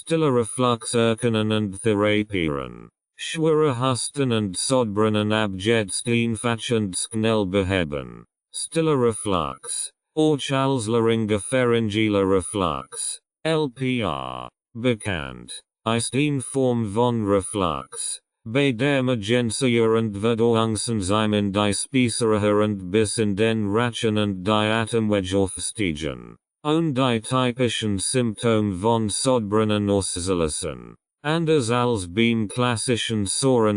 Stille Reflux erkennen und therapieren. Schwere Husten und Sodbrennen abjetsteenfachend schnell beheben. Stille Reflux. Orchalsleringe pharyngealer Reflux. LPR. Bekannt. Ist eine Form von Reflux. Bei der Magensia und Verdauungsenzymen die Speiseröhre und bis in den Rachen und die Atemwege aufstiegen. Und die typischen Symptome von Sodbrennen auslösen. Anders als beim klassischen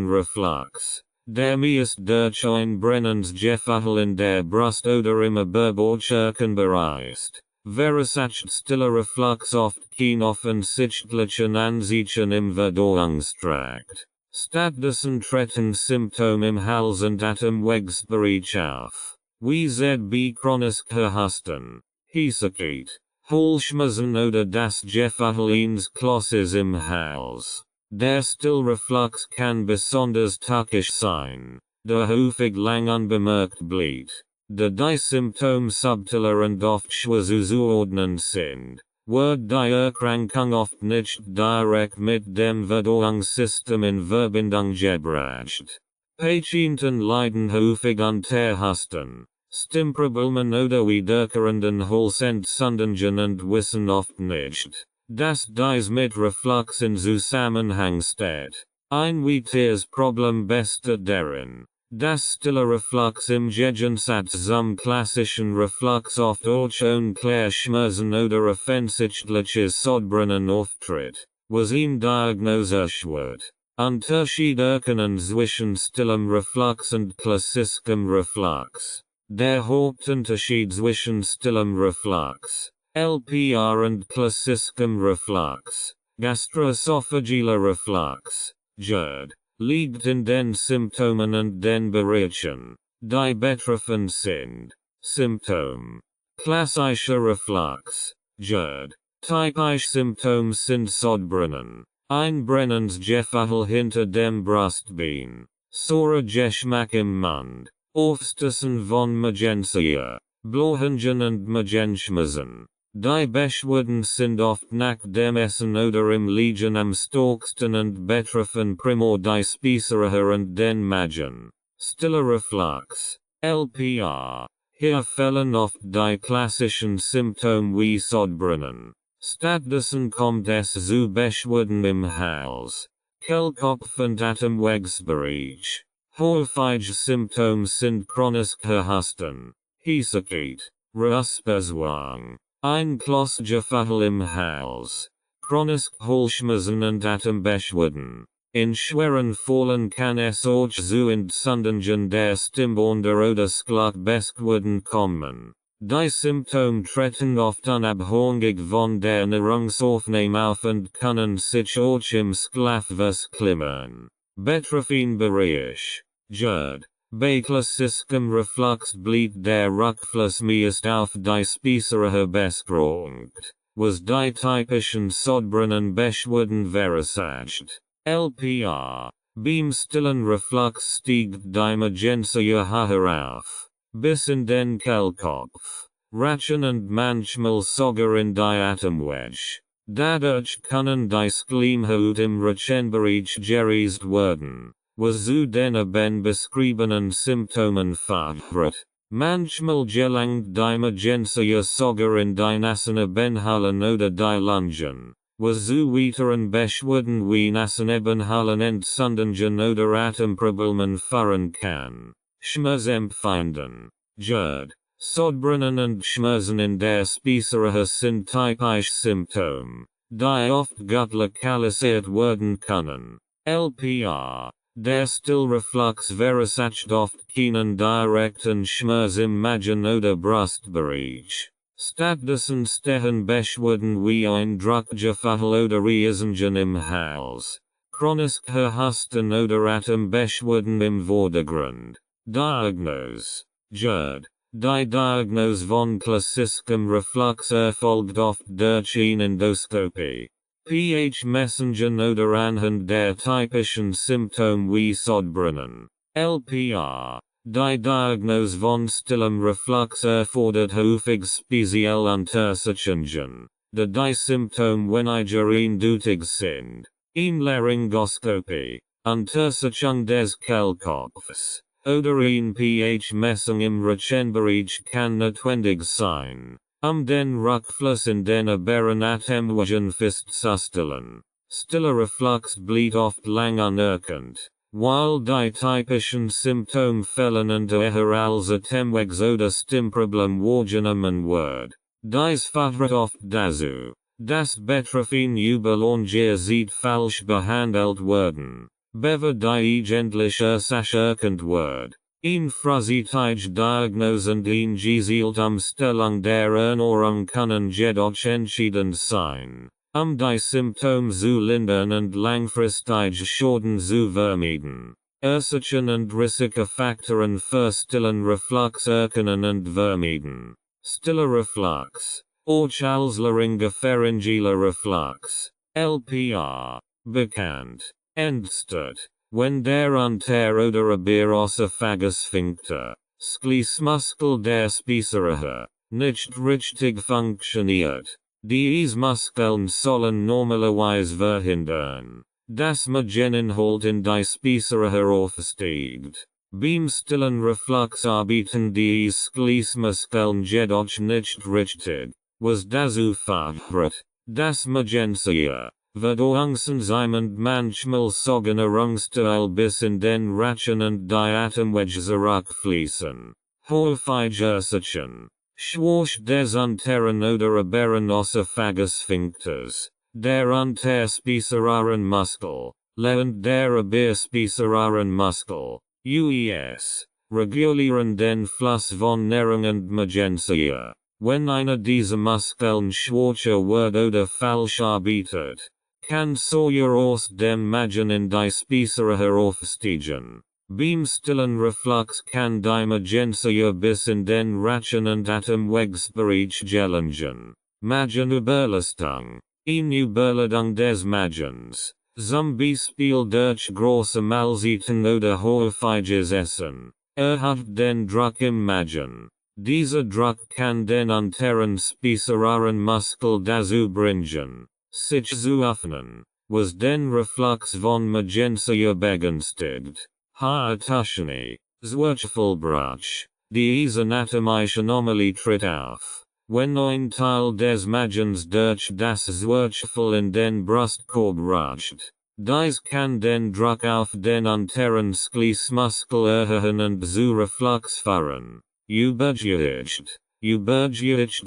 Reflux. Der meist durch ein brennendes Gefühl in der Brust oder im Überbauchkirchen bereist. Verursacht Stille Reflux oft kein offensichtlichen Anzeichen im Verdauungstrakt. Stattdessen treten Symptome im Hals und Atemwegsbereich auf. Wie ZB chronische Husten, Hiesigkeit, Halsschmerzen oder das Gefühl eines Klosses im Hals. Der Stillreflux kann besonders tückisch sein, da häufig lang unbemerkt bleibt. Da die Symptome subtiler und oft schwer zuzuordnen sind, wird die Erkrankung oft nicht direkt mit dem Verdauungssystem in Verbindung gebracht. Patienten leiden häufig unter Husten, Stimmproblemen oder wiederkehrenden Halsentzündungen und wissen oft nicht, dass dies mit Reflux in Zusammenhang steht. Ein weiteres Problem besteht darin, dass Stille Reflux im Gegensatz zum klassischen Reflux oft auch unklar Schmerzen oder offensichtliches Sodbrennen auftritt, was ihn Diagnose erschwert. Unterschied erkennen zwischen stillem Reflux und klassischem Reflux. Der Hauptunterschied zwischen stillem Reflux, LPR und klassischem Reflux, gastroesophagealer Reflux, GERD, liegt in den Symptomen und den Bereichen, die betroffen sind. Symptom. Klassischer Reflux, GERD. Typische Symptome sind Sodbrennen, ein brennendes Gefühl hinter dem Brustbein, saurer Geschmack im Mund, Aufstoßen von Magensia, Blähungen und Magenschmerzen. Die Beschwerden sind oft nach dem Essen oder im Liegen am stärksten und betreffen primär die Speiseröhre und den Magen. Stiller Reflux, LPR. Hier fehlen oft die klassischen Symptome wie Sodbrennen. Stattdessen kommt es zu Beschwerden im Hals, Kehlkopf und Atemwegsbereich. Häufige Symptome sind chronische Husten, Hiesigkeit, Reusperswang, ein Kloßgefühl im Hals, chronische Halsschmerzen und Atembeschwerden. In schweren Fällen kann es auch zu Entzündungen der Stimmbänder oder Skelettbeschwerden kommen. Die Symptome treten oft unabhängig von der Ernährungsaufnahme auf und können sich auch im Schlaf verklimmern. Betroffen Bereich, GERD. Bei klassischem Reflux bleibt der Rückfluss meist auf die Speiseröhre beschränkt, was die typischen Sodbrennen Beschwerden verursacht. LPR. Beim stillen Reflux steigt die Magensia höher auf, bis in den Kehlkopf, Rachen und manchmal sogar in die Atemwege. Dadurch können die Schleimhaut im Rachenbereich gereist werden, was zu den eben beschriebenen Symptomen führt. Manchmal gelangt die Magensia sogar in die Nasennebenhöhlen oder die Lungen, was zu weiteren Beschwerden wie Nasennebenhöhlenentzündungen oder Atemproblemen führen kann. Schmerzempfinden, GERD. Sodbrennen und Schmerzen in der Speiseröhre sind typische Symptome, die oft gut lokalisiert werden können. LPR. Der Stillreflux verursacht oft keinen direkten Schmerz im Magen oder Brustbereich. Stattdessen stehen Beschwerden wie ein Druckgefühl oder Reisungen im Hals, chronische Husten oder Atembeschwerden im Vordergrund. Diagnose, GERD. Die Diagnose von klassischem Reflux erfolgt oft durch eine Endoskopie. pH-Messungen oder anhand der typischen Symptome wie Sodbrennen, LPR. Die Diagnose von stillem Reflux erfordert häufig spezielle Untersuchungen, de die Symptome wenn ein dutig sind. In Laryngoscopie. Untersuchung des Kehlkopfs. Oder ein pH-Messung im Rachenbereich kann notwendig sein, den Rückfluss in den oberen Atemwegen festzustellen. Stiller Reflux blieb oft lang unerkannt, weil die typischen Symptome fehlen und eher als Atemwegs oder Stimmproblem wahrgenommen wird. Dies führt oft dazu, dass Betroffene überlangere Zeit falsch behandelt werden, bevor die eigentliche Ursache erkannt wird. Ein frühzeitige Diagnose und eine gezielte Umstellung der Ernährung können jedoch entscheidend sein, die Symptome zu lindern und langfristige Schäden zu vermeiden. Ursachen und Risikofaktoren für stillen Reflux erkennen und vermeiden. Stiller Reflux, auch als laryngopharyngealer Reflux, LPR, bekannt, entsteht, wenn der Unter- oder Oberosophagus-Sphinkter, Schließmuskel der Speiseröhre, nicht richtig funktioniert. Diese Muskeln sollen normalerweise verhindern, dass Mageninhalt in die Speiseröhre aufsteigt. Beim stillen Reflux arbeiten diese Schließmuskeln jedoch nicht richtig, was dazu führt, dass Magensäure, Verdauungsenzyme manchmal Sogenannungsteil bis in den Rachen und die Atemwege zurückfließen. Häufig Ursachen. Schwach des unteren oder oberen Oesophagus-Sphinkters, der Unterspeiseraren Muskel, und der Oberspeiseraren Muskel, UES, regulieren den Fluss von Nahrung und Magensäure. Wenn einer dieser Muskeln schwächer wird oder falsch arbeitet, kann Säure aus dem Magen in die Speiseröhre aufsteigen. Beim stillen Reflux kann die Magensäure bis in den Rachen und Atemwegsbereich gelangen. Magenüberlastung. Eine Überladung des Magens, zum Beispiel durch große Mahlzeiten oder häufiges Essen, erhöht den Druck im Magen. Dieser Druck kann den unteren Speiseraren Muskel dazu bringen, sich zu öffnen, was den Reflux von Magensäure begünstigt. Hypertonie, Zwerchfellbruch, diese anatomische Anomalie tritt auf, wenn ein Teil des Magens durch das Zwerchfell in den Brustkorb rutscht. Dies kann den Druck auf den unteren Schließmuskel erhöhen und zu Reflux führen. Übergewicht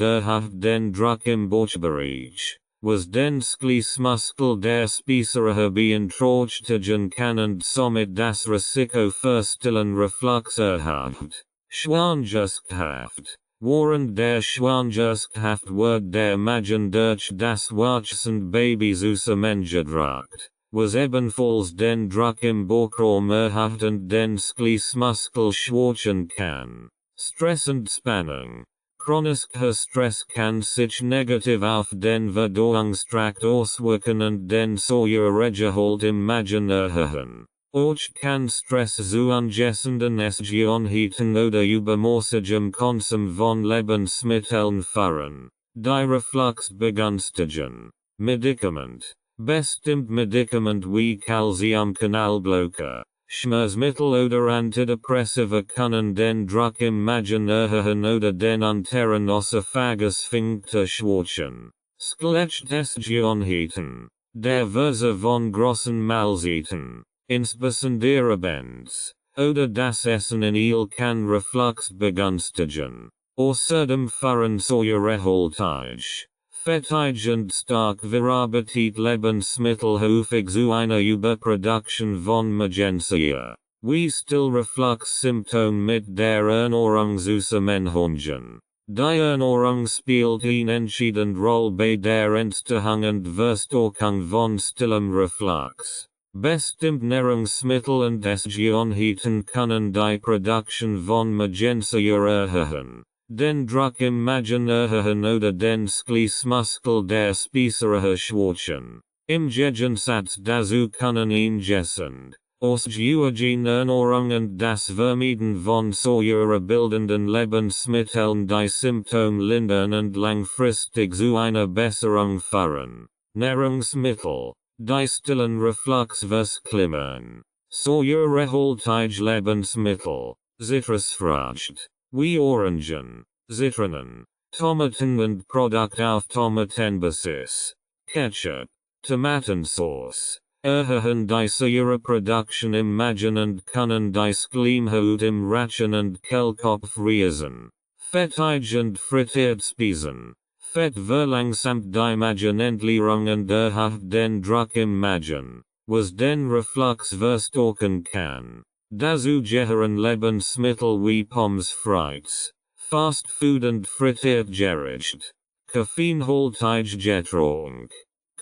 erhöht den Druck im Bauchbereich, was den Schließmuskel der Speiseröhre beeinträchtigen kann und somit das Risiko für stillen Reflux erhöht. Schwangerschaftshaft. Während der Schwangerschaft wird der Magen durch das wachsende Baby zusammengedrückt, was ebenfalls den Druck im Bauchraum erhöht und den Schließmuskel schwächen kann. Stress und Spannung. Chronischer Stress kann sich negativ auf den Verdauungstrakt auswirken und den Säuregehalt im Magen erhöhen. Auch kann Stress zu angessenden Essgewohnheiten oder übermäßigem Konsum von Lebensmitteln führen, die Reflux begünstigen. Medikament. Bestimmt Medikament wie Calciumkanalblocker, Schmerzmittel oder Antidepressiva können den Druck im Magen erhöhen oder den unteren Oesophagus-Sphinkter schwächen. Skelettessgewohnheiten. Der Verse von großen Mahlzeiten, insbesondere Benz, oder das Essen in Eil kann Reflux begünstigen. Außerdem führen säurehaltig, fettig und stark verarbeitete Lebensmittel häufig zu einer Überproduktion von Magensäure, wie Stillreflux-Symptome mit der Ernährung zusammenhängen. Die Ernährung spielt eine entscheidende Rolle bei der Entstehung und Verstärkung von stillem Reflux. Bestimmt Nahrungsmittel und Essgewohnheiten können die Produktion von Magensäure erhöhen, den Druck im Magen erhöhen oder den Schließmuskel der Speiseröhre schwächen. Im Gegensatz dazu können ingessend, Ausgeüben Ernährung und das Vermeiden von säurebildenden Lebensmitteln die Symptome lindern und langfristig zu einer Besserung führen. Nahrungsmittel, die stillen Reflux verklimmen. Säurehaltige Lebensmittel, Zitrusfrucht, wie Orangen, Zitronen, Tomaten und Produkt auf Tomatenbasis, Ketchup, Tomatensauce. Erhöhen die Säureproduktion im Magen und können die Schleimhaut im Rachen und Kehlkopf riesen. Fettig und frittiert Speisen. Fett verlangsamt die Magenentleerung und erhöht den Druck im Magen, was den Reflux verstärken kann. Dazu gehören Lebensmittel wie Pommes frites, Fast Food und frittiert Gericht. Koffeinhaltige Getränk.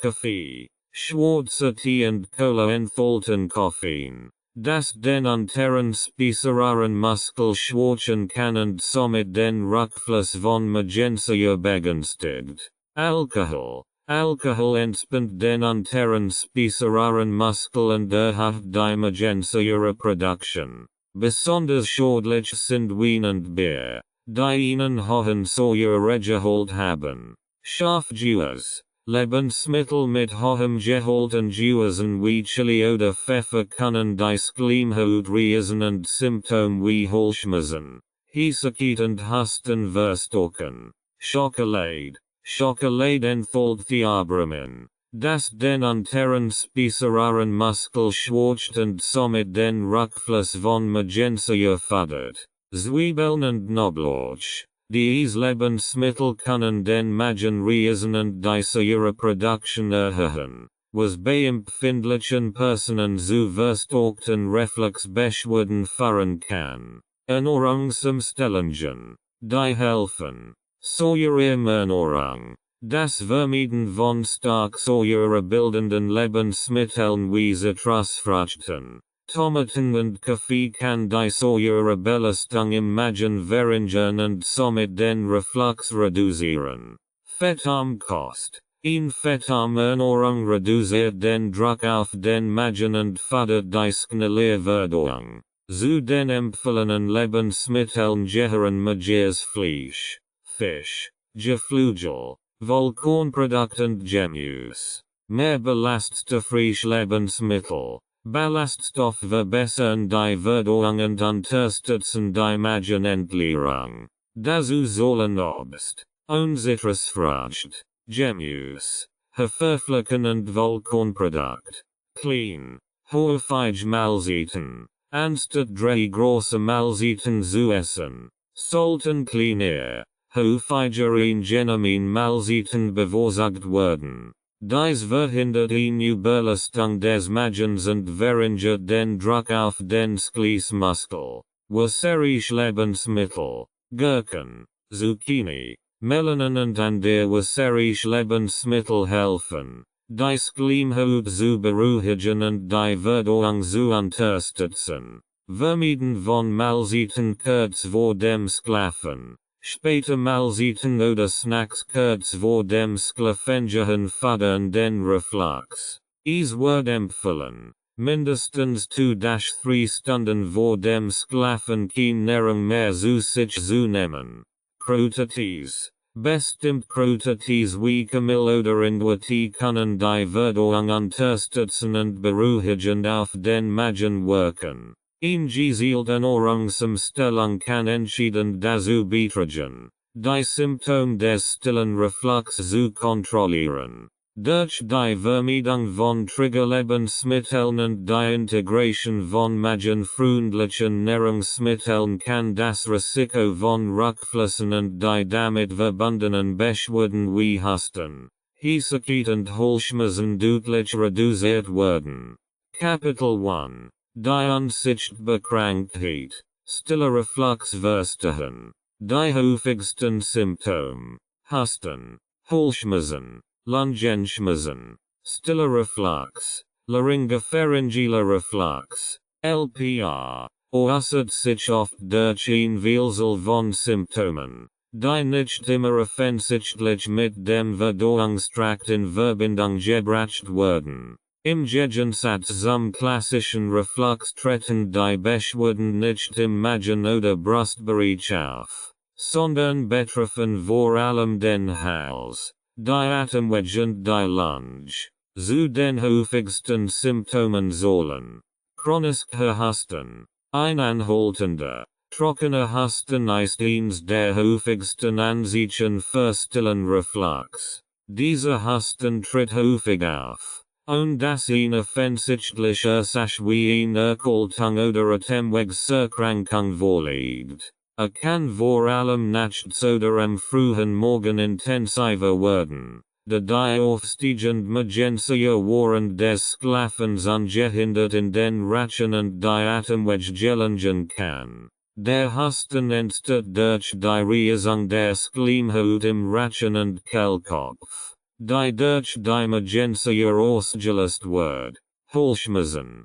Kaffee. Schwarzer Tee und Cola enthalten Koffein, das den unteren Speiseraren Muskel schwächen kann und somit den Rückfluss von Magensäure begünstigt. Alkohol. Alkohol entspannt den unteren Speiseraren Muskel und erhöht die Magensäureproduktion. Besonders schädlich sind Wein und Bier, die einen hohen Säuregehalt haben. Scharfgewichtes. Lebensmittel mit hohem Gehalt an Gewürzen wie Chili oder Pfeffer können die Schleimhaut riesen und Symptome wie Halsschmerzen, Hitzigkeit und Husten verstärken. Schokolade. Schokolade enthält Theobromin, das den unteren Speiseraren Muskel schwächt und somit den Rückfluss von Magensäure fördert. Zwiebeln und Knoblauch. Diese Lebensmittel können den Magen riesen und die Säureproduktion erhöhen, was bei empfindlichen Personen zu verstärkten Refluxbeschwerden führen kann. Ernährungsumstellungen, die helfen. Säureernährung. Das Vermeiden von stark säurebildenden Lebensmitteln wie Zitrusfrüchten, Tomaten und Kaffee kann die Säurebelastung im Magen verringern und somit den Reflux reduzieren. Fettarm Kost. Fettarme Ernährung reduziert den Druck auf den Magen und fördert die schnelle Verdauung. Zu den empfohlenen Lebensmitteln gehören mageres Fleisch, Fisch, Geflügel, Vollkornprodukte und Gemüse. Mehr belastete Lebensmittel. Ballaststoffe verbessern die Verdauung und unterstützen die Magenentleerung. Dazu sollen Obst, Zitrusfrucht, Gemüse, Haferflocken und Vollkornprodukt, clean, häufig Mahlzeiten, anstatt drei große Mahlzeiten zu essen, sollten kleiner, häufiger in genuinen Mahlzeiten bevorzugt werden. Dies verhindert eine Überlastung des Magens und verringert den Druck auf den Schließmuskel. Wasserische Lebensmittel, Gurken, Zucchini, Melonen und andere wasserische Lebensmittel helfen, die Schleimhaut zu beruhigen und die Verdauung zu unterstützen. Vermeiden von Mahlzeiten kurz vor dem Schlafen. Später Mahlzeiten oder Snacks kurz vor dem Schlafengehen fördern den Reflux. Es wird empfohlen, mindestens 2-3 Stunden vor dem Schlafen keine Nahrung mehr zu sich zu nehmen. Kräutertees. Bestimmt Kräutertees wie Kamille oder Ingwertee können die Verdauung unterstützen und beruhigend auf den Magen wirken. Gezielte Ernährungsumstellung kann entschieden dazu beitragen, die Symptome des stillen Reflux zu kontrollieren. Durch die Vermeidung von Triggerlebensmitteln und die Integration von magenfreundlichen Nahrungsmitteln kann das Risiko von Rückflüssen und die damit verbundenen Beschwerden wie Husten, Hitzigkeit und Halsschmerzen deutlich reduziert werden. Kapitel 1. Die unsichtbare Krankheit, stiller Reflux verstehen. Die häufigsten Symptome, Husten, Halsschmerzen, Lungenschmerzen, stiller Reflux, Laryngopharyngealer Reflux, LPR, äußert sich oft durch ein Vielzahl von Symptomen, die nicht immer offensichtlich mit dem Verdauungstrakt in Verbindung gebracht werden. Im Gegensatz zum klassischen Reflux treten die Beschwerden nicht im Magen oder Brustbereich auf, sondern betreffen vor allem den Hals, die Atemwege und die Lunge. Zu den häufigsten Symptomen sollen chronische Husten, ein anhaltender, trockener Husten ist eines der häufigsten Anzeichen für stillen Reflux. Dieser Husten tritt häufig auf, und das eine offensichtliche Ursache wie eine Erkältung oder Atemwegserkrankung vorliegt. Kann vor allem nachts oder am frühen Morgen intensiver werden, da die aufsteigende Megensia während des Schlafens ungehindert in den Rachen und die Atemwege gelangen kann. Der Husten entsteht durch die Reisung der Schleimhaut im Rachen und Kehlkopf, die durch die Megensia ausgelöst wird. Halsschmerzen,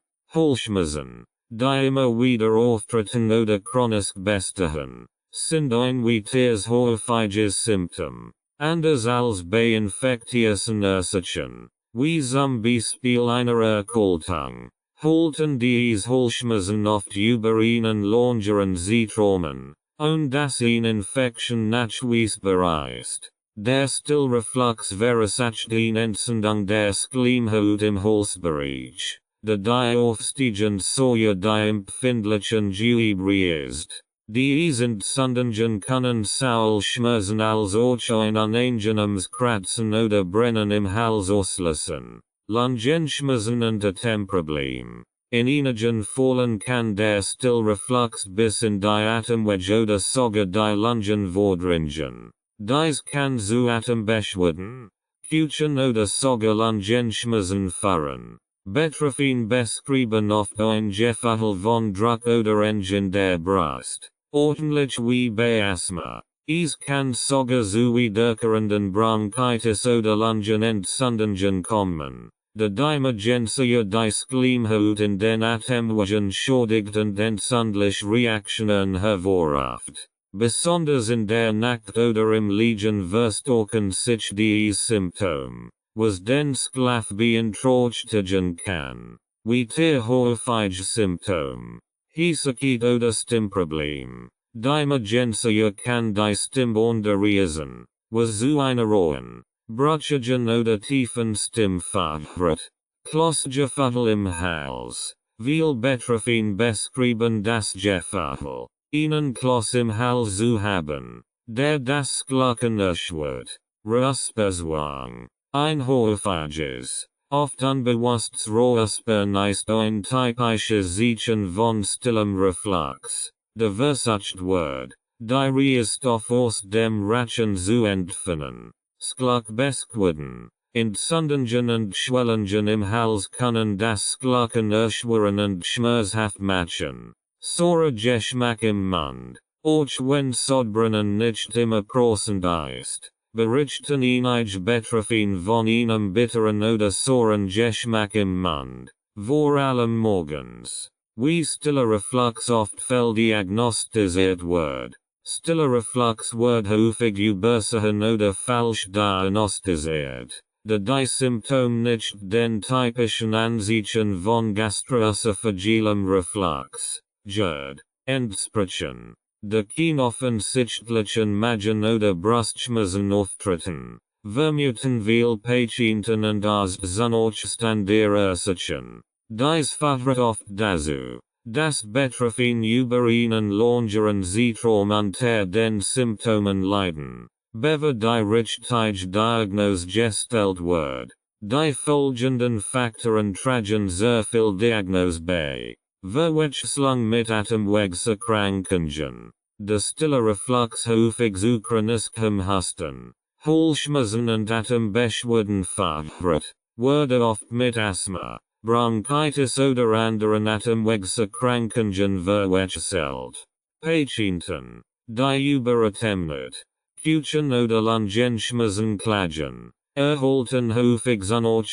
die immer wieder auftreten oder chronisch bestehen, sind ein weiteres häufiges Symptom. Anders als bei infektiösen Ursachen, wie zum Beispiel einer Erkältung, halten diese Halsschmerzen oft über einen längeren Zeitraum, und das eine Infektion nachweisbar ist. Der Stillreflux verursacht eine Entzündung der Schleimhaut im Halsbereich, da die aufsteigende Säure die empfindlichen Gewebe ist. Diese Entzündungen können sowohl Schmerzen als auch ein unangenehmes Kratzen oder Brennen im Hals auslösen. Lungenschmerzen und Atemprobleme. In einigen Fällen kann der Stillreflux bis in die Atemwege oder sogar die Lungen vordringen. Dies kann zu Atembeschwerden, Küchen oder sogar Lungenschmerzen führen. Betroffen beschreiben oft ein Gefühl von Druck oder Eng in der Brust, ordentlich wie bei Asthma. Es kann sogar zu wiederkehrenden Bronchitis oder Lungenentzündungen kommen, da die Megensia die Schleimhaut in den Atemwegen schädigt und entzündliche Reaktionen hervorruft. Besonders in der Nacht oder im Liegen verstärken sich diese Symptome, was den Schlaf beeinträchtigen kann. Weitere häufige Symptome. Hitzigkeit oder Stimmproblem. Die Megensia kann die Stimme unterriesen, was zu einer rohen, brüchigen oder tiefen Stimme führt. Kloßgefühl im Hals. Viel betroffen beschreiben das Gefühl, einen Kloß im Hals zu haben, der das Glucken erschwert. Räusperzwang. Ein häufiges, oft unbewusstes Räuspern ist ein typisches Zeichen von stillem Reflux, der versucht wird, die Reisstoff aus dem Rachen zu entfernen. Schluckbeschwerden, Entzündungen und Schwellungen im Hals können das Glucken erschweren und schmerzhaft machen. Saurer Geschmack im Mund, auch wenn Sodbrennen nicht immer präsent ist. Berichten einige betroffen von einem bitteren oder sauren Geschmack im Mund, vor allem morgens. Wie stiller Reflux oft diagnostiziert wird. Stiller Reflux wird häufig übersehen oder falsch diagnostiziert, da die Symptome nicht den typischen Anzeichen von gastroösophagellem Reflux, GERD, entsprechen. De keine offensichtlichen Magen- oder Brustschmerzen auftreten, vermuten viel Patienten und Arzt Anstand der Ursachen. Dies führt oft dazu, dass betroffen über einen längeren Zeitraum unter den Symptomen leiden, bevor die richtige Diagnose gestellt wird. Die folgenden Faktoren tragen sehr viel Diagnose bei. Verwechslung mit Atemwegserkrankungen. Der stille Reflux häufig zu chronischem Husten, Halsschmerzen und Atembeschwerden führt, wurde oft mit Asthma, Bronchitis oder anderen Atemwegserkrankungen verwechselt. Patienten, die überatemnet, Küchen oder Lungenschmerzen klagen, erhalten häufig eine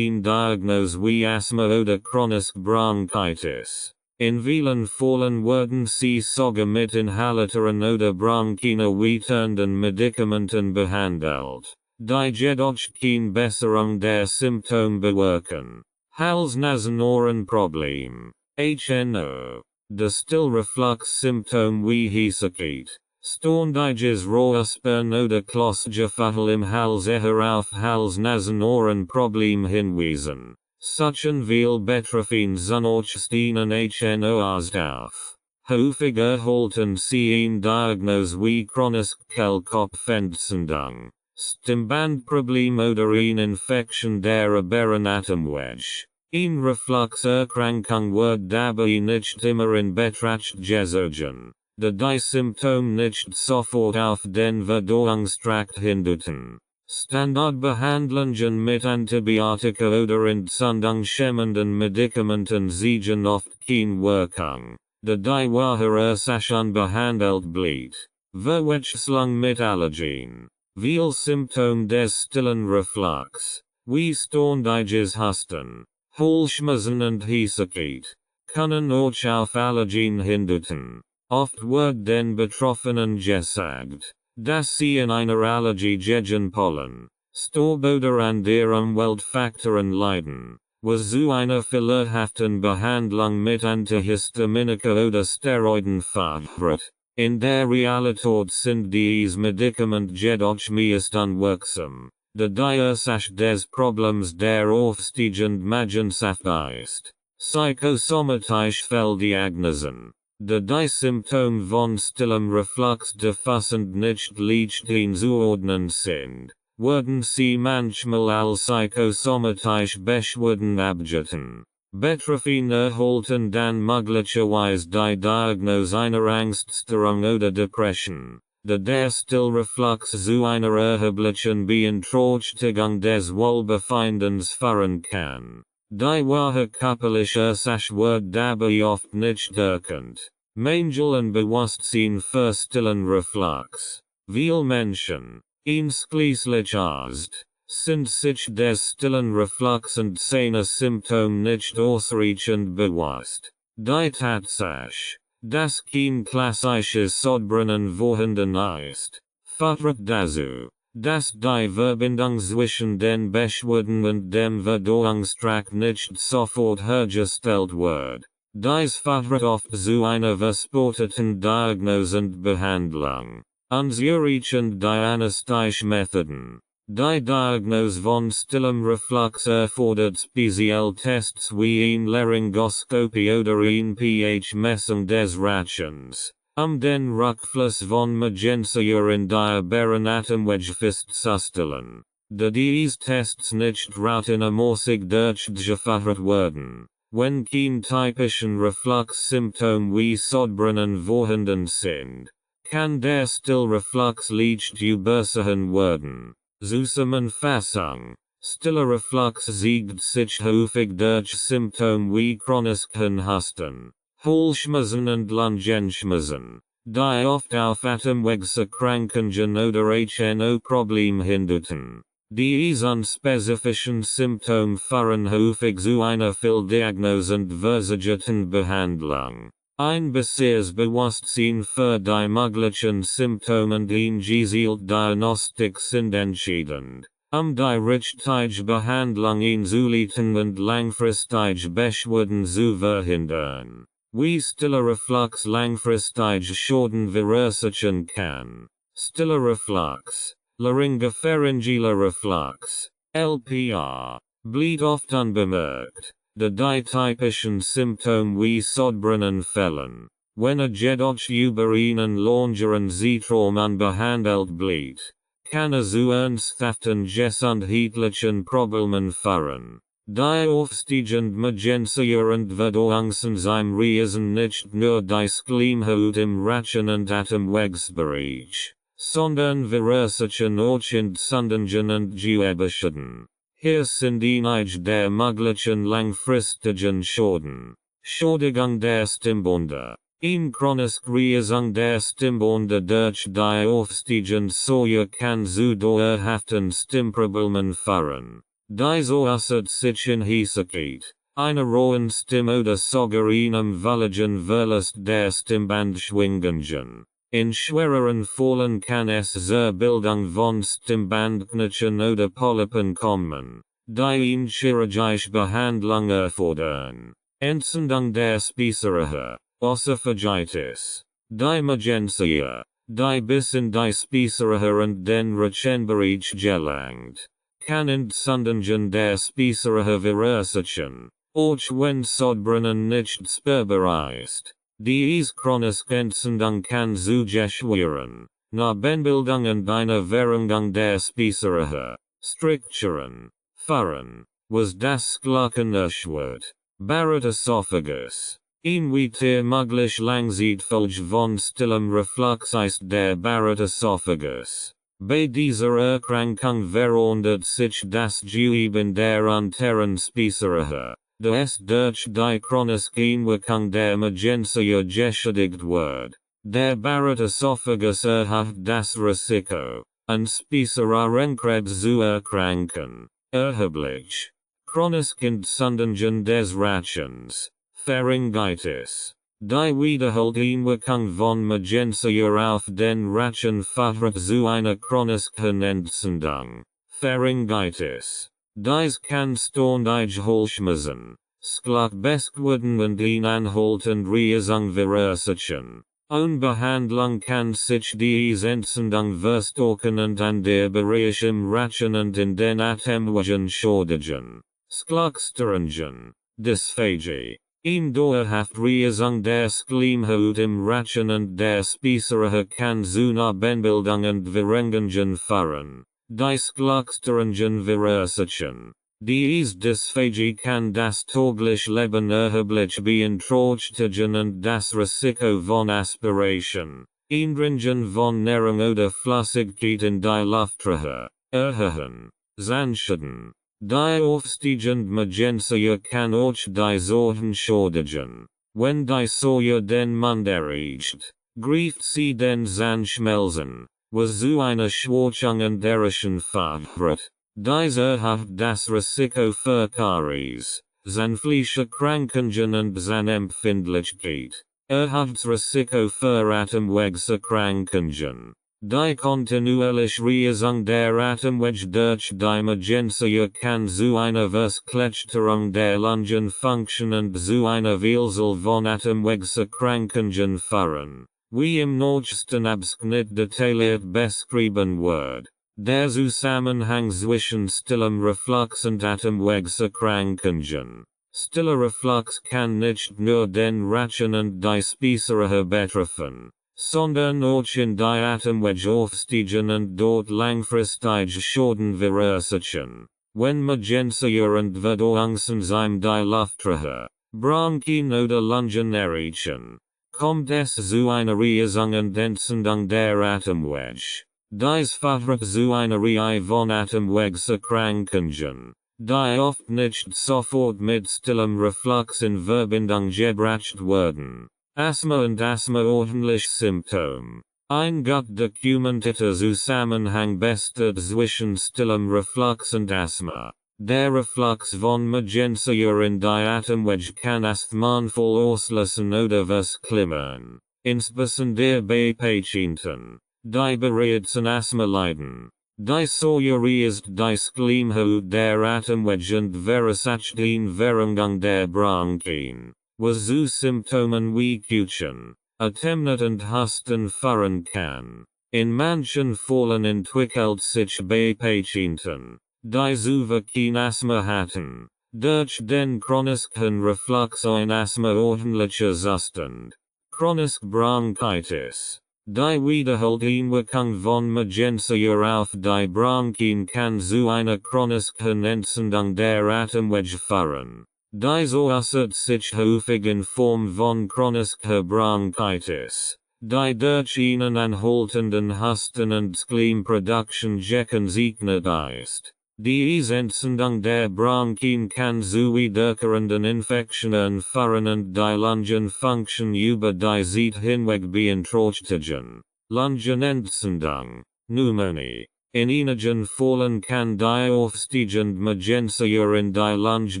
Diagnose wie Asthma oder chronische Bronchitis. In vielen Fällen werden sie sogar mit Inhalatoren oder bronchienerweiternden Medikamenten behandelt, die jedoch keine Besserung der Symptome bewirken. Hals-Nasen-Ohren-Problem. HNO. De Still-Reflux-Symptome wie Heesekit. Stoorndiges Roerspen oder Klossgeval im Hals eher auf Hals-Nasen-Ohren-Problem hinweisen. Suchen viel Betroffen Zunachstehen HNO auf. Häufig erhalten sie eine Diagnose wie chronische Kehlkopfentzündung, Stimmbandproblem oder eine Infektion der oberen Atemwege. Eine Refluxerkrankung wird dabei nicht immer in Betracht gezogen, da die Symptome nicht sofort auf den Verdauungstrakt hindeuten. Standardbehandlungen mit Antibiotika oder entzündungshemmenden Medikamenten zeigen oft keine Wirkung, da die Ursache unbehandelt bleibt. Verwechslung mit Allergien. Viel Symptome des stillen Reflux, wie Stoorndiges Husten, Halsschmerzen und Heesekit, können auch auf Allergien hindeuten. Oft wird den Betroffenen gesagt, dass sie in einer Allergie gegen Pollen, Staub oder andere Umweltfaktoren leiden, was zu einer fehlerhaften Behandlung mit Antihistaminika oder Steroiden führt. In der Realität sind diese Medikamente jedoch meist unwirksam, da die Ursache des Problems der aufsteigende Magensaft ist. Psychosomatische Fehldiagnosen. Da die Symptome von stillem Reflux defassend nicht leicht einzuordnen sind, werden sie manchmal als psychosomatische Beschwerden abgetan. Betroffene erhalten dann möglicherweise die Diagnose einer Angststörung oder Depression, da der Stillreflux zu einer erheblichen Beeinträchtigung des Wohlbefindens führen kann. Die wahre körperliche Ursache wird dabei oft nicht erkannt. Mängel und Bewusstsein für stillen Reflux. Viele Menschen, einschließlich Arzt, sind sich des stillen Reflux und seiner Symptome nicht ausreichend bewusst. Die Tatsache, dass kein klassisches Sodbrennen vorhanden ist, führt dazu, dass die Verbindung zwischen den Beschwerden und dem Verdauungstrakt nicht sofort hergestellt wird. Dies führt oft zu einer verspäteten Diagnose und Behandlung. Unzureichend diagnostische Methoden. Die Diagnose von stillem Reflux erfordert spezielle Tests wie eine Laryngoskopie oder eine pH-Messung des Rachens, den Rückfluss von Magnesia in die oberen Atemwege festzustellen. Da diese Tests nicht routinemäßig durchgeführt werden, wenn kein typischen Reflux-Symptom wie Sodbrennen vorhanden sind, kann der Stillreflux leicht übersehen werden. Zusammenfassung. Stiller Reflux zeigt sich häufig durch Symptome wie chronischen Husten, Halsschmerzen und Lungenschmerzen, die oft auf Atemwegserkrankungen oder HNO-Problem hindeuten. Diese unspezifischen Symptome führen häufig zu einer Fehldiagnose und versicherten Behandlung. Ein besseres Bewusstsein für die möglichen Symptome und eine gezielte Diagnostik sind entscheidend, die richtige Behandlung einzuleiten und langfristige Beschwerden zu verhindern. Wie stiller Reflux langfristige Schäden verursachen kann. Stiller Reflux, Laryngopharyngealer Reflux, LPR, bleibt oft unbemerkt. Da die typischen Symptome wie Sodbrennen fehlen, wenn jedoch über einen längeren Zeitraum unbehandelt bleibt, kann zu ernsthaften gesundheitlichen Problemen führen. Die aufsteigende Magnesia und Verdauungsenzyme reisen nicht nur die Schleimhaut im Rachen- und Atemwegsbereich, sondern verursachen auch Entzündungen und Gewebschäden. Hier sind einige der möglichen langfristigen Schäden. Schädigung der Stimmbänder. Eine chronische Reizung der Stimmbänder durch die aufsteigende Säure kann zu dauerhaften Stimmproblemen führen. Dies äußert sich in Heesekit, einer rohen Stimme oder sogar einem völligen Verlust der Stimmbandschwingungen. In schwereren Fällen kann es zur Bildung von Stimmbandknötchen oder Polypen kommen, die ihn chirurgische Behandlung erfordern. Entzündung der Speiseröhre, Oesophagitis. Die Emergentia, die bis in die Speiseröhre und den Rachenbereich gelangt, kann Entzündungen der Speiseröhre verursachen, auch wenn Sodbrennen nicht spürbar ist. Diese chronische Entzündung kann zu geschweren, nach Benbildung und einer Verringung der Speiseröhre, Stricturen, führen, was das Glucken erschwert. Barret Esophagus. Ein weiter möglich Langzeitfolge von stillem Reflux ist der Barret Esophagus. Bei dieser Erkrankung verändert sich das Gewebe der unteren Speiseröhre, das durch die chronische Einwirkung der Emergentia geschädigt wird. Der Barret Esophagus erhöht das Risiko, an Speiseröhrenkrebs zu erkranken. Erheblich. Chronische Entzündungen des Rachens, Pharyngitis. Die wiederholte Einwirkung von Emergentia auf den Rachen führt zu einer chronischen Entzündung, Pharyngitis. Dies kann ständig Halsschmerzen, Schluckbeschwerden und eine anhaltende Reizung verursachen. Ohne Behandlung kann sich diese Entzündung verstärken und an der Bereich im Rachen und in den Atemwegen schädigen. Schluckstörungen, Dysphagie. Eine dauerhafte Reizung der Schleimhaut im Rachen und der Speiseröhre kann zu Benbildung und Verengungen führen, die Schluckstörungen verursachen. Diese Dysphagie kann das tägliche Leben erheblich beeinträchtigen und das Risiko von Aspiration, Eindringen von Nahrung oder Flüssigkeit in die Luftröhre, erhöhen. Zahnschäden. Die aufsteigende Emergentia kann auch die Sorten schädigen. Wenn die Säure den Mund erreicht, greift sie den Zahnschmelzen, was zu einer Schwächung und Erischen führt. Dies erhöht das Risiko für Karies, Zahnfleischerkrankungen und Zahnempfindlichkeit. Erhöhtes Risiko für Atemwegserkrankungen. Die kontinuierliche Reizung der Atemwege durch die Emergentia kann zu einer Verschlechterung der Lungenfunktion und zu einer Vielzahl von Atemwegserkrankungen führen, wie im nächsten Abschnitt detailliert beschrieben wird. Der Zusammenhang zwischen stillem Reflux und Atemwegserkrankungen. Stiller Reflux kann nicht nur den Rachen und die Speiseröhre betreffen, sondern auch in die Atemwege aufsteigen und dort langfristige Schäden verursachen. Wenn Emergentia und Verdauungsenzyme die Luftröhre, Bronchien oder Lungen erreichen, kommt es zu einer Reizung und Entzündung der Atemwege. Dies führt zu einer Reihe von Atemwegserkrankungen, die oft nicht sofort mit stillem Reflux in Verbindung gebracht werden. Asthma und Asthma ordentlich Symptome. Ein gut dokumentierter Zusammenhang besteht zwischen stillem Reflux und Asthma. Der Reflux von Emergentia in die Atemwege kann Asthmaanfall auslösen oder verklimmern, insbesondere bei Patienten, die bereits an Asthma leiden. Die Säure ist die Schleimhaut der Atemwege und verursacht eine Verringung der Bronchien, was zu Symptomen wie Küchen, Atemnot und Husten führen kann. In manchen Fällen entwickelt sich bei Patienten, die zuvor kein Asthma hatten, durch den chronischen Reflux ein Asthma ordentlicher Zustand. Chronische Bronchitis. Die wiederholte Einwirkung von Emergentia auf die Bronchien kann zu einer chronischen Entzündung der Atemwege führen. Dies äußert sich häufig in Form von chronischer Bronchitis, die durch einen anhaltenden Husten und Schleimproduktion gekennzeichnet ist. Diese Entzündung der Bronchien kann zu wiederkehrenden Infektionen führen und die Lungenfunktion über die Zeit hinweg beeinträchtigen. Lungenentzündung, Pneumonie. In einigen Fällen kann die aufsteigende Emergentia in die Lunge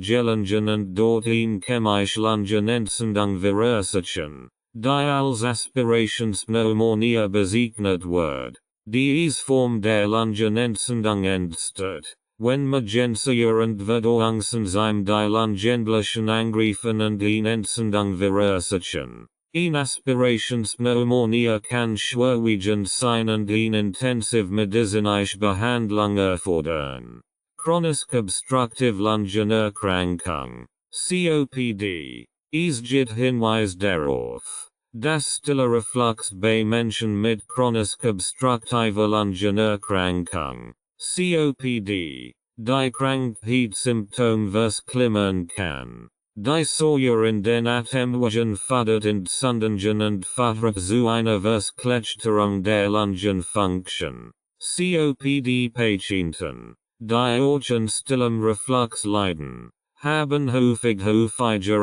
gelangen und dort eine chemische Lungenentzündung verursachen, die als Aspirationspneumonie bezeichnet wird. Diese Form der Lungenentzündung entsteht, Wenn Magensierend Verdauungsenzym die Lungenblichen angreifen und ihn Entzündung verursachen. In Aspirationspneumonia kann schwerwiegend sein und ihn intensiv medizinische Behandlung erfordern. Chronisch obstructive Lungenerkrankung, COPD, ist Hinweis darauf, dass stiller Reflux bei Menschen mit chronisch obstruktiver Lungenerkrankung, COPD, die Krankheit Symptome verklimmern kann. Die Sawyer in den Atemwegen fördert Entzündungen und führt zu einer Verschlechterung der Lungenfunktion. COPD-Patienten, die an stillem Reflux leiden, haben häufige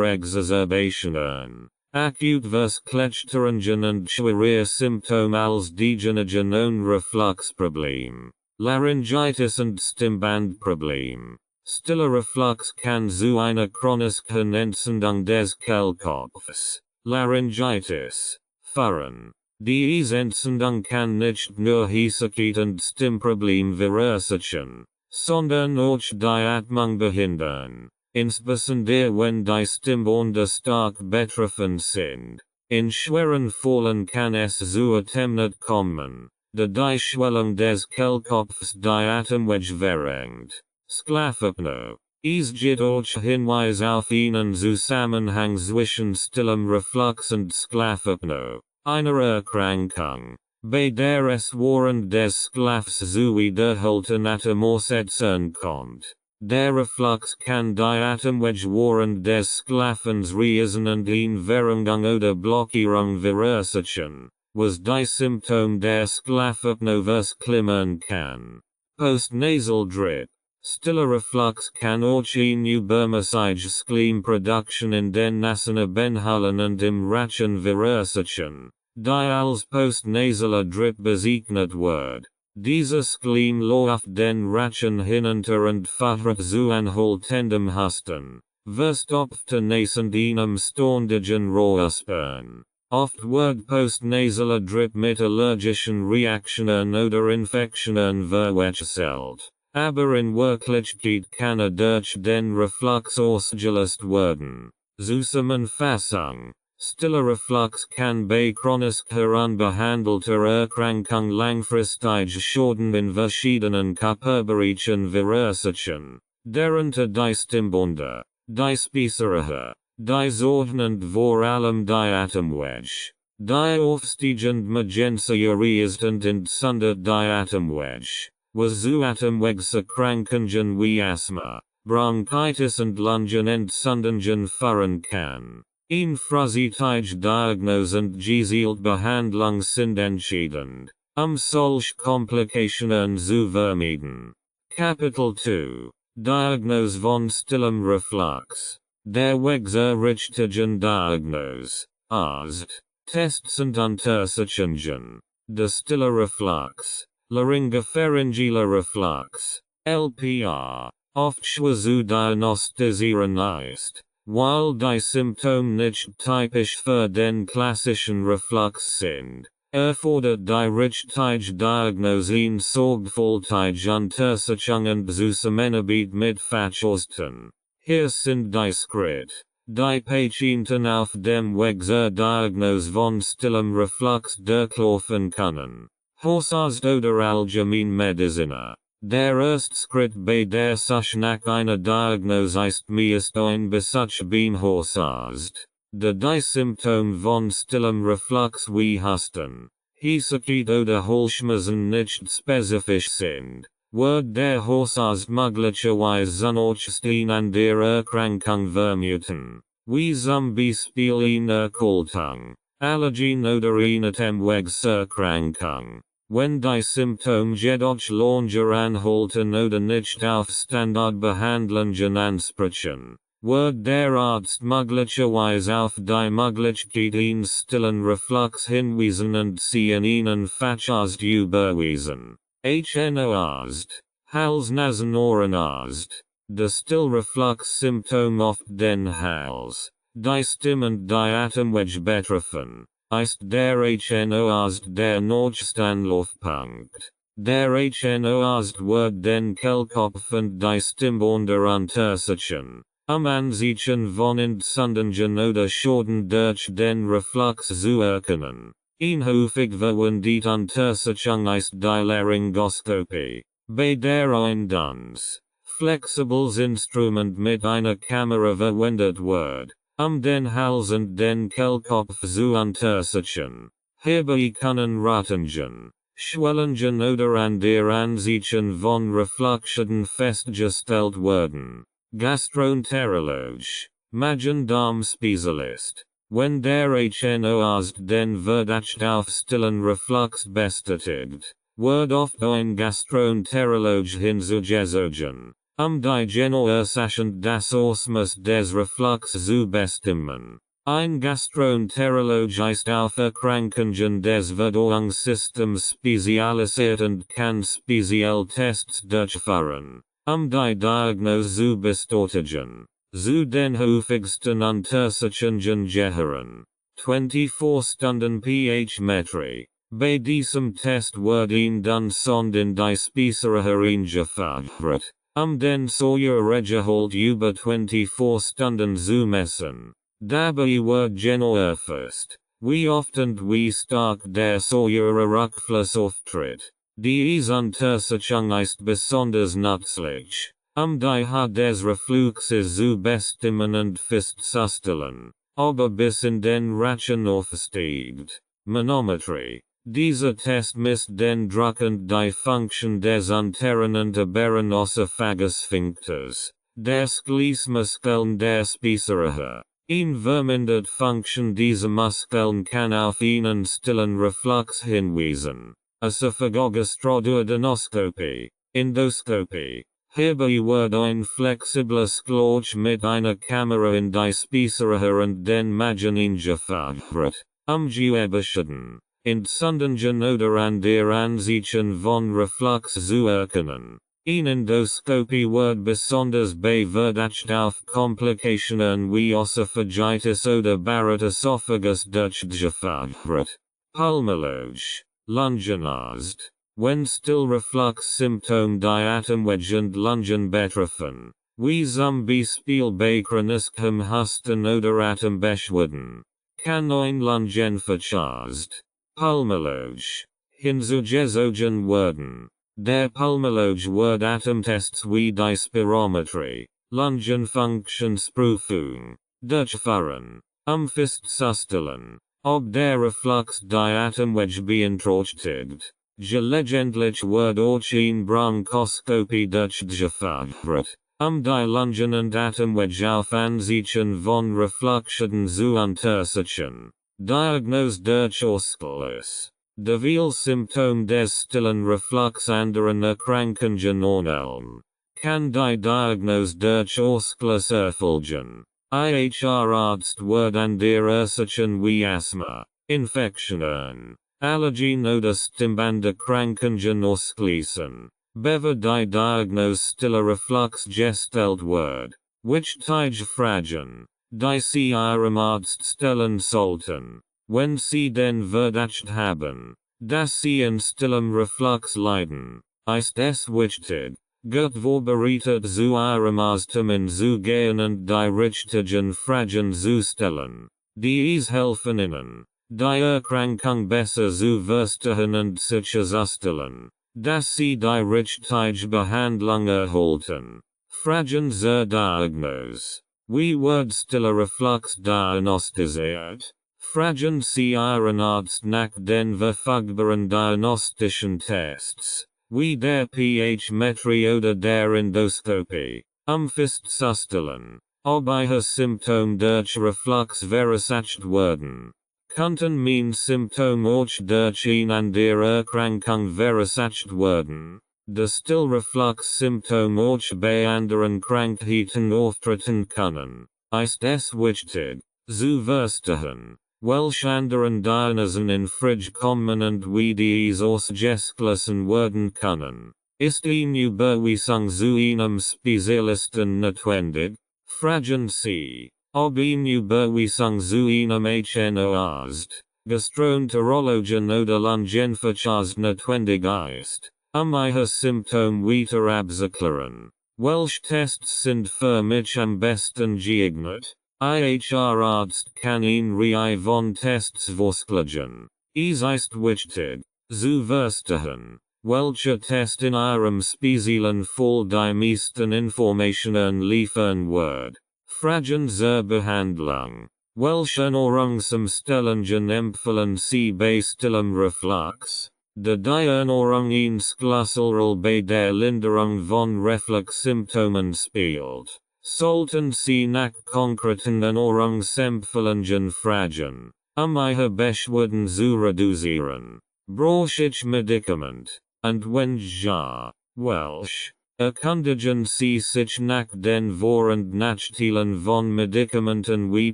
Exacerbationen, acute Verschlechterungen und schwere Symptome als diejenigen ohne Refluxproblem, Laryngitis und Stimmbandproblem. Stiller Reflux kann zu einer chronischen Entzündung des Kehlkopfs, Laryngitis, führen. Diese Entzündung kann nicht nur Hitzigkeit und Stimmproblem verursachen, sondern auch die Atmung behindern, insbesondere wenn die Stimmbänder stark betroffen sind. In schweren Fällen kann es zu Atemnot kommen, da die Schwellung des Kehlkopfs die Atemwege verrenkt. Schlafapnoe ist auch Hinweis auf einen Zusammenhang zwischen stillem Reflux und Schlafapnoe, einer Erkrankung, bei der es während des Schlafs zu wiederholten Atemaussetzern kommt. Der Reflux kann die Atemwege während des Schlafens reizen und eine Verrengung oder Blockierung verursachen, was die Symptome der Schlafapnoe verklimmern kann. Postnasal drip. Stiller Reflux kann auch übermäßige Schleimproduction in den Nasennebenhöhlen und im Rachen verursachen, die als postnasaler Drip bezeichnet wird. Dieser Schleim läuft den Rachen hinunter und führt zu anhaltendem Husten, verstopfte Nase und einem ständigen Räuspern. Oft wird postnasaler Drip mit allergischen Reaktionen oder Infektionen verwechselt. Aber in Wirklichkeit kann durch den Reflux ausgelöst werden. Zusammenfassung. Stiller Reflux kann bei chronischer unbehandelter Erkrankung langfristig Schäden in verschiedenen Körperbereichen verursachen, darunter die Stimmbänder, die Speiseröhre, die Sorten und vor allem die Atemwege. Die aufsteigend Magensierie ist und entzündet die Atemwege, was zu Atemwegserkrankungen wie Asthma, Bronchitis und Lungenentzündungen führen kann. In frühzeitige Diagnose und gezielt Behandlung sind entscheidend, solch Komplikationen zu vermeiden. Kapitel 2. Diagnose von stillem Reflux. Der Weg zur richtigen Diagnose. Arzt. Tests und Untersuchungen. Der stiller Reflux. Laryngopharyngealer Reflux. LPR. Oft schwer zu diagnostizieren ist, weil die Symptome nicht typisch für den klassischen Reflux sind. Erfordert die richtige Diagnose in sorgfältige Untersuchung und Zusammenarbeit mit Fachärzten. Hier sind die Schritte, die Patienten auf dem Weg zur Diagnose von stillem Reflux durchlaufen können. Hausarzt oder Allgemeinmediziner. Der erste Schritt bei der Suche nach einer Diagnose ist meist ein Besuch beim Hausarzt. Da die Symptome von stillem Reflux wie Husten, Hitzigkeit oder Halsschmerzen nicht spezifisch sind, wird der Hausarzt möglicherweise Anärztin an der Erkrankung vermuten, wie zum Beispiel eine Erkältung, Allergien oder eine Atemwegserkrankung. Wenn die Symptome jedoch länger anhalten oder nicht auf Standardbehandlungen ansprechen, wird der Arzt möglicherweise auf die Möglichkeit eines stillen Reflux hinweisen und sie an einen Facharzt überweisen. HNO-Arzt, Hals-Nasen-Ohrenarzt. Der Stillreflux-Symptom oft den Hals, die Stimme und die Atemwege betroffen, ist der HNO-Arzt der Notstandlaufpunkt. Der hnoast Word den Kelkopf und die Stimbonder untersuchen, Ansichen von Entzündungen oder Schäden durch den Reflux zu erkennen. Häufig werden die Untersuchung ist die Laryngoskopie, bei der ein ganz flexibles Instrument mit einer Kamera verwendet wird, den Hals und den Kehlkopf zu untersuchen. Hierbei können Rötungen, Schwellungen oder andere Anzeichen von Refluxschäden festgestellt werden. Gastroenterologe, Magen-Darm-Spezialist. Wenn der Hnoast den Verdacht auf stillen Reflux bestätigt, wird oft ein Gastroenterologe hinzugezogen, die Ursachen das Ausmaß des Reflux zu bestimmen. Ein Gastroenterologe ist auf Erkrankungen des Verdauungssystems spezialisiert und kann spezielle Tests durchführen, die Diagnose zu bestätigen. Zu den häufigsten Untersuchungen gehören 24-Stunden pH-Metrie. Bei diesem Test wird dann Sond in die Speiseröhre eingeführt, den Säuregehalt über 24 Stunden zu messen. Dabei wird genau erfasst, wie oft und wie stark der Säurerückfluss auftritt. Diese Untersuchung ist besonders nützlich, die Art des Refluxes zu bestimmen und festzustellen, ob bis in den Rachen aufsteigt. Manometrie. Dieser Test misst den Druck und die Funktion des unteren und oberen Oesophagus-Sphincters, des Schließmuskeln der Speiseröhre. Vermindert Funktion dieser Muskeln kann auf einen stillen Reflux hinweisen. Oesophagogastroduodenoskopie, Endoskopie. Hierbei wird ein flexibles Schlauch mit einer Kamera in die Speiseröhre und den Magen eingeführt, zu überschauen, Entzündungen oder andere Anzeichen von Reflux zu erkennen. Endoskopie wird besonders bei Verdacht auf Komplikationen wie Oesophagitis oder Barrett-Esophagus durchgeführt. Pulmologe, Lungenarzt. Wenn Still-Reflux-Symptome die Atemwege und Lungen betreffen, wie zum Beispiel bei chronischem Husten oder Atembeschwerden, kann ein Lungenfacharzt, Pulmologe, hinzugezogen werden. Der Pulmologe wird Atemtests wie die Spirometrie, Lungenfunktionsprüfung, durchführen, festzustellen, ob der Reflux die Atemwege beeinträchtigt. Gelegentlich wird auch eine Bronchoskopie durchgeführt, die Lungen und Atemwege auf Anzeichen von Refluxschäden zu untersuchen. Diagnose durch Ausschließlich. De viele Symptome des stillen Reflux anderen Erkrankungen ähneln, kann die Diagnose durch Ausschluss erfolgen. Arzt wird an der Ursachen wie Asthma, Infektionen, Allergien oder Stimmbanderakrankungen ausschließen, bevor die Diagnose stiller Reflux gestellt wird, wichtige Fragen, die Sie Ihrem Arzt stellen sollten, wenn Sie den Verdacht haben, dass Sie an stillem Reflux leiden, ist es wichtig, gut vorbereitet zu Ihrem Arzt zu gehen und die richtigen Fragen zu stellen. Dies helfen Ihnen, die Erkrankung besser zu verstehen und sicherzustellen, dass Sie die richtige Behandlung erhalten. Fragen zur Diagnose. Wie wird stiller Reflux diagnostiziert? Fragen Sie Ihren Arzt nach den verfügbaren diagnostischen Tests, wie der pH-Metrie oder der Endoskopie, festzustellen, ob Ihr Symptom durch Reflux verursacht werden. Könnten mein Symptom auch durch eine andere Erkrankung verursacht werden? Das Stillreflux-Symptom auch bei anderen Krankheiten auftreten können, ist es wichtig, zu verstehen, welche anderen Diagnosen in Frage kommen und wie diese ausgeschlossen werden können. Ist eine Überweisung zu einem Spezialisten notwendig? Fragen Sie, ob eine Überweisung zu einem Hnoast, Gastroenterologen oder Lungenfacharzt notwendig ist. Ihre Symptome weiter abzuklären. Welche Tests sind für mich am besten geeignet? Ihr Arzt kann Ihnen von Tests vorschlagen. Es ist wichtig, zu verstehen, welche Test in Ihrem speziellen Fall die meisten Informationen liefern wird. Fragen zur Behandlung. Welche Ernährungsumstellungen empfehlen Sie bei stillem Reflux? Da die Ernährung eine Schlüsselrolle bei der Linderung von Reflux-Symptomen spielt, sollten Sie nach konkreten Ernährungsempfehlungen fragen, Ihre Beschwerden zu reduzieren. Brauche ich Medikament? Und wenn ja, welche? Erkundigen Sie sich nach den Vor- und Nachteilen von Medikamenten wie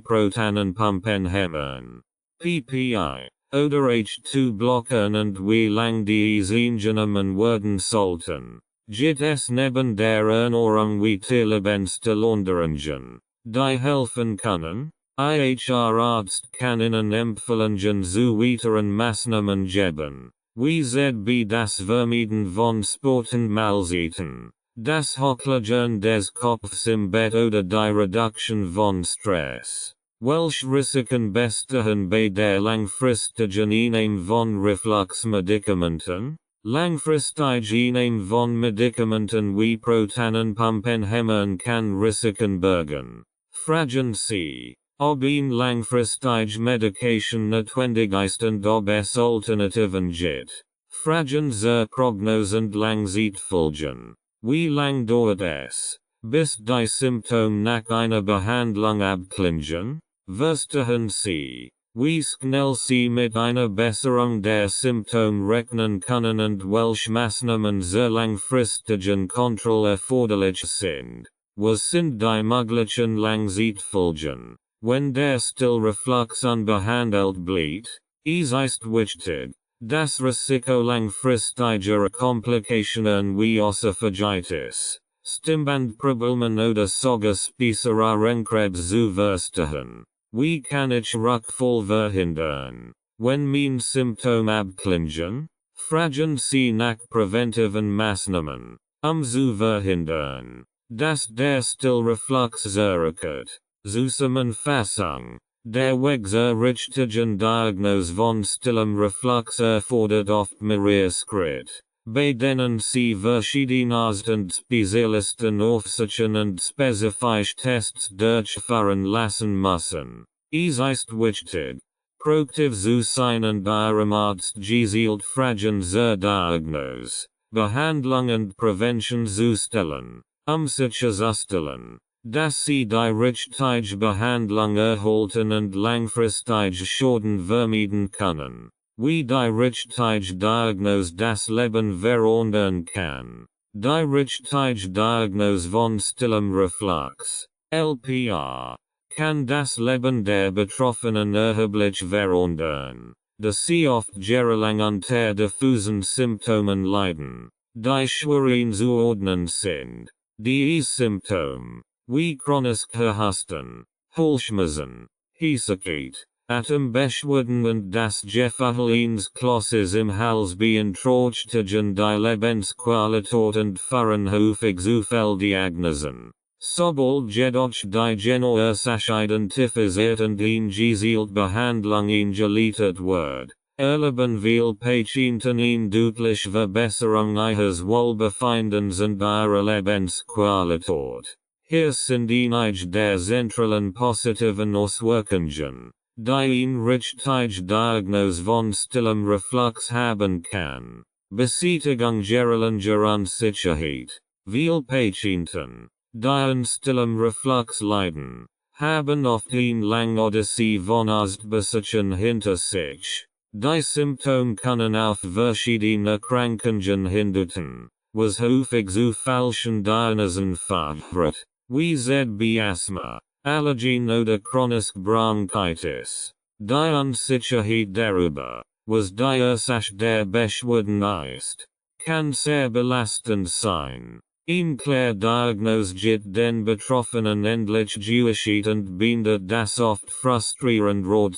Protonenpumpenhemmern, PPI, oder H2-Blockern und wie lang diese eingenommen werden sollten. Gibt es neben der Ernährung weitere Lebenstiländerungen, die helfen können? Ihr Arzt kann Ihnen Empfehlungen zu weiteren Maßnahmen geben, wie ZB das Vermeiden von Sport und Mahlzeiten, das Hochlagern des Kopfs im Bett oder die Reduktion von Stress. Welche Risiken bestehen bei der langfristigen Einnahme von Reflux-Medikamenten? Langfristige Einnahme von Medikamenten wie Protonenpumpenhemmern kann Risiken bergen. Fragen Sie, ob Ihnen langfristige Medication notwendig ist und ob es Alternativen gibt. Fragen zur Prognose und Langzeitfolgen. Wie lang dauert es, bis die Symptome nach einer Behandlung abklingen? Verstehen Sie, wie schnell Sie mit einer Besserung der Symptome rechnen können und welche Maßnahmen zur langfristigen Kontrolle erforderlich sind. Was sind die möglichen Langzeitfolgen, wenn der Stillreflux unbehandelt bleibt? Es ist wichtig, das Risiko langfristiger Komplikationen wie Oesophagitis, Stimmbandproblemen oder sogar Speiserarrenkrebs zu verstehen. Wie kann ich Rückfall verhindern, wenn mein Symptom abklingen? Fragen Sie nach präventiven Maßnahmen, zu verhindern, dass der Stillreflux zurückkehrt. Zusammenfassung. Der Weg zur richtigen Diagnose von stillem Reflux erfordert oft mehrere Schritte, bei denen Sie verschiedene Arzt- und Spezialisten aufsuchen und spezifische Tests durchführen lassen müssen. Es ist wichtig, proaktiv zu sein und Ihrem Arzt gezielt Fragen zur Diagnose, Behandlung und Prävention zu stellen, sicherzustellen, dass Sie die richtige Behandlung erhalten und langfristige Schäden vermeiden können. Wie die richtige Diagnose das Leben verändern kann. Die richtige Diagnose von stillem Reflux, LPR, kann das Leben der Betroffenen erheblich verändern, da sie oft jahrelang unter diffusen Symptomen leiden, die schwer zuordnen sind. Die Symptome, wie chronische Husten, Halsschmerzen, Heiserkeit, Atembeschwerden und das Gefühl eines Klosses im Hals beeinträchtigen die Lebensqualität und führen häufig zu Fehldiagnosen. Sobald jedoch die Ursache identifiziert und eine gezielte Behandlung eingeleitet wird, erleben viele Patienten eine deutliche Verbesserung ihres Wohlbefindens und ihrer Lebensqualität. Hier sind einige der zentralen positiven Auswirkungen, die eine richtige Diagnose von stillem Reflux haben kann. Beseitigung geringer Unsicherheit. Viele Patienten, die an stillem Reflux leiden, haben oft eine lange Odyssee von Arztbesuchen hinter sich. Die Symptome können auf verschiedene Erkrankungen hindeuten, was häufig zu falschen Diagnosen führt, wie ZB Asthma, Allergien oder chronische Bronchitis. Die Unsicherheit darüber, was die Ursache der Beschwerden ist, kann sehr belastend sein. Eine klare Diagnose gibt den Betroffenen endlich Gewissheit und bindet das oft frustrierend Rot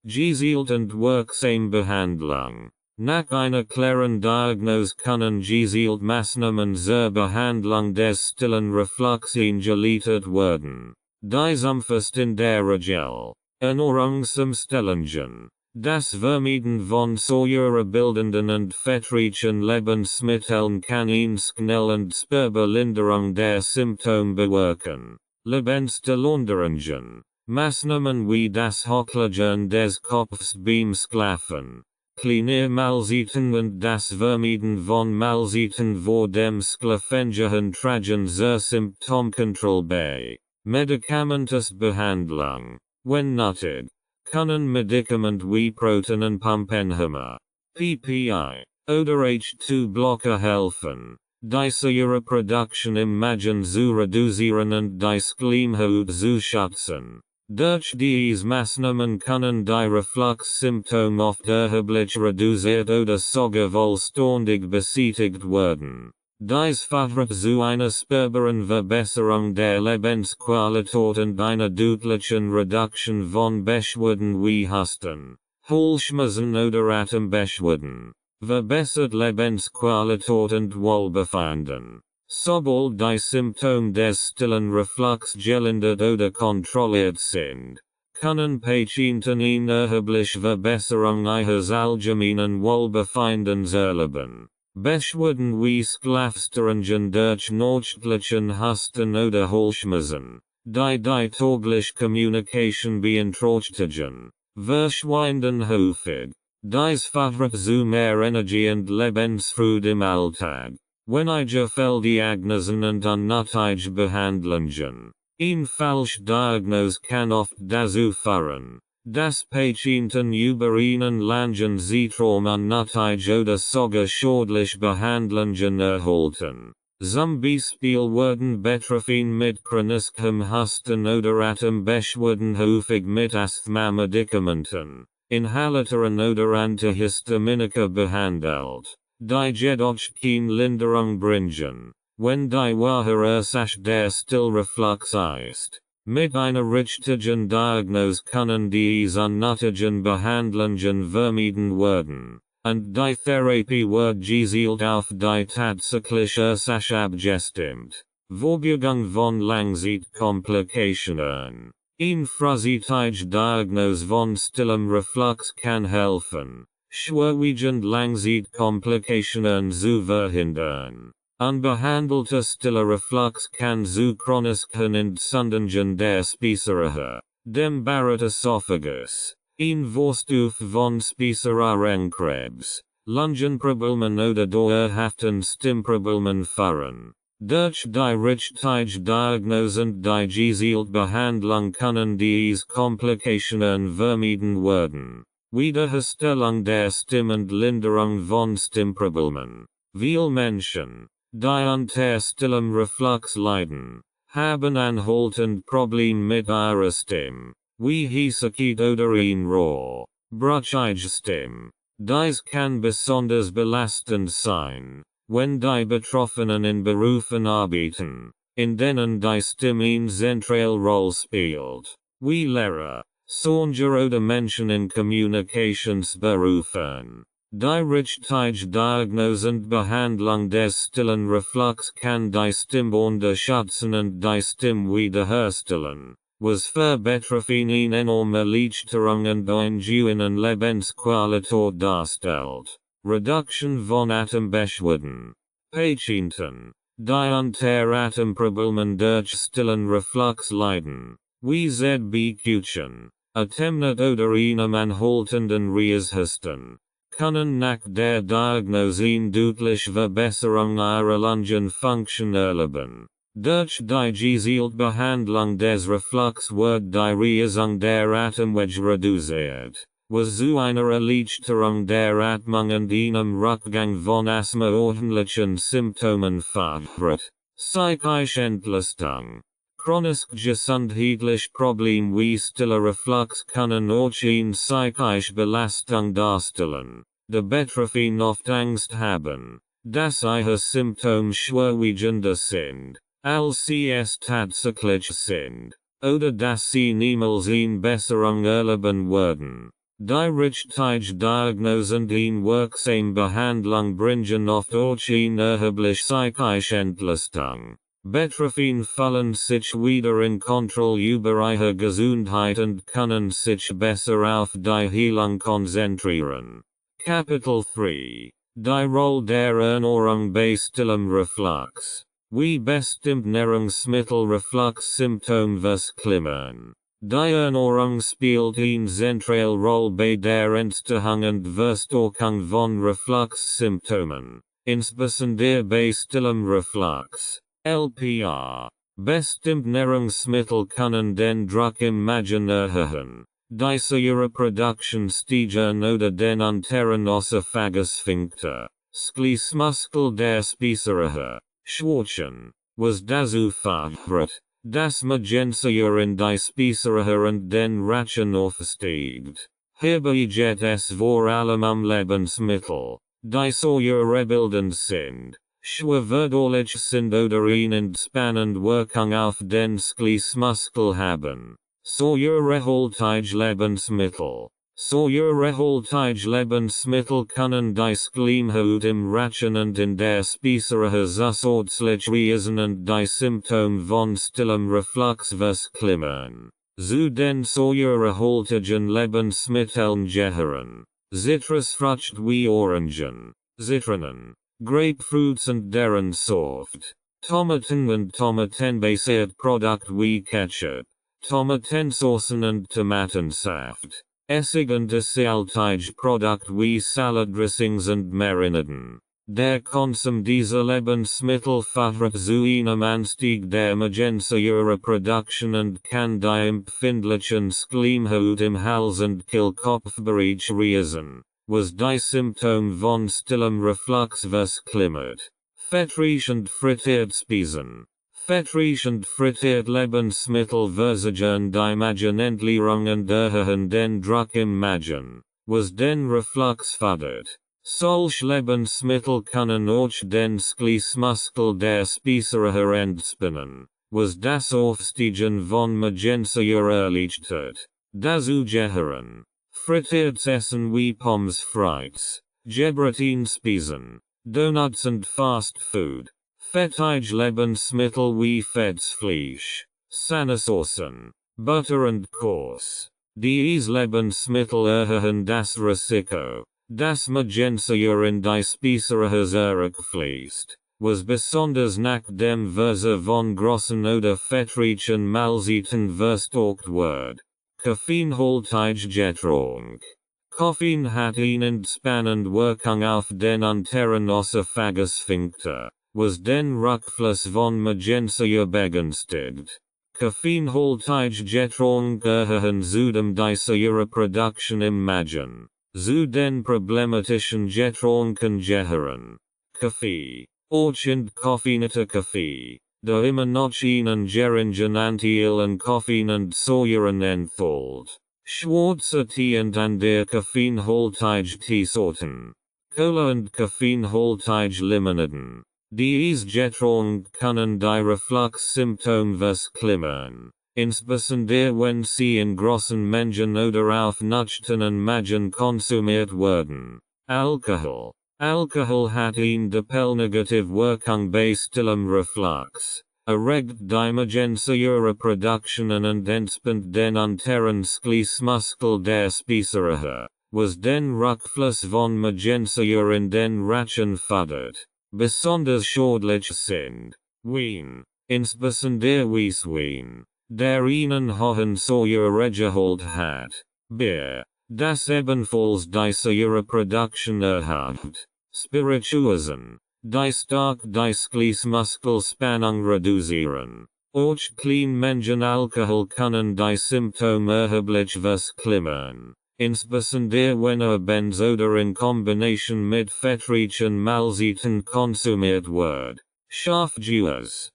Gezielt und wirksame Behandlung. Nach einer klaren Diagnose können gezielt Maßnahmen zur Behandlung des stillen Reflux eingeleitet werden. Dies umfasst in der Regel Ernährungsumstellungen, das Vermeiden von säurebildenden und fettreichen Lebensmitteln kann eine schnell und spürbare Linderung der Symptome bewirken. Lebensveränderungen, Maßnahmen wie das Hochlagern des Kopfs beim Schlafen, kleine Mahlzeiten und das Vermeiden von Mahlzeiten vor dem Schlafengehen tragen zur Symptomkontrolle bei. Medikamentenbehandlung, wenn nötig, können Medikament wie Protonenpumpenhemmer, PPI, oder H2-Blocker helfen, die Säureproduktion im Magen zu reduzieren und die Schleimhaut zu schützen. Durch diese Maßnahmen können die Reflux-Symptome oft erheblich reduziert oder sogar vollständig beseitigt werden. Dies führt zu einer spürbaren Verbesserung der Lebensqualität und einer deutlichen Reduktion von Beschwerden wie Husten, Halsschmerzen oder Atembeschwerden. Verbessert Lebensqualität und Wohlbefinden. Sobald die Symptome des stillen Reflux gelindert oder kontrolliert sind, können Patienten eine erhebliche Verbesserung ihres allgemeinen Wohlbefindens erleben. Beschwerden wie Schlafstörungen durch nächtlichen Husten oder Halsschmerzen, die tägliche Kommunikation beeinträchtigen, verschwinden häufig. Dies führt zu mehr Energie und Lebensfreude im Alltag. Wenige Fehldiagnosen und unnötige Behandlungen. Eine falsche Diagnose kann oft dazu führen, dass Patienten über einen langen Zeitraum unnötige oder sogar schädliche Behandlungen erhalten. Zum Beispiel werden Betroffene mit chronischem Husten oder Atembeschwerden häufig mit Asthma-Medikamenten, Inhalatoren oder Antihistaminika behandelt, die jedoch keine Linderung bringen, wenn die wahre Ursache der Stillreflux ist. Mit einer richtigen Diagnose können diese unnötigen Behandlungen vermieden werden, und die Therapie wird gezielt auf die tatsächliche Ursache abgestimmt. Vorbeugung von Langzeitkomplikationen. Eine frühzeitige Diagnose von stillem Reflux kann helfen, schwerwiegende Langzeitkomplikationen zu verhindern. Unbehandelter stiller Reflux kann zu chronischen Entzündungen der Speiseröhre, dem Baraesophagus, ein Vorstufe von Speiseröhrenkrebs, Lungenproblemen oder dauerhaften Stimmproblemen führen. Durch die richtige Diagnose und die gezielte Behandlung können diese Komplikationen vermieden werden. Wiederherstellung der Stimme und Linderung von Stimmproblemen. Viele Menschen, die unter stillem Reflux leiden, haben anhaltend Probleme mit ihrer Stimme, wie Hiesigkeit oder eine rohe, brüchige Stimme. Dies kann besonders belastend sein, wenn die Betroffenen in Berufen arbeiten, in denen die Stimme eine zentrale Rolle spielt, wie Lehrer, Sänger oder Menschen in Kommunikationsberufen. Die richtige Diagnose und Behandlung des stillen Reflux kann die Stimme unterstützen und die Stimme wiederherstellen, was für Betroffene eine enorme Erleichterung und eine genuine Lebensqualität darstellt. Reduktion von Atembeschwerden. Patienten, die unter Atemproblemen durch stillen Reflux leiden, wie ZBQchen, Atemnot oder einem anhaltenden Husten, können nach der Diagnose eine deutliche Verbesserung ihrer Lungenfunktion erleben. Durch die gezielte Behandlung des Reflux wird die Reizung der Atemwege reduziert, was zu einer Erleichterung der Atmung und einem Rückgang von asthmaähnlichen Symptomen führt. Psychische Entlastung. Chronisch gesundheitliche Probleme wie stiller Reflux können auch eine psychische Belastung darstellen. Die Betroffenen oft Angst haben, dass ihre Symptome schwerwiegender sind, als sie es tatsächlich sind, oder dass sie niemals eine Besserung erleben werden. Die richtige Diagnose und wirksame Behandlung bringen oft auch eine erhebliche psychische Entlastung. Betroffene fühlen sich wieder in Kontrolle über ihre Gesundheit und können sich besser auf die Heilung konzentrieren. Kapitel 3. Die Rolle der Ernährung bei stillem Reflux. Wie bestimmt Nahrungsmittel Reflux-Symptome verklimmen. Die Ernährung spielt eine zentrale Rolle bei der Entstehung und Verstärkung von Reflux-Symptomen, insbesondere bei stillem Reflux. LPR. Bestimmt Nahrungsmittel können den Druck im Magen erhöhen. Die Säureproduktion steigern oder den unteren Oesophagus-Sphincter, Schließmuskel der Speiseröhre, schwächen, was dazu führt, dass Magensäure in die Speiseröhre und den Rachen aufsteigt. Hierbei geht es vor allem Lebensmittel, die säurebildend sind, schwerverdaulich sind oder eine entspannende Wirkung auf den Schließmuskel haben. Säurehaltige Lebensmittel. Säurehaltige Lebensmittel können die Schleimhaut im Rachen und in der Speiseröhre zusätzlich reisen und die Symptome von stillem Reflux verklimmern. Zu den säurehaltigen Lebensmitteln gehören Zitrusfrüchte wie Orangen, Zitronen, Grapefruits und deren Saft, Tomaten und tomatenbasierte Produkte wie Ketchup, Tomatensaucen und Tomatensaft, Essig und salzige Produkte wie Salatdressings und Marinaden. Der Konsum dieser Lebensmittel führt zu einem Anstieg der Magensäureproduktion und kann die empfindlichen Schleimhaut im Hals- und Kehlkopfbereich reisen, was die Symptome von stillem Reflux verklimmert. Fettreich und frittiert Speisen. Fettreich und frittiert Lebensmittel versagen die Magenentleerung und erhöhen den Druck im Magen, was den Reflux fördert. Solche Lebensmittel können auch den Schließmuskel der Speiseröhre entspannen, was das Aufsteigen von Magensäure erleichtert. Dazu gehören frittiertes Essen wie Pommes frites, Gebratine-Speisen, Donuts und Fast Food. Fettige Lebensmittel wie fettes Fleisch, Saucen, Butter und Kurs. Diese Lebensmittel erhöhen das Risiko, dass Magensäure in die Speiseröhre zurückfließt, was besonders nach dem Verzehr von großen oder fettreichen Mahlzeiten verstärkt wird. Koffeinhaltige Getränk. Koffein hat eine entspannende Wirkung auf den unteren Oesophagus-Sphincter, was den Rückfluss von Magensäure begünstigt. Koffeinhaltige Getränke erhöhen zudem die Säureproduktion im Magen. Zu den problematischen Getränken gehören Kaffee, auch entkoffeinierter Kaffee, der immer noch einen geringen Anteil an Koffein und Säuren enthält. Schwarzer Tee und andere koffeinhaltige Teesorten. Cola und koffeinhaltige Limonaden. Diese Getränke können die Reflux-Symptome verklimmern, insbesondere wenn sie in großen Mengen oder auf nüchternen Magen konsumiert werden. Alkohol. Alkohol hat eine doppelnegative Wirkung bei stillem Reflux, erregt die Magensäureproduktion und entspannt den unteren Schließmuskel der Speiseröhre, was den Rückfluss von Magensäure in den Rachen fördert. Besonders schädlich sind Wein, insbesondere Weißwein, der einen hohen Säuregehalt hat, Bier, das ebenfalls die Säureproduktion erhöht, Spirituosen, die stark die Schließmuskelspannung reduzieren. Auch Kleinmengen Alkohol können die Symptome erheblich verklimmern, insbesondere wenn Benz oder in Kombination mit fettreichen Mahlzeiten konsumiert wird. Scharfgewirs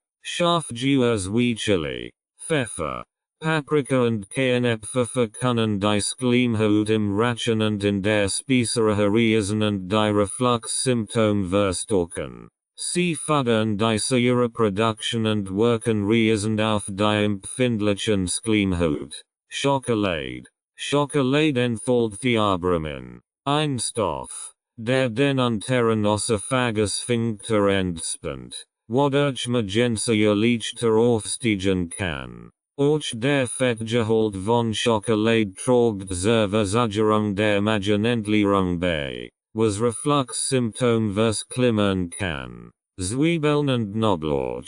wie Chili, Pfeffer, Paprika und Cayennepfeffer können die Schleimhaut im Rachen und in der Speiseröhre reisen und die Reflux-Symptome verstärken. Sie fördern die Säureproduktion und wirken reisend auf die empfindlichen Schleimhaut. Schokolade. Schokolade enthalten Thiabramin. Einstoff, der den unteren Oesophagus Sphincter entspannt, wodurch Magenzia leichter aufsteigen kann. Auch der Fettgehalt von Schokolade trägt zur Versagerung der Magenentleerung bei, was Reflux-Symptome verklimmern kann. Zwiebeln und Knoblauch.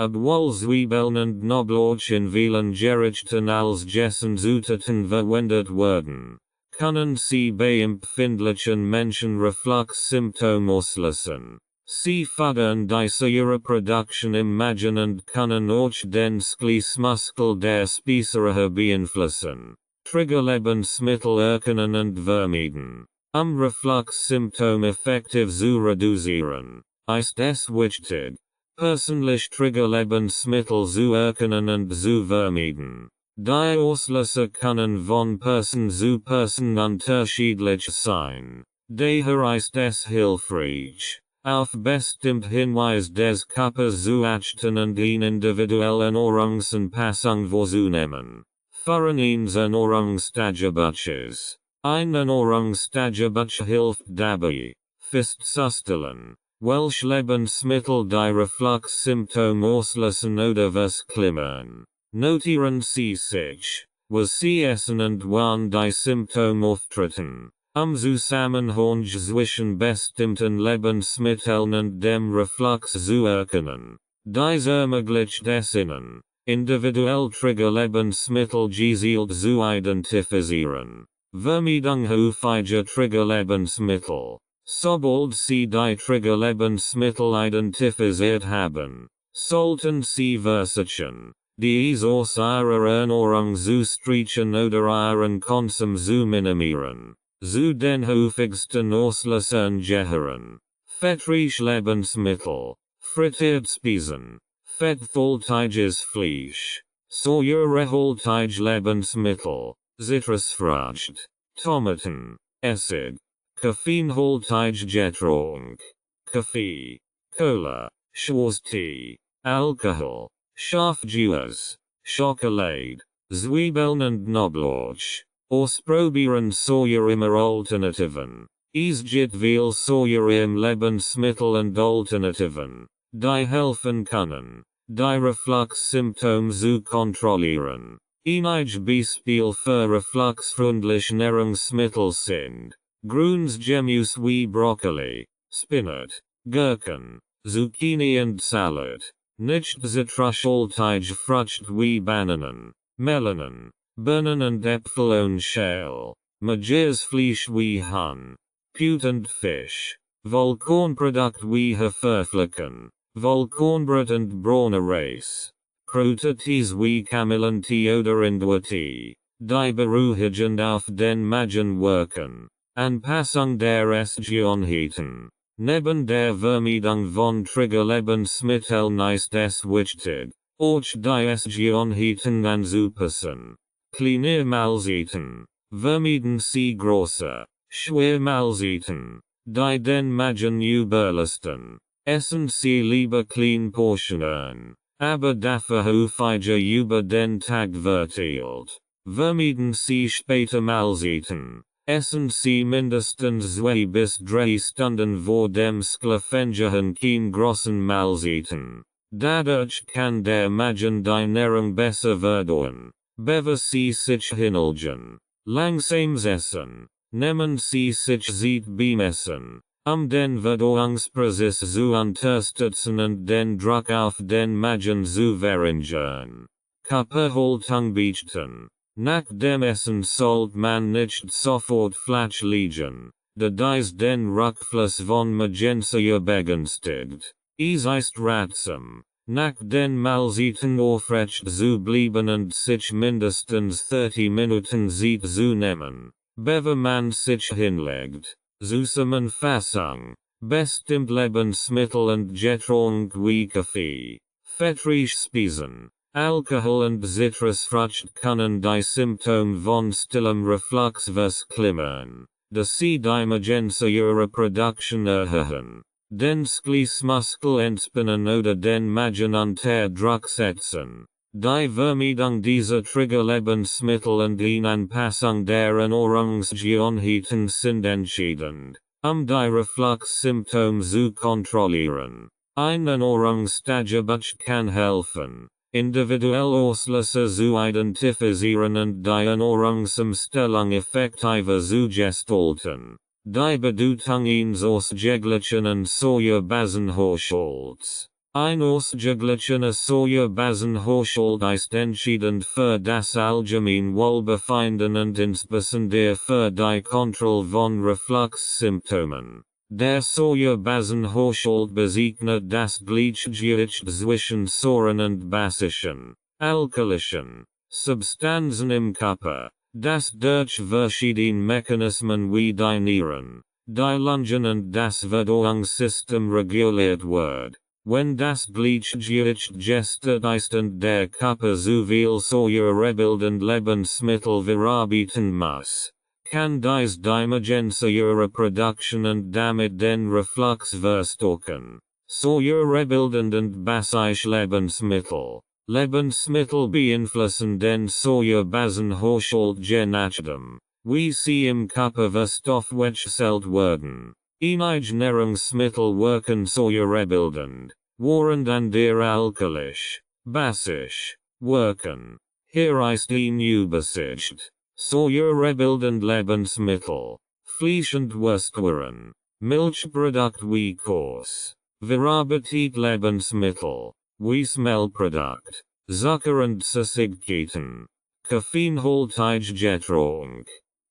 Obwohl Zwiebeln und Knoblauch in vielen Gerichten als Gessenzutaten verwendet werden, können sie bei empfindlichen Menschen Reflux-Symptome auslösen. Sie fördern diese Reproduktion im Magen und können auch den Schließmuskel der Speiseröhre beeinflussen. Triggerlebensmittel erkennen und vermeiden. Reflux-Symptome effektiv zu reduzieren, ist es wichtig, persönlich Triggerlebensmittel zu erkennen und zu vermeiden. Die Auslöser können von Person zu Person unterschiedlich sein. Daher ist es hilfreich, auf bestimmt Hinweis des Körpers zu achten und eine individuelle Ernährungsanpassung vorzunehmen. Für ein Ernährungstagebuches. Ein Ernährungstagebuch hilft dabei, festzustellen, welche Lebensmittel die Reflux-Symptome auslösen oder verklimmern. Notieren Sie sich, was Sie essen und wann die Symptome auftreten. Zusammenhang zwischen bestimmten Lebensmitteln und dem Reflux zu erkennen. Dies ermöglicht es Ihnen, individuell Triggerlebensmittel gezielt zu identifizieren. Vermeidung häufiger Triggerlebensmittel. Sobald Sie die Triggerlebensmittel identifiziert haben, sollten Sie versuchen, dies aus Ihrer Ernährung zu streichen oder Ihren Konsum zu minimieren. Zu den häufigsten Auslösern gehören fettreiche Lebensmittel, frittierte Speisen, fetthaltiges Fleisch, säurehaltige Lebensmittel, Zitrusfrucht, Tomaten, Essig, koffeinhaltige Getränk, Kaffee, Cola, Schwarztee, Alkohol, Schafjuice, Schokolade, Zwiebeln und Knoblauch. Ausprobieren Säure immer Alternativen. Es gibt viel Säure im Lebensmittel und Alternativen, die helfen können, die Reflux-Symptome zu kontrollieren. Einige Beispiele für refluxfreundliche Nahrungsmittel sind Grünsgemüse wie Brokkoli, Spinat, Gurken, Zucchini und Salat, nicht zitrushaltige Früchte wie Bananen, Melonen, Birnen und Äpfel ohne Schale, mageres Fleisch wie Huhn, Pute und Fisch, Vollkornprodukte wie Haferflocken, Vollkornbrot und brauner Reis, Kräutertees wie Kamillentee oder Ingwertee, die beruhigend auf den Magen wirken, Anpassung der Essgewohnheiten. Neben der Vermeidung von Triggerlebensmitteln ist es wichtig, auch die Essgewohnheiten anzupassen. Kleine Mahlzeiten. Vermeiden Sie große, schwere Mahlzeiten, die den Magen überlasten. Essen Sie lieber kleine Portionen, aber dafür häufiger über den Tag verteilt. Vermeiden Sie späte Mahlzeiten. Essen Sie mindestens 2 bis 3 Stunden vor dem Schlafengehen kein großen Mahlzeiten. Dadurch kann der Magen die Ernährung besser verdauen. Bevor Sie sich hinlegen. Langsames Essen. Nehmen Sie sich Zeit beim Essen, den Verdauungsprozess zu unterstützen und den Druck auf den Magen zu verringern. Körperhaltung beachten. Nach dem Essen sollte man nicht sofort flach liegen, da dies den Rückfluss von Magenzia begünstigt. Es ist ratsam, nach den Mahlzeiten aufrecht zu bleiben und sich mindestens 30 Minuten Zeit zu nehmen, bevor man sich hinlegt. Zusammenfassung. Bestimmt Lebensmittel und Getränk wie Kaffee, fettreiche Speisen, Alkohol und Zitrusfrucht können die Symptome von stillem Reflux verklimmern, da sie die Magenzia Reproduktion erhöhen, den Schließmuskel entspannen oder den Magen unter Druck setzen. Die Vermeidung dieser Trigger Lebensmittel und den Anpassung der Ernährungsgewohnheiten sind entscheidend, die Reflux-Symptome zu kontrollieren. Ein Ernährungstagebuch kann helfen, individuell Auslöser zu identifizieren und die Ernährungsumstellung effektiver zu gestalten. Die Bedeutung eines ausgeglichenen und Säurebasenhaushalts. Ein ausgeglichener Säurebasенhaushalt ist entscheidend für das allgemeine Wohlbefinden und insbesondere für die Kontrolle von Reflux-Symptomen. Der Säurebasenhaushalt bezeichnet das Gleichgewicht zwischen sauren und basischen, alkalischen Substanzen im Körper, das durch verschiedene Mechanismen wie die Nieren, die Lungen und das Verdauungssystem reguliert wird. Wenn das Gleichgewicht gestört ist und der Körper zu viel säurebildende Lebensmittel verarbeiten muss, kann dies die Säureproduktion und damit den Reflux verstärken. Säurebildende und basische Lebensmittel. Lebensmittel beeinflussen den Säurebasenhaushalt je nachdem, wie sie im Körper verstoffwechselt werden. Einige Nahrungsmittel wirken säurebildend, während andere alkalisch, basisch, wirken. Hier ist ein Übersicht. Säurebildende Lebensmittel, Fleisch und Wurstwaren, Milchprodukt wie Käse, verarbeitete Lebensmittel, wie Mehlprodukt, Zucker und Süßigkeiten, koffeinhaltige Getränk,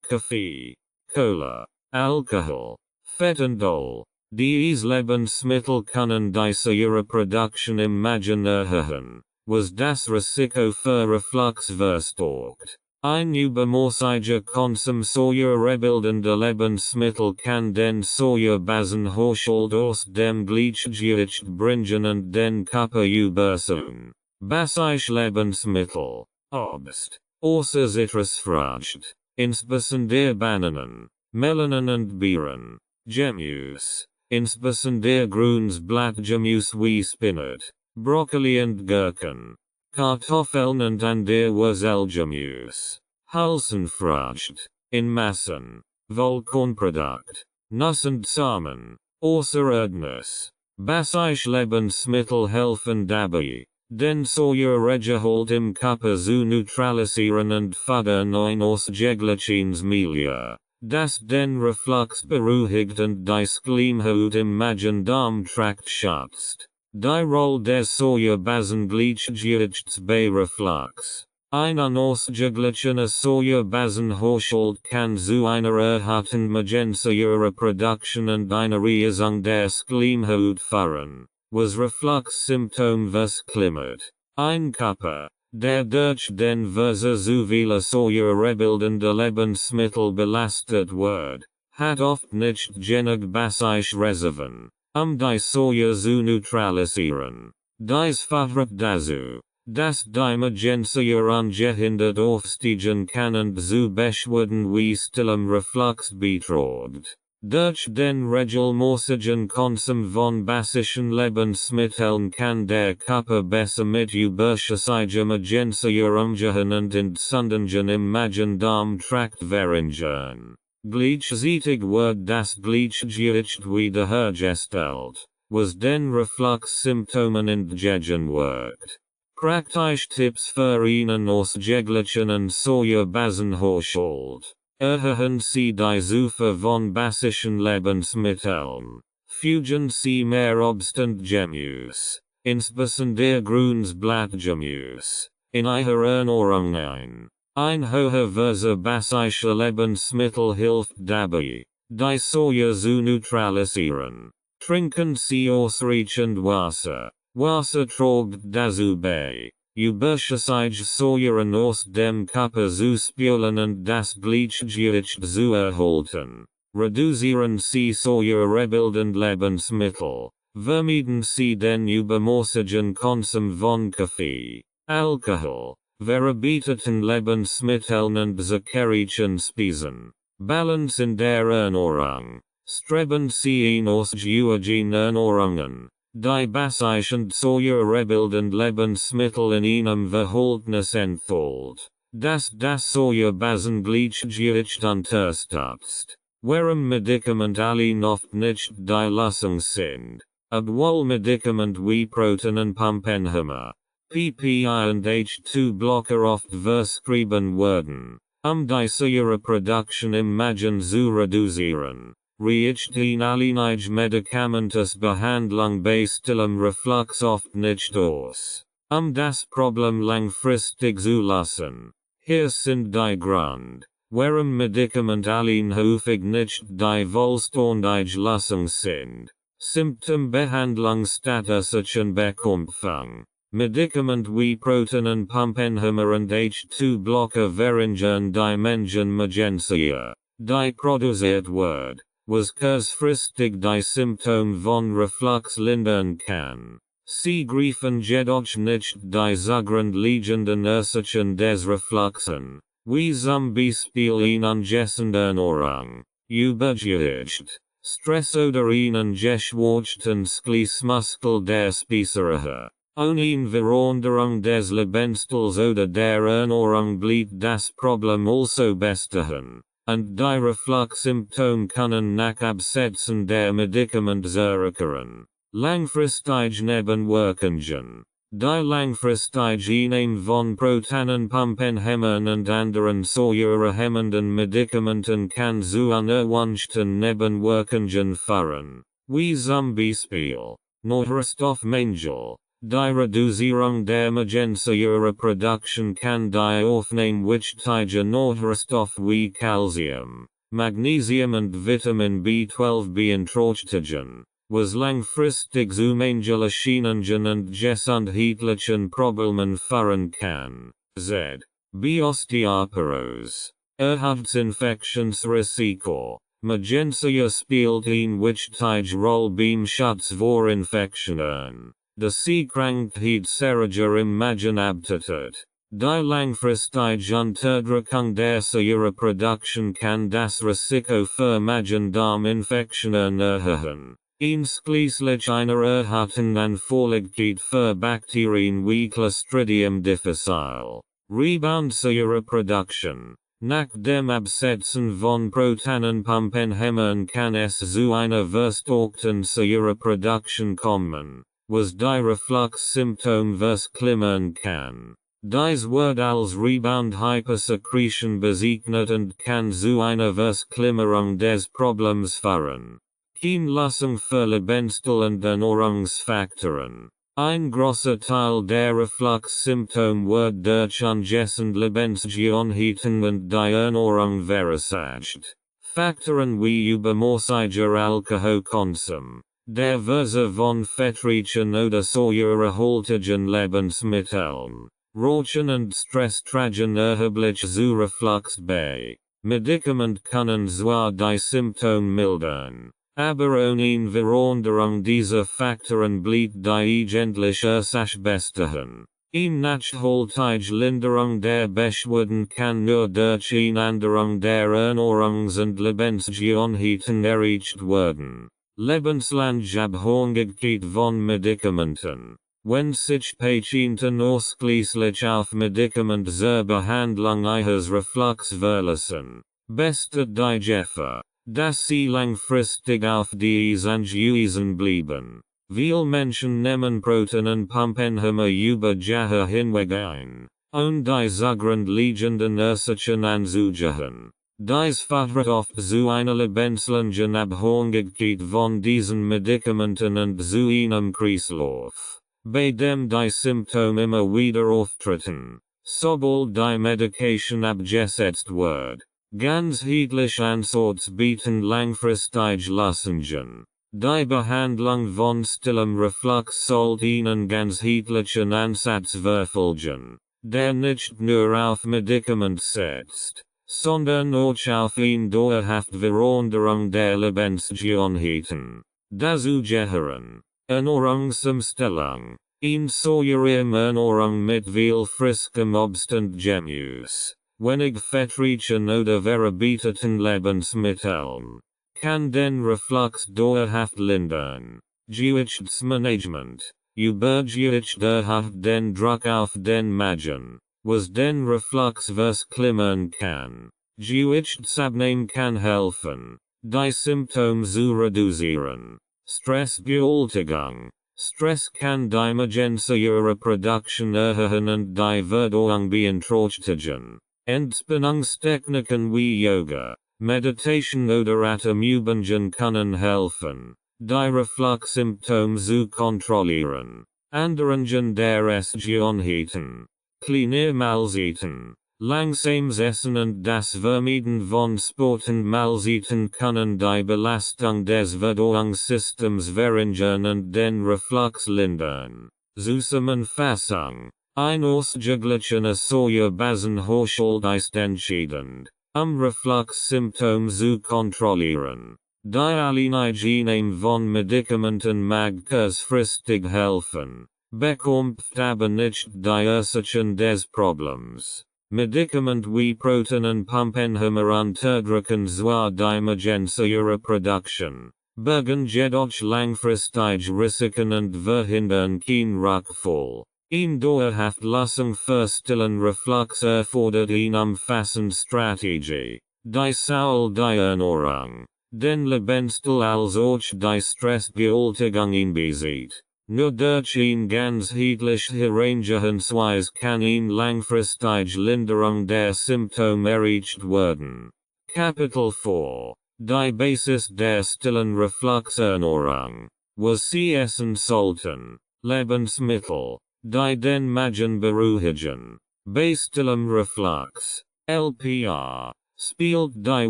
Kaffee, Cola, Alkohol, Fett und Öl. Diese Lebensmittel können die Säureproduktion im Magen erhöhen, was das Risiko für Reflux verstärkt. Ein übermäßiger Konsum säurebildender Lebensmittel kann den Säurebasenhaushalt aus dem Gleichgewicht bringen und den Körper übersäuern. Basische Lebensmittel, Obst, außer Zitrusfrüchte, insbesondere Bananen, Melonen und Beeren, Gemüse, insbesondere grünes Blattgemüse wie Spinat, Brokkoli und Gurken. Kartoffeln und andere Wurzelgemüse, Hülsenfrüchte, in Massen, Vollkornprodukt, Nuss und Samen, außer Erdnuss. Basische Lebensmittel helfen dabei, den Säuregehalt im Körper zu neutralisieren und fördern ein ausgeglichenes Milieu, das den Reflux beruhigt und die Schleimhaut im Magen-Darm-Trakt schützt. Die Rolle des Säurebasengleichgewichts bei Reflux. Ein unausgeglichener Säurebasenhaushalt kann zu einer erhöhten Magensäureproduktion und einer Reizung der Schleimhaut führen, was Reflux-Symptome verklimmert. Ein Körper, der durch den Verzehr zu vieler säurebildender Lebensmittel belastet wird, hat oft nicht genug basische Reserven, die Säure zu neutralisieren. Dies führt dazu, dass die Magensäure ungehindert aufsteigen kann und zu Beschwerden wie stillem Reflux beiträgt. Durch den regelmäßigen Konsum von basischen Lebensmitteln kann der Körper besser mit überschüssiger Magensäure umgehen und Entzündungen im Magen-Darm-Trakt verhindern. Gleichzeitig wird das Gleichgewicht wiederhergestellt, was den Reflux-Symptomen entgegenwirkt. Praktische Tipps für einen ausgeglichenen Säurebasenhaushalt. Erhöhen Sie die Zufuhr von basischen Lebensmitteln. Fügen Sie mehr Obst und Gemüse, insbesondere grünes Blattgemüse, in Ihre Ernährung ein. Ein hoher Verzehr basischer Lebensmittel hilft dabei, die Säure zu neutralisieren. Trinken Sie ausreichend Wasser. Wasser trägt dazu bei, überschüssige Säuren aus dem Körper zu spülen und das Gleichgewicht zu erhalten. Reduzieren Sie säurebildende Lebensmittel. Vermeiden Sie den übermäßigen Konsum von Kaffee, Alkohol, verarbeiteten Lebensmitteln und zuckerreichen Speisen. Balance in der Ernährung. Streben Sie in ausgewogene Ernährungen, Die Baseichend Säurerebildend Lebensmittel in einem Verhältnis enthalten. Das Säurebasengliedgewicht unterstützt. Warum Medikament allein oft nicht die Lösung sind. Obwohl Medikament wie Proteinen Pumpenhemmer, PPI und H2-Blocker oft verschrieben werden, die Säureproduktion im Magen zu reduzieren. Reicht die alleinige Medikamentenbehandlung bei stillem Reflux oft nicht aus. Das Problem langfristig zu lassen. Hier sind die Grund, warum Medikament allein häufig nicht die vollständige Lösung sind. Symptombehandlung statistischen Bekämpfung. Medikament wie Proteinen Pumpenhemmer und H2-Blocker verringern die Mengenmagentia, die produziert wird, was kurzfristig die Symptome von Reflux lindern kann. Sie greifen jedoch nicht die zugrundliegenden Ursachen des Refluxen, wie zum Beispiel unangemessene Ernährung, Übergewicht, Stress oder geschwächten Schließmuskel der Speiseröhre. Ohne Veränderung des Lebensstils oder der Ernährung bleibt das Problem also bestehen, und die Reflux-Symptome können nach Absetzen der Medikamente zurückkehren. Langfristige Nebenwirkungen. Die langfristige Einnahme von Proteinpumpenhemmern und anderen säurehemmenden Medikamenten kann zu unerwünschten Nebenwirkungen führen, wie zum Beispiel Nährstoffmangel. Die Reduzierung der Magensäureproduktion kann die Aufnahme wichtiger Nährstoffe wie Calcium, Magnesium und Vitamin B12 beeinträchtigen, was langfristig zu Mangelerscheinungen und gesundheitlichen Problemen führen kann. Z. B. Osteoporose. Infektionsrisiko. Magensäure spielt eine wichtige Rolle beim Schutz vor Infektionen. Die Krankheit Serrager im Magen abtötet. Die langfristige Unterdrückung der Säureproduktion kann das Risiko für Magen-Darm-Infektionen erhöhen. Einschließlich einer erhöhten Anfälligkeit für Bakterien wie Clostridium difficile. Rebound-Säureproduktion. Nach dem Absetzen von Proteinpumpenhemmern kann es zu einer verstärkten Säureproduktion kommen, was die Reflux-Symptome verschlimmern kann. Dies wird als Rebound-Hypersekretion bezeichnet und kann zu einer Verschlimmerung des Problems führen. Keine Lösung für Lebensstil und Ernährungsfaktoren. Ein großer Teil der Reflux-Symptome wird durch ungesunde Lebensgewohnheiten und die Ernährung verursacht. Faktoren wie übermäßiger Alkoholkonsum, der Verzehr von fettreichen oder säurehaltigen Lebensmitteln, Rauchen und Stress tragen erheblich zu Reflux bei. Medikamente können zwar die Symptome mildern, aber ohne Veränderung dieser Faktoren bleibt die eigentliche Ursache bestehen. Eine nachhaltige Linderung der Beschwerden kann nur durch eine Änderung der Ernährungs- und Lebensgewohnheiten erreicht werden. Lebenslange Abhängigkeit von Medikamenten. Wenn sich Patienten ausschließlich auf Medikamente zur Behandlung ihres Reflux verlassen, besteht die Gefahr, dass sie langfristig auf dies angewiesen bleiben. Viele Menschen nehmen Proteinpumpenhemmer über Jahre hinweg ein, ohne die zugrundliegenden Ursachen anzugehen. Dies führt oft zu einer lebenslangen Abhängigkeit von diesen Medikamenten und zu einem Kreislauf, bei dem die Symptome immer wieder auftreten, sobald die Medication abgesetzt wird. Ganzheitlich Ansatz bieten langfristige Lösungen. Die Behandlung von stillem Reflux sollte einen ganzheitlichen Ansatz verfolgen, der nicht nur auf Medikament setzt, sondern auch auf eine dauerhafte Veränderung der Lebensgewohnheiten. Dazu gehören Ernährungsumstellung, eine Säureernährung mit viel frischem Obst und Gemüse, wenig fettreichen oder verarbeiteten Lebensmitteln, kann den Reflux dauerhaft lindern. Gewichtsmanagement. Übergewicht hat den Druck auf den Magen, was den Reflux verklimmern kann. Gewichtsabnehmen kann helfen, die Symptome zu reduzieren. Stressbewältigung. Stress kann die Magensäureproduktion erhöhen und die Verdauung beeinträchtigen. Entspannungstechniken wie Yoga, Meditation oder Atemübungen können helfen, die Reflux-Symptome zu kontrollieren. Anderungen der Essgewohnheiten. Kleine Mahlzeiten. Langsames Essen und das Vermeiden von Sporten Mahlzeiten können die Belastung des Verdauungssystems verringern und den Reflux lindern. Zusammenfassung. Ein ausgeglichener Säurebasenhaushalt ist entscheidend, Reflux-Symptome zu kontrollieren. Die Alleineinnahme von Medikamenten mag kurzfristig helfen, bekämpft aber nicht die Ursachen des Problems. Medikament wie Proteinen pumpenhemmer unterdrücken zwar die Magensäureproduktion, bergen jedoch langfristig Risiken und verhindern keinen Rückfall. Eine Dauerhaftlassung für stillen Reflux erfordert eine umfassende Strategie, die sowohl die Ernährung, den Lebensstil als auch die Stressbewältigung einbezieht. Nur durch eine ganzheitliche Herangehensweise kann eine langfristige Linderung der Symptome erreicht werden. Kapitel 4. Die Basis der stillen Refluxernährung. Was Sie essen sollten. Lebensmittel, die den Magen beruhigen. Bei stillem Reflux. LPR. Spielt die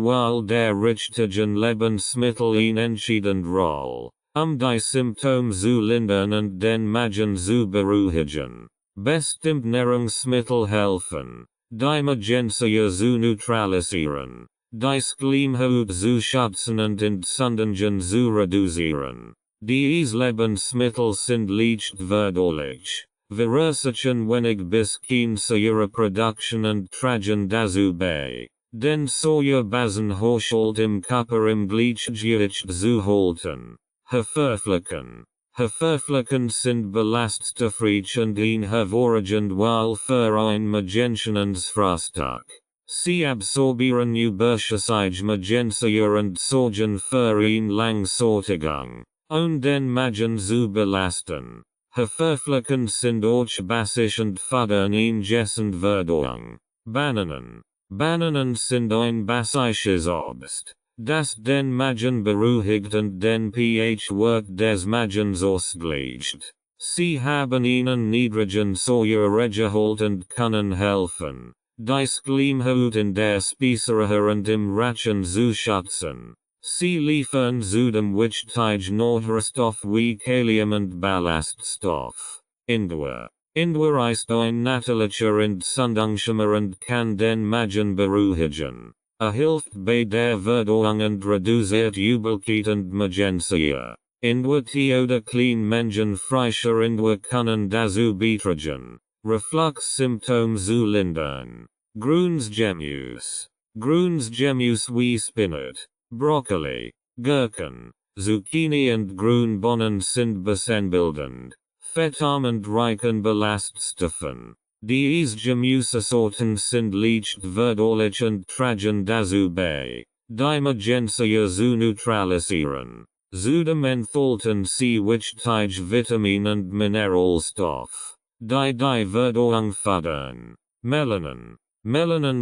Wahl der richtigen Lebensmittel eine entscheidende Rolle, die Symptome zu lindern und den Magen zu beruhigen. Bestimmte Nahrungsmittel helfen, die Magensäure zu neutralisieren, die Schleimhaut zu schützen und Entzündungen zu reduzieren. Diese Lebensmittel sind leicht verdaulich, verursachen wenig bis keine Säureproduktion und tragen dazu bei, den Säurebasenhaushalt im Körper im Gleichgewicht zu halten. Haferflocken sind ballaststoffreich und ein hervorragend Wahl für ein magenschonendes Frühstück. Sie absorbieren überschüssige Magensäure und sorgen für eine Langsättigung, ohne den Magen zu belasten. Haferflocken sind auch basisch und fördern eine gesunde Verdauung. Bananen sind ein basisches Obst, das den Magen beruhigt und den pH-Wert des Magens ausgleicht. Sie haben einen niedrigen Säuregehalt und können helfen, die Schleimhaut in der Speiseröhre und im Rachen zu schützen. Sie liefern zudem wichtige Nährstoffe wie Kalium und Ballaststoff. Ingwer ist ein natürlicher Entzündungshemmer und kann den Magen beruhigen. Hilft bei der Verdauung und reduziert Übelkeit und Magensäure. Ingwer oder kleine Mengen frischer Ingwer können dazu beitragen, Reflux-Symptome zu lindern. Grünsgemüse wie Spinat, Brokkoli, Gurken, Zucchini und Grünbohnen sind basenbildend, fettarm und reich an Ballaststoffen. Diese Gemüsesorten sind leicht verdaulich und tragen dazu bei, die Magensäure zu neutralisieren. Zudem enthalten sie wichtige Vitamin- und Mineralstoffe, die die Verdauung fördern. Melanen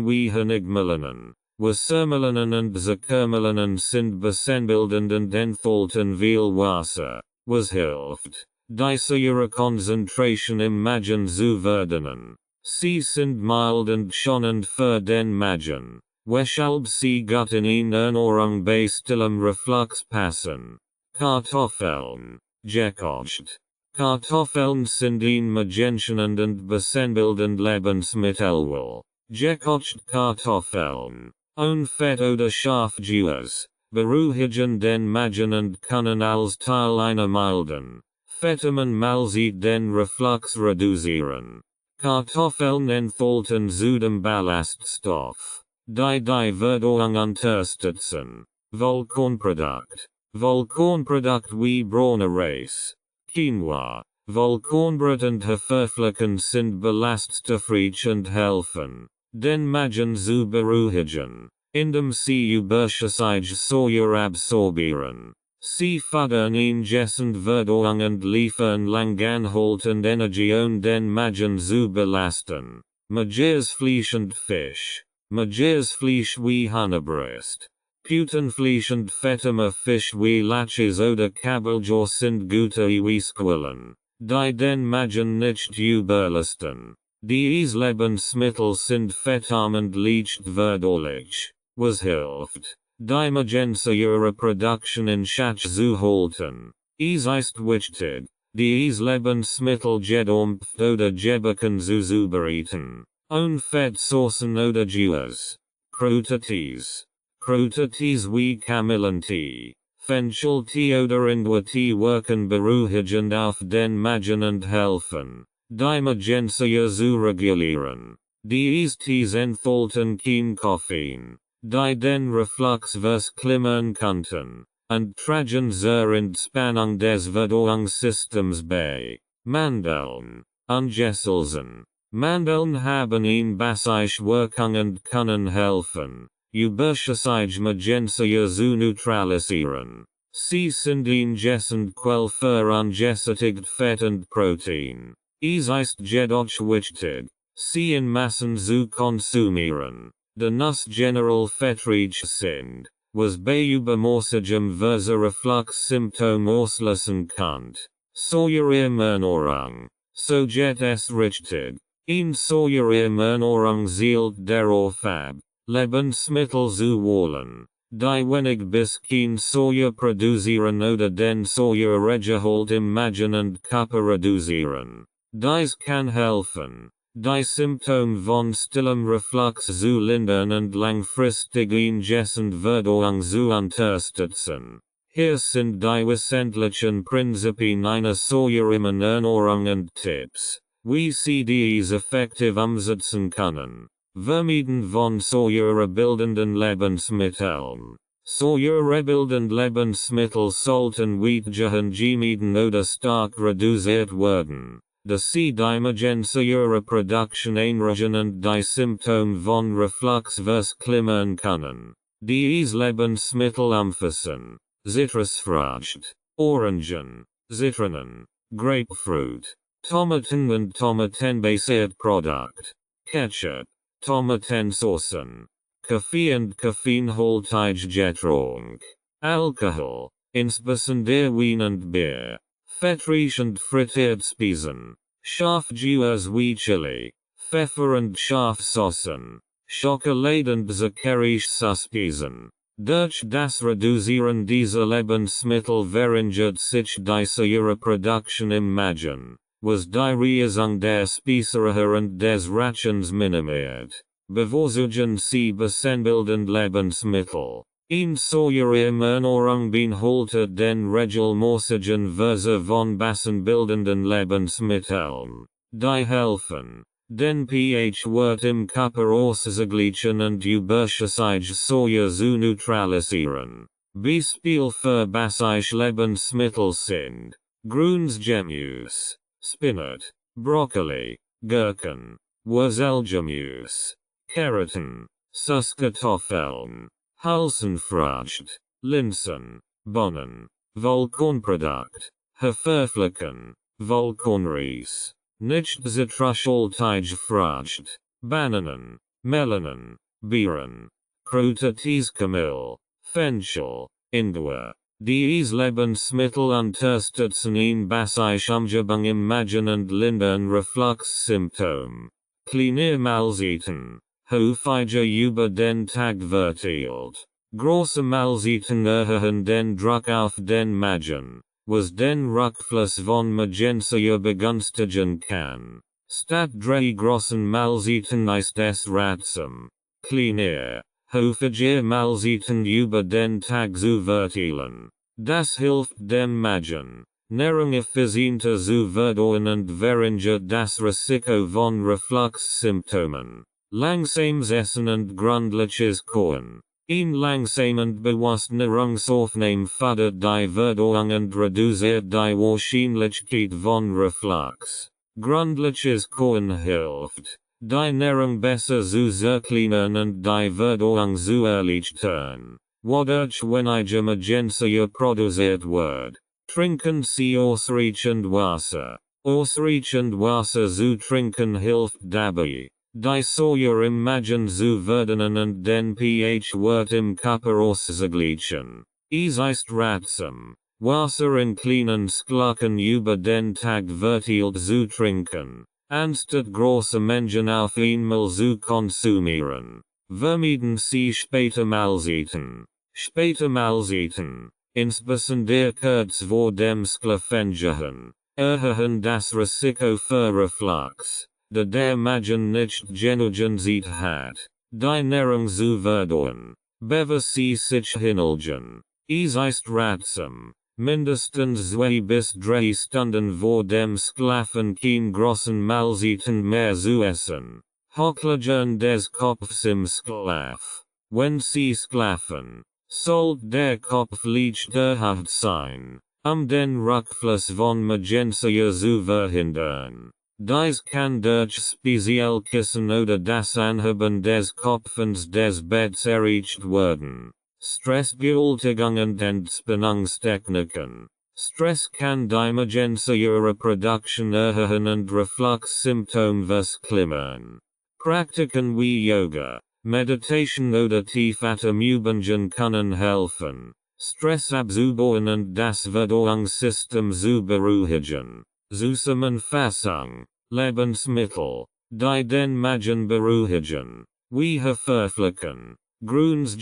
wie Honigmelanen, Wassermelonen und Zuckermelonen sind basenbildend und enthalten viel Wasser, was hilft, die Säurekonzentration im Magen zu verringern. Sie sind mild und schonend für den Magen, weshalb sie gut in eine Ernährung bei stillem Reflux passen. Kartoffeln, gekocht. Kartoffeln sind ein magenschonend und basenbildend Lebensmittel. Gekochte Kartoffeln, ohne Fett oder Schafjuice, beruhigen den Magen und können als Teil einer milden, fettarmen Mahlzeit den Reflux reduzieren. Kartoffeln enthalten zudem Ballaststoff, die Verdauung unterstützen. Vollkornprodukt. Volkornprodukt wie braune Reis. Quinoa. Volkornbrot und Haferflocken sind belaststoffreich und helfen den Magen zu beruhigen, indem sie überschüssige Säure absorbieren. Sie fördern ingessend Verdauung und liefern langanhaltend Energie den Magen zu belasten. Mageres Fleisch und Fisch. Mageres Fleisch wie Hühnerbrust. Putenfleisch und fettiger Fisch wie Lachs oder Kabeljau sind gute Quellen, die den Magen nicht überlasten. Diese Lebensmittel sind fettarm und leicht verdaulich, was hilft, die Magensäureproduktion in Schach zu halten. Es ist wichtig, diese Lebensmittel gedampft oder gebacken zu zubereiten, ohne Fettsoßen oder Juice. Crudities. Crudities wie Kamillentee, Fencheltee oder Ingwertee wirken beruhigend auf den Magen und helfen, die Magensäure zu regulieren. Diese Tees enthalten kein Koffein, die den Reflux verklimmern könnten, und tragen zur Entspannung des Verdauungssystems bei. Mandeln. Angesselsen. Mandeln haben eine basisch Wirkung und können helfen, überschüssige Magensäure zu neutralisieren. Sie sind ingessend Quelle für ungesättigte Fett und Protein. Es ist jedoch wichtig, sie in Massen zu konsumieren, da Nuss general fettreich sind, was bei übermäßigem Verzehr Reflux-Symptome auslösen könnte. Säureernährung. So geht es richtig. In Säureernährung zielt darauf ab, Lebensmittel zu wählen, die wenig bis kein Säure produzieren oder den Säuregehalt im Magen und Körper reduzieren. Dies kann helfen, die Symptome von stillem Reflux zu lindern und langfristig ingessend Verdauung zu unterstützen. Hier sind die wesentlichen Prinzipien einer säurearmen Ernährung und Tipps, wie sie dies effektiv umsetzen können. Vermeiden von säurebildenden Lebensmitteln. Säurebildende Lebensmittel sollten weitgehend gemieden oder stark reduziert werden, da sie die Magensäureproduktion einregen und die Symptome von Reflux verklimmern können. Diese Lebensmittel umfassen Zitrusfrucht, Orangen, Zitronen, Grapefruit, Tomaten und Tomatenbasiert Produkt, Ketchup, Tomatensaucen, Kaffee und koffeinhaltige Getränk, Alkohol, insbesondere Wein und Bier, fettreich und frittiert Speisen, Schafjuice wie Chili, Pfeffer und Schafsaucen, Schokolade und zuckerreich Speisen. Durch das Reduzieren dieser Lebensmittel verringert sich die Säureproduktion im Magen, was die Reisung der Speiseröhre und des Rations minimiert. Bevorzugen Sie bassenbildende Lebensmittel. In Säureernährung beinhaltet den regelmäßigen Verzehr von bassenbildenden Lebensmitteln, die helfen, den pH-Wert im Körper auszugleichen und überschüssige Säure zu neutralisieren. Beispiel für basisch Lebensmittel sind Grünsgemüse, Spinat, Brokkoli, Gurken, Wurzelgemüse, Karotten, Süßkartoffeln, Hülsenfrüchte, Linsen, Bohnen, Vollkornprodukt, Haferflocken, Vollkornreis, nicht zitrushaltige Frucht, Bananen, Melonen, Beeren, Crudities Kamille, Fenchel, Ingwer. Diese Lebensmittel unterstützen eine basisch Umgebung im Magen und lindern Reflux-Symptome. Kleine Mahlzeiten, häufiger über den Tag verteilt. Große Mahlzeiten erhöhen den Druck auf den Magen, was den Rückfluss von Magensäure begünstigen kann. Statt drei großen Mahlzeiten ist es ratsam, kleiner, häufiger Mahlzeiten über den Tag zu verteilen. Das hilft dem Magen, nährungseffizienter zu verdauen und verringert das Risiko von Reflux-Symptomen. Langsames Essen und gründliches Kochen. Een langsamend bewusstneringsafname vadet die verdauung und reduziert die Wahrscheinlichkeit von Reflux. Grundlich ist Korn hilft, die Ernährung besser zu zerkleinern und die Verdauung zu erleichtern. Wodurch weniger Emergency produziert wird. Trinken Sie ausreichend Wasser. Ausreichend Wasser zu trinken hilft dabei, die Säure im Magen zu verdienen und den pH Wert im Körper auszugleichen. Es ist ratsam, Wasser in kleinen Schlacken über den Tag verteilt zu trinken, anstatt große Mengen auf einmal zu konsumieren. Vermeiden Sie späte Mahlzeiten. Späte Mahlzeiten, insbesondere kurz vor dem Schlafengehen, erhöhen das Risiko für Reflux, da der Magen nicht genügend Zeit hat, die Nahrung zu verdauen. Bevor Sie sich hinlegen, es ist ratsam, mindestens 2 bis 3 Stunden vor dem Schlafen keine großen Mahlzeiten mehr zu essen. Hochlegen des Kopfs im Schlaf. Wenn Sie schlafen, sollte der Kopf leicht erhöht sein, den Rückfluss von Emergency zu verhindern. Dies kann durch Spezialkissen oder das Anheben des Kopfens des Betts erreicht werden. Stressbewältigung und Entspannungstechniken. Stress kann die Emergency Production erhöhen und Reflux-Symptome verkleinern. Praktiken wie Yoga, Meditation oder Tiefatemübungen können helfen, Stress abzubauen und das Verdauungssystem zu beruhigen. Zusammenfassung, Lebensmittel, die den Magen beruhigen, wie Haferflocken, Grüns,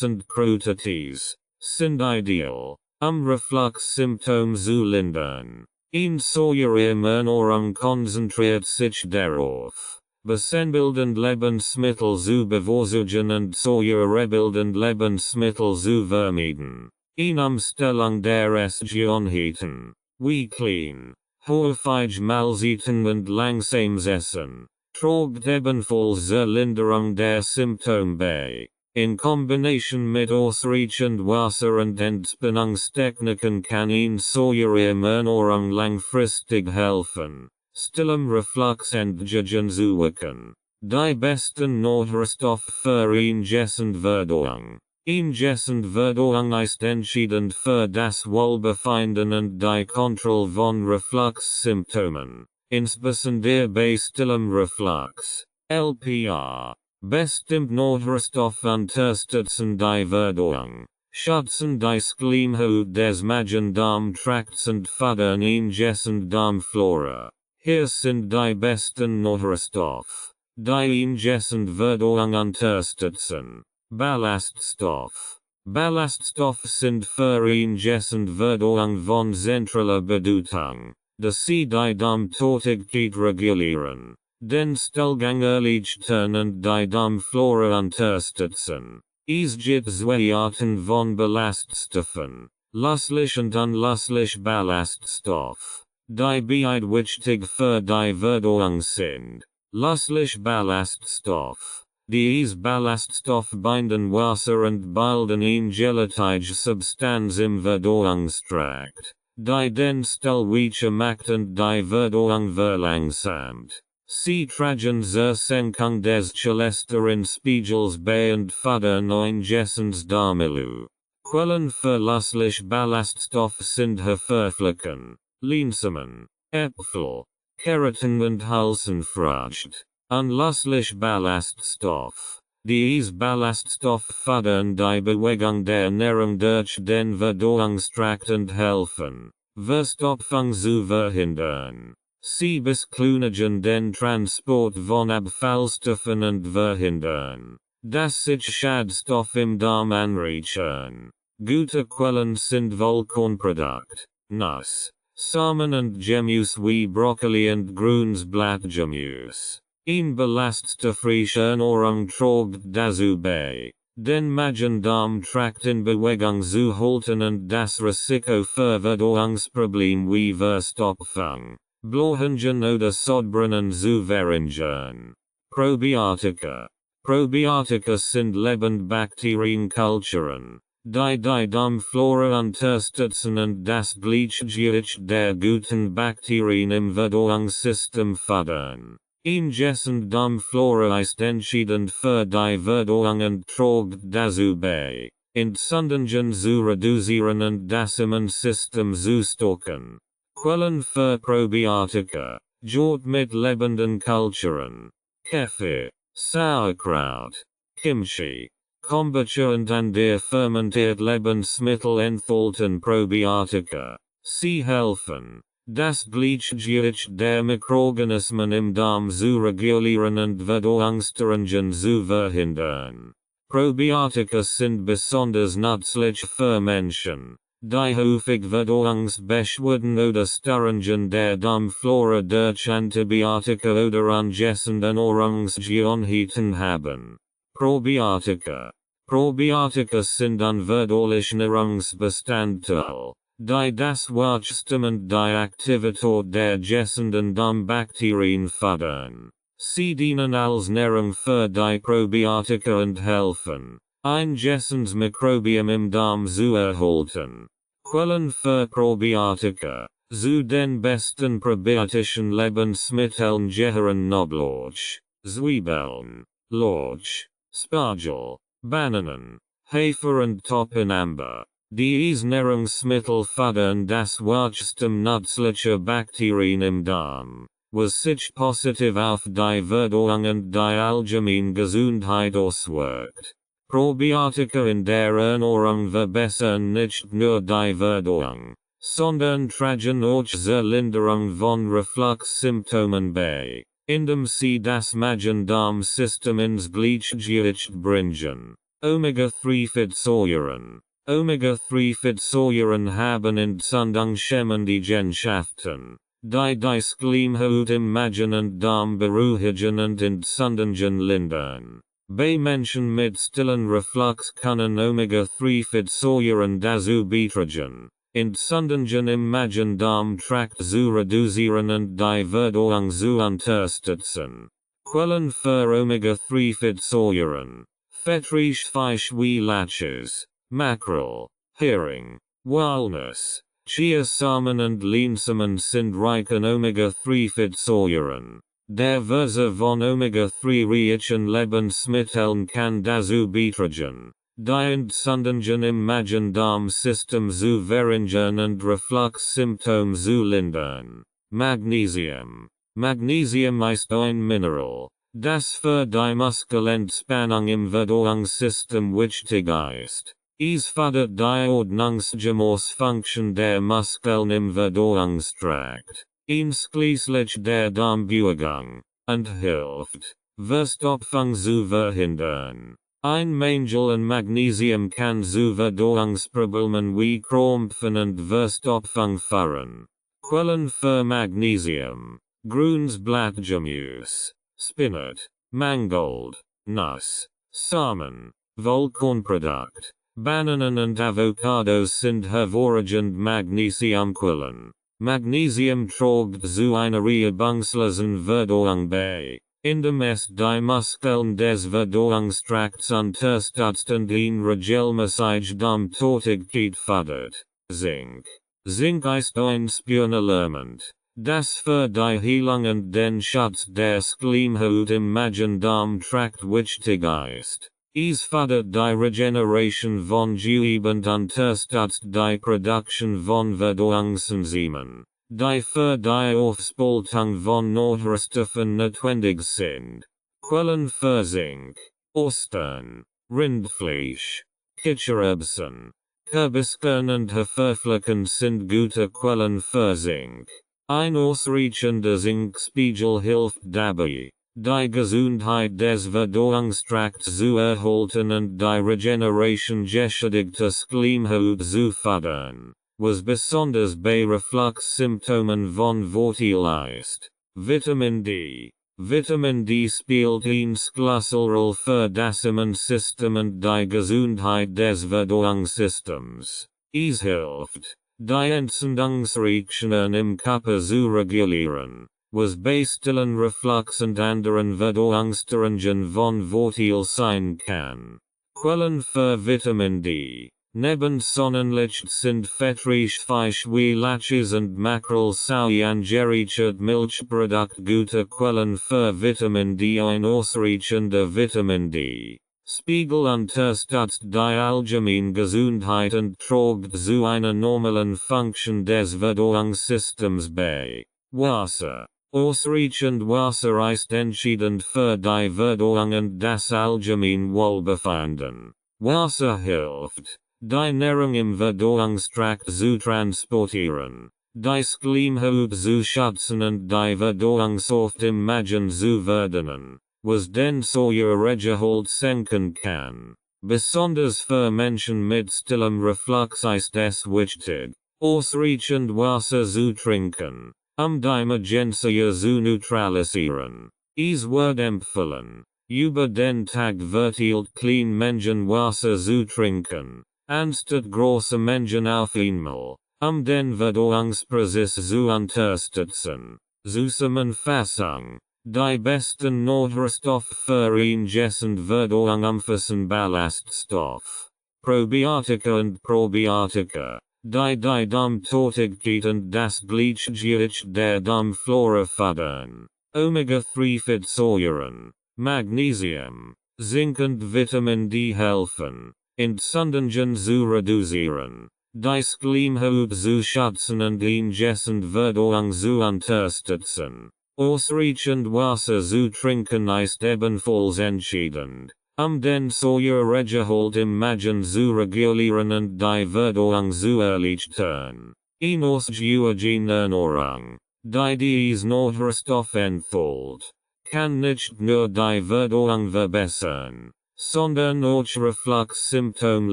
und Crudités, sind ideal, Reflux-Symptome zu lindern. Ein solcher Ernährung konzentriert sich darauf, besenbildend Lebensmittel zu bevorzugen und säurebildend Lebensmittel zu vermeiden. In Umstellung der Essgewohnheiten, wie klein, häufig Mahlzeiten und langsames Essen, trägt ebenfalls zur Linderung der Symptome bei. In Kombination mit ausreichend Wasser und Entspannungstechniken kann ein solcher Ernährung langfristig helfen, stillem Reflux entgegenzuwirken. Die besten Nahrungsstoffe für ingessend Verdauung. Ingessend Verdauung ist entscheidend für das Wohlbefinden und die Kontrolle von Reflux-Symptomen, insbesondere bei stillem Reflux. LPR. Bestimmt Nahrungsstoffe unterstützen die Verdauung, schützen die Schleimhaut des Magen-Darm-Trakts und fördern ingessend Darmflora. Hier sind die besten Nahrungsstoffe, die ingessend Verdauung unterstützen. Ballaststoff. Ballaststoffe sind für ingessend Verdauung von zentraler Bedeutung, da sie die Darmtätigkeit regulieren, den Stuhlgang erleichtern und die Darmflora unterstützen. Es gibt zwei Arten von Ballaststoffen, löslich und unlöslich Ballaststoff, die beide wichtig für die Verdauung sind. Löslich Ballaststoff. Diese Ballaststoffe binden Wasser und bilden eine gelatige Substanz im Verdauungstrakt, die den Stuhl weicher macht und die Verdauung verlangsamt. Sie tragen zur Senkung des Cholesterinspiegels bei und fördern ingessens Darmmilieu. Quellen für löslich Ballaststoffe sind Haferflocken, Leinsamen, Äpfel, Keratin und Hülsenfrüchte. Unlöslich Ballaststoff. Diese Ballaststoffe fördern die Bewegung der Ernährung durch den Verdauungstrakt und helfen, Verstopfung zu verhindern. Sie beschleunigen den Transport von Abfallstoffen und verhindern, dass sich Schadstoffe im Darm anreichern. Gute Quellen sind Vollkornprodukte, Nuss, Samen und Gemüse wie Brokkoli und Grüns Blattgemüse. Ein ballaststoffreiche Ernährung trägt dazu bei, den Magen-Darm-Trakt in Bewegung zu halten und das Risiko für Verdauungsprobleme wie Verstopfung, Blähungen oder Sodbrennen zu verringern. Probiotika. Probiotika sind lebend Bakterienkulturen, die Darmflora unterstützen und das Gleichgewicht der guten Bakterien im Verdauungssystem fördern. Ingesend Darmflora ist entscheidend für die Verdauung und trägt dazu bei, Entzündungen zu reduzieren und das Immunsystem zu stärken. Quellen für Probiotika, Jod mit lebenden Kulturen, Kefir, Sauerkraut, Kimchi, Kombucha und an der fermentiert Lebensmittel enthalten Probiotika. Sie helfen, das Gleichgewicht der Mikroorganismen im Darm zu regulieren und Verdauungsstörungen zu verhindern. Probiotika sind besonders nützlich für Menschen, die häufig Verdauungsbeschwerden oder Störungen der Darmflora durch Antibiotika oder angessende Nahrungsgewohnheiten haben. Probiotika. Probiotika sind ein verdaulicher Nahrungsbestandteil, die das Wachstum und die Aktivität der gessenden Darmbakterien fördern. Sie dienen als Nahrung für die Probiotika und helfen, ein gessundes Mikrobiom im Darm zu erhalten. Quellen für Probiotika, zu den besten probiotischen Lebensmitteln gehören Knoblauch, Zwiebeln, Lauch, Spargel, Bananen, Hafer und Topinamber. Diese Nahrungsmittel fördern das Wachstum nützlicher Bakterien im Darm, was sich positiv auf die Verdauung und die allgemeine Gesundheit auswirkt. Probiotika in der Ernährung verbessern nicht nur die Verdauung, sondern tragen auch zur Linderung von Reflux-Symptomen bei, indem sie das Magen-Darm-System ins Gleichgewicht bringen. Omega-3-Fettsäuren. Omega-3-Fettsäuren haben entzündungshemmende Eigenschaften, die Schleimhaut im Magen und Darm beruhigen und Entzündungen lindern. Bei Menschen mit stillen Reflux können Omega-3-Fettsäuren dazu beitragen, Entzündungen im Magen-Darm-Trakt zu reduzieren und die Verdauung zu unterstützen. Quellen für Omega-3-Fettsäuren. Fettreich Fisch wie Lachs, Mackerel, Hering, Walnuss, Chiasamen und Leinsamen sind reich an Omega-3-Fettsäuren. Der Verzehr von Omega-3-reichen Lebensmitteln kann dazu beitragen, die Entzündungen im Magen-Darm-System zu verringern und Reflux-Symptome zu lindern. Magnesium. Magnesium ist ein Mineral, das für die Muskelentspannung im Verdauungssystem wichtig ist. Es fördert die Ordnungsgemäßfunktion der Muskeln im Verdauungstrakt, einschließlich der Darmbewegung, und hilft, Verstopfung zu verhindern. Ein Mangel an Magnesium kann zu Verdauungsproblemen wie Krampfen und Verstopfung führen. Quellen für Magnesium: Grünes Blattgemüse, Spinat, Mangold, Nuss, Samen, Vollkornprodukt. Bananen und Avocados sind hervorragend Magnesiumquellen. Magnesium trägt zu einer reibungslosen Verdauung bei, indem es die Muskeln des Verdauungstrakts unterstützt und eine regelmäßige Darmtätigkeit fördert. Zink. Zink ist ein Spurenelement, das für die Heilung und den Schutz der Schleimhaut im Magen-Darm-Trakt wichtig ist. Es fördert die Regeneration von Gewebe und unterstützt die Produktion von Verdauungsenzymen, die für die Aufspaltung von Nährstoffen notwendig sind. Quellen für Zink: Austern, Rindfleisch, Kichererbsen, Kürbiskernen und Haferflocken sind gute Quellen für Zink. Ein ausreichender Zinkspiegel hilft dabei, die Gesundheit des Verdauungstrakts zu erhalten und die Regeneration geschädigter Schleimhaut zu fördern, was besonders bei Reflux-Symptomen von Vorteil ist. Vitamin D. Vitamin D spielt eine Schlüsselrolle für das Immunsystem und die Gesundheit des Verdauungssystems. Es hilft, die Entzündungsreaktionen im Körper zu regulieren, was Bastillen Reflux und anderen Verdauungsstörungen von Vorteil sein kann. Quellen für Vitamin D. Neben Sonnenlicht sind fettreich Fisch wie Lachs und Makrel sowie angerichet Milchprodukt gute Quellen für Vitamin D. Ein ausreichender Vitamin D Spiegel unterstützt die allgemeine Gesundheit und trägt zu einer normalen Funktion des Verdauungssystems bei. Wasser. Ausreichend Wasser ist entscheidend für die Verdauung und das allgemeine Wohlbefinden. Wasser hilft, die Nahrung im Verdauungstrakt zu transportieren, die Schleimhaut zu schützen und die Verdauungsoft im Magen zu verdienen, was den Säuregehalt senken kann. Besonders für Menschen mit stillem Reflux ist es wichtig, ausreichend Wasser zu trinken, die Emergency zu neutralisieren. Es wird empfohlen, über den Tag verteilt kleine Mengen Wasser zu trinken, anstatt große Mengen auf einmal, den Verdauungsprozess zu unterstützen. Zusammenfassung. Die besten Nährstoffe für ingessende Verdauung umfassen Ballaststoff, Probiotika und Probiotika, die Darmtätigkeit und das Gleichgewicht der Darmflora fördern, Omega-3-Fettsäuren, Magnesium, Zink und Vitamin D helfen, Entzündungen zu reduzieren, die Schleimhaut zu schützen und ingessende Verdauung zu unterstützen. Ausreichend Wasser zu trinken ist ebenfalls entscheidend, den Säuregehalt im Magen zu regulieren und die Verdauung zu erleichtern. Eine ausgewogene Ernährung, die diesen Nährstoff enthält, kann nicht nur die Verdauung verbessern, sondern auch Reflux-Symptome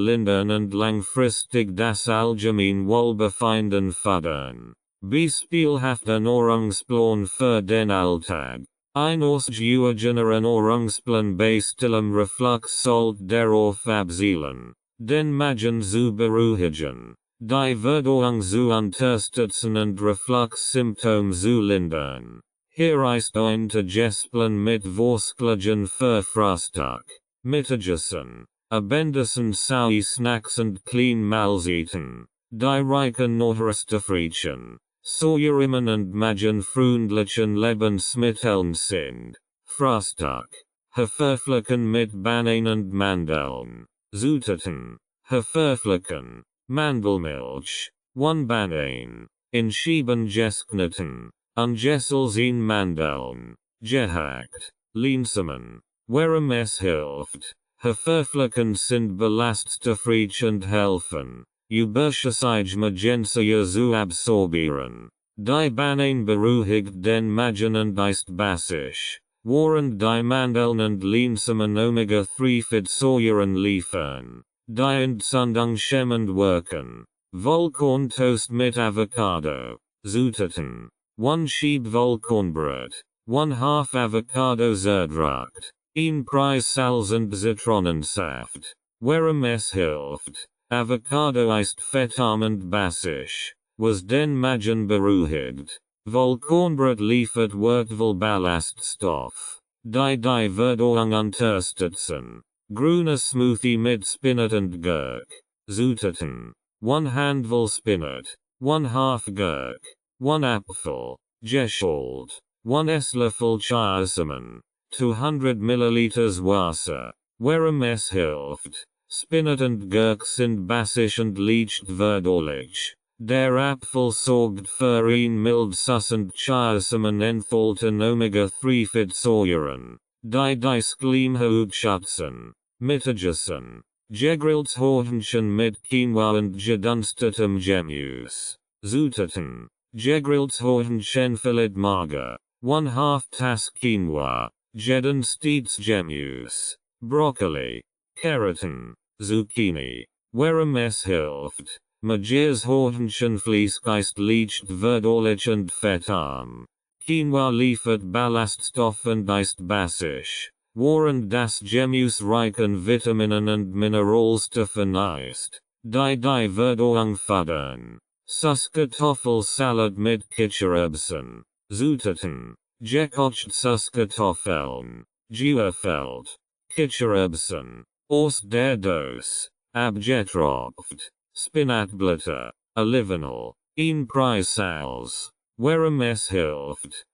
lindern und langfristig das allgemeine Wohlbefinden fördern. Beispielhaft Ernährungsplan für den Alltag. Ein ausgewogener Ernährungsplan bei stillem Reflux sollte darauf abzielen, den Magen zu beruhigen, die Verdauung zu unterstützen und Reflux-Symptome zu lindern. Hier ist ein Tagesplan mit Vorschlägen für Frühstück, Mittagessen, Abendessen sowie Snacks und kleine Mahlzeiten, die reichen Nährstoffreichen, säurearmen und magenfreundlichen Lebensmitteln sind. Frühstück. Haferflocken mit Bananen und Mandeln. Zutaten. Haferflocken, Mandelmilch, 1 Banan, in Scheiben geschnitten, Ungessels in Mandeln, gehackt, Linsamen. Warum es hilft. Haferflocken sind ballaststoffreich und helfen, überschüssige Magensäure zu absorbieren. Die Banan beruhigt den Magen und ist basisch, während die Mandeln und Linsamen Omega-3-Fettsäuren liefern, die entzündungshemmend wirken. Vollkorntoast mit Avocado. Zutaten. 1 Scheib Vollkornbrot, 1/2 Avocado zerdrückt, 1 Prise Salz und Zitronensaft. Warum es hilft. Avocado ist fettarm und basisch, was den Magen beruhigt. Vollkornbrot liefert wertvoll Ballaststoff, die Verdauung unterstützen. Grüner Smoothie mit Spinat und Gurk. Zutaten. 1 Handvoll Spinat, 1/2 Gurk, 1 Apfel, geschält, 1 Esslöffel Chiasamen, 200 ml Wasser. Warum es hilft. Spinat und Gurk sind basisch und leicht verdaulich. Der Apfel sorgt für ein mildes und Chiasamen enthalten Omega-3-Fettsäuren, die Schleimhaut schützen. Mittagessen. Gegrilltes Hähnchen mit Quinoa und gedunstetem Gemüse. Zutaten. Gegrilltes Hähnchenfilet mager, 1/2 Tasse Quinoa, gedunstetes Gemüse, Brokkoli, Karotten, Zucchini. Warum es hilft. Mages Hähnchenfleisch ist leicht verdaulich und fettarm. Quinoa liefert Ballaststoff und ist basisch, während das Gemüse reich an Vitaminen und Mineralstoffen ist, die Verdauung fördern. Süßkartoffelsalat mit Kichererbsen. Zutaten. Gekocht Kartoffeln, Geurfeld. Kitchererbsen. Orst der Dose. Abgetrocknet. Spinatblätter. Olivenöl. In Preisals. Warum es hilft.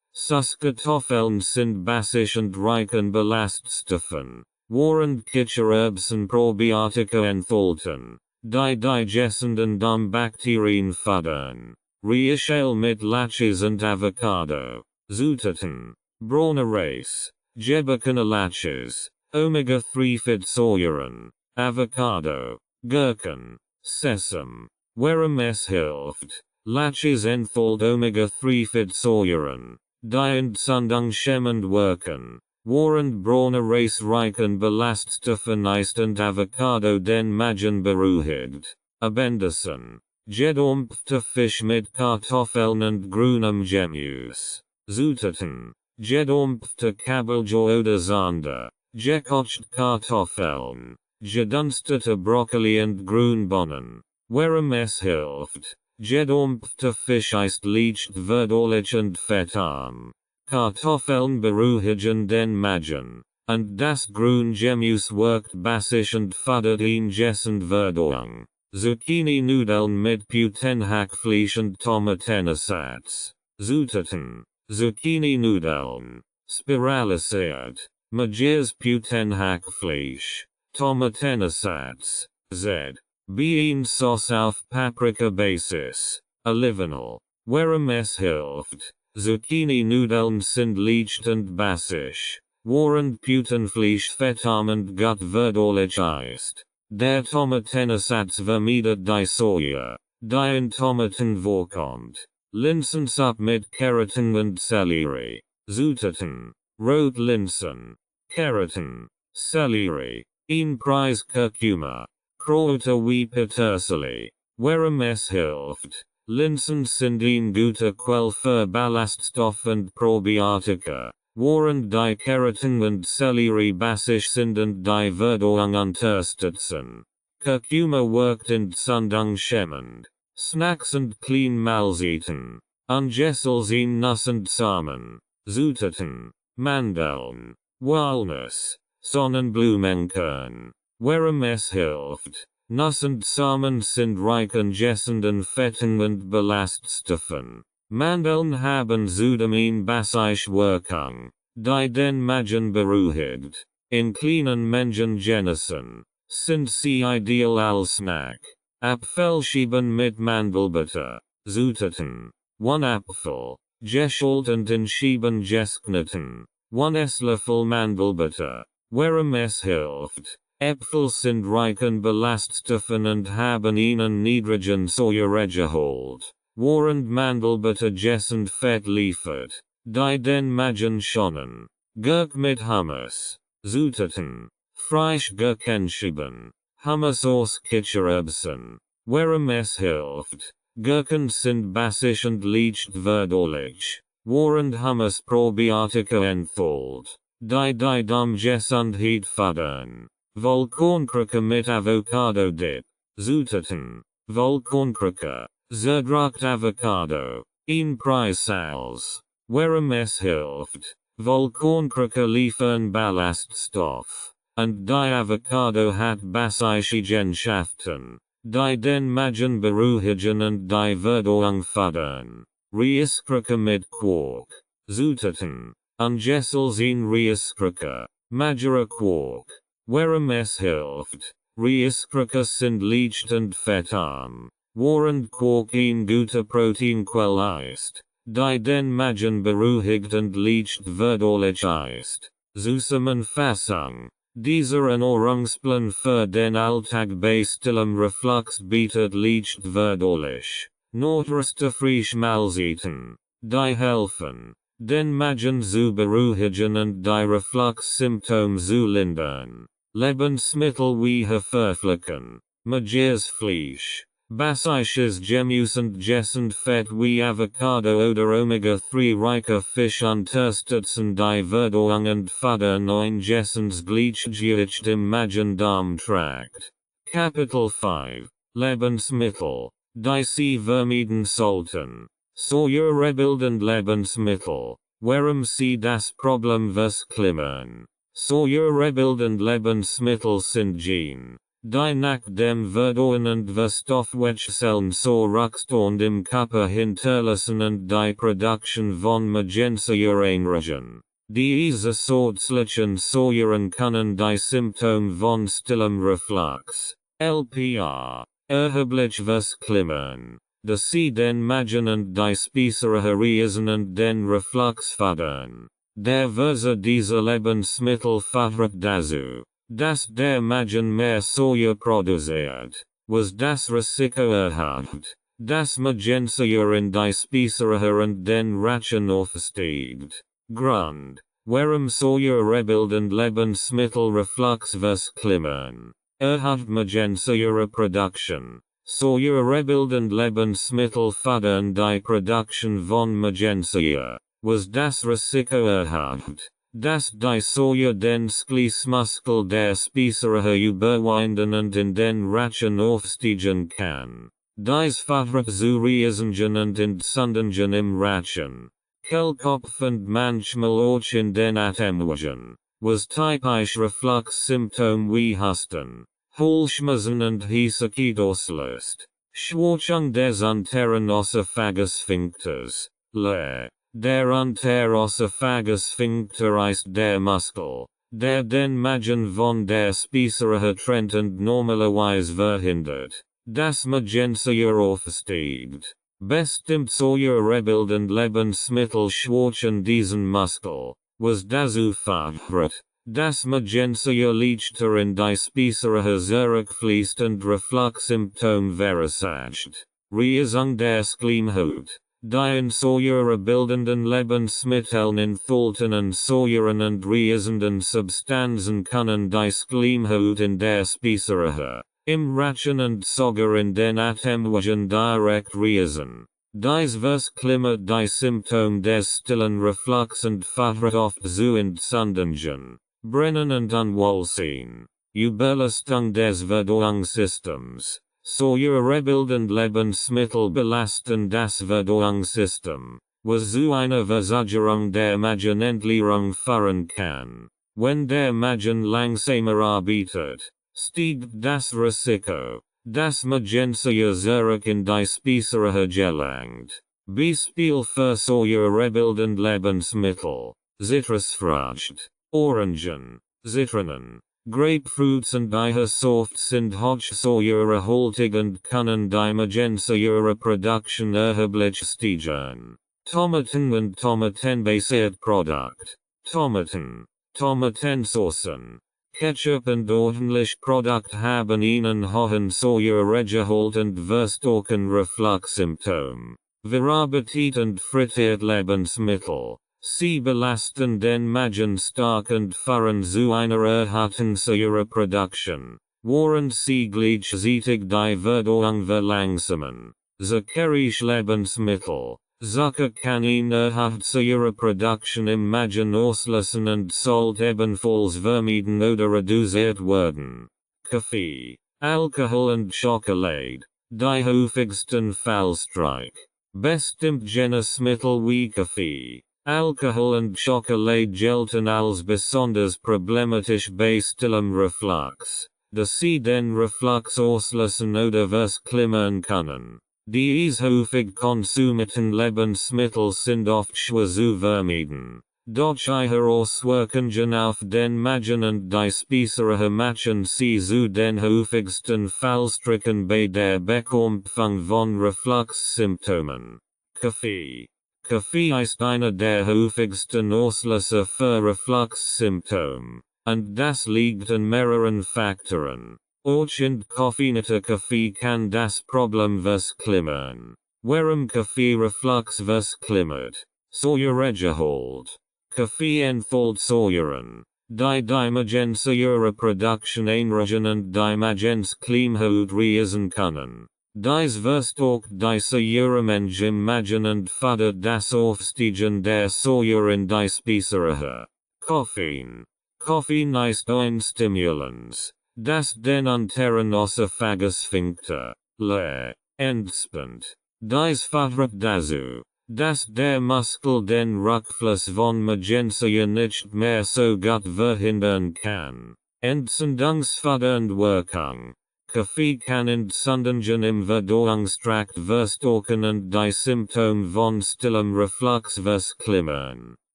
Kartoffeln sind basisch und reich an Ballaststoffen. Während Kitchererbsen Probiotika enthalten. Die digestenden Darmbakterien fördern. Reisschale mit Lachs und Avocado. Zutaten. Braune Reis. Gebakene Lachs. Omega-3-Fettsäuren. Avocado. Gurken. Sesam. Warum es hilft. Lachs enthält Omega-3-Fettsäuren. Die entzündungshemmend wirken. Während braune Reis reich an Ballaststoffen ist und Avocado den Magen beruhigt. Abendessen. Gedampfter Fisch mit Kartoffeln und grünem Gemüse. Zutaten. Gedampfte Kabeljau oder Zander. Gekochte Kartoffeln. Gedunstete Brokkoli und Grünbohnen. Warum es hilft. Gedampfter Fisch ist leicht verdaulich und fettarm. Kartoffeln beruhigen den Magen. Und das Grüngemüse wirkt basisch und fördert Verdauung. Zucchini-Nudeln mit Putenhackfleisch und Tomatenersatz. Zutaten. Zucchini-Nudeln. Spiralisiert. Mages Putenhackfleisch. Tomatenersatz. Z. Bean-Sauce auf Paprika-Basis. Olivenöl. Warum es hilft. Zucchini-Nudeln sind leicht und basisch. Während Putenfleisch fettarm und gut verdaulich ist. Der Tomatenersatz vermeidet die Säure, die in Tomaten vorkommt. Linsensuppe mit Keratin und Sellerie. Zutaten. Rotlinsen. Keratin. Sellerie. In Preis Kurkuma. Kräuter wie Petersilie. Warum es hilft. Linsen sind eine gute Quelle für Ballaststoff und Probiotika. Während die Keratin und Sellerie basisch sind und die Verdauung unterstützen. Kurkuma wirkt entzündungshemmend. Snacks und Kleinmahlzeiten. Angesels in Nuss und Samen. Zutaten. Mandeln. Walnuss. Sonnenblumenkern. Warum es hilft. Nuss und Samen sind reich an gesunden Fetten und Ballaststoffen. Mandeln haben zudem eine basisch Wirkung, die den Magen beruhigt. In kleinen Mengen genießen. Sind sie ideal als Snack. Apfelscheiben mit Mandelbutter. Zutaten. 1 Apfel. Geschält und in Scheiben geschnitten. 1 Esslöffel Mandelbutter. Warum es hilft. Äpfel sind reich an Ballaststoffen und haben einen niedrigen Säuregehalt. Während Mandelbutter gesund Fett liefert, die den Magen schonen. Gurk mit Hummus. Zutaten. Frisch Gurkenscheiben. Hummus aus Kitchererbsen. Warum es hilft. Gurken sind basisch und leicht verdaulich. Während Hummus Probiotika enthält, die Darmgesundheit fördern. Vollkornkrake mit Avocado Dip. Zutaten. Vollkornkrake. Zerdruckt Avocado. In Preisals. Warum es hilft. Vollkornkrake liefern Ballaststoff. Und die Avocado hat basische Eigenschaften, die den Magen beruhigen und die Verdauung fördern. Reiskrake mit Quark. Zutaten. Angesels in Reiskrake. Magere Quark. Warum es hilft. Reiskrake sind leicht und fettarm. Während Quark eine gute Proteinquelle ist, die den Magen beruhigt und leicht verdaulich ist. Zusammenfassung. Dieser Ernährungsplan für den Alltag bei stillem Reflux bietet leicht verdaulich. Nordreste Frischmahlzeiten, die helfen, den Magen zu beruhigen und die Reflux-Symptome zu lindern. Lebensmittel wie Haferflocken, Mages Fleisch. Basisches Gemüse und gesund Fett wie Avocado oder Omega-3 reicher Fisch unterstützen die Verdauung und fördern ein gesundes Gleichgewicht im Magen-Darm-Trakt. Kapitel 5. Lebensmittel, die Sie vermeiden sollten. Säurebildend Lebensmittel. Warum sie das Problem verklimmern. Säurebildend Lebensmittel sind Gene, die nach dem Verdauung und Verstoffwechseln zurückstehend im Körper hinterlassen und die Produktion von Magensäure einregen. Diese zusätzlichen Säuren können die Symptome von stillem Reflux, LPR, erheblich verklimmern. Da sie den Magen und die Speiseröhre reisen und den Reflux fördern. Der Verzehr dieser Lebensmittel führt dazu, dass der Magen mehr Säure produziert, was das Risiko erhöht, dass Magensäure in die Speiseröhre und den Rachen aufsteigt. Grund, warum säurebildend Lebensmittel Reflux verklimmern. Erhöht Magensäureproduktion. Säurebildend Lebensmittel fördern die Produktion von Magensäure, was das Risiko erhöht, dass die Säure den Schließmuskel der Speiseröhre überwinden und in den Rachen aufsteigen kann. Dies führt zu Reizungen und Entzündungen im Rachen, Kehlkopf und manchmal auch in den Atemwegen, was typisch Reflux-Symptome wie Husten, Halsschmerzen und Hiesigkeit auslöst. Schwächung des unteren Oesophagus-Sphinkters, leer. Der Unteroesophagus-Sphinkter ist der Muskel, der den Magen von der Speiseröhre trennt und normalerweise verhindert, dass Magensäure aufsteigt. Bestimmt säurebildend Lebensmittel schwächen diesen Muskel, was dazu führt, dass Magensäure leichter in die Speiseröhre zurückfließt und Reflux-Symptome verursacht. Reizung der Schleimhaut. Die in säurebildenden Lebensmitteln enthaltenen Säuren und reizenden Substanzen können die Schleimhaut in der Speiseröhre, im Rachen und sogar in den Atemwegen direkt reizen. Dies verklimmert die Symptome des stillen Reflux und führt oft zu Entzündungen, Brennen und Unwohlsein. Überlastung des Verdauungssystems. Säurebildend Lebensmittel belasten das Verdauungssystem, was zu einer Versagerung der Magenentleerung führen kann. Wenn der Magen langsamer arbeitet, steigt das Risiko, dass Magensäure zurück in die Speiseröhre gelangt. Beispiel für säurebildend Lebensmittel: Zitrusfrucht, Orangen, Zitronen, Grapefruits und Eiersaft sind hochsäurehaltig und können die Magensäureproduktion erheblich steigern. Tomaten und Tomatenbasiert Produkt. Tomaten, Tomatensaucen, Ketchup und ordentlich Produkt haben einen hohen Säuregehalt und verstärken Reflux-Symptome. Verarbeitet und frittiert Lebensmittel. Sie belasten den Magen stark und führen zu einer erhöhten Säureproduktion, während sie gleichzeitig die Verdauung verlangsamen. Zuckerische Lebensmittel. Zucker kann eine erhöhte Säureproduktion im Magen auslösen und sollte ebenfalls vermieden oder reduziert werden. Kaffee, Alkohol und Schokolade. Die häufigsten Fallstricke. Bestimmt Genussmittel wie Kaffee, Alkohol und Schokolade gelten als besonders problematisch bei stillem Reflux, da sie den Reflux auslösen oder verklimmern können. Diese häufig konsumierten Lebensmittel sind oft schwer zu vermeiden. Durch ihre Auswirkungen auf den Magen und die Speiseröhre machen sie zu den häufigsten Fallstricken bei der Bekämpfung von Reflux-Symptomen. Kaffee. Kaffee ist einer der häufigsten Auslöser für Reflux-Symptome, und das liegt an mehreren Faktoren. Auch entkoffeinierter Kaffee kann das Problem verklimmern. Warum Kaffee Reflux verklimmert? Säuregehalt. Kaffee enthält Säuren, die die Magensäureproduktion einregen und die Magenschleimhaut reizen können. Dies verstärkt die Säuremenge im Magen und fördert das Aufsteigen der Säure in die Speiseröhre. Koffein. Koffein ist ein Stimulant, das den unteren Oesophagus-Sphinkter, leer, entspannt. Dies Fahrrad dazu, dass der Muskel den Rückfluss von Magenzien nicht mehr so gut verhindern kann. Entzündungsfördernd Wirkung. Kaffee kann Entzündungen im Verdauungstrakt verstärken und die Symptome von stillem Reflux verschlimmern.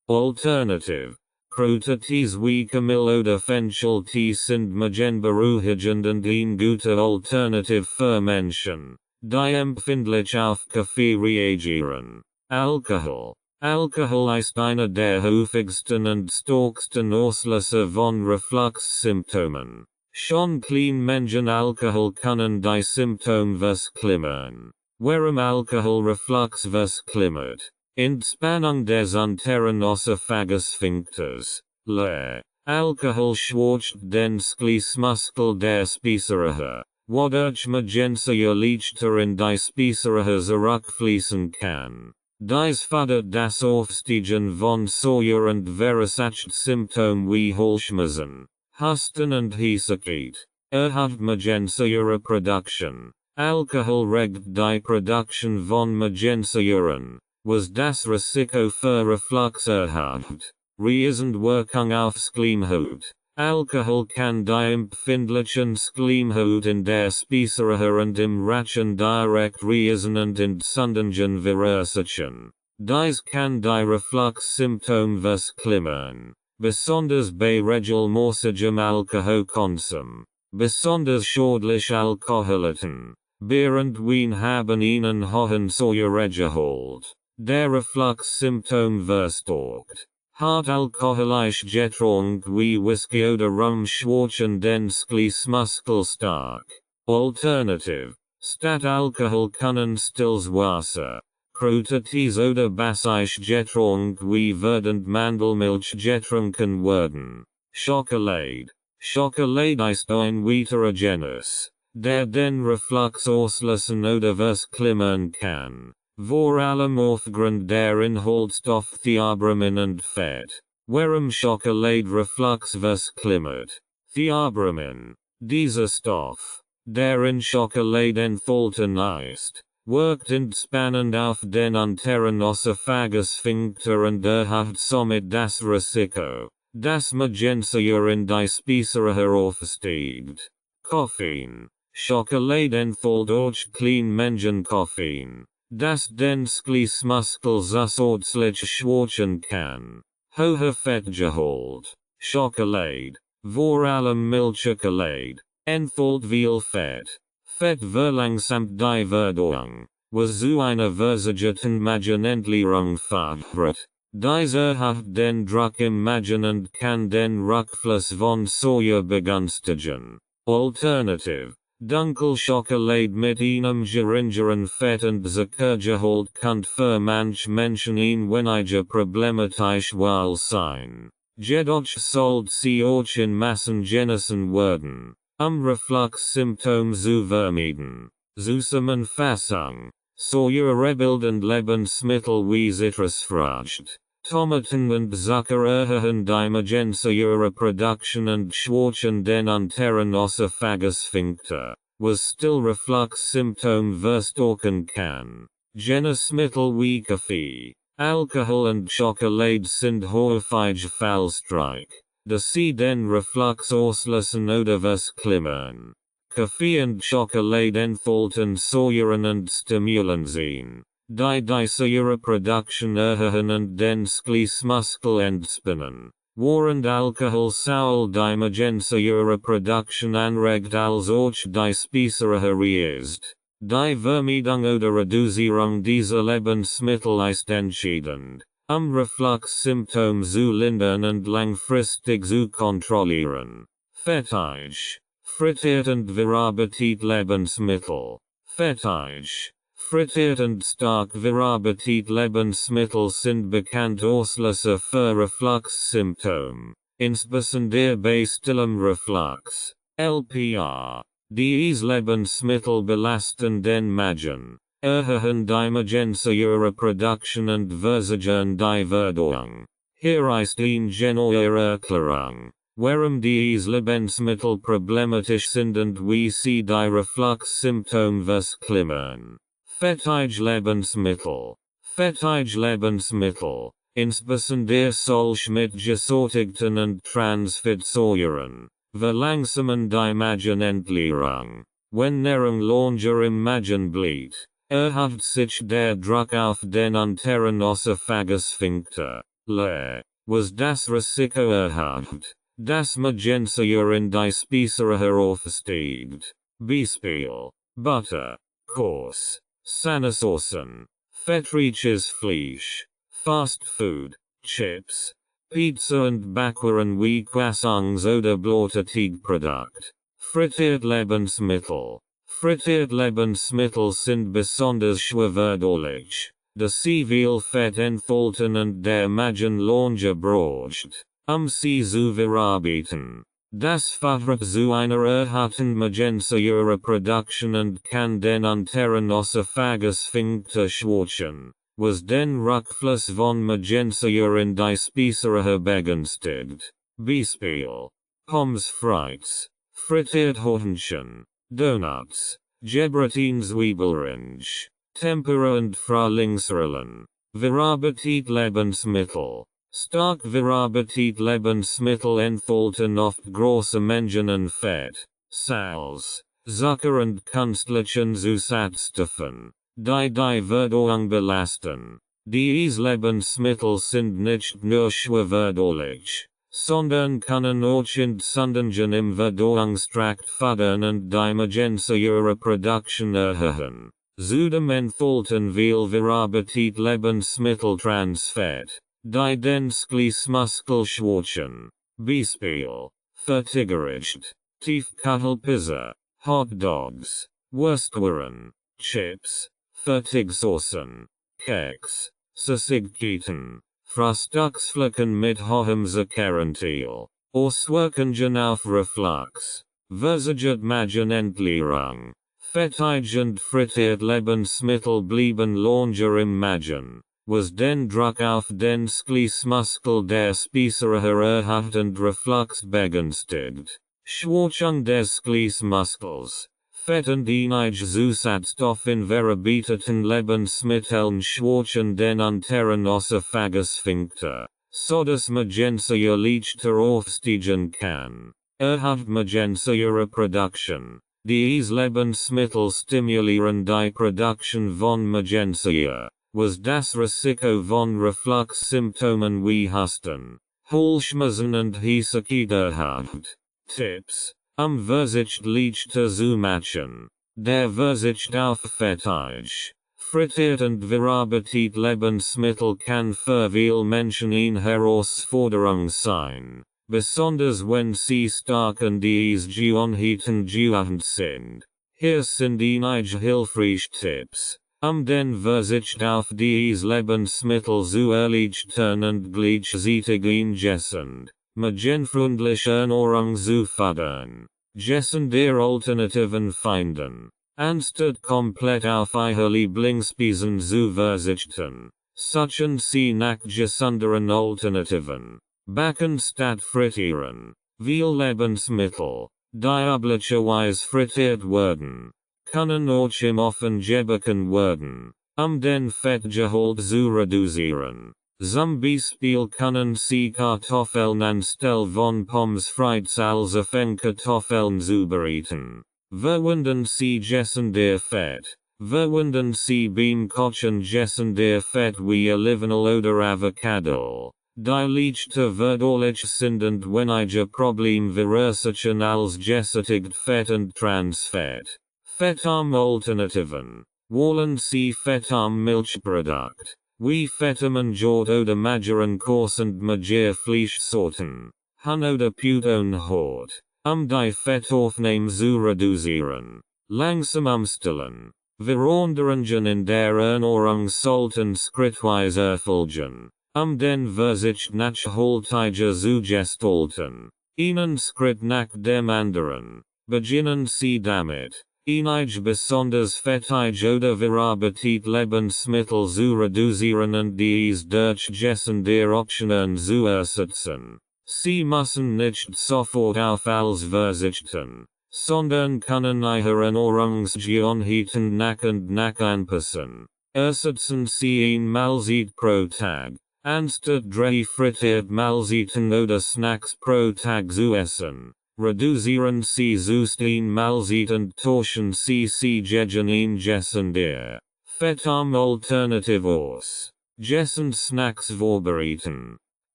Alternative. Kräutertees wie Kamille oder Fencheltee sind magenberuhigend und ein guter Alternative für Menschen, die empfindlich auf Kaffee reagieren. Alkohol. Alkohol ist einer der häufigsten und stärksten Auslöser von Reflux-Symptomen. Schon kleine Mengen Alkohol können die Symptome verschlimmern. Warum Alkohol Reflux verschlimmert? Entspannung des unteren Oesophagus-Sphinkters. Leer. Alkohol schwächt den Schließmuskel der Speiseröhre, wodurch Magenzien leichter in die Speiseröhre zurückfließen kann. Dies fördert das Aufsteigen von Säure und verursacht Symptome wie Halsschmerzen, Husten und Heiserkeit. Erhöht Magenzien-Production. Alkohol regt die Produktion von Magenzien, was das Risiko für Reflux erhöht. Reisende Wirkung auf Schleimhaut. Alkohol kann die empfindlichen Schleimhaut in der Speiseröhre und im Rachen direkt reisen und Entzündungen verursachen. Dies kann die Reflux-Symptome verschlimmern. Besonders bei regelmäßigem Alkoholkonsum. Besonders schädlich Alkoholiten. Bier und Wein haben einen hohen Säuregehalt. Der Reflux-Symptome verstärkt. Hart alkoholische Getränke wie Whisky oder Rum schwächen den Schließmuskel stark. Alternative. Statt Alkohol können stilles Wasser, Kräutertees oder basisch Getränke wie verdend Mandelmilch getrunken werden. Schokolade. Schokolade ist ein weiterer Genus, der den Reflux auslösen oder verschlimmern kann. Vor allem aufgrund der Inhaltsstoff Theobromin und Fett. Warum Schokolade Reflux verschlimmert? Theobromin. Dieser Stoff, der in Schokolade enthalten ist, wirkt entspannend auf den unteren Oesophagus-Sphinkter und erhöht somit das Risiko, dass Magenzien in die Speiseröhre aufsteigt. Koffein. Schokolade enthält auch kleine Mengen Koffein, das den Schließmuskel zusätzlich schwächen kann. Hoher Fettgehalt. Schokolade, vor allem Milchschokolade, enthält viel Fett. Fett verlangsamt die Verdauung, was zu einer versättigten Magenentleerung führt. Dies erhöht den Druck im Magen und kann den Rückfluss von Säure begünstigen. Alternative. Dunkelschokolade mit einem geringeren Fett und Zuckergehalt kann für manche Menschen ein weniger problematisch wohl sein. Jedoch sollte sie auch in Massen genossen werden, Reflux-Symptome zu vermeiden. Zusammenfassung. Säurebildende Lebensmittel wie Zitrusfrucht, Tomaten und Zucker erhöhen die Magenzien-Produktion und schwächen den unteren Oesophagus-Sphinkter, was still Reflux-Symptome verstärken kann. Genussmittel wie Kaffee, Alkohol und Schokolade sind häufig fallstrick, da sie den Reflux auslösen oder verschlimmern. Kaffee und Schokolade enthalten Säuren und Stimulantien, die Säureproduktion erhöhen und den Schließmuskel entspannen, während Alkohol sowohl die Magenzien-Produktion anregt als auch die Speiseröhre ist. Die Vermeidung oder Reduzierung dieser Lebensmittel ist entscheidend, Reflux-Symptome zu lindern und langfristig zu kontrollieren. Fettig. Frittiert und verarbeitet Lebensmittel. Fettig. Frittiert und stark verarbeitet Lebensmittel sind bekannt Auslöser für Reflux-Symptome, insbesondere bei stillem Reflux, LPR. Diese Lebensmittel belasten den Magen, erhöhen die Magenzien-Produktion und versättigen die Verdauung. Hier ist eine genaue Erklärung, warum diese Lebensmittel problematisch sind und wie sie die Reflux-Symptome verschlimmern. Fettige Lebensmittel. Fettige Lebensmittel, insbesondere solche mit gesättigten und Transfettsäuren, verlangsamen die Magenentleerung. Wenn Nahrung länger im Magen bleibt, erhöht sich der Druck auf den unteren Oesophagus-Sphinkter, leer, was das Risiko erhöht, dass Magensäure in die Speiseröhre aufsteigt. Beispiel: Butter, Kurs, Sahnesoßen, fettreiches Fleisch, Fast Food, Chips, Pizza und Backwaren wie Croissants oder Brotateigprodukt. Frittiert Lebensmittel. Frittiert Lebensmittel sind besonders schwerverdaulich, da sie viel Fett enthalten und der Magen lange braucht, sie zu verarbeiten. Das führt zu einer erhöhten Magensäureproduktion und kann den unteren Oesophagus-Sphinkter schwächen, was den Rückfluss von Magensäure in die Speiseröhre begünstigt. Beispiel: Pommes frites, frittiert Hähnchen, Donuts, Gebratine-Zwiebelringe, Tempura und Frühlingsrollen. Verarbeitet Lebensmittel. Stark verarbeitet Lebensmittel enthalten oft große Mengen an Fett, Salz, Zucker und künstlichen Zusatzstoffen, die die Verdauung belasten. Diese Lebensmittel sind nicht nur schwerverdaulich, sondern können auch Entzündungen im Verdauungstrakt fördern und die Magensäureproduktion erhöhen. Zudem enthalten viel verarbeitet Lebensmittel Transfett, die den Skliesmuskel schwächen. Beispiel: Fertiggericht, Tiefkühlpizza, Hotdogs, Wurstwaren, Chips, Fertigsoßen, Keks, Süßigkeiten, Frühstücksflocken mit hohem Zuckeranteil, Auswirkungen auf Reflux, versichert Magenentleerung. Fettige und frittiert Lebensmittel bleiben länger im Magen, was den Druck auf den Skliesmuskel der Speiseröhre erhöht und Reflux begünstigt. Schwächung des Skliesmuskels. Fett und einige Zusatzstoffe in verarbeiteten Lebensmitteln schwächen den unteren Oesophagus-Sphinkter, sodass Magensäure leichter aufsteigen kann. Erhöht Magensäureproduktion. Diese Lebensmittel stimulieren die Produktion von Magensäure, was das Risiko von Reflux-Symptomen wie Husten, Halsschmerzen und Heißigkeit erhöht. Tipps: Verzicht leichter zu machen. Der Verzicht auf fettige, frittiert und verarbeitet Lebensmittel kann für viele Menschen eine Herausforderung sein, besonders wenn sie stark an diese Gewohnheiten gewöhnt sind. Hier sind einige hilfreiche Tipps, den Verzicht auf diese Lebensmittel zu erleichtern und gleichzeitig eingesund, magenfreundliche Ernährung zu fördern. Gesunde Alternativen finden. Anstatt komplett auf ihre Lieblingsspeisen zu verzichten, suchen sie nach gesünderen Alternativen. Backen statt frittieren. Viel Lebensmittel, die üblicherweise frittiert werden, können auch im Ofen gebacken werden, den Fettgehalt zu reduzieren. Zum Beispiel können sie Kartoffeln anstelle von Pommes frites als Ofenkartoffeln zubereiten. Verwenden sie gesunde Fett. Verwenden sie beim Kochen gesunde Fett wie Olivenöl oder Avocado. Die leichter verdaulich sind und wenige Probleme verursachen als gesättigt Fett und Transfett. Fettarme Alternativen. Wollen sie fettarm Milchprodukt, wie Fettermanjort oder mageren Kurs und Mager Fleischsorten, Han oder Putenhort, die Fettaufnahme zu reduzieren. Langsam umstellen. Veränderungen in der Ernährung sollten schrittweise erfolgen, den Verzicht nachhaltiger zu gestalten. Einen Schritt nach dem anderen. Beginnen Sie damit, einige besonders fettige oder verarbeitet Lebensmittel zu reduzieren und diese durch gesunde Optionen zu ersetzen. Sie müssen nicht sofort auf alles verzichten, sondern können Ernährungsgewohnheiten nach und nach anpassen. Ersetzen Sie ein Mahlzeit pro Tag, anstatt 3 frittiert Mahlzeiten oder Snacks pro Tag zu essen. Reduzieren Sie zuerst ein Mahlzeit und tauschen Sie gegen ein Gessendier. Fettarm Alternative aus. Gessen Snacks vorbereiten.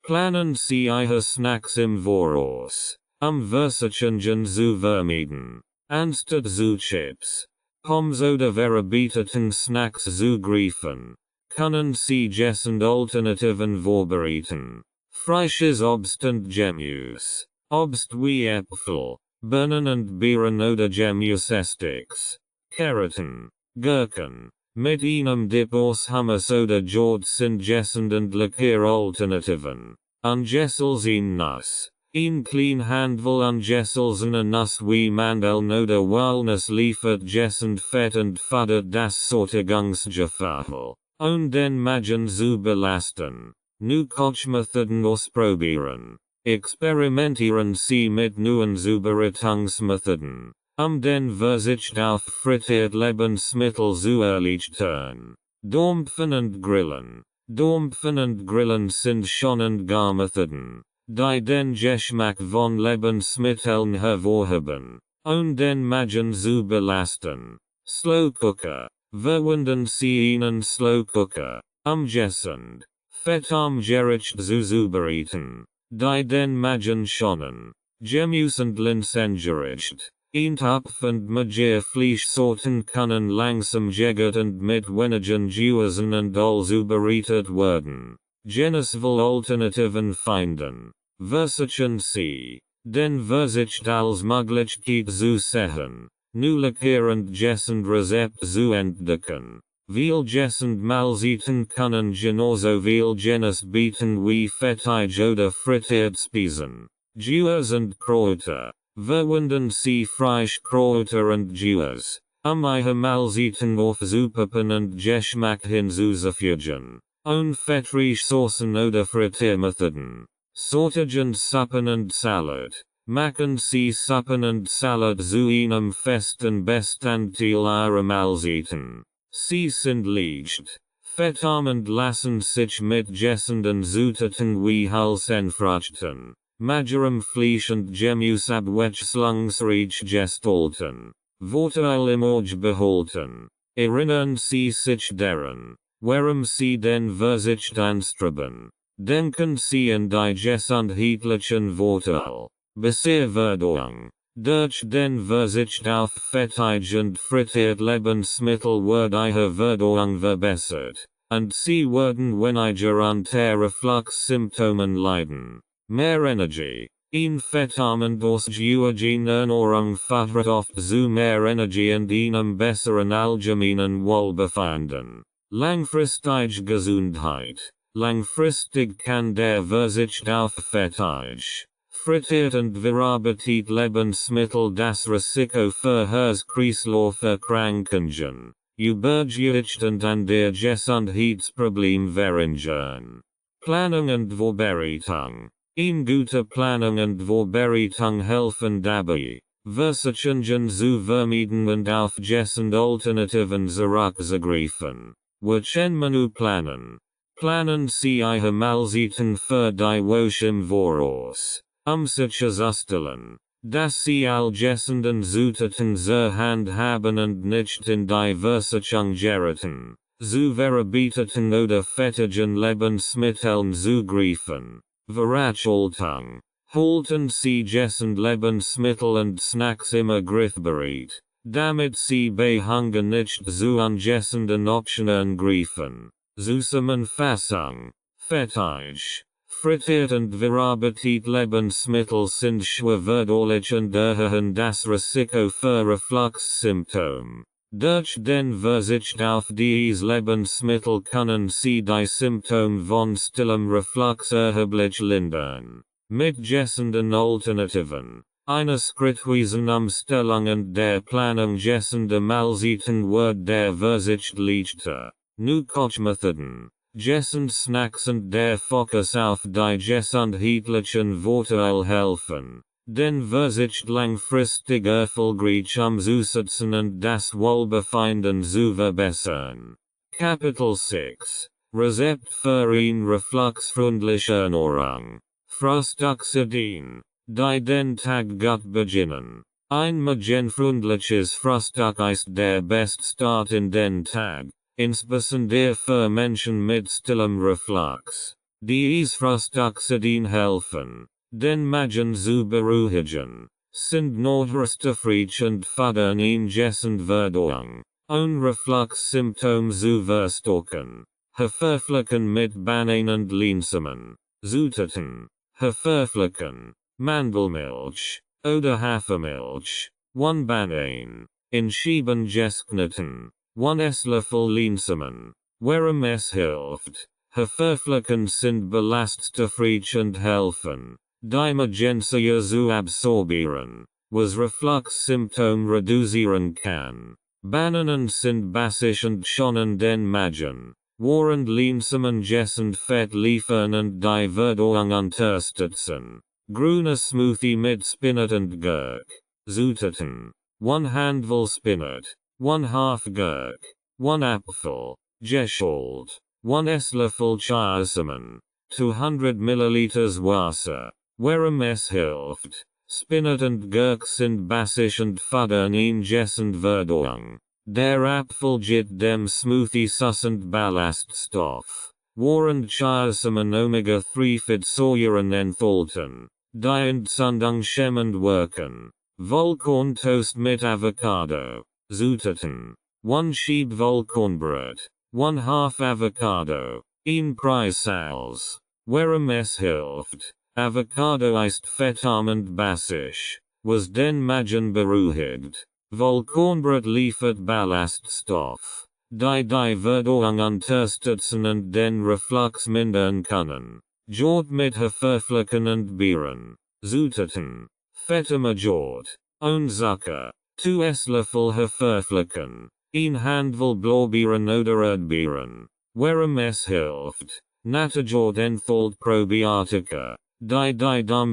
Planen Sie Ihre Snacks im Voraus, Versuchen zu vermeiden. Anstatt zu Chips, Pommes oder verarbeiteten Snacks zu greifen, können Sie Gessen Alternativen vorbereiten. Frisches Obst und Gemüse. Obst wie Äpfel, Birnen und Beeren oder Gemüsesticks. Karotten, Gurken. Mit einem Dip aus Hummus oder Jord sind Gessen und Likör-Alternativen. Angessels in Nuss. Ein klein Handvoll Angesselsen a Nuss wie Mandeln oder Walnuss liefert Gessen Fett und fördert das Sättigungsgefühl, und den Magen zu belasten. Nu Kochmethoden ausprobieren. Experimentieren Sie mit neuen Zubereitungsmethoden, den Verzicht auf frittiert Lebensmittel zu erleichtern. Dampfen und Grillen. Dampfen und Grillen sind schon und gar Methoden, die den Geschmack von Lebensmitteln hervorheben, und den Magen zu belasten. Slow Cooker. Verwenden Sie einen Slow Cooker, Gessen fettarm Gericht zu zubereiten, die den Magen schonen. Gemüse und Linsenggericht. Eintopf und Magier Fleischsorten können langsam gegart und mit wenigen Gewürzen und all zubereitet werden. Genussvoll Alternativen finden. Versuchen Sie, den Verzicht als Möglichkeit zu sehen, nu Likör und Gessen Rezept zu entdecken. Viel Gessen Mahlzeiten können genauso viel Genuss bieten wie fettige oder frittiert Speisen. Gewürze und Kräuter. Verwenden Sie Kräuter und Gewürze, Ihre Mahlzeiten aufzupeppen und Geschmack hinzuzufügen. Und fettreiche Soßen oder Frittiermethoden. Sortigen Suppen und Salat. Machen Sie Suppen und Salat zu einem festen Bestandteil Ihrer Mahlzeiten. Sie sind leicht, fettarm und lassen sich mit gessenden Zutaten wie Hals entfrachten. Magerem Fleisch und Gemüse abwechslungsreich gestalten. Vorteil im Auge behalten. Erinnern Sie sich daran, warum Sie den Verzicht anstreben. Denken Sie an die gesundheitlichen Vorteil. Bisher Verdauung. Durch den Verzicht auf fettige und frittiert Lebensmittel wird Ihre Verdauung verbessert, und Sie werden weniger unter Reflux-Symptomen leiden. Mehr Energie. Ein fettarmen ausgewogen Ernährung fördert oft zu mehr Energie und einem besseren allgemeinen Wohlbefinden. Langfristige Gesundheit. Langfristig kann der Verzicht auf fettige, frittiert und verarbeitet Lebensmittel das Risiko für Herz-Kreislauf-Erkrankungen, Übergewicht und an der Gesundheitsproblem verringern. Planung und Vorbereitung. Eine gute Planung und Vorbereitung helfen dabei, Versuchungen zu vermeiden und auf Gessen Alternativen zurückzugreifen. Wochenmenü planen. Planen Sie Ihre Mahlzeiten für die Woche im Voraus, sicherzustellen, dass Sie all gessenden Zutaten zur Hand haben und nicht in die Versuchung geraten, zu verarbeiteten oder fettigen Lebensmitteln zugreifen. Verachtung. Halten Sie Gessen Lebensmittel und Snacks immer griffbereit, damit Sie bei Hunger nicht zu angessenden Optionen greifen. Zusammenfassung. Fettige, frittiert und verarbeitet Lebensmittel sind schwerverdaulich und erhöhen das Risiko für Reflux-Symptome. Durch den Verzicht auf diese Lebensmittel können Sie die Symptome von stillem Reflux erheblich lindern. Mit gessenden Alternativen. Eine schrittweise Umstellung und der Planung gessender Mahlzeiten wird der Verzicht leichter. Nu Kochmethoden. Gessen Snacks und der Fokus auf die gesundheitlichen Vorteile helfen, den Versicht langfristig Erfolgreich umzusetzen und das Wohlbefinden zu verbessern. Kapitel 6. Rezept für eine refluxfreundliche Ernährung. Frühstücksideen, die den Tag gut beginnen. Ein magenfreundliches Frühstück ist der beste Start in den Tag, insbesondere für Menschen mit stillem Reflux. Diese Frühstücksideen helfen, den Magen zu beruhigen, sind notwendig und fördern eine gesunde Verdauung. Ein Reflux-Symptom zu verstärken. Verflücken mit Bananen und Linsamen. Zutaten. Verflücken, Mandelmilch, oder Hafermilch, 1 Banan, in Scheiben geschnitten, 1 Esslöffel Linsamen, warum es hilft. Verflücken sind belaststoffreich und helfen, die Magensäure zu absorbieren, was Reflux-Symptom reduzieren kann. Bananen sind basisch und schonen den Magen, während Linsamen gesund Fett liefern und die Verdauung unterstützen. Grüne Smoothie mit Spinat und Gurk. Zutaten. 1 Handvoll Spinat, 1/2 Gurk, 1 Apfel, geschält, 1 Esslöffel Chiasamen, 200 Milliliters Wasser. Warum es hilft. Spinat und Gurk sind basisch und fördern eine gesunde Verdauung. Der Apfel gibt dem Smoothie sussend Ballaststoff, während Chiasamen Omega-3-Fettsäuren enthalten, die entzündungshemmend wirken. Vollkorntoast mit Avocado. Zutaten. 1 Scheib Vollkornbrot, 1/2 Avocado, 1 Preissalz. Warum es hilft. Avocado ist fettarm und basisch, was den Magen beruhigt. Vollkornbrot liefert Ballaststoff, die Verdauung unterstützen und den Reflux mindern können. Jod mit Verflücken und Beeren. Zutaten. Fettarmer Jod, 1 Zucker, 2 Esslöffel Verflücken, 1 Handvoll Blaubeeren oder Erdbeeren. Warum es hilft. Natterjod enthält Probiotika, die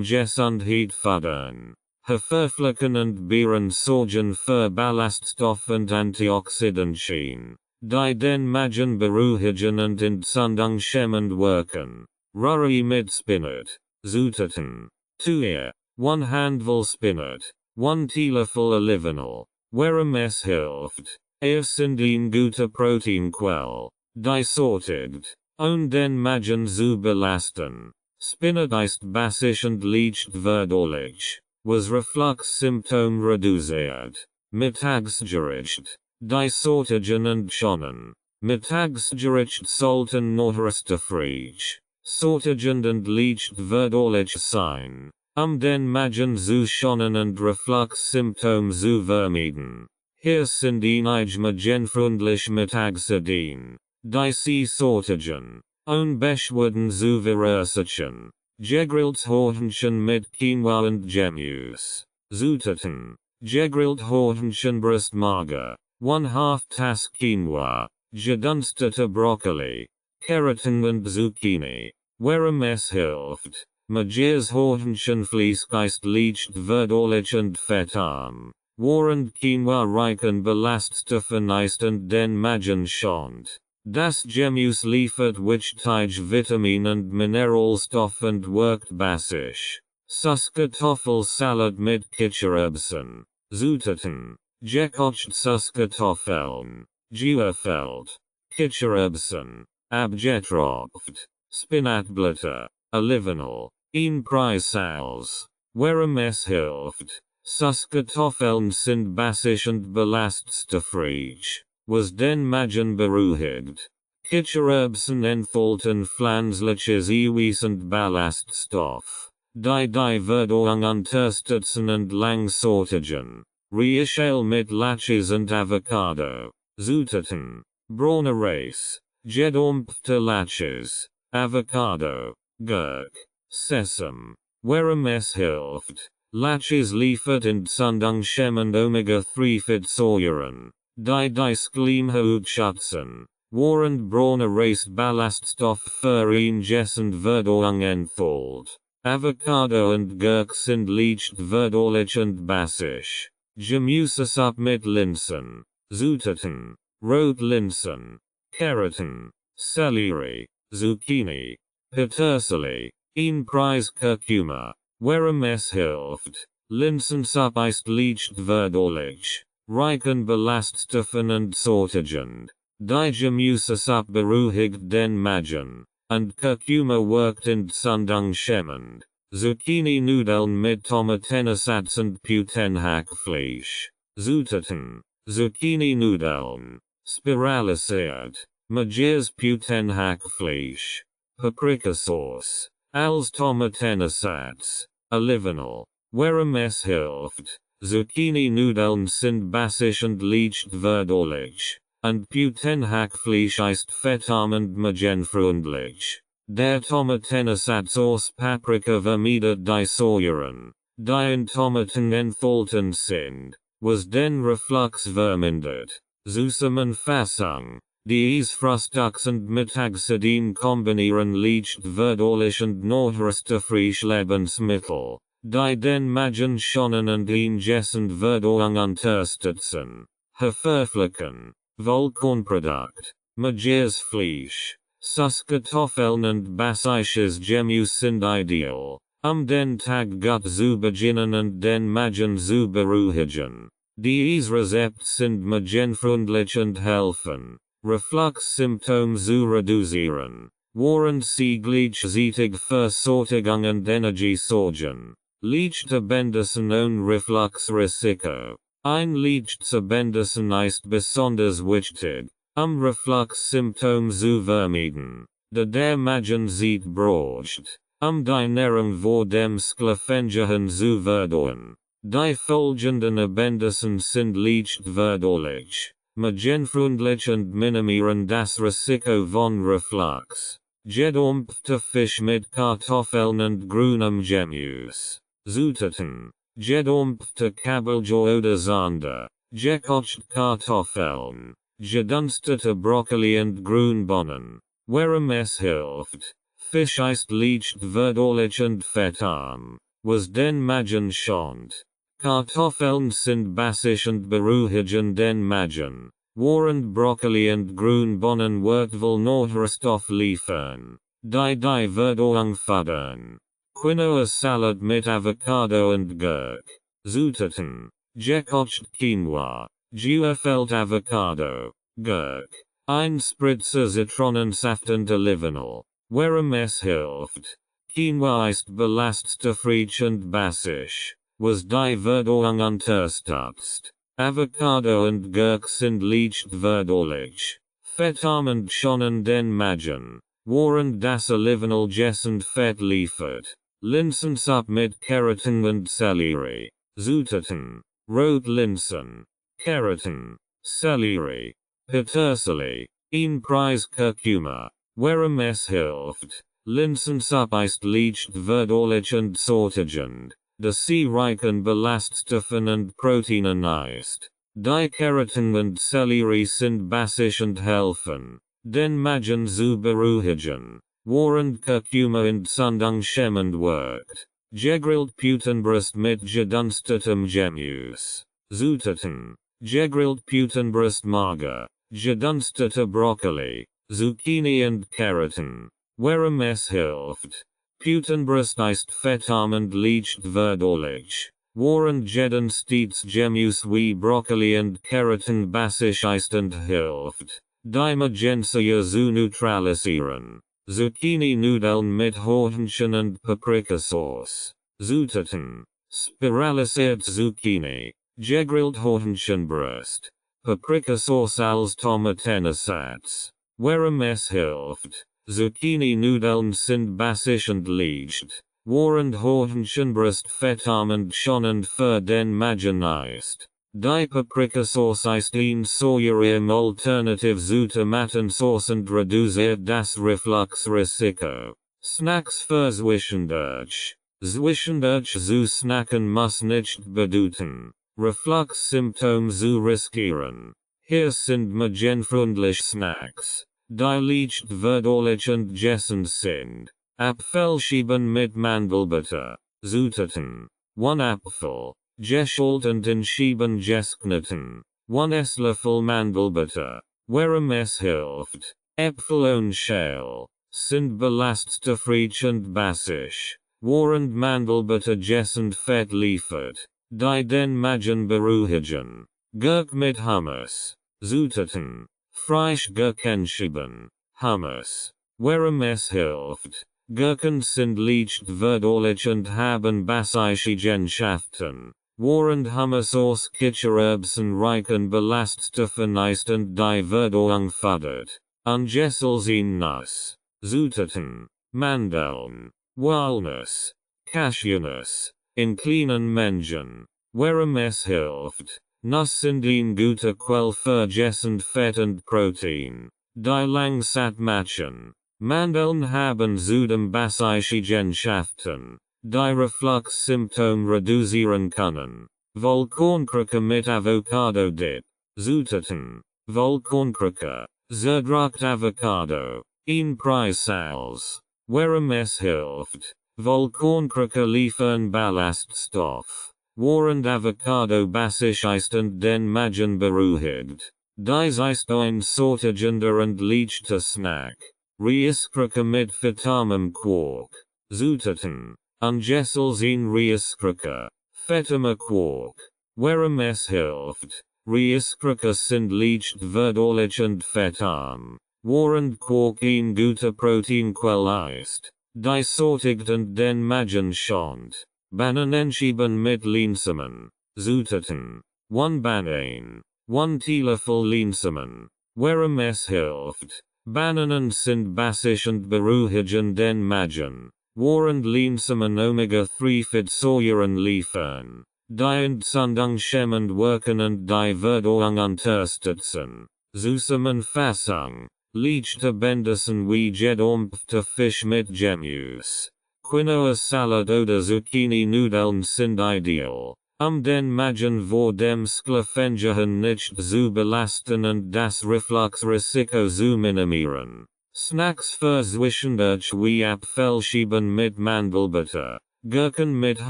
Gesundheit fördern. Verflücken und Beeren sorgen für Ballaststoff und Antioxidantien, die den Magen beruhigen und entzündungshemmend wirken. Rührei mit Spinat. Zutaten. 2 1 Handvoll Spinat, 1 Teelöffel Olivenöl. Warum es hilft. Sind eine gute Proteinquelle, die sorgt, den Magen zu belasten. Spinat ist basisch und leicht verdaulich, was Reflux-Symptom reduziert. Mittagsgericht, die sortigen und schonen. Mittagsgericht sollten notwendig, sortigend und leicht verdaulich sein, den Magen zu schonen und Reflux-Symptom zu vermeiden. Hier sind einige magenfreundliche Mittagsideen, die sie sortigen. Beschwerden zu verursachen. Gegrilltes Hähnchen mit Quinoa und Gemüse. Zutaten. Gegrilltes Hähnchenbrust mager, 1/2 Tasse Quinoa, gedunsteter Brokkoli, Karotten und Zucchini. Warum es hilft. Mageres Hähnchenfleisch ist leicht verdaulich und fettarm, während Quinoa reich an Ballaststoffen ist und den Magen schont. Das Gemüse liefert wichtige Vitamin und Mineralstoff und wirkt basisch. Süßkartoffelsalat mit Kichererbsen. Zutaten. Gekochte Süßkartoffeln, Gefüllt, Kichererbsen, abgetropft, Spinatblätter, Olivenöl, 1 Preissalz. Warum es hilft. Süßkartoffeln sind basisch und ballaststoffreich, was den Magen beruhigt. Kichererbsen enthalten pflanzliches Eiweiß und Ballaststoff, die Verdauung unterstützen und lang sortigen. Reisschäl mit Lachs und Avocado. Zutaten. Brauner Reis, gedampfte Lachs, Avocado, Gurk, Sesam. Warum es hilft. Lachs liefert entzündungshemmend Omega-3-Fettsäuren, die Schleimhaut schützen, während brauner Reis Ballaststoff für eine gesunde Verdauung enthält. Avocado und Gurke sind leicht verdaulich und basisch. Gemüsesuppe mit Linsen. Zutaten: Rotlinsen, Karotten, Sellerie, Zucchini, Petersilie, ein Preis Kurkuma. Warum es hilft. Linsensuppe ist leicht verdaulich, reich an Ballaststoffen und sättigend. Die Gemüsesuppe beruhigt den Magen, und Kurkuma wirkt entzündungshemmend. Zucchini-Nudeln mit Tomatenersatz und Putenhackfleisch. Zutaten: Zucchini-Nudeln, spiralisiert, Majirs Putenhackfleisch, Paprikasauce, als Tomatenersatz, Olivenöl. Warum es hilft. Zucchini-Nudeln sind basisch und leicht verdaulich, und Putenhackfleisch ist fettarm und magenfreundlich. Der Tomatenersatz aus Paprika vermeidet die Säuren, die in Tomaten enthalten sind, was den Reflux vermindert. Zusammenfassung: Dies Frühstücks- und Mittagsessen kombinieren leicht verdaulich und nährstoffreich Lebensmittel, die den Magen schonen und ingessend Verdauung unterstützen. Verflücken, Vollkornprodukt, Majirs Fleisch, Süßkartoffeln und basisches Gemüse sind ideal, den Tag gut zu beginnen und den Magen zu beruhigen. Dies Rezept sind magenfreundlich und helfen, Reflux-Symptome zu reduzieren, während sie gleichzeitig für Sättigung und Energie sorgen. Leicht zu bändigen ohne Reflux-Risiko. Ein leicht zu bändigen ist besonders wichtig, Reflux-Symptome zu vermeiden, da der Magen Zeit braucht, die Ernährung vor dem Schlafengehen zu verdauen. Die folgenden Abänderungen sind leicht verdaulich, magenfreundlich und minimieren das Risiko von Reflux. Gedampfter Fisch mit Kartoffeln und grünem Gemüse. Zutaten: gedampfte Kabeljau oder Zander, gekochte Kartoffeln, gedunstete Brokkoli und Grünbohnen. Warum es hilft. Fisch ist leicht verdaulich und fettarm, was den Magen schont. Kartoffeln sind basisch und beruhigen den Magen, während Brokkoli und Grünbohnen wertvoll Nährstoff liefern, die Verdauung fördern. Quinoa-Salat mit Avocado und Gurke. Zutaten: gekochte Quinoa, geöffelt Avocado, Gurke, ein Spritzer Zitronensaft und Olivenöl. Warum es hilft. Quinoa ist ballaststoffreich und basisch, was die Verdauung unterstützt. Avocado und Gurke sind leicht verdaulich, fettarm und schonen den Magen, während das Olivenöl gessend Fett liefert. Linsensuppe mit Karotten und Sellerie. Zutaten: Rotlinsen, Karotten, Sellerie, Petersilie, ein Preis Kurkuma. Warum es hilft. Linsensuppe ist leicht verdaulich und sättigend, da sie reich an Ballaststoffen und Proteinen ist. Die Karotten und Sellerie sind basisch und helfen, den Magen zu beruhigen, während Kurkuma entzündungshemmend wirkt. Gegrillt Putenbrust mit gedunstetem Gemüse. Zutaten: gegrillt Putenbrust mager, gedunstete Brokkoli, Zucchini und Karotten. Warum es hilft. Putenbrust ist fettarm und leicht verdaulich, während gedunstetes Gemüse wie Brokkoli und Karotten basisch ist und hilft, die Magensäure zu neutralisieren. Zucchini-Nudeln mit Hähnchen und Paprikasauce. Zutaten: spiralisiert Zucchini, gegrillt Hähnchenbrust, Paprikasauce als Tomatenersatz. Warum es hilft. Zucchini-Nudeln sind basisch und leicht, während Hähnchenbrust fettarm und schonend für den Magen ist. Die Paprikasauce ist ein säurearm Alternative zu Tomatensauce und reduziert das Reflux-Risiko. Snacks für zwischendurch. Zwischendurch zu snacken muss nicht bedeuten, Reflux-Symptome zu riskieren. Hier sind magenfreundliche Snacks, die leicht verdaulich und gessend sind. Abfellschieben mit Mandelbitter, Zutaten. 1 Apfel, geschalten in Schieben geschnitten. 1 Esslöffel Mandelbitter. Warum es hilft. Äpfel ohne Schale sind belaststoffreich und basisch. Während Mandelbitter gessend Fett liefert, die den Magen beruhigen. Gurk mit Hummus. Zutaten. Frisch Gurkenschieben. Hummus. Warum es hilft. Gurken sind leicht verdaulich und haben basiche Eigenschaften. Während Hummus aus Kichererbsen reichen Ballaststoffen ist und die Verdauung fördert. Angesselsen Nuss. Zutaten. Mandeln. Walnuss. Cashewnuss. In kleinen Mengen. Warum es hilft. Nuss sind eine gute Quelle für gessend Fett und Protein. Die lang satt machen. Mandeln haben zudem basiche Eigenschaften, die Reflux-Symptome reduzieren können. Vollkornkrake mit Avocado-Dip. Zutaten. Vollkornkrake. Zerdruckt Avocado. Ein Preissalz. Warum es hilft. Vollkornkrake liefern Ballaststoff. Während Avocado basisch ist und den Magen beruhigt. Dies ist ein sortigender und leichter Snack. Reiskrake mit fetamem Quark. Zutaten. Angesselsen Reiskrake. Fetamer Quark. Warum es hilft. Reiskrake sind leicht verdaulich und fettarm. Während Quark eine gute Proteinquelle ist. Die sortigt und den Magen schont. Bananenschieben mit Linsamen. Zutaten. 1 Banan. 1 Teelöffel Linsamen. Warum es hilft. Bananen sind basisch und beruhigen den Magen. Während Linsamen Omega-3-Fettsäuren liefern. Die entzündungshemmend wirken und die Verdauung unterstützen. Zusammenfassung. Leichte Bendessen wie gedampfter Fisch mit Gemüse. Quinoa Salad oder Zucchini-Nudeln sind ideal. Den Magen vor dem Schlafengehen nicht zu belasten und das Refluxrisiko zu minimieren. Snacks für zwischendurch wie Apfelschieben mit Mandelbitter. Gurken mit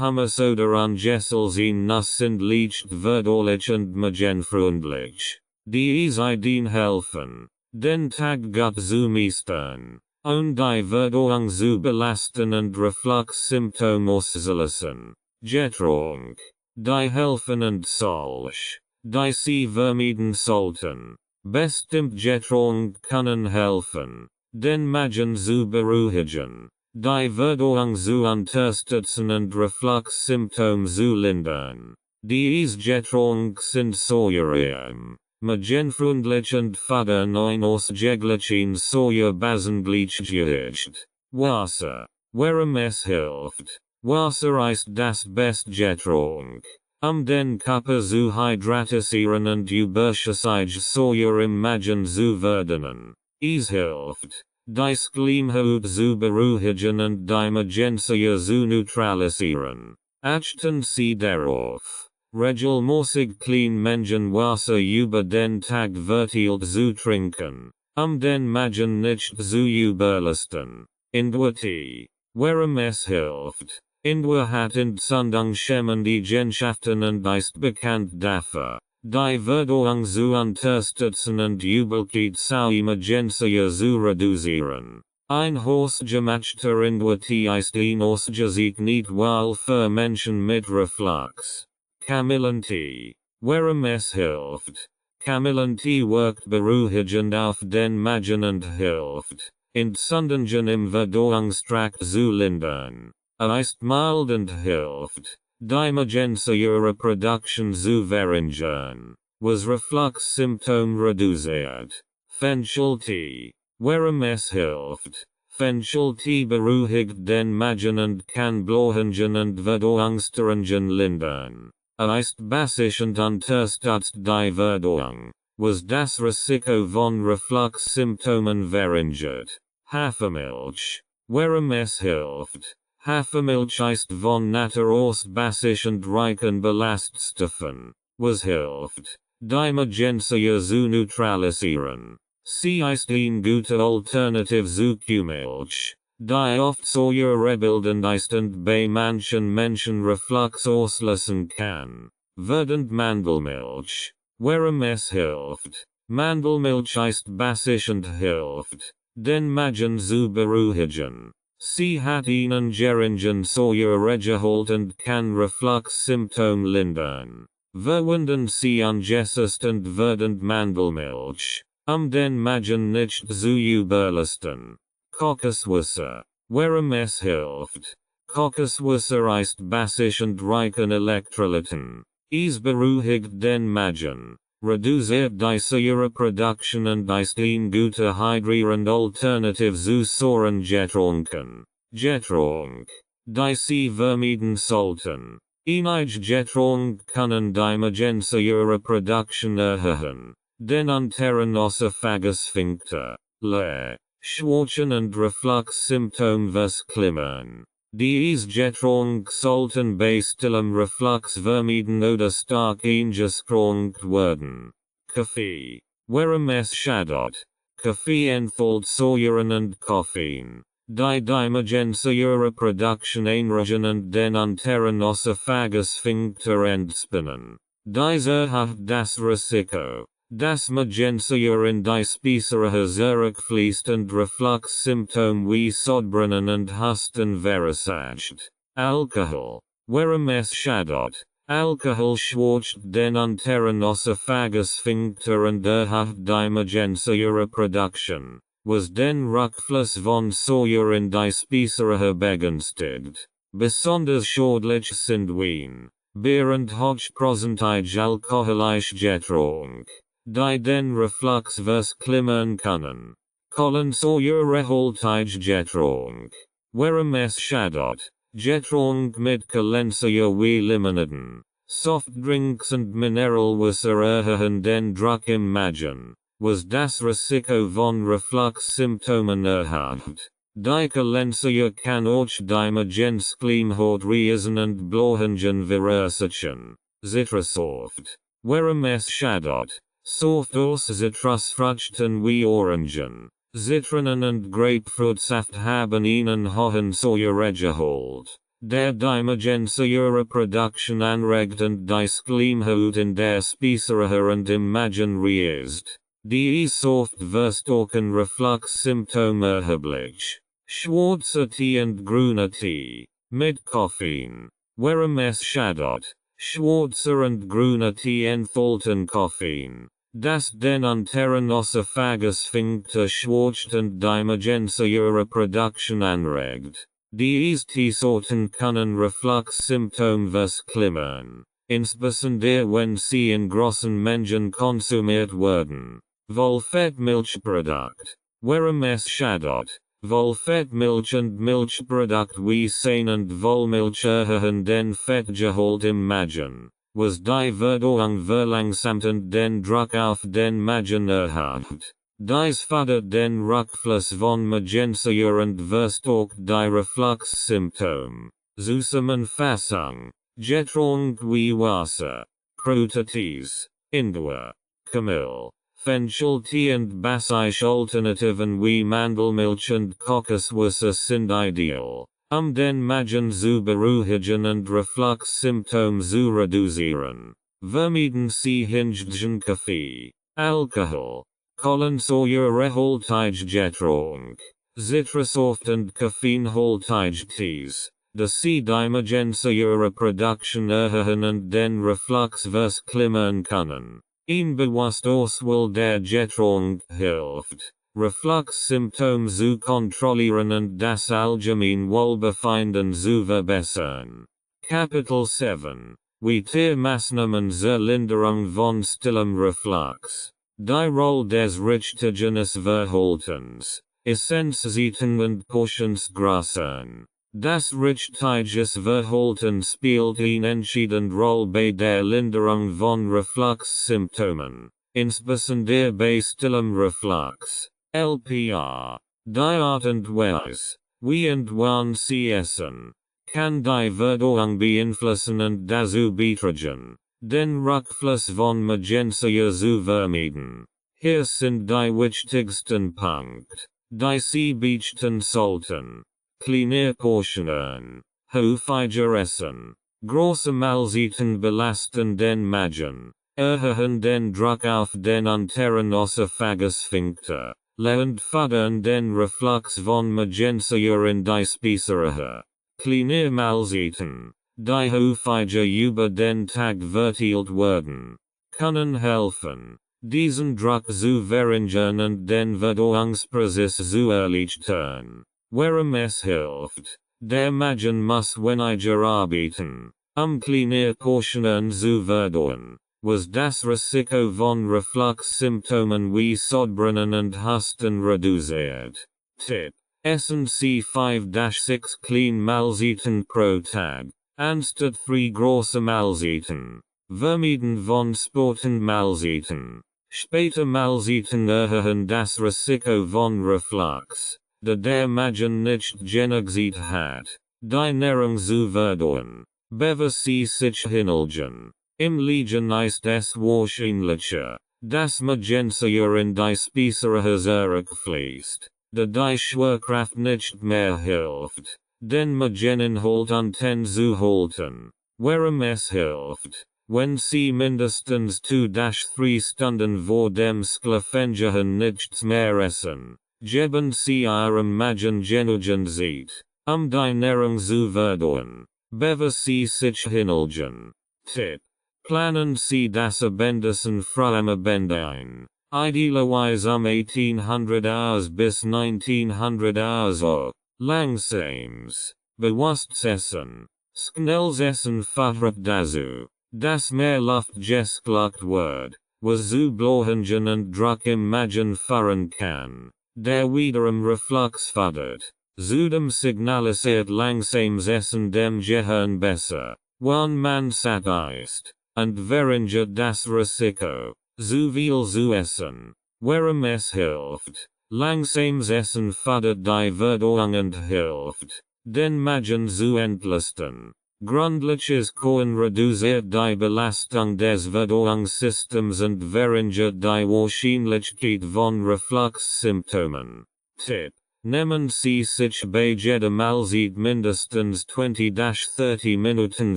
Hummus oder Angesselsen Nuss sind leicht verdaulich und magenfreundlich. Dies Ideen helfen, den Tag gut zu meistern. Und die Verdauung zu belasten und Reflux-Symptome auszulassen. Getränk. Die helfen und solch. Die sie vermieden sollten. Bestimmt Getränk können helfen, den Magen zu beruhigen. Die Verdauung zu unterstützen und Reflux-Symptome zu lindern. Dies Getränk sind säurearm, magenfreundlich und fördern ein ausgeglichen Säurebasengleichgewicht. Wasser. Warum es hilft. Wasser ist das beste Getränk. Den Körper zu hydratisieren und überschüssige Säure im Magen zu verdienen. Es hilft, die Schleimhaut zu beruhigen und die Magensäure zu neutralisieren. Achten Sie darauf, regelmäßig klein Mengen Wasser über den Tag verteilt zu trinken, den Magen nicht zu überlasten. Ingwer-Tee. Warum es hilft. Ingwer hat entzündungshemmende Eigenschaften und ist bekannt dafür, die Verdauung zu unterstützen und Übelkeit zur Magensäure zu reduzieren. Ein hausgemachter Ingwer-Tee ist ein ausgezeichnet Wahl für Menschen mit Reflux. Kamillentee. Warum es hilft. Kamillentee wirkt beruhigend auf den Magen und hilft, Entzündungen im Verdauungstrakt zu lindern. Ist mild und hilft, die Magensäure-Produktion zu verringern, was Reflux-Symptome reduziert. Fencheltee. Warum es hilft. Fencheltee beruhigt den Magen und kann Blähungen und Verdauungsstörungen lindern. Ist basisch und unterstützt die Verdauung, was das Risiko von Reflux-Symptomen verringert. Hafermilch. Warum es hilft. Hafermilch ist von Natur aus basisch und reich an Ballaststoffen, was hilft, die Magensäure zu neutralisieren. Sie ist eine gute Alternative zu Kuhmilch, Die oft zur Rebilden ist und bei manchen Menschen Reflux auslösen kann. Verdend Mandelmilch. Warum es hilft. Mandelmilch ist basisch und hilft den Magen zu beruhigen. Sie hat einen geringen Säuregehalt und kann Reflux-Symptome lindern. Verwenden Sie angesetzt und verdend Mandelmilch, den Magen nicht zu überlasten. Kokoswasser. Warum es hilft. Kokoswasser ist basisch und reich an Elektrolyten. Es beruhigt den Magen, reduziert die Säureproduktion und ist ein guter hydrierend Alternativ zu sauren Getränken. Die Sie vermeiden sollten. Einige Getränke können die Magensäureproduktion erhöhen. Den unteren Oesophagus-Sphincter leer. Schwächen und Reflux-Symptome verklimmern. Diese Getränke sollten bei stillem Reflux vermieden oder stark eingeschränkt werden. Kaffee. Warum es schadet. Kaffee enthält Säuren und Koffein, die Magensäureproduktion einregen und den unteren Oesophagus-Sphincter entspannen. Dies erhöht das Risiko, dass Magensäure in die Speiseröhre zurückfließt und Reflux-Symptome wie Sodbrennen und Husten verursacht. Alkohol. Warum es schadet. Alkohol schwächt den unteren Oesophagus-Sphincter und erhöht die Magensäureproduktion, was den Rückfluss von Säure in die Speiseröhre begünstigt. Besonders schädlich sind Wein, Bier und hochprozentige alkoholische Getränke, die den Reflux verklimmern können. Kohlensäurehaltige Getränke. Warum es schadet. Getränke mit Kohlensäure wie Limonade, Softdrinks und Mineralwasser erhöhen den Druck im Magen, was das Risiko von Reflux-Symptomen erhöht. Die Kohlensäure kann auch die Magenschleimhaut reisen und Blähungen verursachen. Zitrussaft. Warum es schadet. Saft aus Zitrusfrüchten wie Orangen, Zitronen und Grapefruitsaft haben einen hohen Säuregehalt, der die Magensäureproduktion anregt und die Schleimhaut in der Speiseröhre und im Magen reist. Die Saft verstärken Reflux-Symptome erheblich. Schwarzer Tee und grüner Tee, mit Koffein. Warum es schadet. Schwarzer und grüner Tee enthalten Koffein, das den unteren Oesophagus-Sphincter schwächt und die Magensäureproduktion anregt. Diese Teesorten können Reflux-Symptome verklimmern, insbesondere wenn sie in großen Mengen konsumiert werden. Wohlfettmilchprodukt. Warum es schadet. Wohlfettmilch und Milchprodukt wie Sahne und Wollmilch erhöhen den Fettgehalt im Magen, was die Verdauung verlangsamt und den Druck auf den Magen erhöht. Dies fördert den Rückfluss von Magensäure und verstärkt die Reflux-Symptome. Zusammenfassung. Getränke wie Wasser, Kräutertees, Ingwer, Kamille, Fencheltee und basisch Alternativen wie Mandelmilch und Kokoswasser sind ideal, den Magen zu beruhigen und Reflux-Symptome zu reduzieren. Vermeiden Sie hingegen Kaffee, Alkohol, Kohlensäurehaltige Getränke, Zitrussaft und koffeinhaltige Tees, die Sie die Magensäureproduktion erhöhen und den Reflux verklimmern können. Ein bewusst Auswahl der Getränke hilft, Reflux-Symptome zu kontrollieren und das allgemein Wohlbefinden zu verbessern. Kapitel 7. Weitere Maßnahmen zur Linderung von stillem Reflux. Die Rolle des richtigen Verhaltens. Essenzzeiten und Portionsgrößen. Das richtiges Verhalten spielt eine entscheidende Rolle bei der Linderung von Reflux-Symptomen, insbesondere bei stillem Reflux. LPR. Die Art und Weise, wie und wann Sie essen, kann die Verdauung beeinflussen und dazu beitragen, den Rückfluss von Magensäure zu vermeiden. Hier sind die wichtigsten Punkte, die Sie beachten sollten. Kleinirportionen, hofiger Essen, große Mahlzeiten belasten den Magen, erhöhen den Druck auf den unteren Oesophagus-Sphinkter, und fördern den Reflux von Magensäure in die Speiseröhre. Kleinirmahlzeiten, die häufiger über den Tag verteilt werden, können helfen, diesen Druck zu verringern und den Verdauungsprozess zu erleichtern. Warum es hilft, der Magen muss weniger arbeiten, Kleinirportionen zu verdauen, was das Risiko von Reflux-Symptomen wie Sodbrennen und Husten reduziert. Tipp: Essen Sie 5-6 Kleinmahlzeiten pro Tag, anstatt 3 große Mahlzeiten. Vermeiden von Sportenmahlzeiten. Späte Mahlzeiten erhöhen das Risiko von Reflux, da der Magen nicht genug Zeit hat, die Nahrung zu verdauen. Bevor Sie sich hinlegen. Im Liegen ist es wahrscheinlicher, dass Magensäure in die Speiseröhre zurückfließt, da die Schwerkraft nicht mehr hilft, den Mageninhalt unten zu halten. Warum es hilft, wenn Sie mindestens 2-3 Stunden vor dem Schlafengehen nichts mehr essen, geben Sie Ihrem Magen genügend Zeit, die Nahrung zu verdauen, bevor Sie sich hinlegen. Tipp: Planen Sie das Abendessen vor am Abend ein. Idealerweise 1800 Hours bis 1900 Hours o. Langsames, bewusstes Essen. Schnelles Essen führt dazu, dass mehr Luft geschluckt wird, was zu Blähungen und Druck im Magen führen kann, der wiederum Reflux fördert. Zudem signalisiert langsames Essen dem Gehirn besser, wann man satt ist, und verringert das Risiko, zu viel zu essen. Warum es hilft, langsames Essen fördert die Verdauung und hilft, den Magen zu entlasten. Grundliches Kochen reduziert die Belastung des Verdauungssystems und verringert die Wahrscheinlichkeit von Reflux-Symptomen. Tipp: Nehmen Sie sich bei jeder Mahlzeit mindestens 20-30 Minuten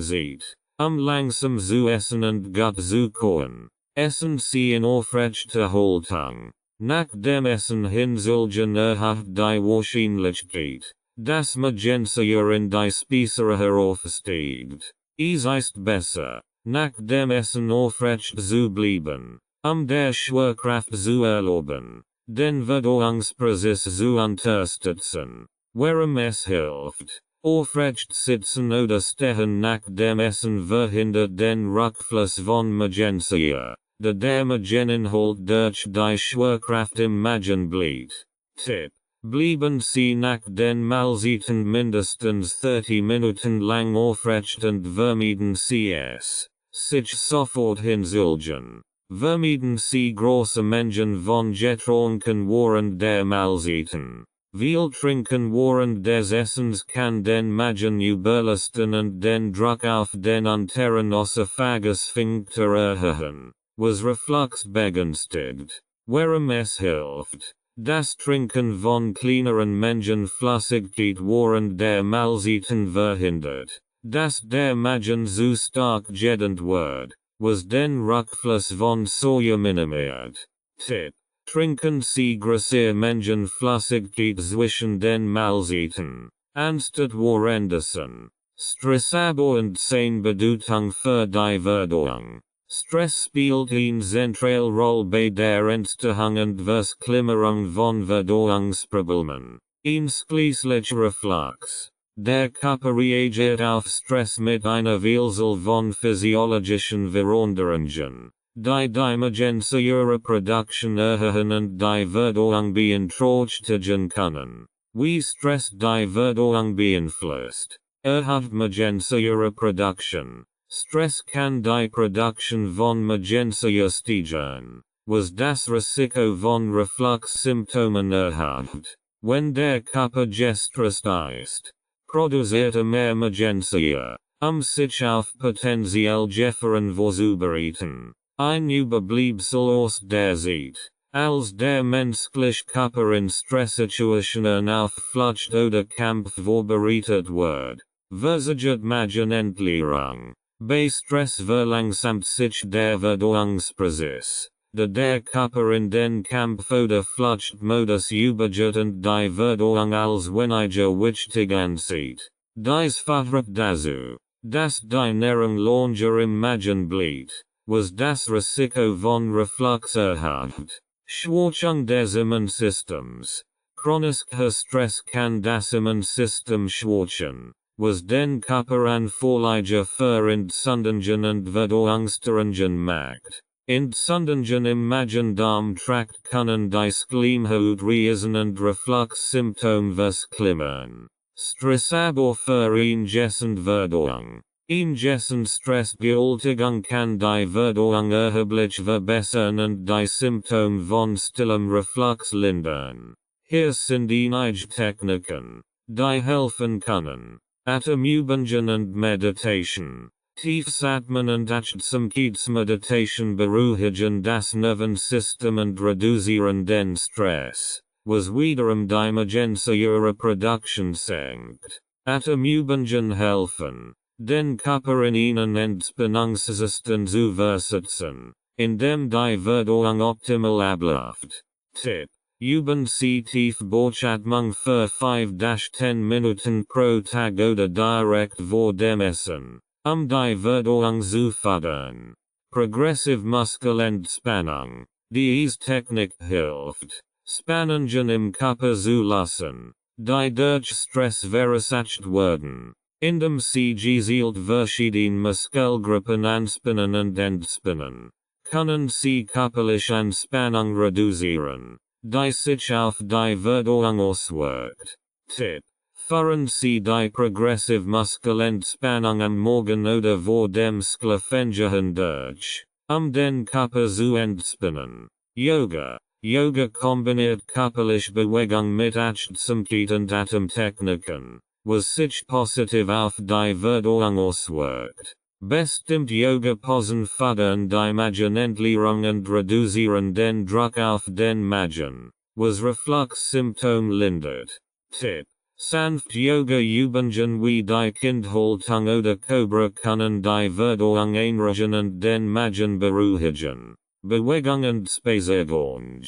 Zeit, langsam zu essen und gut zu kochen. Essen Sie in aufrechter Haltung. Nach dem Essen hinlegen erhöht die Wahrscheinlichkeit, dass Magensäure in die Speiseröhre aufsteigt. Es ist besser, nach dem Essen aufrecht zu bleiben, der Schwerkraft zu erlauben, den Verdauungsprozess zu unterstützen. Warum es hilft, aufrecht sitzen oder stehen nach dem Essen verhindert den Rückfluss von Magensäure, da der Mageninhalt durch die Schwerkraft im Magen bleibt. Tipp: Bleiben Sie nach den Mahlzeiten mindestens 30 Minuten lang aufrecht und vermeiden Sie es, sich sofort hinzulegen. Vermeiden Sie große Mengen von Getränken während der Mahlzeiten. Viel Trinken während des Essens kann den Magen überlasten und den Druck auf den unteren Oesophagus-Sphinkter erhöhen, was Reflux begünstigt. Warum es hilft, das Trinken von kleineren Mengen Flüssigkeit während der Mahlzeiten verhindert, dass der Magen zu stark gedehnt wird, was den Rückfluss von Säure minimiert. Tipp: Trinken Sie größere Mengen Flüssigkeit zwischen den Mahlzeiten, anstatt währenddessen. Stressabbauend sein Bedeutung für die Verdauung. Stress spielt eine zentrale Rolle bei der Entstehung und Verklimmerung von Verdauungsproblemen, einschließlich Reflux. Der Körper reagiert auf Stress mit einer Vielzahl von physiologischen Veränderungen, die die Magensäureproduktion erhöhen und die Verdauung beeinträchtigen können. Wie Stress die Verdauung beeinflusst, erhöht Magensäureproduktion. Stress kann die Produktion von Magensäure steigern, was das Risiko von Reflux-Symptomen erhöht. Wenn der Körper gestresst ist, produziert mehr Magensäure, sich auf potenziell Gefahren vorzubereiten. Ein Überbleibsel aus der Zeit, als der menschliche Körper in Stresssituationen aufgeflucht oder Kampf vorbereitet wird, versucht man Entleerung. Bei Stress verlangsamt sich der Verdauungsprozess, da der Körper in den Kampf oder Fluchtmodus übergeht und die Verdauung als weniger wichtig ansieht. Dies führt dazu, dass die Ernährung länger im Magen bleibt, was das Risiko von Reflux erhöht. Schwächung des Immunsystems. Chronischer Stress kann das Immunsystem schwächen, was den Körper anfälliger für Entzündungen und Verdauungsstörungen macht. Entzündungen im Magen-Darm-Trakt können die Schleimhaut reizen und Reflux-Symptome verklimmern. Stress aber verringert Verdauung. Ingessend Stressbewältigung kann die Verdauung erheblich verbessern und die Symptome von stillem Reflux lindern. Hier sind einige Techniken, die helfen können. Atemübungen und Meditation. Tiefsatmen und Achtsamkeitsmeditation beruhigen das Nervensystem und reduzieren den Stress, was wiederum die Emergency Production senkt. Atemübungen helfen, den Körper in einen Entspannungszustand zu versetzen, indem die Verdauung optimal abläuft. Tipp: Üben Sie Tiefbauchatmung für 5-10 Minuten pro Tag oder direkt vor dem Essen, die Verdauung zu fördern. Progressive Muskelentspannung. Diese Technik hilft, Spannungen im Körper zu lassen, die durch Stress verursacht werden, indem sie gezielt verschiedene Muskelgruppen anspannen und entspannen, können sie körperliche Anspannung reduzieren, die sich auf die Verdauung auswirkt. Tipp: Führen Sie die Progressive Muskelentspannung am Morgen oder vor dem Schlafengehen durch, den Körper zu entspannen. Yoga. Yoga kombiniert körperliche Bewegung mit Achtsamkeit und Atemtechniken, was sich positiv auf die Verdauung auswirkt. Bestimmt Yoga-Posen fördern die Magenentleerung und reduzieren den Druck auf den Magen, was Reflux-Symptome lindert. Tipp: Sanft Yoga-Übungen wie die Kindhaltung oder Cobra können die Verdauung einrichten und den Magen beruhigen. Bewegung und Spaziergang.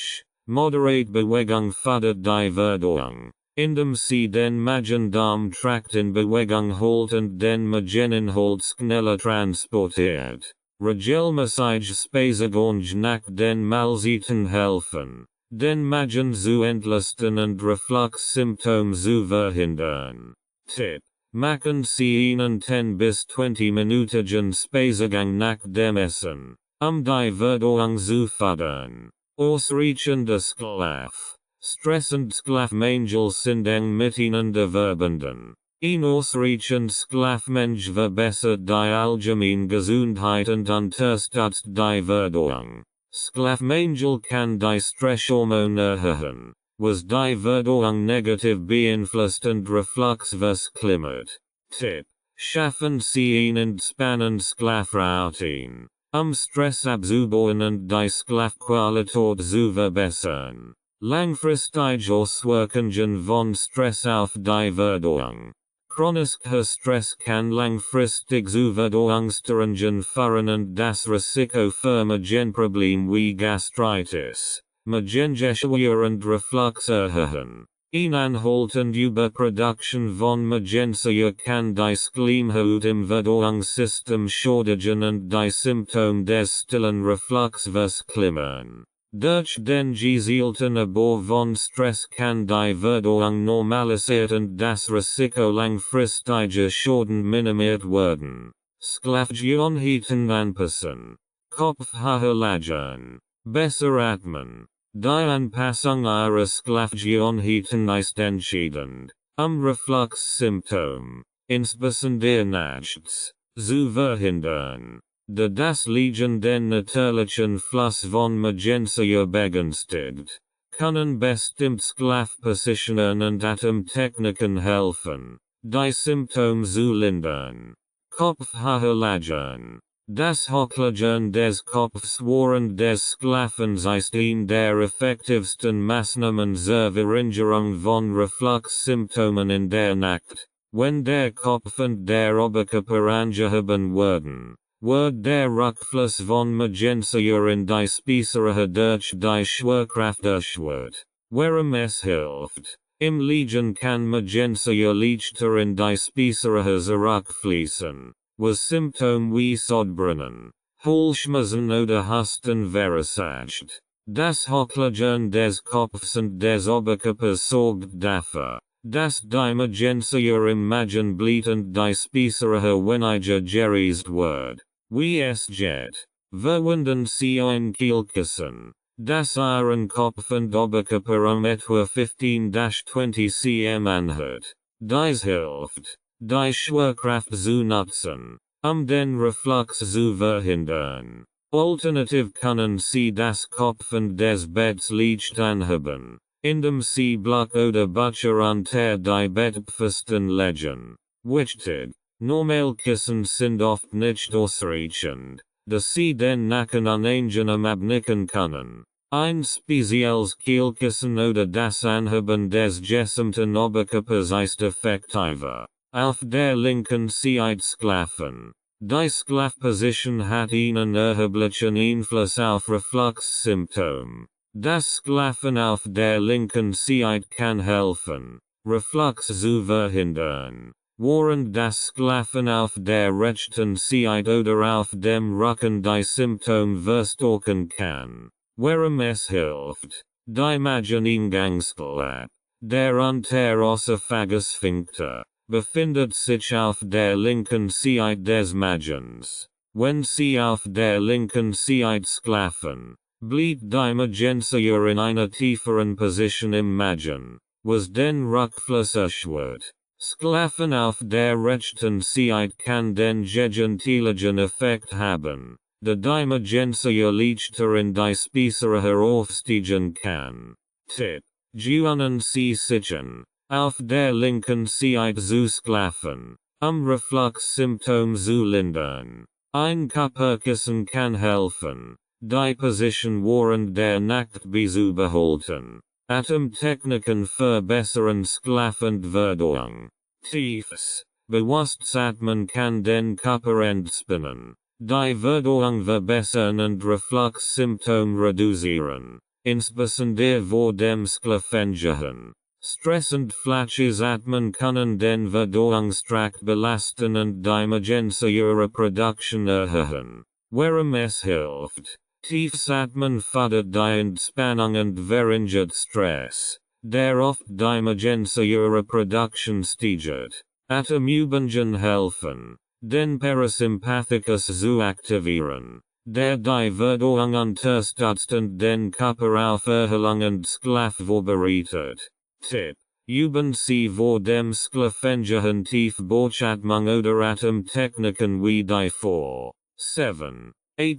Moderate Bewegung fördert die Verdauung, indem sie den Magen-Darm-Trakt in Bewegung hält und den Mageninhalt schneller transportiert. Regelmäßige Spaziergang nach den Mahlzeiten helfen, den Magen zu entlasten und Reflux-Symptome zu verhindern. Tipp: Machen Sie einen 10 bis 20 minütigen Spaziergang nach dem Essen, die Verdauung zu fördern. Ausreichender Schlaf. Stress und Schlafmangel sind eng miteinander verbunden. Ein ausreichend Schlafmangel verbessert die allgemeine Gesundheit und unterstützt die Verdauung. Schlafmangel kann die Stresshormone erhöhen, was die Verdauung negativ beeinflusst und Reflux verklimmert. Tipp: Schaffen Sie einen entspannenden Schlafroutine, Stress abzubauen und die Schlafqualität zu verbessern. Langfristige Auswirkungen von Stress auf die Verdauung. Chronischer Stress kann langfristig zu Verdauungsstörungen führen und das Risiko für Magenprobleme wie Gastritis, Magengeschwür und Reflux erhöhen. Eine anhaltende Überproduktion von Magensäure kann die Schleimhaut im Verdauungssystem schädigen und die Symptome des stillen Reflux verklimmern. Durch den gezielten Abbau von Stress kann die Verdauung normalisiert und das Risiko langfristiger Schäden minimiert werden. Schlafgewohnheiten anpassen. Kopf höher lagern. Besser atmen. Die Anpassung ihrer Schlafgewohnheiten ist entscheidend, Reflux-Symptome, insbesondere nachts, zu verhindern. Da das Liegen den natürlichen Fluss von Magensäure begünstigt, können bestimmt Schlafpositionen und Atemtechniken helfen, die Symptome zu lindern. Kopf höher lagern. Das Hochlegern des Kopfs waren des Schlafens ist eine der effektivsten Maßnahmen zur Verringerung von Reflux-Symptomen in der Nacht. Wenn der Kopf und der Oberkörper angehoben werden, wird der Rückfluss von Magenzsäure in die Speiseröhre durch die Schwerkraft erschwert. Warum es hilft. Im Liegen kann Magenzsäure leichter in die Speiseröhre zurückfließen, was Symptome wie Sodbrennen, Halsschmerzen oder Husten verursacht. Das Hochlegern des Kopfs und des Oberkörpers sorgt dafür, dass die Magenzsäure im Magen bleibt und die Speiseröhre weniger gereist wird. Wie es geht. Verwenden Sie ein Kielkissen, das Ihren Kopf und Oberkörper etwa 15-20 cm anhält. Dies hilft, die Schwerkraft zu nutzen, den Reflux zu verhindern. Alternativ können Sie das Kopf und des Betts leicht anheben, indem Sie Block oder Bücher unter die Bettpfosten legen. Wichtig. Normalkissen sind oft nicht ausreichend, da Sie den Nacken unangenehm abnicken können. Ein spezielles Kielkissen oder das Anheben des gesamten Oberkörpers ist effektiver. Auf der linken Seite schlafen. Die Schlafposition hat einen erheblichen Einfluss auf Reflux-Symptome. Das Schlafen auf der linken Seite kann helfen, Reflux zu verhindern. Während das Schlafen auf der rechten Seite oder auf dem Rücken die Symptome verstärken kann. Warum es hilft. Die Mageneingangsklappe, der Unteroesophagus-Sphinkter, befindet sich auf der linken Seite des Magens. Wenn Sie auf der linken Seite schlafen, bleibt die Magenzsäure in einer tieferen Position im Magen, was den Rückfluss erschwert. Schlafen auf der rechten Seite kann den gegenteiligen Effekt haben, da die Magenzsäure leichter in die Speiseröhre aufsteigen kann. Tipp: Gewöhnen Sie sich an, auf der linken Seite zu schlafen, Reflux-Symptome zu lindern. Ein Körperkissen kann helfen, die Position während der Nacht beizubehalten. Atemtechniken verbessern Schlaf und Verdauung. Tiefes, bewusstes Atmen kann den Körper entspannen, die Verdauung verbessern und Reflux-Symptome reduzieren, insbesondere vor dem Schlafengehen. Stress und flaches Atmen können den Verdauungstrakt belasten und die Magenzsäure-Produktion erhöhen. Warum es hilft. Tiefes Atmen fördert die Entspannung und verringert Stress, der oft die Magenzsäure-Produktion steigert. Atemübungen helfen, den Parasympathikus zu aktivieren, der die Verdauung unterstützt und den Körper auf Erholung und Schlaf vorbereitet. Tipp: Üben Sie vor dem Schlafengehen Tiefbauchatmung oder Atemtechniken wie die 4-7-8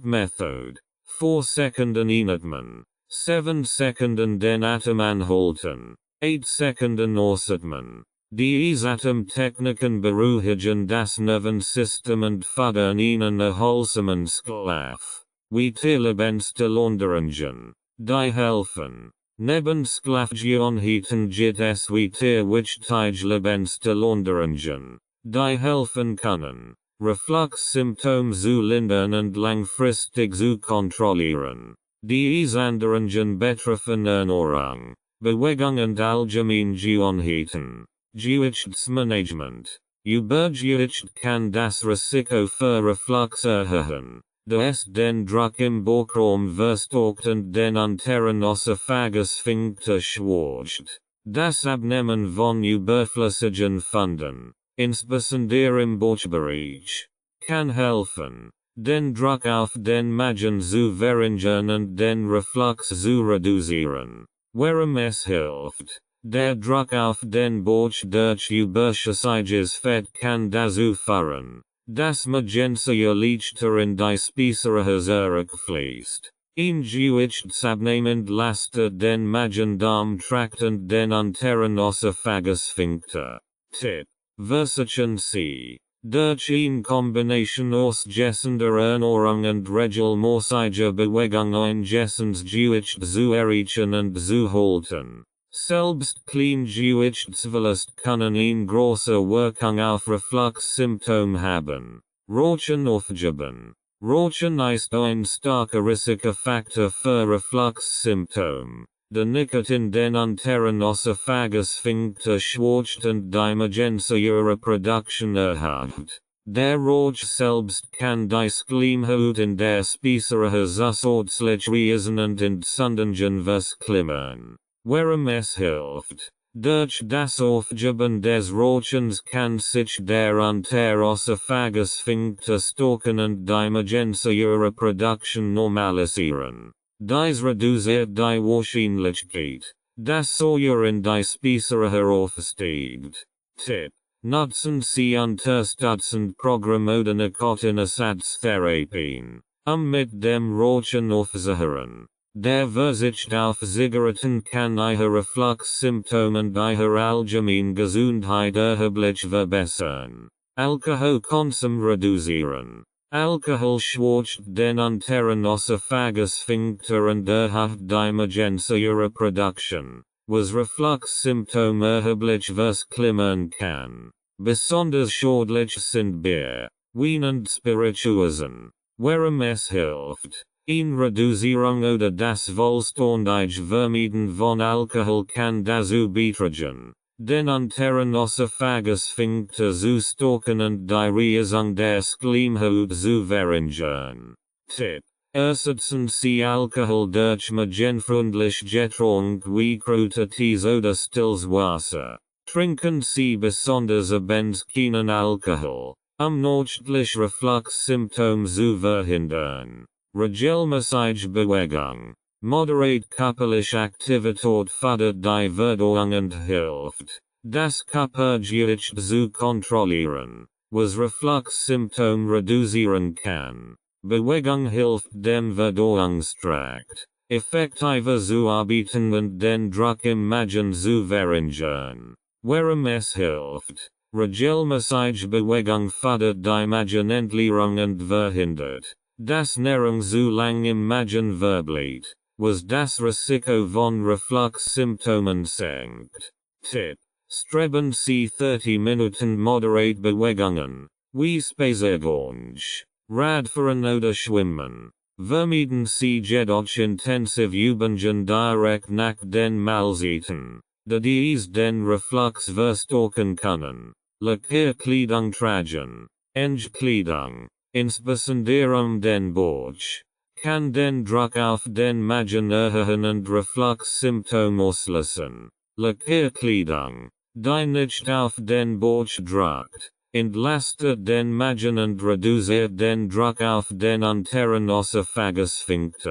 Method. 4 Sekunden einatmen, 7 Sekunden den Atem anhalten, 8 Sekunden ausatmen. Diese Atemtechniken beruhigen das Nervensystem und fördern einen erholsamen Schlaf. Wie Lebensstillunterungen, die helfen. Neben Schlafgewohnheiten gibt es wichtige Lebensstillunterungen, die helfen können, Reflux-Symptome zu lindern und langfristig zu kontrollieren. Diese Änderungen betreffen Ernährung, Bewegung und allgemein Gewohnheiten. Gewichtsmanagement. Übergewicht kann das Risiko für Reflux erhöhen, da es den Druck im Bauchraum verstärkt und den unteren Oesophagus-Sphinkter schwächt. Das Abnehmen von überflüssigen Pfunden, insbesondere im Bauchbereich, kann helfen, den Druck auf den Magen zu verringern und den Reflux zu reduzieren. Warum es hilft. Der Druck auf den Bauch durch überschüssiges Fett kann dazu führen, dass Magenzsäure leichter in die Speiseröhre zurückfließt. Ein Gewichtsabnehmen entlastet den Magen-Darm-Trakt und den unteren Oesophagus-Sphinkter. Tipp: Versuchen Sie, Durch eine Kombination aus gessender Ernährung und regelmäßiger Bewegung eingesetzt zu erreichen und zu halten. Selbst kleine Gewichtsverlust können eine große Wirkung auf Reflux-Symptome haben. Rauchen aufgeben. Rauchen ist ein starker Risikofaktor für Reflux-Symptome. Der Nikotin den unteren Esophagus fängt schwächt und die emergenzielle Reproduktion erhält. Der Rauch selbst kann die Schleimhaut in der Speiseröhre zusätzlich reizen und Entzündungen verkleinern. Warum es hilft. Durch das Aufgeben des Rauchens kann sich der untere Esophagus fängt stocken und die emergenzielle Reproduktion normalisieren. Dies reduziert die Wahrscheinlichkeit, dass Säure in die Speiseröhre aufsteigt. Tipp: Nutzen Sie unterstützend Programm oder Nikotinersatztherapien, mit dem Rauchen aufzuhören. Der Verzicht auf Zigaretten kann Ihre Reflux-Symptome und Ihre allgemeine Gesundheit erheblich verbessern. Alkoholkonsum reduzieren. Alkohol schwächt den unteren Esophagus fängt und erhöht die emergenzielle Reproduktion, was Reflux-Symptome erheblich verkleinern kann. Besonders schädlich sind Bier, Wein und Spirituosen. Warum es hilft. In Reduzierung oder das vollständige Vermeiden von Alkohol kann dazu beitragen, den unteren Esophagus fängt zu stocken und die Reizung der Schleimhaut zu verringern. Tipp: Ersetzen Sie Alkohol durch magenfreundliche Getränke wie Kräutertees oder stilles Wasser. Trinken Sie besonders abends keinen Alkohol, nächtlich Reflux-Symptome zu verhindern. Regelmäßige Bewegung. Moderate körperliche Aktivität fördert die Verdauung und hilft, das Körpergewicht zu kontrollieren, was Reflux-Symptome reduzieren kann. Bewegung hilft dem Verdauungstrakt effektiver zu arbeiten und den Druck im Magen zu verringern. Warum es hilft. Regelmäßige Bewegung fördert die Magenentleerung und verhindert, dass Nahrung zu lang im Magen verbleibt, was das Risiko von Reflux-Symptomen senkt. Tipp: Streben Sie 30 Minuten moderate Bewegungen, wie Spaziergang, Radfahren oder Schwimmen. Vermeiden Sie jedoch intensiv Übungen direkt nach den Mahlzeiten, da dies den Reflux verstärken können. Lehrkleidung tragen. Engkleidung, insbesondere den Bauch, kann den Druck auf den Magen erhöhen und Reflux-Symptome auslösen. Lehrkleidung, die nicht auf den Bauch drückt, entlastet den Magen und reduziert den Druck auf den unteren Esophagus fängt.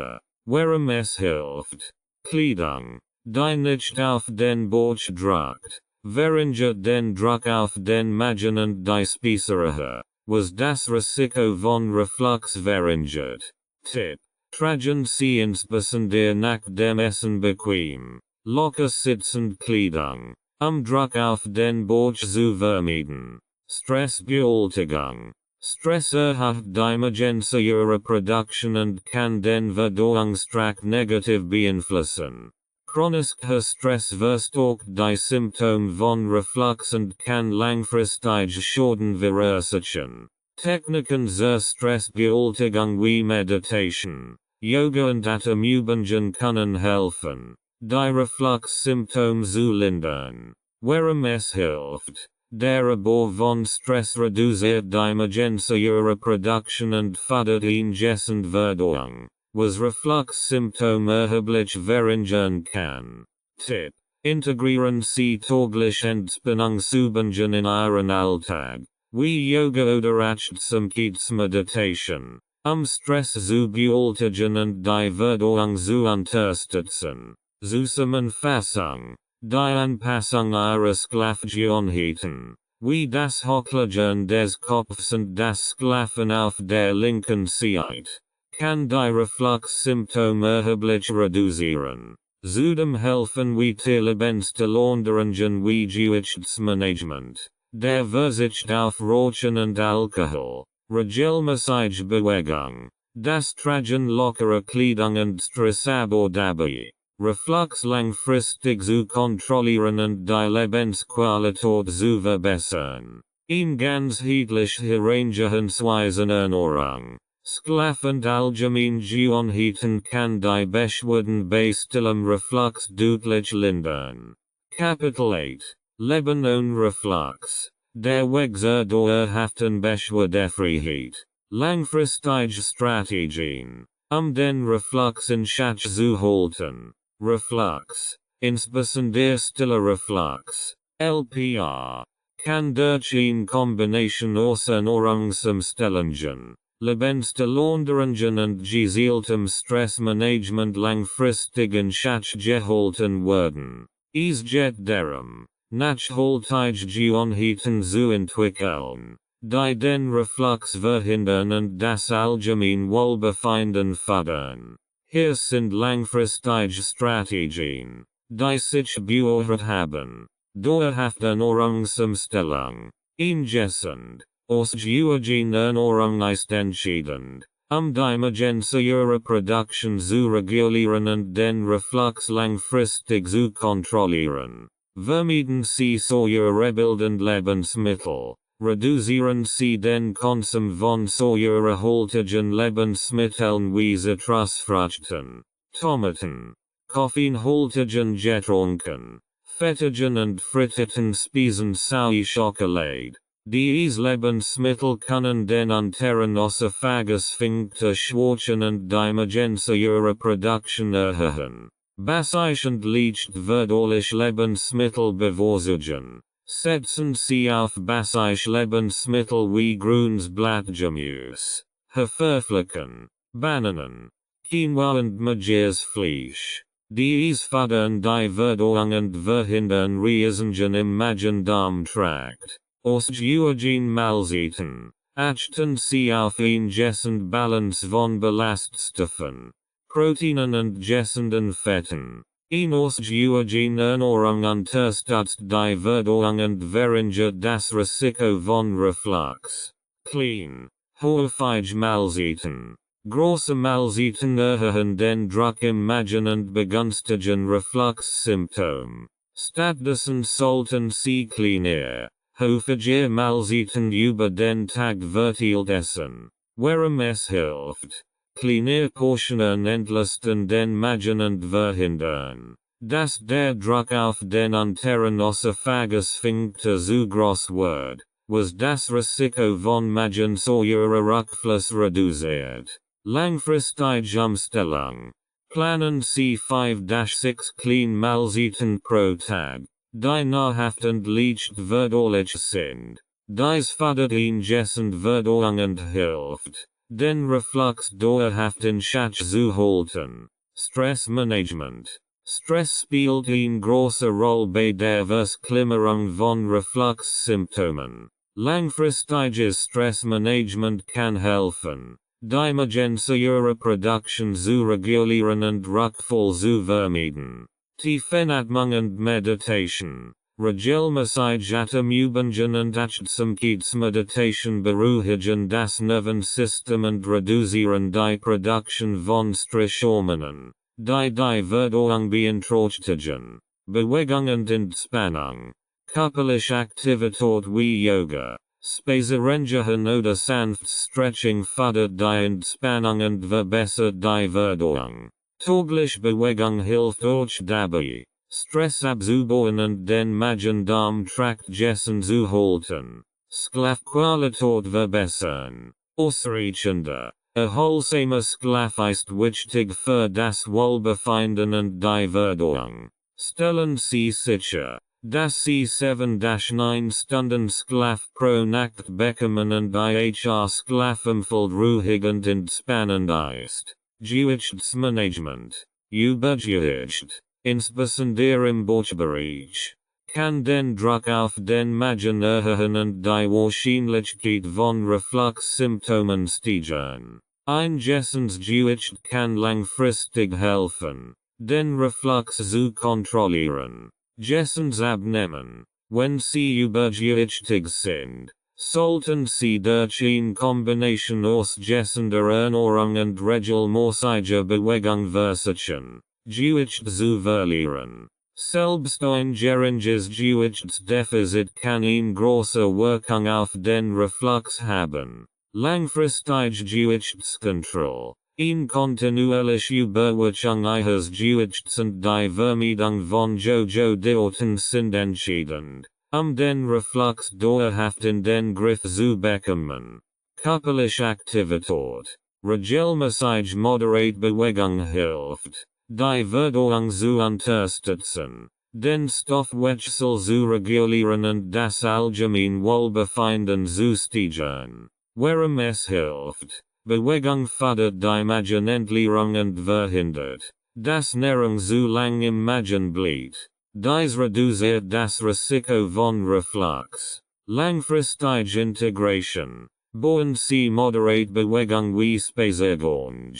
Warum es hilft. Kleidung, die nicht auf den Bauch drückt, verringert den Druck auf den Magen und die Speiseröhre, was das Risiko von Reflux verringert. Tipp: Tragen Sie insbesondere nach dem Essen bequem, locker sitzend Kleidung, Druck auf den Bauch zu vermeiden. Stressbewältigung. Stress erhöht die emergenzielle Reproduktion und kann den Verdauungstrakt negativ beeinflussen. Chronischer Stress verstärkt die Symptome von Reflux und kann langfristig Schäden verursachen. Techniken zur Stressbewältigung wie Meditation, Yoga und Atemübungen können helfen, die Reflux-Symptome zu lindern. Warum es hilft. Der Abbau von Stress reduziert die emergenzielle Reproduktion und fördert ingessende Verdauung, was Reflux-Symptome erheblich verringern kann. Tipp: Integrieren Sie täglich Entspannungsübungen in Ihren Alltag, wie Yoga oder Achtsamkeitsmeditation, Stress zu bewältigen und die Verdauung zu unterstützen. Zusammenfassung: Die Anpassung Ihres Schlafgewohnheiten, wie das Hochlegen des Kopfs und das Schlafen auf der linken Seite, kann die Reflux-Symptome erheblich reduzieren. Zudem helfen weitere Lebensveränderungen wie Gewichtsmanagement, der Verzicht auf Rauchen und Alkohol, Regelmäßige Bewegung, das Tragen lockerer Kleidung und Stressabbau dabei, Reflux langfristig zu kontrollieren und die Lebensqualität zu verbessern. In ganzheitlich Herangehensweisen Ernährung, schlafend allgemein Gewohnheiten kann die Beschwerden bei stillem Reflux deutlich lindern. Kapitel 8 Leben ohne Reflux. Der Weg zur dauerhaften Beschwerdefreiheit. Langfristige Strategien, den Reflux in Schach zu halten. Reflux, insbesondere stiller Reflux, LPR, kann durch eine Kombination aus Ernährungsumstellungen, Lebensveränderungen und gezieltem Stressmanagement langfristig in Schach gehalten werden. Es geht darum, nachhaltige Gewohnheiten zu entwickeln, die den Reflux verhindern und das allgemein Wohlbefinden fördern. Hier sind langfristige Strategien, die sich bewährt haben. Dauerhafte Ernährungsumstellung. Ingesund, aus gewissen Ernährung ist entscheidend, die emergenzielle Produktion zu regulieren und den Reflux langfristig zu kontrollieren. Vermeiden Sie säurebildende Lebensmittel. Reduzieren Sie den Konsum von säurehaltigen Lebensmitteln wie Zitrusfrüchten, Tomaten, koffeinhaltigen Getränken, fettigen und frittierten Speisen sowie Schokolade. Diese Lebensmittel können den unteren Esophagus Sphinkter schwächen und die emergenzielle Produktion erhöhen. Basischend verdauliche Lebensmittel bevorzugen. Setzen Sie auf basisch Lebensmittel wie Grünes Blattgemüse, Haferflocken, Bananen, Quinoa und mageres Fleisch. Dies fördern die Verdauung und verhindern Reizungen im Magen-Darm-Trakt. Aus gewissen Mahlzeiten, achten Sie auf ingessende Balance von Ballaststoffen, Proteinen und gesunden Fetten. Aus gewissen Ernährung unterstützt die Verdauung und verringert das Risiko von Reflux. Clean, häufige Mahlzeiten. Große Mahlzeiten erhöhen den Druck im Magen und begünstigen Reflux-Symptome. Stattdessen sollten Sie kleinere, häufige Mahlzeiten über den Tag verteilt essen. Warum es hilft. Kleinere Portionen entlasten den Magen und verhindern, dass der Druck auf den unteren Esophagus Sphinkter zu groß wird, was das Risiko von Magensäure-Rückfluss reduziert. Langfristige Umstellung. Planen Sie 5-6 kleine Mahlzeiten pro Tag, die nahrhaft und leicht verdaulich sind. Dies fördert ingessende Verdauung und hilft, den Reflux dauerhaft in Schach zu halten. Stressmanagement. Stress spielt eine große Rolle bei der Verklimmerung von Reflux-Symptomen. Langfristiges Stressmanagement kann helfen, die emergenzielle Produktion zu regulieren und Rückfall zu vermeiden. Tiefenatmung und Meditation. Regelmäßig Atemübungen und Achtsamkeitsmeditation beruhigen das Nervensystem und reduzieren die Produktion von Stresshormonen, die Verdauung beeinträchtigen. Bewegung und Entspannung. Körperliche Aktivität wie Yoga, Spazierengehen oder sanftes Stretching fördert die Entspannung und verbessert die Verdauung. Tägliche Bewegung hilft euch dabei, Stress abzubauen und den Magen-Darm-Trakt gesund zu halten. Schlafqualität verbessern. Ausreichender, erholsamer Schlaf ist wichtig für das Wohlbefinden und die Verdauung. Stellen Sie sicher, dass Sie 7-9 Stunden Schlaf pro Nacht bekommen und Ihr Schlafumfeld ruhig und entspannend ist. Gewichtsmanagement. Übergewicht, insbesondere im Bauchbereich, kann den Druck auf den Magen erhöhen und die Wahrscheinlichkeit von Reflux-Symptomen steigern. Ein gesundes Gewicht kann langfristig helfen, den Reflux zu kontrollieren. Gesundes Abnehmen. wenn sie übergewichtig sind, sollten sie durch eine Kombination aus gesunder Ernährung und regelmäßiger Bewegung versuchen, Gewicht zu verlieren. Selbst ein geringes Gewichtsdefizit kann eine große Wirkung auf den Reflux haben. Langfristig Gewichtskontrolle. Eine kontinuierliche Überwachung ihres Gewichts und die Vermeidung von Jojo-Dieeten sind entscheidend, den Reflux dauerhaft in den Griff zu bekommen. Körperliche Aktivität. Regelmäßig moderate Bewegung hilft, die Verdauung zu unterstützen, den Stoffwechsel zu regulieren und das allgemeine Wohlbefinden zu steigern. Warum es hilft. Bewegung fördert die Magenentleerung und verhindert, dass Nahrung zu lang im Magen bleibt. Dies reduziert das Risiko von Reflux. Langfristige Integration. Bauen Sie moderate Bewegung wie Spaziergang,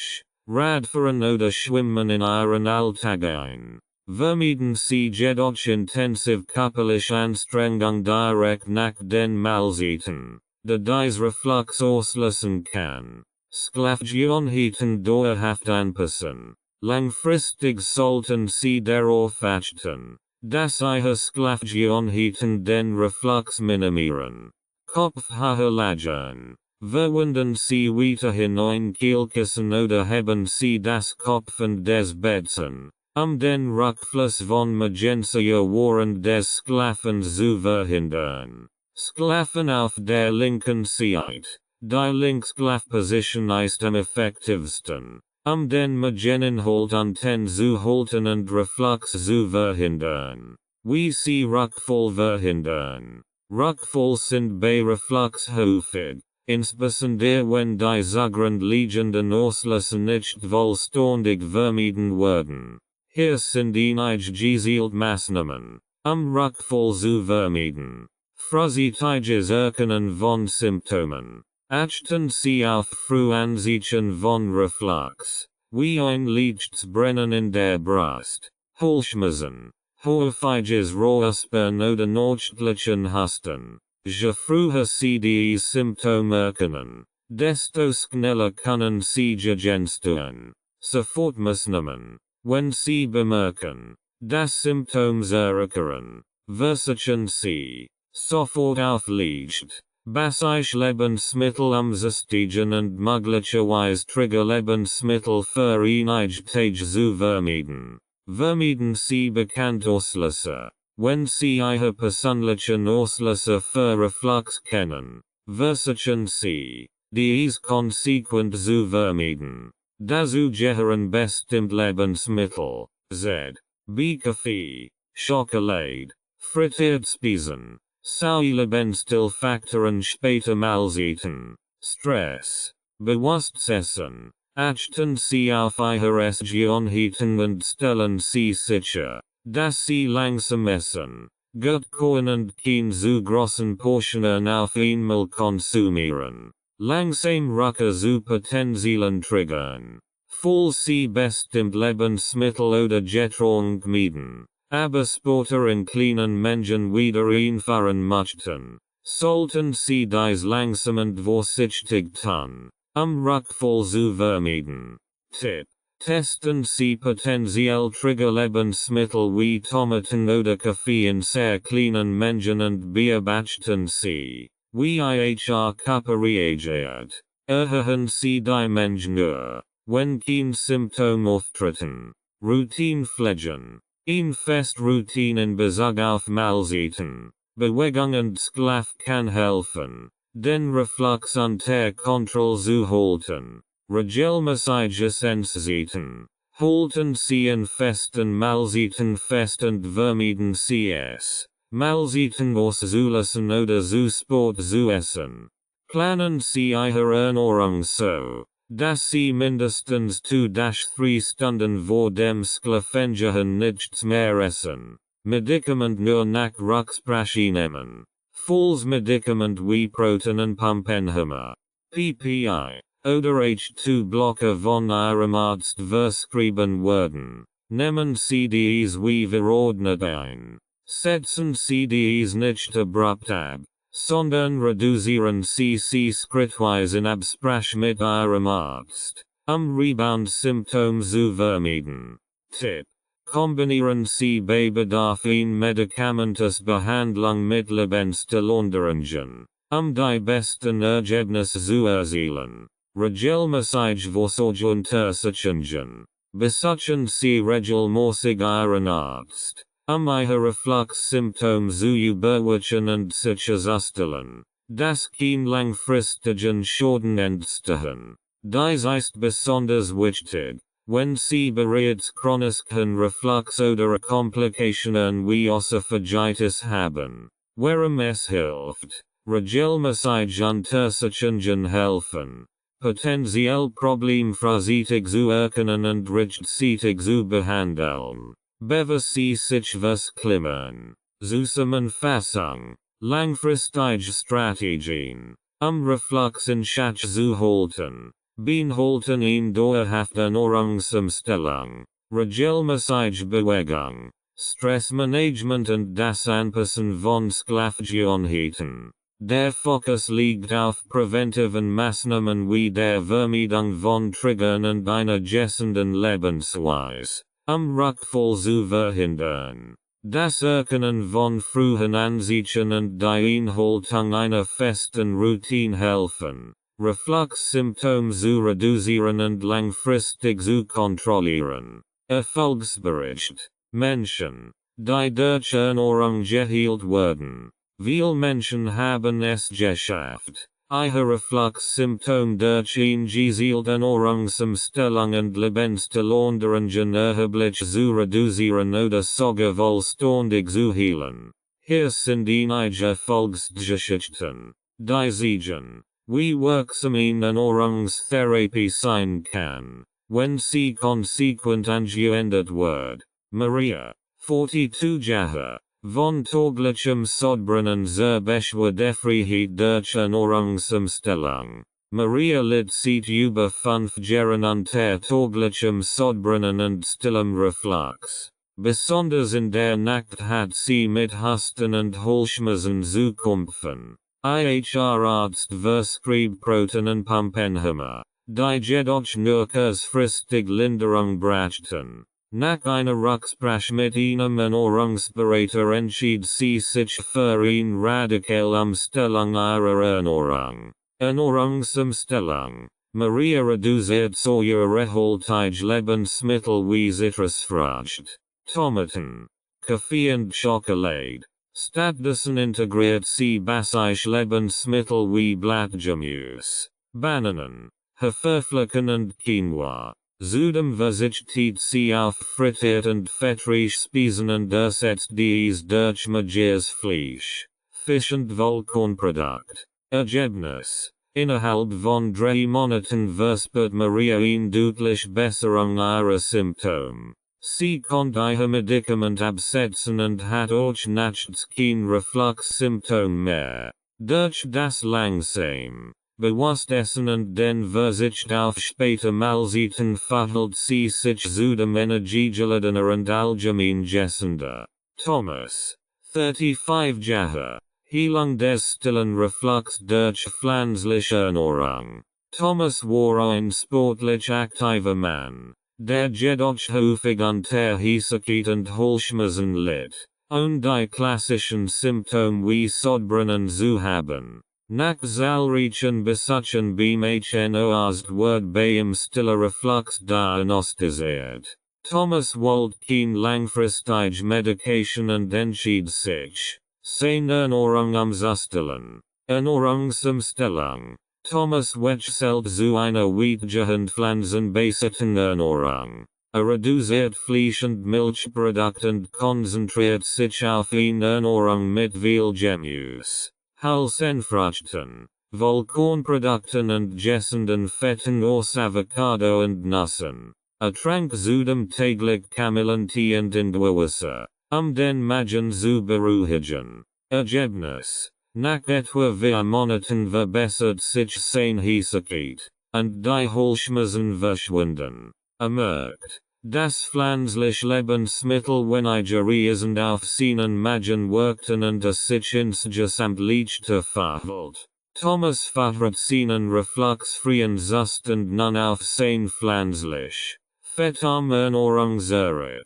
Radfahren oder Schwimmen in Ihren Alltag ein. Vermeiden Sie jedoch intensiv körperliche Anstrengung direkt nach den Mahlzeiten, da dies Reflux auslösen kann. Schlafgewohnheiten dauerhaft anpassen. Langfristig sollten Sie darauf achten, dass Ihre Schlafgewohnheiten den Reflux minimieren. Kopf höher lagern. Verwenden Sie weiterhin ein Kielkissen oder haben Sie das Kopfen des Betten, den Rückfluss von Magensäure während des Schlafens zu verhindern. Schlafen auf der linken Seite. Die Linksschlafposition ist am effektivsten, den Mageninhalt unten zu halten und Reflux zu verhindern. Wie Sie Rückfall verhindern. Rückfall sind bei Reflux häufig, insbesondere wenn die zugrundliegenden Auslöser nicht vollständig vermieden werden. Hier sind einige gezielte Maßnahmen, Rückfall zu vermeiden. Frühzeitiges Erkennen von Symptomen. Achten Sie auf Frühanzeichen von Reflux, wie ein leichtes Brennen in der Brust, Halsschmerzen, häufiges Räuspern oder nächtlichen Husten. Je früher Sie die Symptome erkennen, desto schneller können Sie gegensteuern. Sofortmaßnahmen. Wenn Sie bemerken, dass Symptome zurückkehren, versuchen Sie, sofort auf Licht. Basisch Lebensmittel umzustiegen und möglicherweise Trigger Lebensmittel für einige Tage zu vermeiden. Vermeiden Sie bekannte Auslöser. Wenn Sie Ihre persönlichen Auslöser für Reflux kennen, versuchen Sie, dies konsequent zu vermeiden. Dazu gehören bestimmt Lebensmittel, z.B. Kaffee, Schokolade, frittierte Speisen, saure Lebensmittelfaktoren später Mahlzeiten, Stress, bewusstes Essen. Achten Sie auf Ihre Essgewohnheiten und stellen Sie sicher, dass Sie langsam essen, gut kauen und keine zu großen Portionen auf einmal konsumieren. Langsam Rückkehr zu potenziellen Triggern. Falls Sie bestimmt Lebensmittel oder Getränke meiden, aber später in kleinen Mengen wieder einfahren möchten, sollten Sie dies langsam und vorsichtig tun, Rückfall zu vermeiden. Tipp: Testen Sie potenziell Trigger Lebensmittel wie Tomaten oder Kaffee in sehr kleinen Mengen und beobachten Sie, wie Ihr Körper reagiert. Erhöhen Sie die Menge nur, wenn kein Symptom auftreten. Routine pflegen. Ein fest Routine in Bezug auf Mahlzeiten, Bewegung und Schlaf kann helfen, den Reflux unter Kontrolle zu halten. Regelmäßiges Esszeiten. Halten Sie in festen Mahlzeiten fest und vermeiden Sie es, Mahlzeiten auszulassen oder zu spät zu essen. Planen Sie Ihre Ernährung so, dass Sie mindestens 2-3 Stunden vor dem Schlafengehen nichts mehr essen. Medikament nur nach Rücksprache nehmen. Falls Medikament wie Protein Pumpenhemmer, PPI, oder H2-Blocker von Ihrem Arzt verschrieben werden, nehmen Sie dies wie verordnet ein. Setzen Sie dies nicht abrupt ab, sondern reduzieren Sie sie schrittweise in Absprache mit Ihrem Arzt, Rebound Symptome zu vermeiden. Tipp: Kombinieren Sie bei Bedarf in medikamentös Behandlung mit Lebensverlängerungen, die besten Ergebnisse zu erzielen. Regelmäßig Vorsorgeuntersuchungen. Besuchen Sie regelmäßig Ihren Arzt, Ihre Reflux-Symptome zu überwachen und sicherzustellen, dass kein langfristigen Schaden entstehen. Dies ist besonders wichtig, wenn Sie bereits chronischen Reflux oder Komplikationen wie Esophagitis haben. Warum es hilft, regelmäßig Untersuchungen helfen, potenziell problemfreudig zu erkennen und rechtzeitig zu behandeln. Bevor Sie sich verklemmen. Zusammenfassung: Langfristige Strategien, Reflux in Schach zu halten, beinhalten in dauerhafte Ernährungsumstellung, regelmäßige Bewegung, Stressmanagement und das Anpassen von Schlafgewohnheiten. Der Fokus liegt auf präventiven Maßnahmen wie der Vermeidung von Triggern und einer gesunden Lebensweise, Rückfall zu verhindern. Das Erkennen von frühen Anzeichen und die Einhaltung einer festen Routine helfen, Reflux-Symptome zu reduzieren und langfristig zu kontrollieren. Erfolgsbericht: Menschen, die durch Ernährung geheilt werden. Viele Menschen haben es geschafft, ihre Reflux-Symptome durch eine gezielte Ernährungsumstellung und Lebensverlängerungen erheblich zu reduzieren oder sogar vollständig zu heilen. Hier sind einige Erfolgsgeschichten, die zeigen, wie wirksam eine Ernährungstherapie sein kann, wenn sie konsequent angewendet wird. Maria, 42 Jahre, von täglichem Sodbrennen zur Beschwerdefreiheit durch Ernährungsumstellung. Maria litt seit über 5 Jahren unter täglichem Sodbrennen und stillem Reflux. Besonders in der Nacht hat sie mit Husten und Halsschmerzen zu kämpfen. Ihr Arzt verschrieb Protonenpumpenhemmer, die jedoch nur kurzfristig Linderung brachten. Nach einer Rücksprache mit einem Ernährungsberater entschied sie sich für eine radikale Umstellung ihrer Ernährung. Ernährungsumstellung. Maria reduziert säurehaltige Lebensmittel wie Zitrusfrucht, Tomaten, Kaffee und Schokolade. Stattdessen integriert sie basic Lebensmittel wie Blattgemüse, Bananen, Haferflocken und Quinoa. Zudem verzichtet sie auf frittiert und fettreiche Speisen und ersetzt dies durch mageres Fleisch, Fisch und Vollkornprodukt. Ergebnis: Innerhalb von 3 Monaten verspürt Maria eine deutliche Besserung ihrer Symptome. Sie konnte ihr Medikament absetzen und hat auch nachts kein Reflux-Symptom mehr. Durch das langsam bewusst Essen und den Verzicht auf späte Mahlzeiten verhält sie sich zudem energiegeladener und allgemein gesünder. Thomas, 35 Jahre, Heilung des stillen Reflux durch pflanzliche Ernährung. Thomas war ein sportlich aktiver Mann, der jedoch häufig unter Hitzigkeit und Halsschmerzen litt, und die klassischen Symptome wie Sodbrennen zu haben. Nach zahlreichen Besuchen beim HNO-Arzt wird bei ihm stiller Reflux diagnostiziert. Thomas wollte kein langfristig Medikation und entschied sich, seine Ernährung umzustellen. Ernährungsumstellung. Thomas wechselt zu einer weitgehend pflanzenbasierten Ernährung. Reduziert Fleisch- und Milchprodukt und konzentriert sich auf eine Ernährung mit viel Gemüse, Hülsenfrüchten, Vollkornprodukten und gesunden Fetten aus Avocado und Nüssen. Trank zudem täglich Kamillentee und Ingwerwasser, den Magen zu beruhigen. Ergebnis: Nach etwa 4 Monaten verbessert sich seine Hitzigkeit, und die Halsschmerzen verschwinden. Merkt: Das pflanzliche Lebensmittel weniger sind auf seinen Magen wirkten und sich insgesamt leichter verhält. Thomas vertrat seinen refluxfreien Zustand nun auf sein pflanzlich, fettarm Ernährung zurück.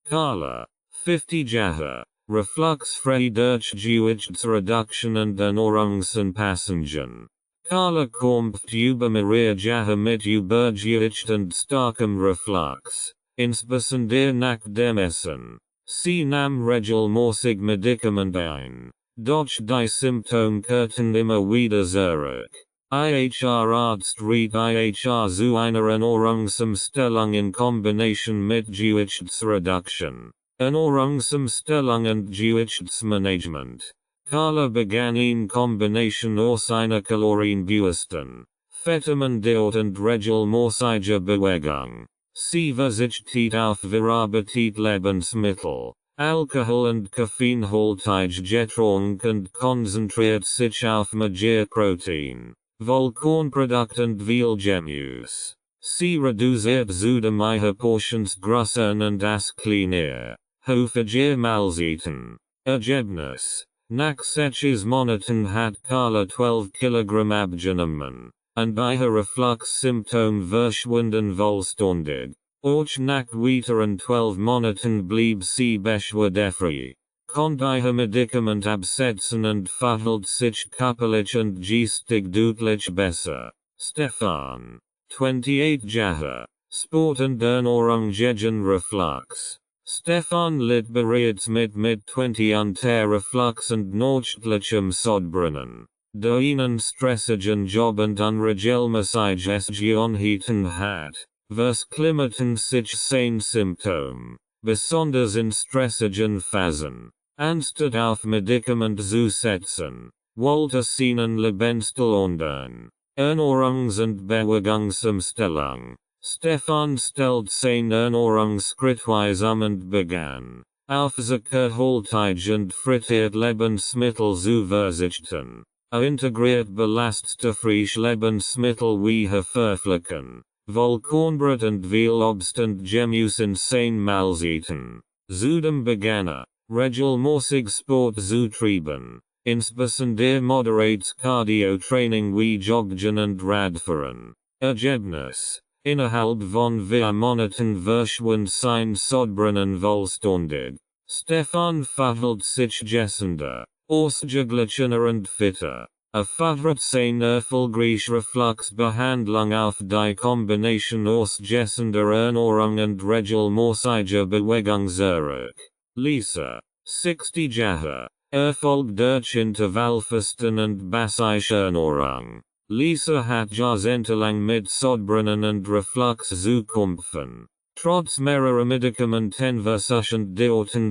Carla, 50 Jahre, refluxfrei durch Gewichtsreduktion und Ernährungsanpassungen. Carla kämpft über mehrere Jahre mit Übergewicht und starkem Reflux, insbesondere nach dem Essen. Sie nahm regelmäßig Medikamente ein. Doch die Symptome kehrten immer wieder zurück. Ihr Arzt riet ihr zu einer Ernährungsumstellung in Kombination mit Gewichtsreduktion, Ernährungsumstellung und Gewichtsmanagement. Carla begann in Kombination aus einer kalorienbewussten, Vitamin D und regelmäßiger Bewegung. Sie verzichtet auf verarbeitete Lebensmittel, Alkohol und koffeinhaltige Getränke und konzentriert sich auf mehr Protein, Vollkornprodukte und viel Gemüse. Sie reduziert zudem ihre Portionsgröße und das kleiner, häufiger Mahlzeiten. Ergebnis: nach 6 Monaten hat Carla 12 Kilogramm abgenommen, und ihre Reflux-Symptome verschwunden vollständig. Auch nach weiteren 12 Monaten blieb sie beschwerdefrei, konnte ihre Medikament absetzen und verhielt sich körperlich und geistig deutlich besser. Stefan, 28 Jahre, Sport und Ernährung gegen Reflux. Stefan litt bereits mit 20 unter Reflux und nächtlichem Sodbrennen. Der stressigen Job und unregelmäßiges Gehirnheiten hat, verklimmerten sich sein Symptom, besonders in stressigen Phasen. Anstatt auf Medikament zu setzen, wollte seinen Lebensstil ändern. Ernährungs- und Bewegungsumstellung. Stefan stellt sein Ernährungsschrittweise und begann, auf zuckerhaltige und frittiert Lebensmittel zu verzichten. Integriert belaststofreiche Lebensmittel wie Haferflocken, Vollkornbrot und viel Obst und Gemüse in sein Mahlzeiten. Zudem begann regelmäßig Sport zu treiben, insbesondere moderates Cardio-Training wie Joggen und Radfahren. Ergebnis: innerhalb von 4 Monaten verschwand sein Sodbrennen vollständig. Stefan verhielt sich gesünder, ausgeglichener und fitter. Vertrat sein erfolgreiche Refluxbehandlung auf die Kombination aus gesünder Ernährung und regelmäßiger Bewegung zurück. Lisa, 60 Jahre, Erfolg durch Intervallfasten und basiische Ernährung. Lisa hat jahrzehntelang mit Sodbrennen und Reflux zu kämpfen. Trotz mehrerer Medikamentenversuche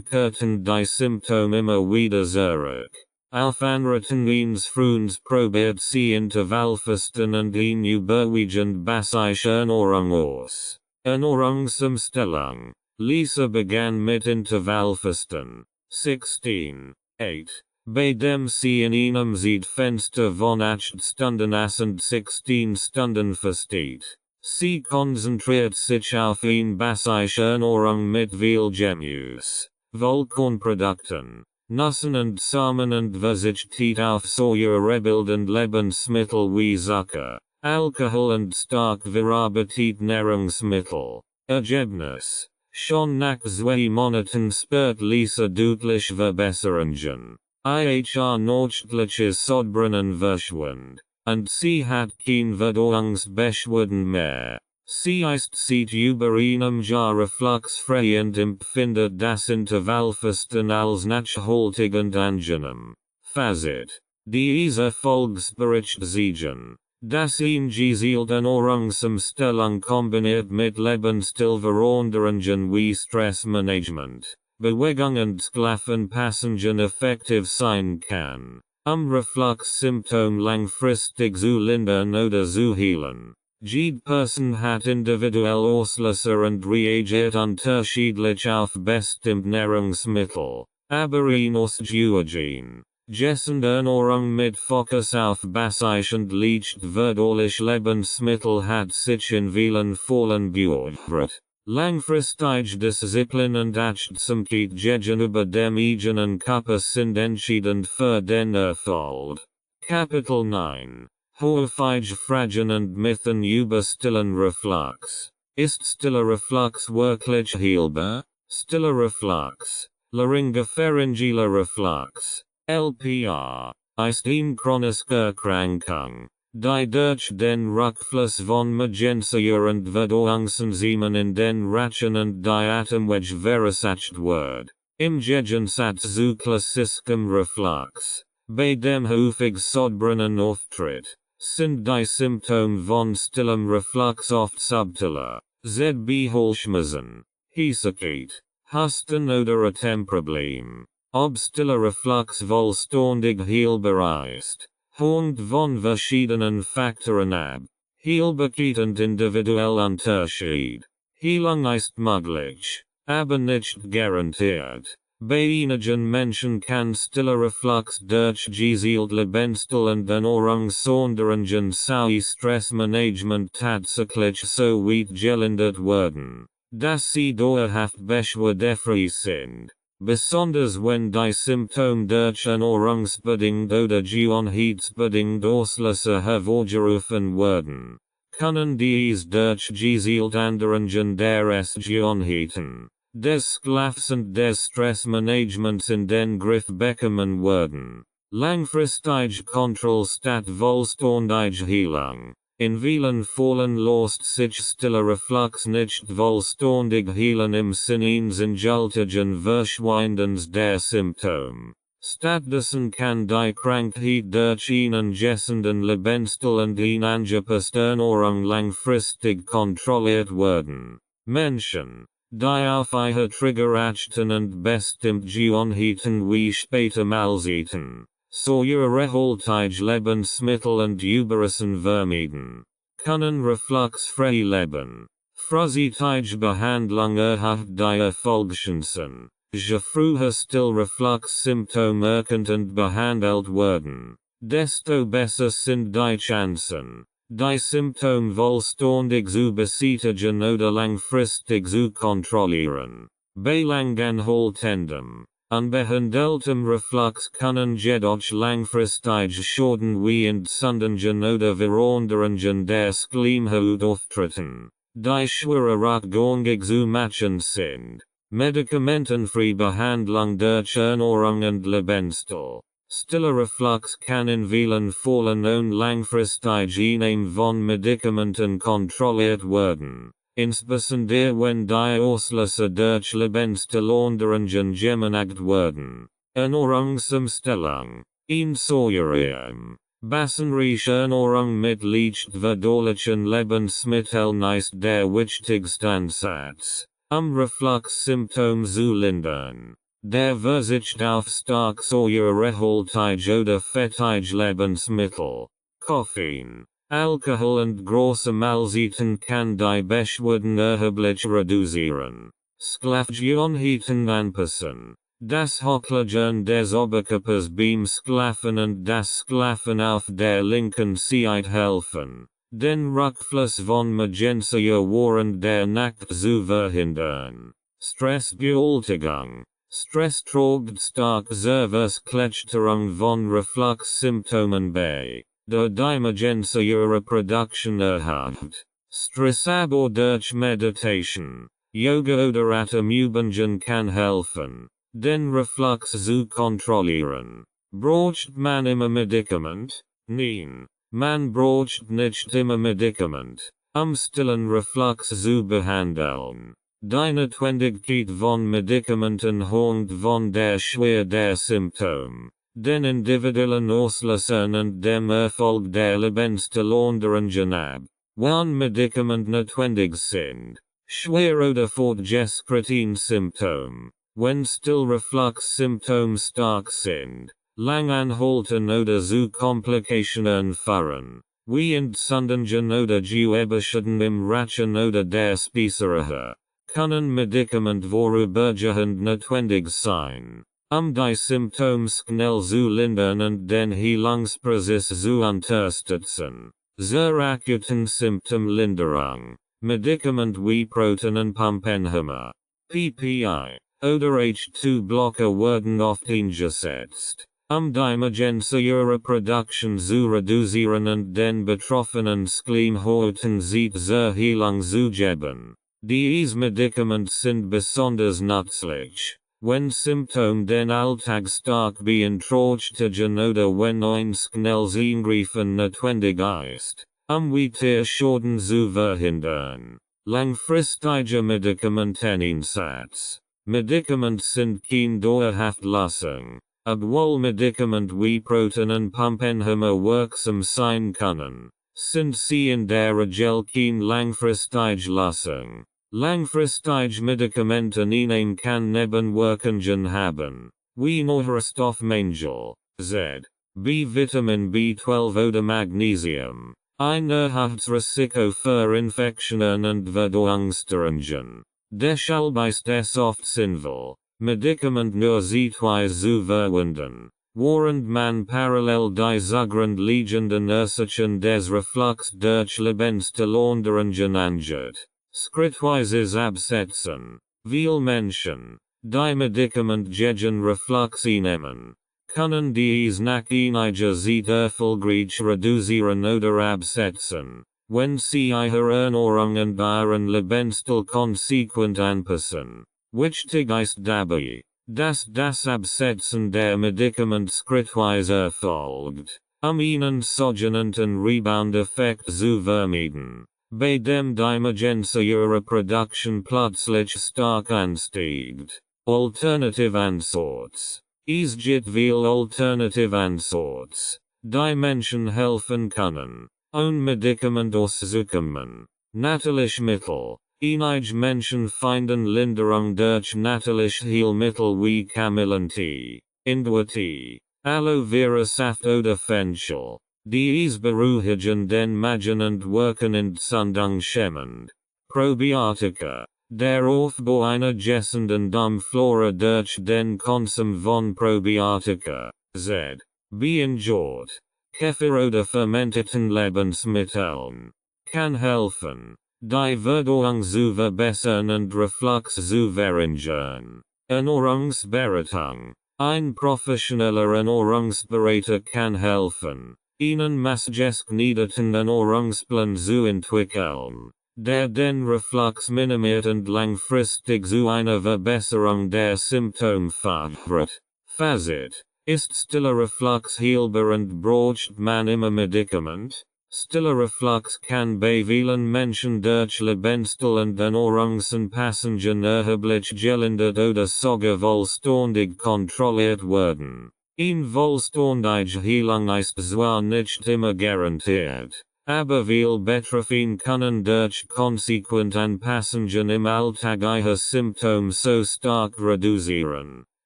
kehrten die Symptome immer wieder zurück. Auf Anraten eines Freundes probiert sie Intervallfasten und eine überwiegend basiische Ernährung aus. Ernährungsumstellung. Lisa begann mit Intervallfasten. 16:8. Bei dem sie in einem Zeitfenster von 8 Stunden und 16 Stunden versteht. Sie konzentriert sich auf eine basiische Ernährung mit viel Gemüse, Vollkornprodukten, Nüssen und Samen und verzichtet auf säurebildende Lebensmittel wie Zucker, Alkohol und stark verarbeitete Nahrungsmittel. Ergebnis: schon nach 2 Monaten spürt Lisa deutliche Verbesserungen. Ihr nächtliches Sodbrennen verschwand, und sie hat kein Verdauungsbeschwerden mehr. Sie ist seit über einem Jahr refluxfrei und empfindet das Intervallfasten als nachhaltig und angenehm. Fazit: diese Erfolgsbericht zeigen, dass eine gezielte Ernährungsumstellung kombiniert mit Lebensstilveränderungen wie Stressmanagement, Bewegung und Schlafenpassungen effektiv sein kann, Reflux-Symptome langfristig zu lindern oder zu heilen. Jede Person hat individuell Auslöser und reagiert unterschiedlich auf bestimmte Nahrungsmittel, aber ein ausgewogen, gesunde Ernährung mit Fokus auf basisch und leicht verdauliche Lebensmittel hat sich in vielen Fällen bewährt. Langfristige Disziplinen Achtssamkeit über dem eigenen Körper sind entscheidend für den Erfolg. Kapitel 9. Häufige Fragen und Mythen über stillen Reflux. Ist stiller Reflux wirklich heilbar? Stiller Reflux. Laryngopharyngealer Reflux. LPR. Ist eine chronische Erkrankung, die durch den Rückfluss von Magenzsäure und Verdauungsenzymen in den Rachen und die Atemwege verursacht wird. Im Gegensatz zu klassischem Reflux, bei dem häufig Sodbrennen auftritt, sind die Symptome von stillem Reflux oft subtiler. ZB Halsschmerzen, Heißigkeit, Husten oder Atemproblem. Ob stiller Reflux vollständig heilbar ist, hängt von verschiedenen Faktoren ab. Heilbarkeit und individuell Unterschied. Heilung ist möglich, aber nicht garantiert. Bei einigen Menschen kann stiller Reflux durch gezielt Lebensstil und Ernährungsänderungen sowie Stressmanagement tatsächlich so weit gelindert werden, dass sie dauerhaft beschwerdefrei sind. Besonders wenn die Symptome durch ernährungsbedingt oder gewohnheitsbedingt Auslöser hervorgerufen werden, können dies durch gezielt Änderungen der Essgewohnheiten, des Schlafs und des Stressmanagements in den Griff bekommen werden. Langfristige Kontrolle statt vollständige Heilung. In vielen Fällen lässt sich stiller Reflux nicht vollständig heilen im Sinne eines endgültigen Verschwindens der Symptome. Stattdessen kann die Krankheit durch einen gesunden Lebensstil und eine angepasste Ernährung langfristig kontrolliert werden. Menschen, die auf ihre Trigger achten und bestimmt Gewohnheiten wie später Mahlzeiten, säurehaltige Lebensmittel und Überessen vermeiden, können refluxfrei leben. Frühzeitige Behandlung erhöht die Erfolgschancen. Je früher Still-Reflux-Symptome erkannt und behandelt werden, desto besser sind die Chancen, die Symptome vollständig zu beseitigen oder langfristig zu kontrollieren. Bei langanhaltendem, unbehandeltem Reflux können jedoch langfristige Schäden wie Entzündungen oder Veränderungen der Schleimhaut auftreten, die schwerer rückgängig zu machen sind. Medikamentenfreie Behandlung durch Ernährung und Lebensstil. Stiller Reflux kann in vielen Fällen ohne langfristige Einnahme von Medikamenten kontrolliert werden, insbesondere wenn die Auslöser durch Lebensstiländerungen gemanagt werden. Ernährungsumstellung. Ein Säurearm, bassenreiche Ernährung mit leicht verdaulichen Lebensmitteln ist der wichtigste Ansatz, Reflux-Symptome zu lindern. Der Verzicht auf stark säurehaltige oder fettige Lebensmittel, Koffein, Alkohol und große Mahlzeiten kann die Beschwerden erheblich reduzieren. Schlafgewohnheiten anpassen. Das Hochlegen des Oberkörpers beim Schlafen und das Schlafen auf der linken Seite helfen, den Rückfluss von Magenzsäure während der Nacht zu verhindern. Stressbewältigung. Stress trägt stark zur Verklärung von Reflux-Symptomen bei, da die Magenzsäure-Produktion erhöht. Stressabbau durch Meditation, Yoga oder Atemübungen kann helfen, den Reflux zu kontrollieren. Braucht man immer Medikament? Nein, man braucht nicht immer Medikament, stillen Reflux zu behandeln. Die Notwendigkeit von Medikamenten hängt von der Schwere der Symptome, den individuellen Auslösern und dem Erfolg der Lebensstiländerungen ab. Wann Medikamente notwendig sind, schwer oder fortgeschritten Symptome, wenn Still-Reflux-Symptome stark sind, langanhalten oder zu Komplikationen führen, wie Entzündungen oder Gewebschäden im Rachen oder der Speiseröhre, können Medikament vorübergehend notwendig sein, die Symptome schnell zu lindern und den Heilungsprozess zu unterstützen. Zur akuten Symptomlinderung. Medikament wie Protonen Pumpenhemmer. PPI. Oder H2 Blocker werden oft eingesetzt, die Emergency ihre Produktion zu reduzieren und den Betroffenen Schleimhäuten Zeit zur Heilung zu geben. Diese Medikamente sind besonders nützlich, wenn Symptome den Alltag stark beeinträchtigen oder wenn ein schnelles Eingreifen notwendig ist, weitere Schäden zu verhindern. Langfristige Medikamenteneinsatz. Medikament sind kein Dauerhaftlösung, obwohl Medikament wie Protonen Pumpenhemmer wirksam sein können, sind sie in der Regel kein langfristige Lösung. Langfristige Medikamenten einnehmen kann Nebenwirkungen haben, wie Nährstoffmangel, Z, B-Vitamin B12 oder Magnesium, ein erhöhtes Risiko für Infektionen und Verdauungsstörungen. Deshalb ist es oft sinnvoll, Medikament nur zeitweise zu verwenden, während man parallel die zugrundliegenden Ursachen des Reflux durch Lebensmitteländerungen angeht. Schrittweises Absetzen. Viele Menschen, die Medikament gegen Reflux einnehmen, können dies nach einiger Zeit erfolgreich reduzieren oder absetzen, wenn sie ihre Ernährung und ihren Lebensstil konsequent anpassen. Wichtig ist dabei, dass das Absetzen der Medikament schrittweise erfolgt, einen sogenannten Rebound-Effekt zu vermeiden, bei dem die Emergency ihrer Produktion plötzlich stark ansteigt. Alternative Ansorts. Es gibt viele Alternative Ansorts, die Menschen helfen können, ein Medikament auszukommen. Natürliche Mittel. Einige Menschen finden Linderung durch natürliche Heilmittel wie Kamillentee, Ingwertee, Aloe Vera Saft oder Fenchel. Dies beruhigen den Magen und wirken entzündungshemmend. Probiotika. Der Aufbau einer gesunden Darmflora durch den Konsum von Probiotika, Z. Beingert. Kefir oder fermenteten Lebensmitteln. Kann helfen, die Verdauung zu verbessern und Reflux zu verringern. Ernährungsberatung. Ein professioneller Ernährungsberater kann helfen, Ihnen maßgeschneiderten Ernährungsplan zu entwickeln, der den Reflux minimiert und langfristig zu einer Verbesserung der Symptome fördert. Fazit. Ist stiller Reflux heilbar und braucht man immer Medikament? Stiller Reflux kann bei vielen Menschen durch Lebensstil und Ernährungsanpassungen erheblich gelindert oder sogar vollständig kontrolliert werden. Eine vollständige Heilung ist zwar nicht immer garantiert, aber viele Betroffene können durch konsequent Anpassungen im Alltag ihre Symptome so stark reduzieren,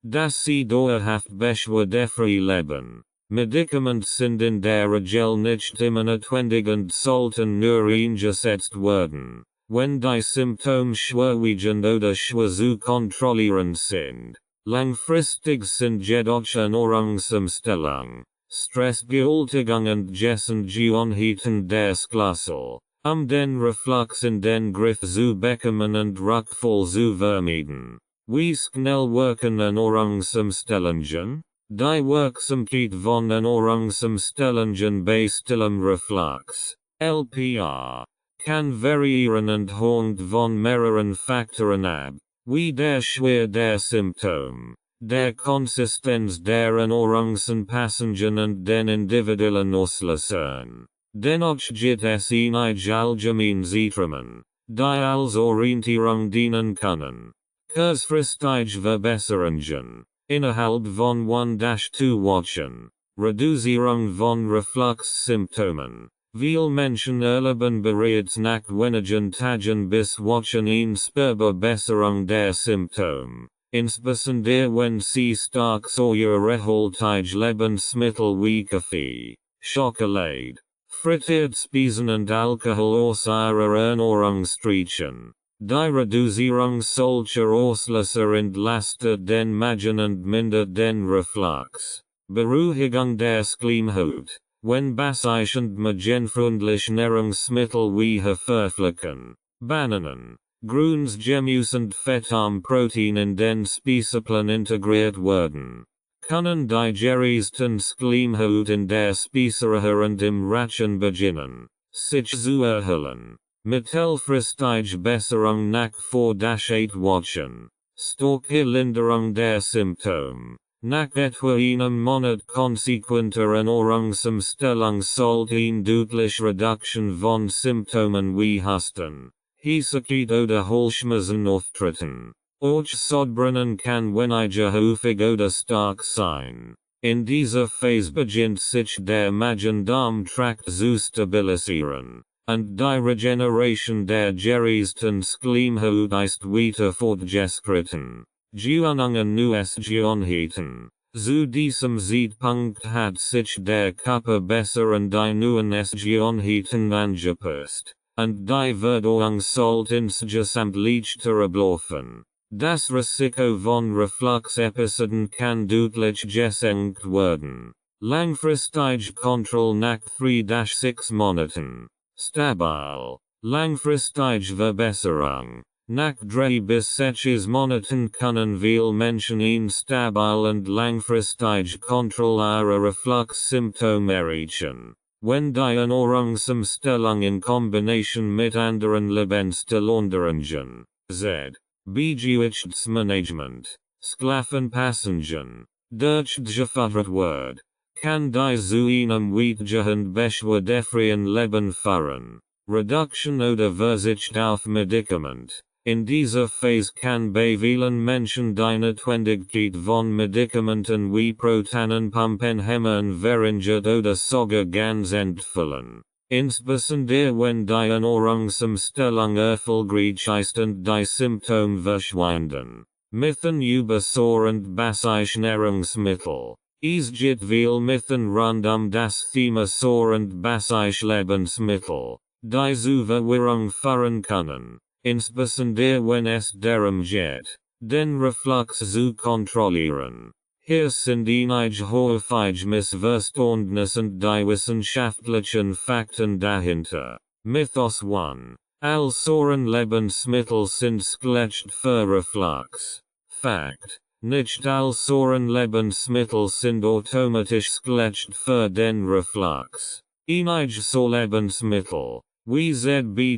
dass sie dauerhaft beschwerdefrei leben. Medikamente sind in der Regel nicht immer notwendig und sollten nur eingesetzt werden, wenn die Symptome schwerwiegend oder schwer zu kontrollieren sind. Langfristig sind jedoch Ernährungsumstellung, Stressbewältigung und Gewohnheiten der Schlüssel, den Reflux in den Griff zu bekommen und Rückfall zu vermeiden. Wie schnell wirken Ernährungsumstellungen? Die Wirksamkeit von Ernährungsumstellungen bei stillem Reflux, LPR, kann variieren und hängt von mehreren Faktoren ab, wie der Schwer der Symptome, der Konsistenz der Ernährungsanpassungen und den individuellen Auslösern. Dennoch gibt es einige allgemeine Zitrungen, die als Orientierung dienen können. Kurzfristige Verbesserungen. Innerhalb von 1-2 Wochen. Reduzierung von Reflux-Symptomen. Viele Menschen erleben bereits nach wenigen Tagen bis Wochen eine spürbare Besserung der Symptome. Insbesondere wenn sie stark säurehaltige Lebensmittel wie Kaffee, Schokolade, frittierte Speisen und Alkohol aus ihrer Ernährung streichen. Die Reduzierung solcher Auslöser entlastet den Magen und mindert den Reflux. Beruhigung der Schleimhaut. Wenn basierend magenfreundliche Nahrungsmittel wie Verflücken, Bananen. Grundsgemüse und Fettarmprotein in den Speiseplan integriert werden. Können die geriesten Schleimhaut in der Speiseröhre und im Rachen beginnen, sich zu erhellen. Mittelfristige Besserung nach Vordatschatwochen. Starke Linderung der Symptome. Nach etwa einem Monat konsequenter Ernährungsumstellung sollte deutliche Reduktion von Symptomen wie Husten, Hiesigkeit oder Halsschmerzen auftreten. Auch Sodbrennen kann weniger häufig oder stark sein. In dieser Phase beginnt sich der Magen-Darm-Trakt zu stabilisieren, und die Regeneration der geriesten Schleimhaut ist weiter fortgeschritten. Geunungen neues Gewohnheiten. Zu diesem Zeitpunkt hat sich der Körper besser an die neuen Gewohnheiten angepasst, und die Verdauung sollte insgesamt leichter ablaufen. Das Risiko von Reflux-Episoden kann deutlich gesenkt werden. Langfristige Kontrolle nach 3-6 Monaten. Stabil. Langfristige Verbesserung. Nach 3 bis 6 Monaten können viele Menschen eine stabil und langfristige Kontrolle ihrer Reflux-Symptome erreichen. Wenn die Ernährungsumstellung in Kombination mit anderen Lebensstiländerungen, z. Bewegungsmanagement, Schlafenpassungen, durchgeführt wird, kann die zu einem weitgehend beschwerdefreien Leben führen. Reduction oder Verzicht auf Medikament. In dieser Phase kann bei vielen Menschen die Notwendigkeit von Medikamenten wie Protonenpumpen hemmen verringert oder sogar ganz entfallen. Insbesondere wenn die Ernährungsumstellung erfolgreich ist und die Symptome verschwinden. Mythen über Säure und basische Nahrungsmittel. Es gibt viel Mythen rund das Thema Säure und basische Lebensmittel, die zu Verwirrung führen können. Insbesondere wenn es darum geht, den Reflux zu kontrollieren. Hier sind einige häufig Missverständnisse und die wissenschaftlichen Fakten dahinter. Mythos 1. All Säuren Lebensmittel sind schlecht für Reflux. Fakt. Nicht all Säuren Lebensmittel sind automatisch schlecht für den Reflux. Einige Lebensmittel, wie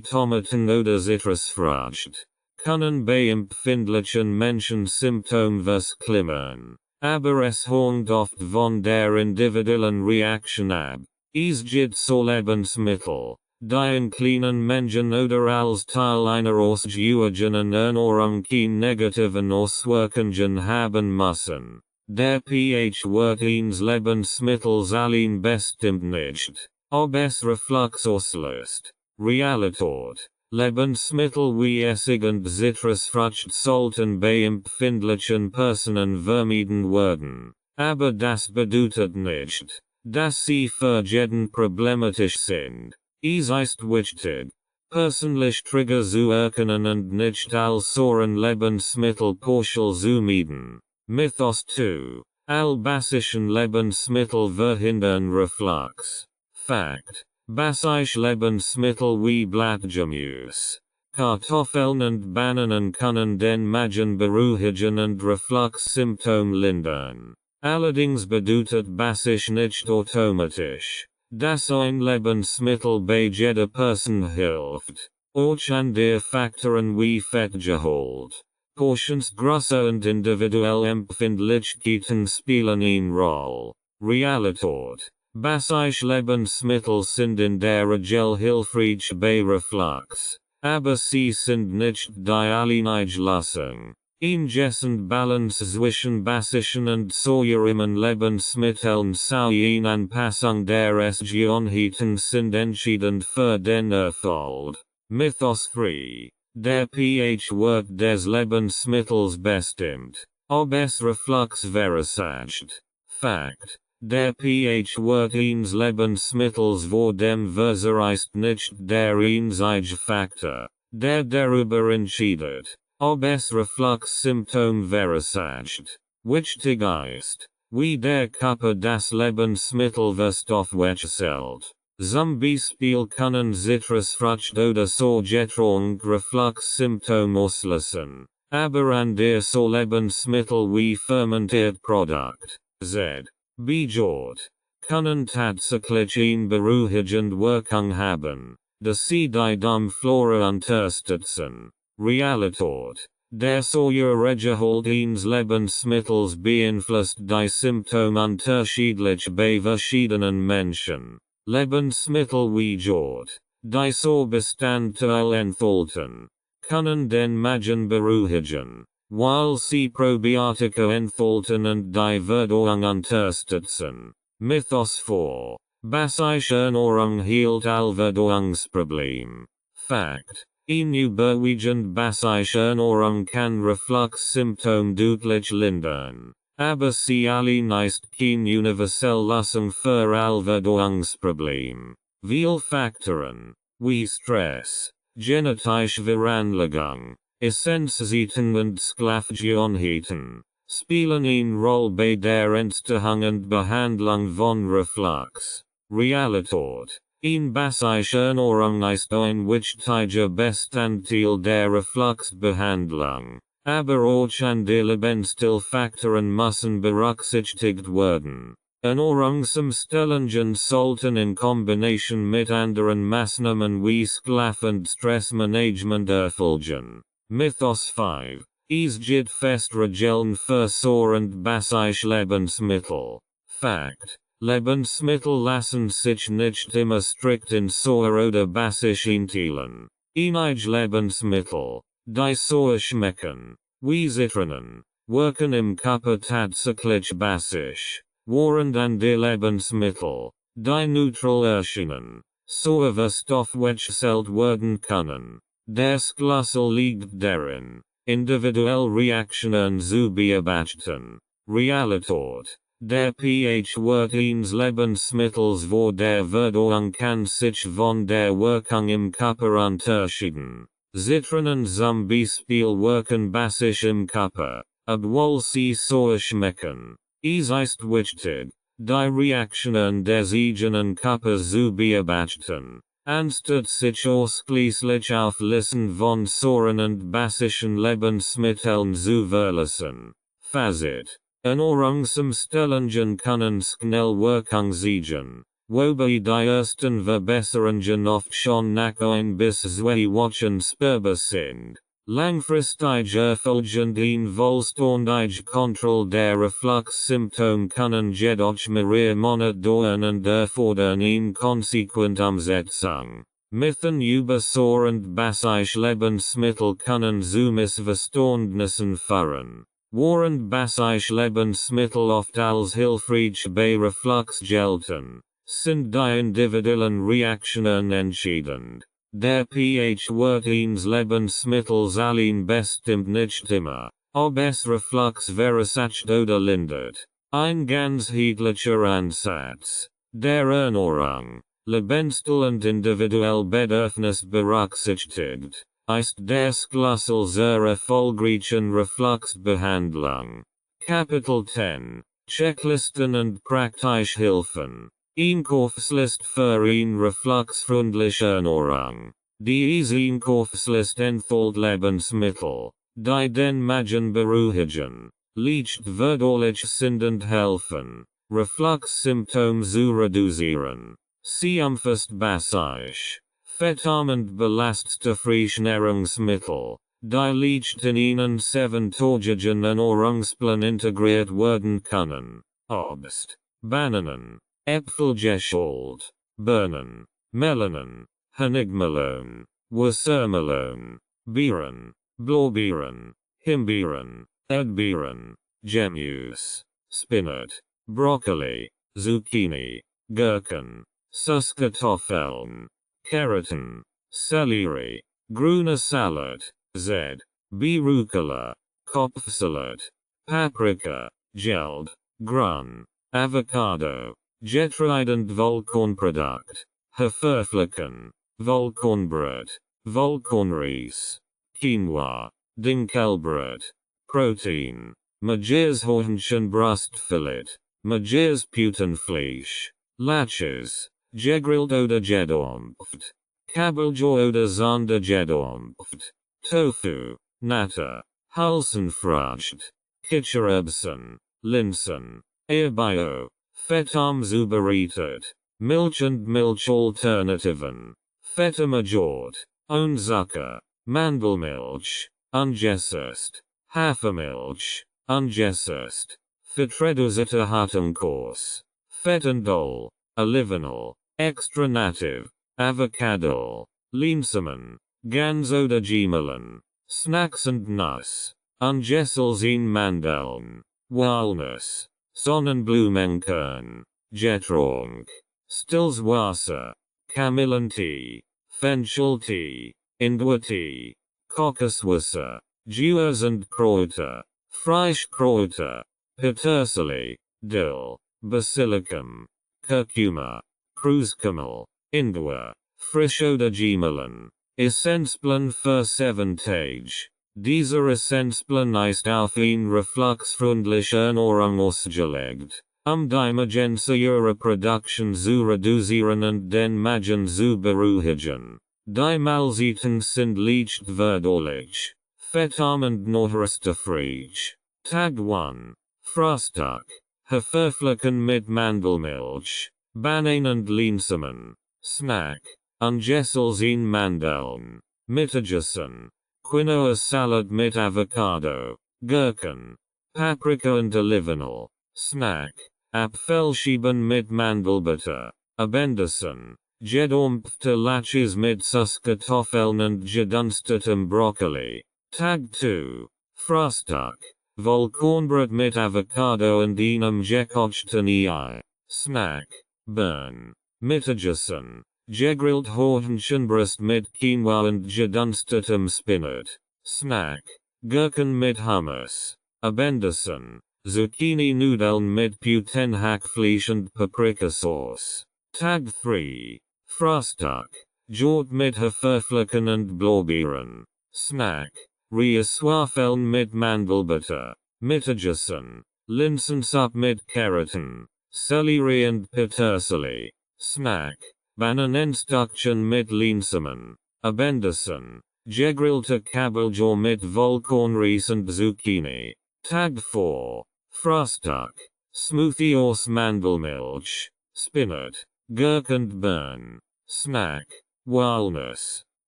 Tomaten oder Zitrusfrucht, können bei empfindlichen Menschen Symptome verklimmern. Aber es hängt oft von der individuellen Reaktion ab. Es gibt Lebensmittel, die in kleinen Mengen oder als Teil einer ausgewogenen Ernährung keine negativen Auswirkungen haben müssen. Der pH-Wert eines Lebensmittels allein bestimmt nicht, ob es Reflux auslöst. Realität. Lebensmittel wie Essig und Zitrusfrucht sollten bei empfindlichen Personen vermieden werden. Aber das bedeutet nicht, dass sie für jeden problematisch sind. Es ist wichtig, persönlich Trigger zu erkennen und nicht als Säuren Lebensmittel pauschal zu meiden. Mythos 2. All basischen Lebensmittel verhindern Reflux. Fakt. Basische Lebensmittel wie Blattgemüse, Kartoffeln und Bananen können den Magen beruhigen und Reflux-Symptome lindern. Allerdings bedeutet basisch nicht automatisch, dass ein Lebensmittel bei jeder Person hilft. Auch andere Faktoren wie Fettgehalt, Portionsgröße und individuelle Empfindlichkeiten spielen eine Rolle. Realität. Basische Lebensmittel sind in der Regel hilfreich bei Reflux, aber sie sind nicht die alleinige Lösung. Ingessen Balance zwischen basischen und säurearmen Lebensmitteln sowie Anpassung der Essgewohnheiten sind entscheidend für den Erfolg. Mythos 3. Der pH-Wert des Lebensmittels bestimmt, ob es Reflux verursacht. Fakt. Der pH-Wert eines Lebensmittels vor dem Verzehr ist nicht der einzige Faktor, der darüber entscheidet, ob es Reflux-Symptome verursacht. Wichtig ist, wie der Körper das Lebensmittel verstoffwechselt. Zum Beispiel können Zitrusfrucht oder Säugettränk Reflux-Symptome auslösen. Aber an der so Lebensmittel wie fermentiert Produkt, z. B-Jod, können tatsächlich eine beruhigende Wirkung haben, da sie die Darmflora unterstützen. Realität. Der Säuregehalt eines Lebensmittels beeinflusst die Symptome unterschiedlich bei verschiedenen Menschen. Lebensmittel wie Jod, die so Bestandteile enthalten, können den Magen beruhigen, weil sie Probiotika enthalten und die Verdauung unterstützen. Mythos 4. Basische Ernährung heilt all Verdauungsprobleme. Fakt. Eine überwiegend basische Ernährung kann Reflux-Symptome deutlich lindern. Aber sie alle nicht kein universell Lösung für all Verdauungsprobleme. Viele Faktoren, wie Stress, genetische Veranlagung, Essenzzeiten und Schlafgewohnheiten, spielen eine Rolle bei der Entstehung und Behandlung von Reflux. Realität. Eine basische Ernährung ist ein wichtiger Bestandteil der Refluxbehandlung, aber auch andere Lebensstilfaktoren müssen berücksichtigt werden. Ernährungsumstellungen sollten in Kombination mit anderen Maßnahmen wie Schlaf- und Stressmanagement erfolgen. Mythos 5. Es gibt fest Regeln für Säure- und basische Lebensmittel. Fakt. Lebensmittel lassen sich nicht immer strikt in Säure oder basisch einteilen. Einige Lebensmittel, die so schmecken, wie Zitronen, wirken im Körper tatsächlich basisch, während andere Lebensmittel, die neutral erscheinen, so verstoffwechselt werden können. Der Schlüssel liegt darin, individuelle Reaktionen zu beobachten. Realität. Der pH-Wert eines Lebensmittels vor der Verdauung kann sich von der Wirkung im Körper unterscheiden. Zitronen zum Beispiel wirken basisch im Körper, obwohl sie so schmecken. Es ist wichtig, die Reaktionen des eigenen Körpers zu beobachten, anstatt sich ausschließlich auf Listen von Säuren und basischen Lebensmitteln zu verlassen. Fazit. Ernährungsumstellungen können schnell Wirkung zeigen, wobei die ersten Verbesserungen oft schon nach 1 bis 2 Wochen spürbar sind. Langfristig Erfolg und eine vollständige Kontrolle der Reflux-Symptome können jedoch mehrere Monate dauern und erfordern eine konsequente Umsetzung. Mythen über Säure- und basische Lebensmittel können zu Missverständnissen führen. Während basische Lebensmittel oft als hilfreich bei Reflux gelten, sind die individuellen Reaktionen entscheidend. Der pH-Wert eines Lebensmittels allein bestimmt nicht immer, ob es Reflux verursacht oder lindert. Ein ganzheitlicher Ansatz der Ernährung, Lebensstil und individuell Bedürfnis berücksichtigt, ist der Schlüssel zur erfolgreichen Refluxbehandlung. Kapitel 10. Checklisten und praktische Hilfen. Einkaufslist für eine refluxfreundliche Ernährung. Diese Einkaufslist enthält Lebensmittel, die den Magen beruhigen, leicht verdaulich sind und helfen, Refluxsymptome zu reduzieren. Sie umfasst basisch, fettarm und belaststofreiche Nahrungsmittel, die leicht in einen 7-tägigen Ernährungsplan integriert werden können. Obst, Bananen, Äpfelgeschält, Birnen, Melonen, Honigmelone, Wassermelone, Beeren, Blaubeeren, Himbeeren, Erdbeeren, Gemüse, Spinat, Brokkoli, Zucchini, Gurken, Süßkartoffeln, Karotten, Sellerie, grüne Salat, Z. B. Rucola, Kopfsalat, Paprika, Geld, Grün, Avocado, Getreide und Vollkornprodukt, Haferflocken, Vollkornbrot, Vollkornreis, Quinoa, Dinkelbrot, Protein, Magershornchen Brustfilet, Magersputenfleisch, Laches, gegrillt oder gedampft. Kabeljau oder Sonder gedampft. Tofu, Natter, Hülsenfrüchte, Kichererbsen, Linsen, Erbio, Fettarm zubereitet, Milch und Milchalternativen, Fette Majort, Unzucker, Mandelmilch, ungesäst, Hafermilch, ungesäst, Vertretusiter Hartenkurs, Fettendol, Olivenol, Extra Native, Avocado, Linsamen, Ganz oder Gemelen, Snacks and Nuss, Ungesselzine Mandeln, Walnuss, Sonnenblumenkern, Jetrunk, Stillswasser, Kamillentee, Fencheltee, Ingwertee, Kokoswasser, Gewürz und Kräuter, Frischkräuter, Petersilie, Dill, Basilicum, Curcuma, Kreuzkümmel, Ingwer, Frisch oder Gemelen, Essenzplan für 7 Tage. Dieser Essenzplan ist auf eine refluxfreundliche Ernährung ausgelegt, die Emergency Reproduktion zu reduzieren und den Magen zu beruhigen. Die Mahlzeiten sind leicht verdaulich, fettarm und nährstoffreich. Tag 1. Frühstück. Haferflocken mit Mandelmilch, Bananen und Linsamen. Snack. Ungesselzine Mandeln. Mittagessen. Quinoa Salad mit Avocado, Gurken, Paprika und Olivenol. Snack. Apfelscheiben mit Mandelbutter. Abendessen. Gedampfte Laches mit Süßkartoffeln und gedunstetem Brokkoli. Tag 2. Frühstück. Vollkornbrot mit Avocado und einem gekochten Ei. Snack. Burn. Mittagessen. Gegrillt Hähnchenbrust mit Quinoa und gedunstetem Spinat. Snack. Gurken mit Hummus. Abendessen. Zucchini-Nudeln mit Putenhackfleisch und Paprikasauce. Tag 3. Frühstück. Jort mit Haferflocken und Blaubeeren. Snack. Reiswaffeln mit Mandelbutter. Mittagessen. Linsensuppe mit Karotten, Sellerie und Petersilie. Snack. Bananenstückchen mit Linsamen. Abendessen. Gegrillte Kabeljau mit Vollkornreis und Zucchini. Tag 4. Frühstück. Smoothie aus Mandelmilch, Spinat, Gurke und Birn. Snack. Walnuss.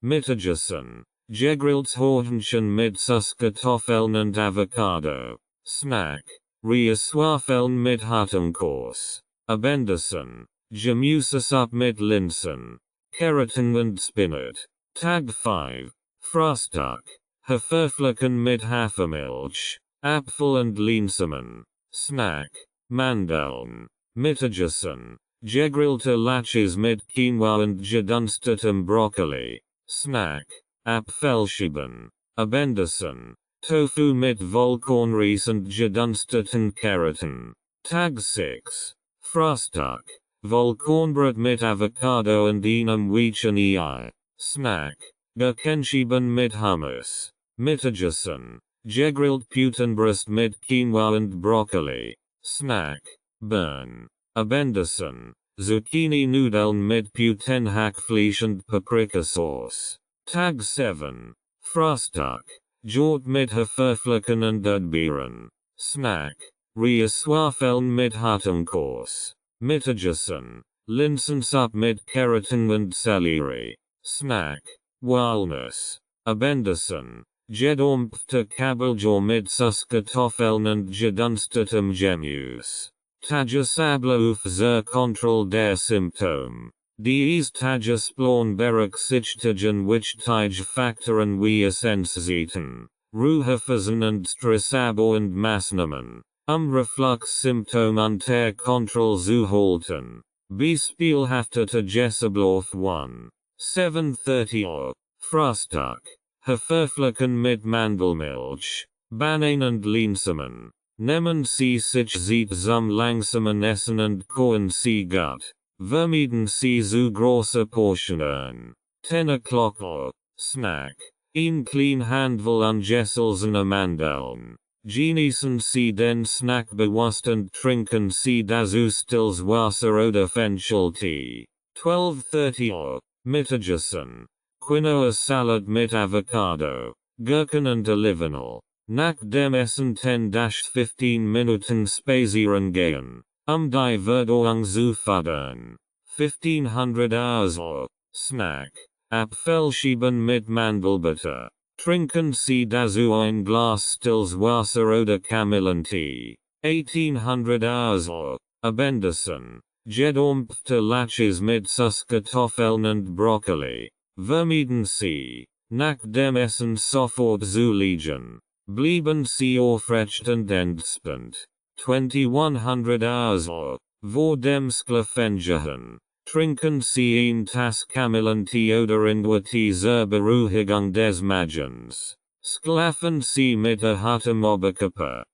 Mittagessen. Gegrillt Hähnchen mit Süßkartoffeln und Avocado. Snack. Reiswaffeln mit Hartenkurs. Abendessen. Gemüsesuppe mit Linsen, Karotten und Spinat. Tag 5. Frühstück. Haferflocken mit Hafermilch, Apfel und Linsamen. Snack. Mandeln. Mittagessen. Gegrillte Laches mit Quinoa und gedunstetem Brokkoli. Snack. Apfelscheiben. Abendessen. Tofu mit Vollkornreis und gedunsteten Karotten. Tag 6. Frühstück. Vollkornbrot mit Avocado und einem weichen Ei. Snack. Gurkenscheiben mit Hummus. Mittagessen. Gegrillt Putenbrust mit Quinoa und Brokkoli. Snack. Burn. Abendessen. Zucchini-Nudeln mit Putenhackfleisch und Paprikasauce. Tag 7. Frühstück. Jort mit Haferflocken und Erdbeeren. Snack. Reiswaffeln mit Hartenkurs. Mittagessen. Linsensuppe mit Karotten und Sellerie. Snack. Walnuss. Abendessen. Gedampfte Kabeljau mit Süßkartoffeln und gedunstetem Gemüse. Tagesable auf zur Kontrolle der Symptome. Dies Tagesplan berücksichtigen wichtige Faktoren wie Essenzzeiten, Ruhephasen und Stressabo und Maßnahmen, Reflux-Symptome unter Kontrolle zu halten. Beispielhafte Tagesablauf 1. 7:30 Uhr. Frühstück. Haferflocken mit Mandelmilch, Bananen und Linsamen. Nehmen Sie sich Zeit zum langsamen Essen und kochen Sie gut. Vermeiden Sie zu große Portionen. 10 o'clock Uhr. Snack. Ein klein Handvoll ungesselzene Mandeln. Genießen Sie den Snack bewusst und trinken Sie dazu stilles Wasser oder Fencheltee. 12:30 Mittagessen. Quinoa salad mit Avocado, Gurken und Olivenöl. Nach dem Essen 10-15 Minuten spazieren gehen, die Verdauung zu fördern. 1500 Snack. Apfelschieben mit Mandelbutter. Trinken Sie dazu ein Glas stilles Wasser oder Kamillentee. 1800 Abendessen. Gedämpfte Laches mit Süßkartoffeln und Brokkoli. Vermeiden Sie, nach dem Essen sofort zu liegen. Bleiben Sie aufrecht und entspannt. 2100 vor dem Schlafengehen. Trinken Sie ein Tass Kamillentee oder Ingwertee zur Beruhigung des Magens. Schlafen Sie mit hartem Oberkörper.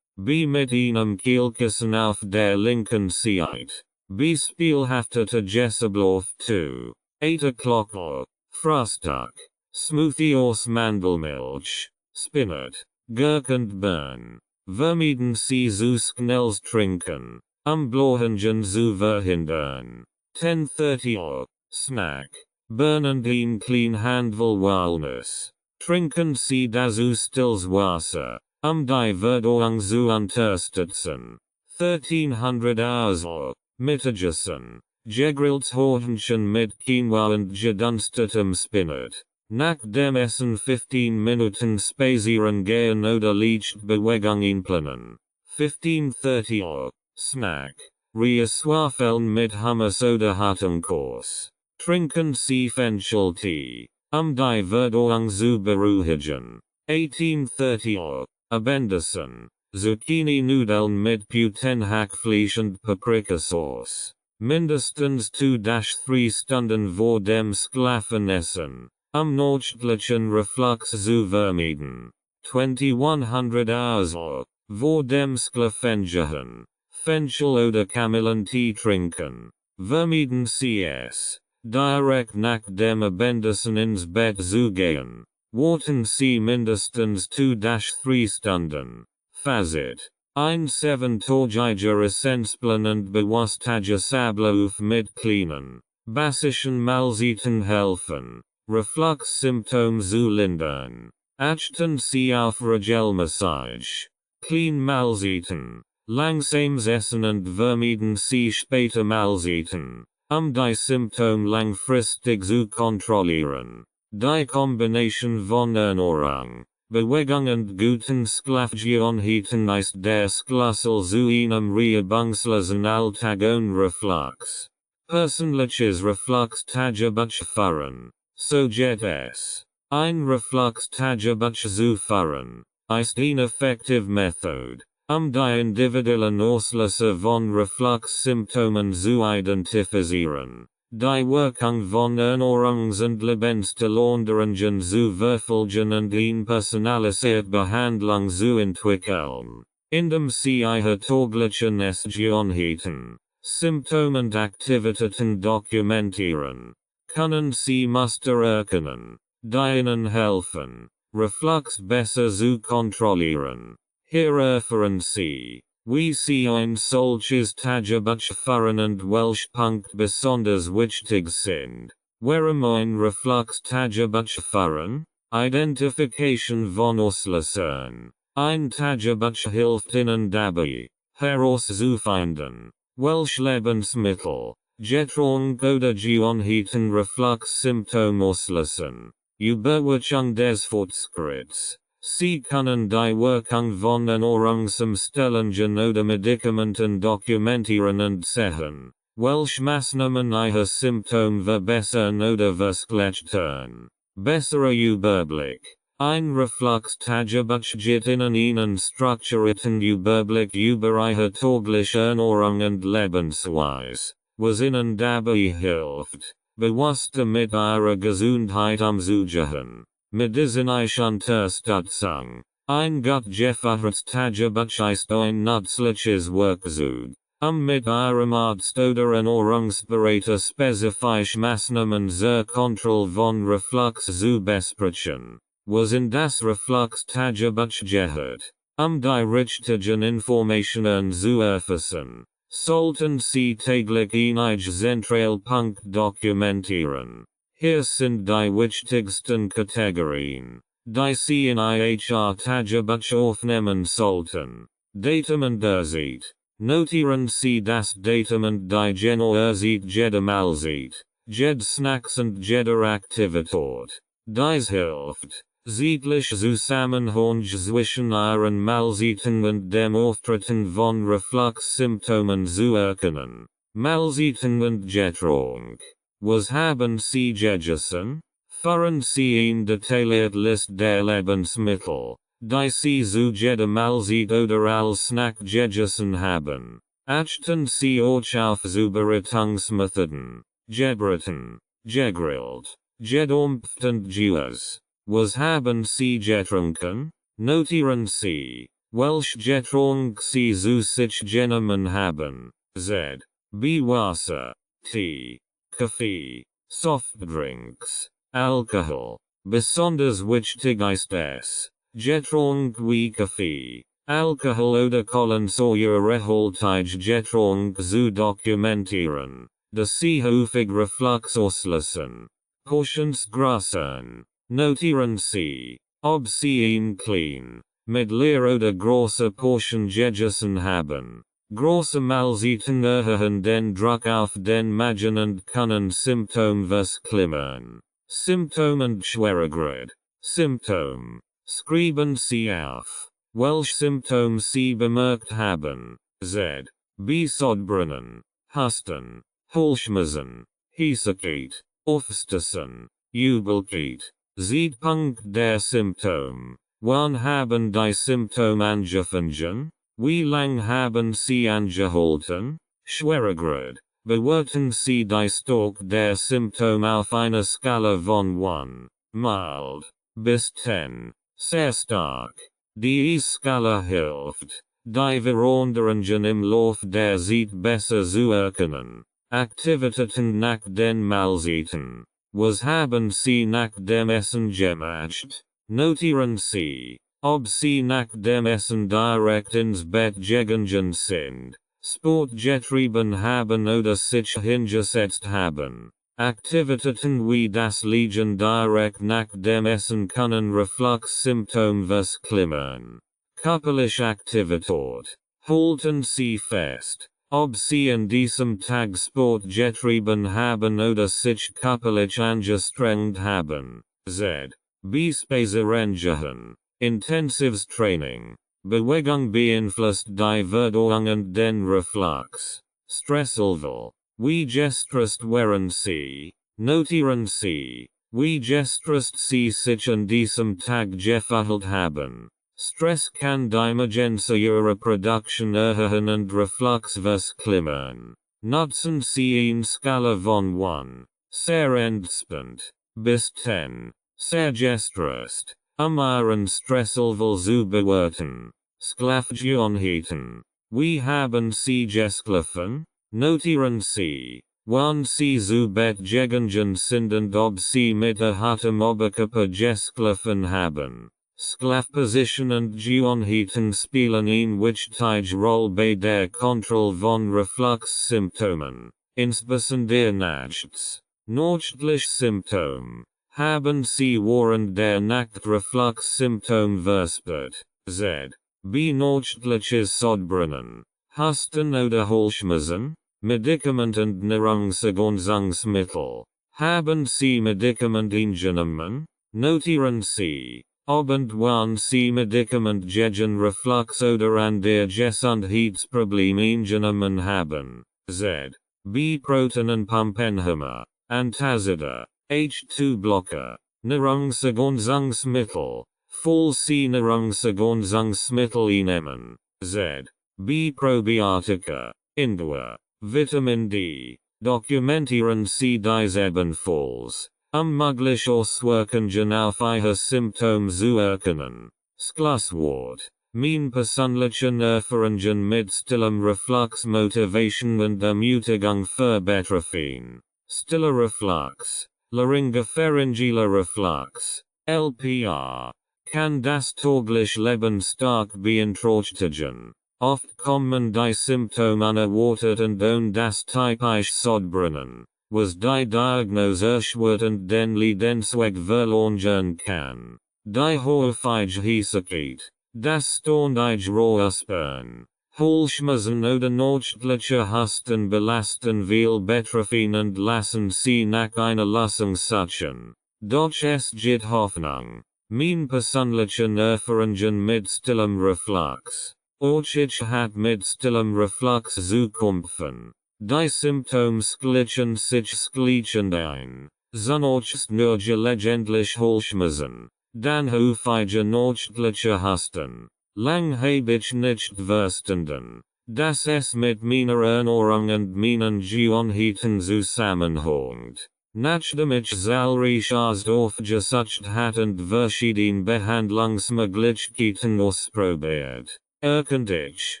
B mit einem Kielkissen auf der linken Seite. B spielhafter Gesablauf 2. 8 o'clock Frühstück. Smoothie aus Mandelmilch, Spinat, Gurke und Birn. Vermeiden Sie zu schnelles Trinken, Blähungen zu verhindern. 10:30 Snack. Birnen den clean Handel Walnuss. Trinken Sie dazu stilles Wasser, die Verdauung zu unterstützen. 1300 Mittagessen. Gegrilltes Hähnchen mit Quinoa und gedunstetem Spinat. Nach dem Essen 15 Minuten spazieren gehen oder leicht Bewegung einplanen. 15:30 Snack. Reiswaffeln mit Hummus oder hartem Kurs. Trinken Sie Fencheltee, die Verdauung zu beruhigen. 18:30 Abendessen. Zucchini-Nudeln mit Putenhackfleisch und Paprikasauce. Mindestens 2-3 Stunden vor dem Schlafenessen, nächtlichen Reflux zu vermeiden. 2100 vor dem Schlafengehen. Fenchel oder Kamillentee trinken. Vermeiden Sie es, direkt nach dem Abendessen ins Bett zu gehen. Warten Sie mindestens 2-3 Stunden. Fazit. Ein 7-tägiger Essensplan und Bewussttagesablauf mit kleinen, basischen Mahlzeiten helfen, Reflux-Symptome zu lindern. Achten Sie auf Regelmassage. Kleine Mahlzeiten, langsames Essen und vermeiden Sie späte Mahlzeiten, die Symptome langfristig zu kontrollieren. Die Kombination von Ernährung, Bewegung und guten Schlafgewohnheiten ist der Schlüssel zu einem reibungslosen Alltag ohne Reflux. Persönliches Reflux-Tagebuch führen. So geht es. Ein Reflux-Tagebuch zu führen, ist eine effektive Methode, die individuellen Auslöser von Reflux-Symptomen zu identifizieren. Die Wirkung von Ernährungs- und Lebensstiländerungen zu verfolgen und eine personalisierte Behandlung zu entwickeln, indem Sie Ihre täglichen Essgewohnheiten, Symptome und Aktivitäten dokumentieren, können Sie Muster erkennen, die Ihnen helfen, Reflux besser zu kontrollieren. Hier erfahren Sie, wie Sie ein solches Tagebuch führen und welche Punkte besonders wichtig sind. Warum ein Reflux-Tagebuch führen? Identification von Auslösern. Ein Tagebuch hilft Ihnen dabei, herauszufinden, welche Lebensmittel, Getränke oder Gewohnheiten Reflux-Symptome auslösen. Überwachung des Fortschritts. Sie können die Wirkung von Ernährungsumstellungen oder Medikamenten dokumentieren und sehen, welche Maßnahmen Ihre Symptome verbessern oder verschlechtern. Besserer Überblick. Ein Reflux-Tagebuch gibt Ihnen einen strukturierten Überblick über Ihre tägliche Ernährung und Lebensweise, was Ihnen dabei hilft, bewusster mit Ihrer Gesundheit umzugehen. Medizinische Unterstützung. Ein gut geführtes Tagebuch ist ein nützliches Werkzeug, mit Ihrem Arzt oder Ernährungsberater spezifische Maßnahmen zur Kontrolle von Reflux zu besprechen. Was in das Reflux-Tagebuch gehört, die richtigen Informationen zu erfassen. sollten Sie täglich einige Zentralpunkt dokumentieren. Hier sind die wichtigsten Kategorien, die Sie in Ihr Tagebuch aufnehmen sollten. Datum und Uhrzeit. Notieren Sie das Datum und die genaue Uhrzeit jeder Mahlzeit, jed Snacks und jeder Aktivität. Dies hilft, zeitlich Zusammenhang zwischen Ihren Mahlzeiten und dem Auftreten von Reflux-Symptomen zu erkennen. Mahlzeiten und Getränk. Was haben Sie gegessen? Führen Sie eine detaillierte Liste der Lebensmittel, die Sie zu jeder Mahlzeit oder als Snack gegessen haben. Achten Sie auch auf Zubereitungsmethoden, gebraten, gegrillt, gedampft und gewas. Was haben Sie getrunken? Notieren Sie, welch Getränk Sie zu sich genommen haben. Z. B. Wasser, Tee, Kaffee, Softdrinks, Alkohol. Besonders wichtig ist es, Getränk wie Kaffee, Alkohol oder kohlensäurehaltige Getränk zu dokumentieren, da Sie häufig Reflux auslösen. Portionsgrößen. Notieren Sie, ob Sie ein klein, mittlere oder große Portion gegessen haben. Große Mahlzeiten erhöhen den Druck auf den Magen und können Symptome verkleinern. Symptome und Schwierigkeit. Symptome. Schreiben Sie auf, welche Symptome Sie bemerkt haben. Z. B. Sodbrennen, Husten, Halsschmerzen, Heißigkeit, Aufstoßen, Übelkeit. Zeitpunkt der Symptome. Wann haben die Symptome angefangen? Wie lang haben Sie angehalten? Schwierigkeit. Bewerten Sie die Stärke der Symptome auf einer Skala von 1, mild, bis 10, sehr stark. Die Skala hilft, die Veränderungen im Lauf der Zeit besser zu erkennen. Aktivitäten nach den Mahlzeiten. Was haben Sie nach dem Essen gemacht? Notieren Sie, ob Sie nach dem Essen direkt ins Bett gegangen sind, Sport getrieben haben oder sich hingesetzt haben. Aktivitäten wie das Liegen direkt nach dem Essen können Reflux-Symptome verkleinern. Körperliche Aktivität. Halten Sie fest, ob Sie an diesem Tag Sport getrieben haben oder sich körperlich angestrengt haben. Z. B. Spazierengehen. Intensives Training. Bewegung beeinflusst die Verdauung und den Reflux. Stresslevel. Wie gestresst waren Sie? Notieren Sie, wie gestresst Sie sich an diesem Tag gefühlt haben. Stress kann die Magensäureproduktion erhöhen und Reflux verkleinern. Nutzen Sie eine Skala von 1, sehr entspannt, bis 10, sehr gestresst, Ihren Stresslevel zu bewerten. Schlafgewohnheiten. Wie haben Sie geschlafen? Notieren Sie, wann Sie zu Bett gegangen sind und ob Sie mit erhöhtem Oberkörper geschlafen haben. Schlafposition und Gewohnheiten spielen eine wichtige Rolle bei der Kontrolle von Reflux-Symptomen, insbesondere nachts. Nächtliche Symptome. Haben Sie während der Nacht Reflux-Symptome verspürt? Z. B. Nächtliches Sodbrennen, Husten oder Halsschmerzen? Medikament und Nahrungsergänzungsmittel. Haben Sie Medikament eingenommen? Notieren Sie, ob und wann Sie Medikament gegen Reflux oder andere Gesundheitsprobleme eingenommen haben. Z. B. Proteinpumpenhemmer, Antazida, H2-Blocker, Nahrungsergänzungsmittel. Falls Sie Nahrungsergänzungsmittel einnehmen. Z. B. Probiotika, Ingwer, Vitamin D. Dokumentieren Sie dies ebenfalls, mögliche Auswirkungen auf Ihre Symptome zu erkennen. Schlusswort. Mein persönlichen Erfahrungen mit stillem Reflux Motivation und Ermutigung verbessern. Stiller Reflux, Laryngopharyngieller Reflux, LPR, kann das tägliche Leben stark beeinträchtigen. Oft kommen die Symptome unerwartet und ohne das typisch Sodbrennen, was die Diagnose erschwerend den Leidensweg verloren kann. Die häufig Hiesakkeit, das ständige Rohrspern, Halsschmerzen oder nächtliche Husten belasten viel Betroffen und lassen sie nach einer Lösung suchen. Doch es gibt Hoffnung. Mein persönlichen Erfahrungen mit stillem Reflux. Auch ich hat mit stillem Reflux zu kämpfen. Die Symptome schlichen sich schleichend ein. Zunächst nur gelegentlich Halsschmerzen, dann häufige nächtliche Husten. Lang habe ich nicht verstanden, dass es mit meiner Ernährung und meinen Gewohnheiten zusammenhängt. Nachdem ich zahlreiches aufgesucht hat und verschiedene Behandlungsmöglichkeiten ausprobiert, erkannte ich,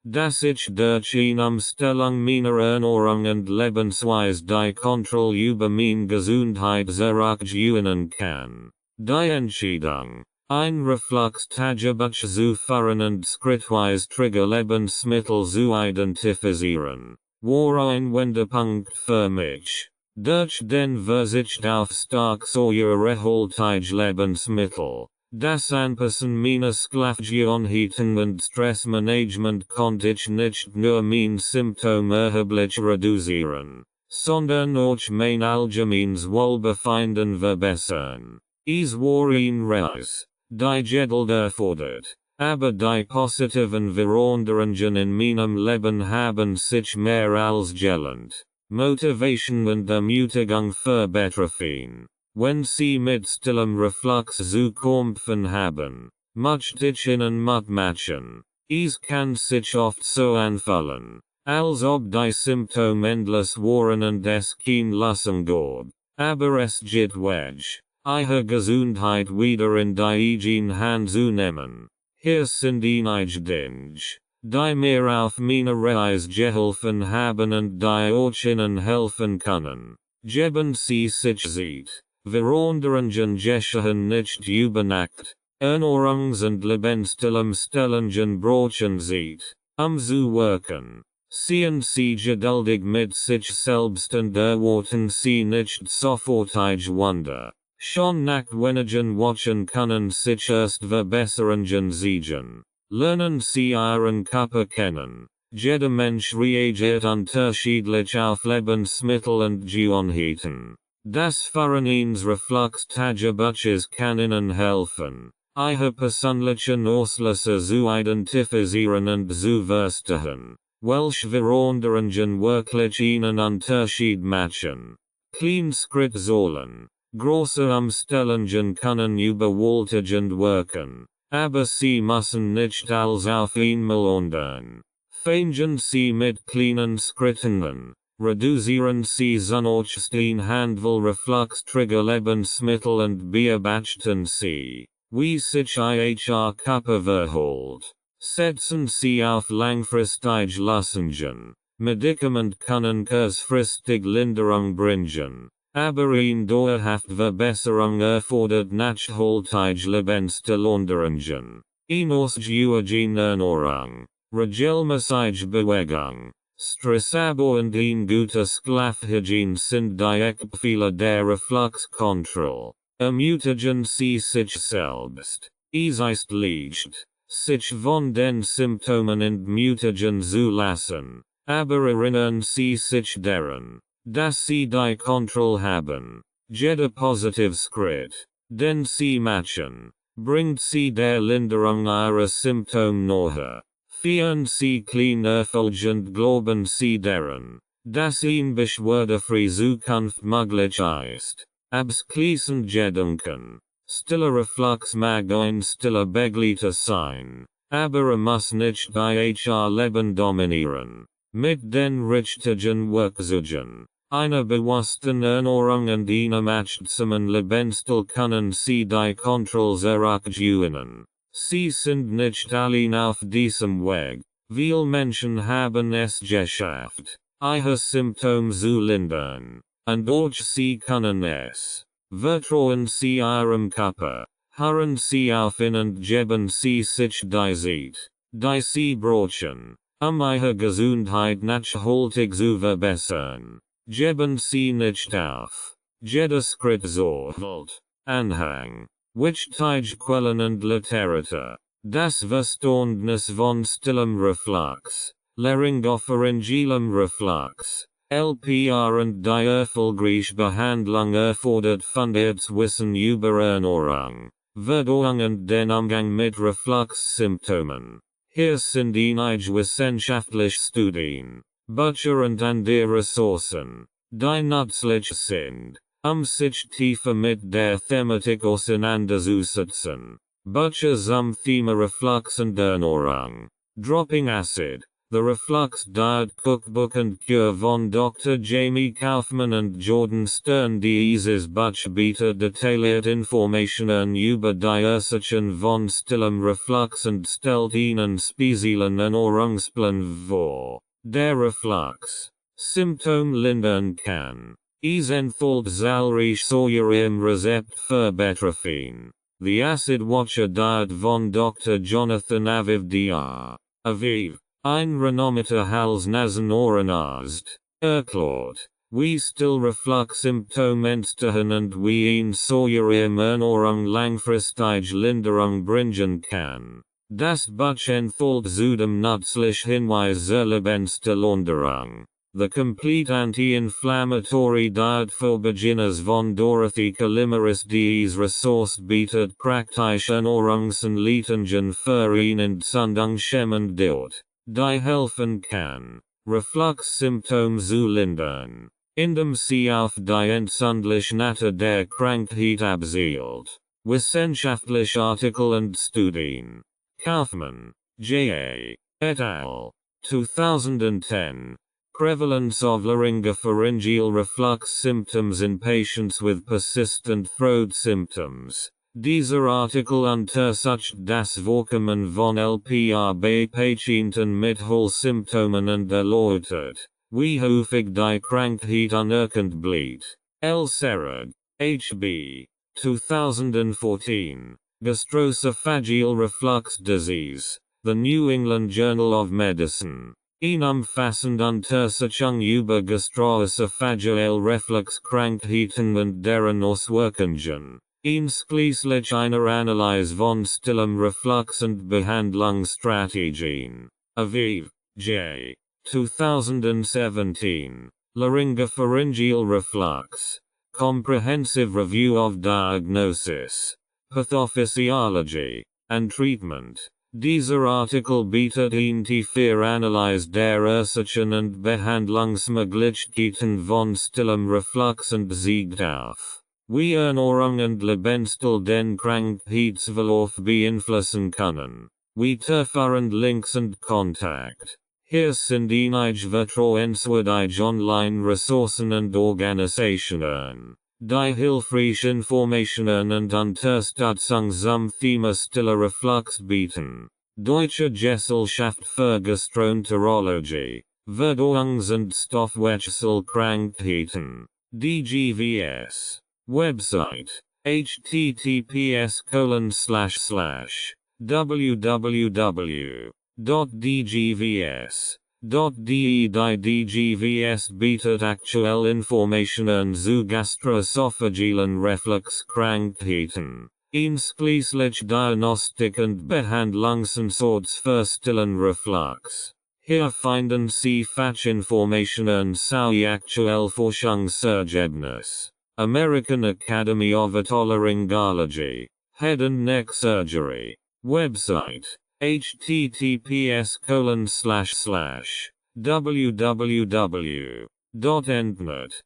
dass ich durch eine Umstellung meiner Ernährung und Lebensweise die Kontrolle über meine Gesundheit zurückgewinnen kann. Die Entscheidung, ein Reflux-Tagebuch zu führen und schrittweise Trigger-Lebensmittel zu identifizieren, war ein Wendepunkt für mich. Durch den Verzicht auf stark säurehaltige Lebensmittel, das Anpassen meiner Schlafgewohnheiten und Stressmanagement konnte ich nicht nur meine Symptome erheblich reduzieren, sondern auch mein allgemeines Wohlbefinden verbessern. Es war ein Reis, die Geduld erfordert, aber die positiven Veränderungen in meinem Leben haben sich mehr als gelohnt. Motivation und Ermutigung für Betroffen. Wenn sie mit stillem Reflux zu kämpfen haben, möchte ich ihnen Mut machen. Es kann sich oft so anfühlen, als ob die Symptome endlos waren und es keine Lösung gab. Aber es geht weg. Ihre Gesundheit wieder in die eigene Hand zu nehmen. Hier sind einige Dinge, die mir auf meiner Reise geholfen haben und die euch ihnen helfen können. Geben Sie sich Zeit. Veränderungen geschehen nicht über Nacht. Ernährungs- und Lebensstilumstellungen brauchen Zeit, zu wirken. Seien Sie geduldig mit sich selbst und erwarten Sie nicht sofortige Wunder. Schon nach wenigen Wochen können sich erst Verbesserungen sehen. Lernen Sie Ihren Körper kennen. Jeder Mensch reagiert unterschiedlich auf Lebensmittel und Gewohnheiten. Das Führen eines Reflux-Tagebuches kann Ihnen helfen, Ihre persönlichen Auslöser zu identifizieren und zu verstehen, welche Veränderungen wirklich einen Unterschied machen. Kleine Schritte sollen, große Umstellungen können überwältigend wirken, aber sie müssen nicht alles auf einmal ändern. Fangen Sie mit kleinen Schritten an. Reduzieren Sie zunächst den Handel Reflux-Trigger Lebensmittel und beobachten Sie, wie sich Ihr Körper verhält. Setzen Sie auf langfristige Lösungen. Medikament können kurzfristig Linderung bringen, aber eine dauerhafte Verbesserung erfordert nachhaltige Lebensstiländerungen. Ausgewogen Ernährung, regelmäßige Bewegung, Stressabbau und ein guter Schlafhygiene sind die Eckpfeiler der Refluxkontrolle. Ermutigen Sie sich selbst. Es ist leicht, sich von den Symptomen entmutigen zu lassen, aber erinnern Sie sich daran, dass Sie die Kontrolle haben. Jeder positive Schritt, den Sie machen, bringt Sie der Linderung Ihrer Symptome näher. Feiern Sie kleine Erfolge und glauben Sie daran, dass eine beschwerdefreie Zukunft möglich ist. Abschließend Gedanken. Stiller Reflux mag ein stiller Begleiter sein, aber muss nicht Ihr Leben dominieren. Mit den richtigen Werkzeugen, einer bewussten Ernährung und einem achtsamen Lebensstil können Sie die Kontrolle zurückgewinnen. Sie sind nicht allein auf diesem Weg. Viele Menschen haben es geschafft, ihre Symptome zu lindern. Und auch Sie können es. Vertrauen Sie Ihrem Körper. Hören Sie auf ihn und geben Sie sich die Zeit. Die Sie Brotchen. Ihre Gesundheit nachhaltig zu verbessern. Geben Sie nicht auf. Jedes Schritt sorgfalt. Anhang. Wichtige Quellen und Literatur. Das Verständnis von stillem Reflux. Laryngopharyngellem Reflux. LPR und die erfolgreiche Behandlung erfordert fundiertes Wissen über Ernährung, Verdauung und den Umgang mit Reflux-Symptomen. Hier sind einige wissenschaftliche Studien, Bücher und andere Ressourcen, die nützlich sind, sich tiefer mit der Thematik auseinanderzusetzen. Bücher zum Thema Reflux und Ernährung. Dropping Acid. The Reflux Diet Cookbook and Cure von Dr. Jamie Kaufman and Jordan Stern. Dieses Buch bietet detailliert Informationen über die Ursachen von stillem Reflux und stellt einen speziellen Ernährungsplan vor, der Reflux Symptome lindern kann. Es enthält zahlreiche Säure im Rezept für Betroffen. The Acid Watcher Diet von Dr. Jonathan Aviv Dr. Aviv. Ein renommierter Hals-Nasen-Ohrenarzt, erklärt, wie still Reflux-Symptome entstehen und wie ein Säure im Ernährung langfristig Linderung bringen kann. Das Buch enthält zudem nützliche Hinweise zur Lebenslinderung. The Complete Anti-Inflammatory Diet für Beginners von Dorothy Kalimaris. Diese Ressource bietet praktische Ernährungsanleitungen für eine Entzündung schämend dort. Die helfen kann, Reflux-Symptome zu lindern, indem sie auf die entzündliche Natur der Krankheit abzielt. Wissenschaftliche Artikel und Studien. Kaufman, J.A. et al. 2010. Prevalence of laryngopharyngeal reflux symptoms in patients with persistent throat symptoms. Dieser Artikel untersucht das Vorkommen von LPR bei Patienten mit Hallsymptomen und erläutert, wie häufig die Krankheit anerkannt bleibt. L. Serag, H.B. 2014. Gastroesophageal Reflux Disease. The New England Journal of Medicine. Eine umfassende Untersuchung über gastroesophageal Refluxkrankheiten und deren Auswirkungen. Einschließlich einer Analyse von stillem Reflux und Behandlungsstrategien. Aviv, J. 2017. Laryngopharyngeal Reflux. Comprehensive Review of Diagnosis, Pathophysiology, and Treatment. Dieser Artikel bietet eine tiefe Analyse der Ursachen und Behandlungsmöglichkeiten von stillem Reflux und zeigt auf, wie Ernährung und Lebensstil den Krankheitsverlauf beeinflussen können. Wie tiefer und Links und Kontakt. Hier sind einige vertrauenswürdige Online-Ressourcen und Organisationen, die hilfreiche Informationen und Unterstützung zum Thema stiller Reflux bieten. Deutsche Gesellschaft für Gastroenterologie, Verdauungs- und Stoffwechselkrankheiten, DGVS. Website, https://www.dgvs.de. Die DGVS bietet aktuelle Informationen zu gastroesophagealen Refluxkrankheiten, einschließlich Diagnostik und Behandlungsansätze für stillen Reflux. Hier finden Sie Fachinformationen zu aktuellen Forschungsergebnissen. American Academy of Otolaryngology, Head and Neck Surgery. Website, https://www.endnet.org.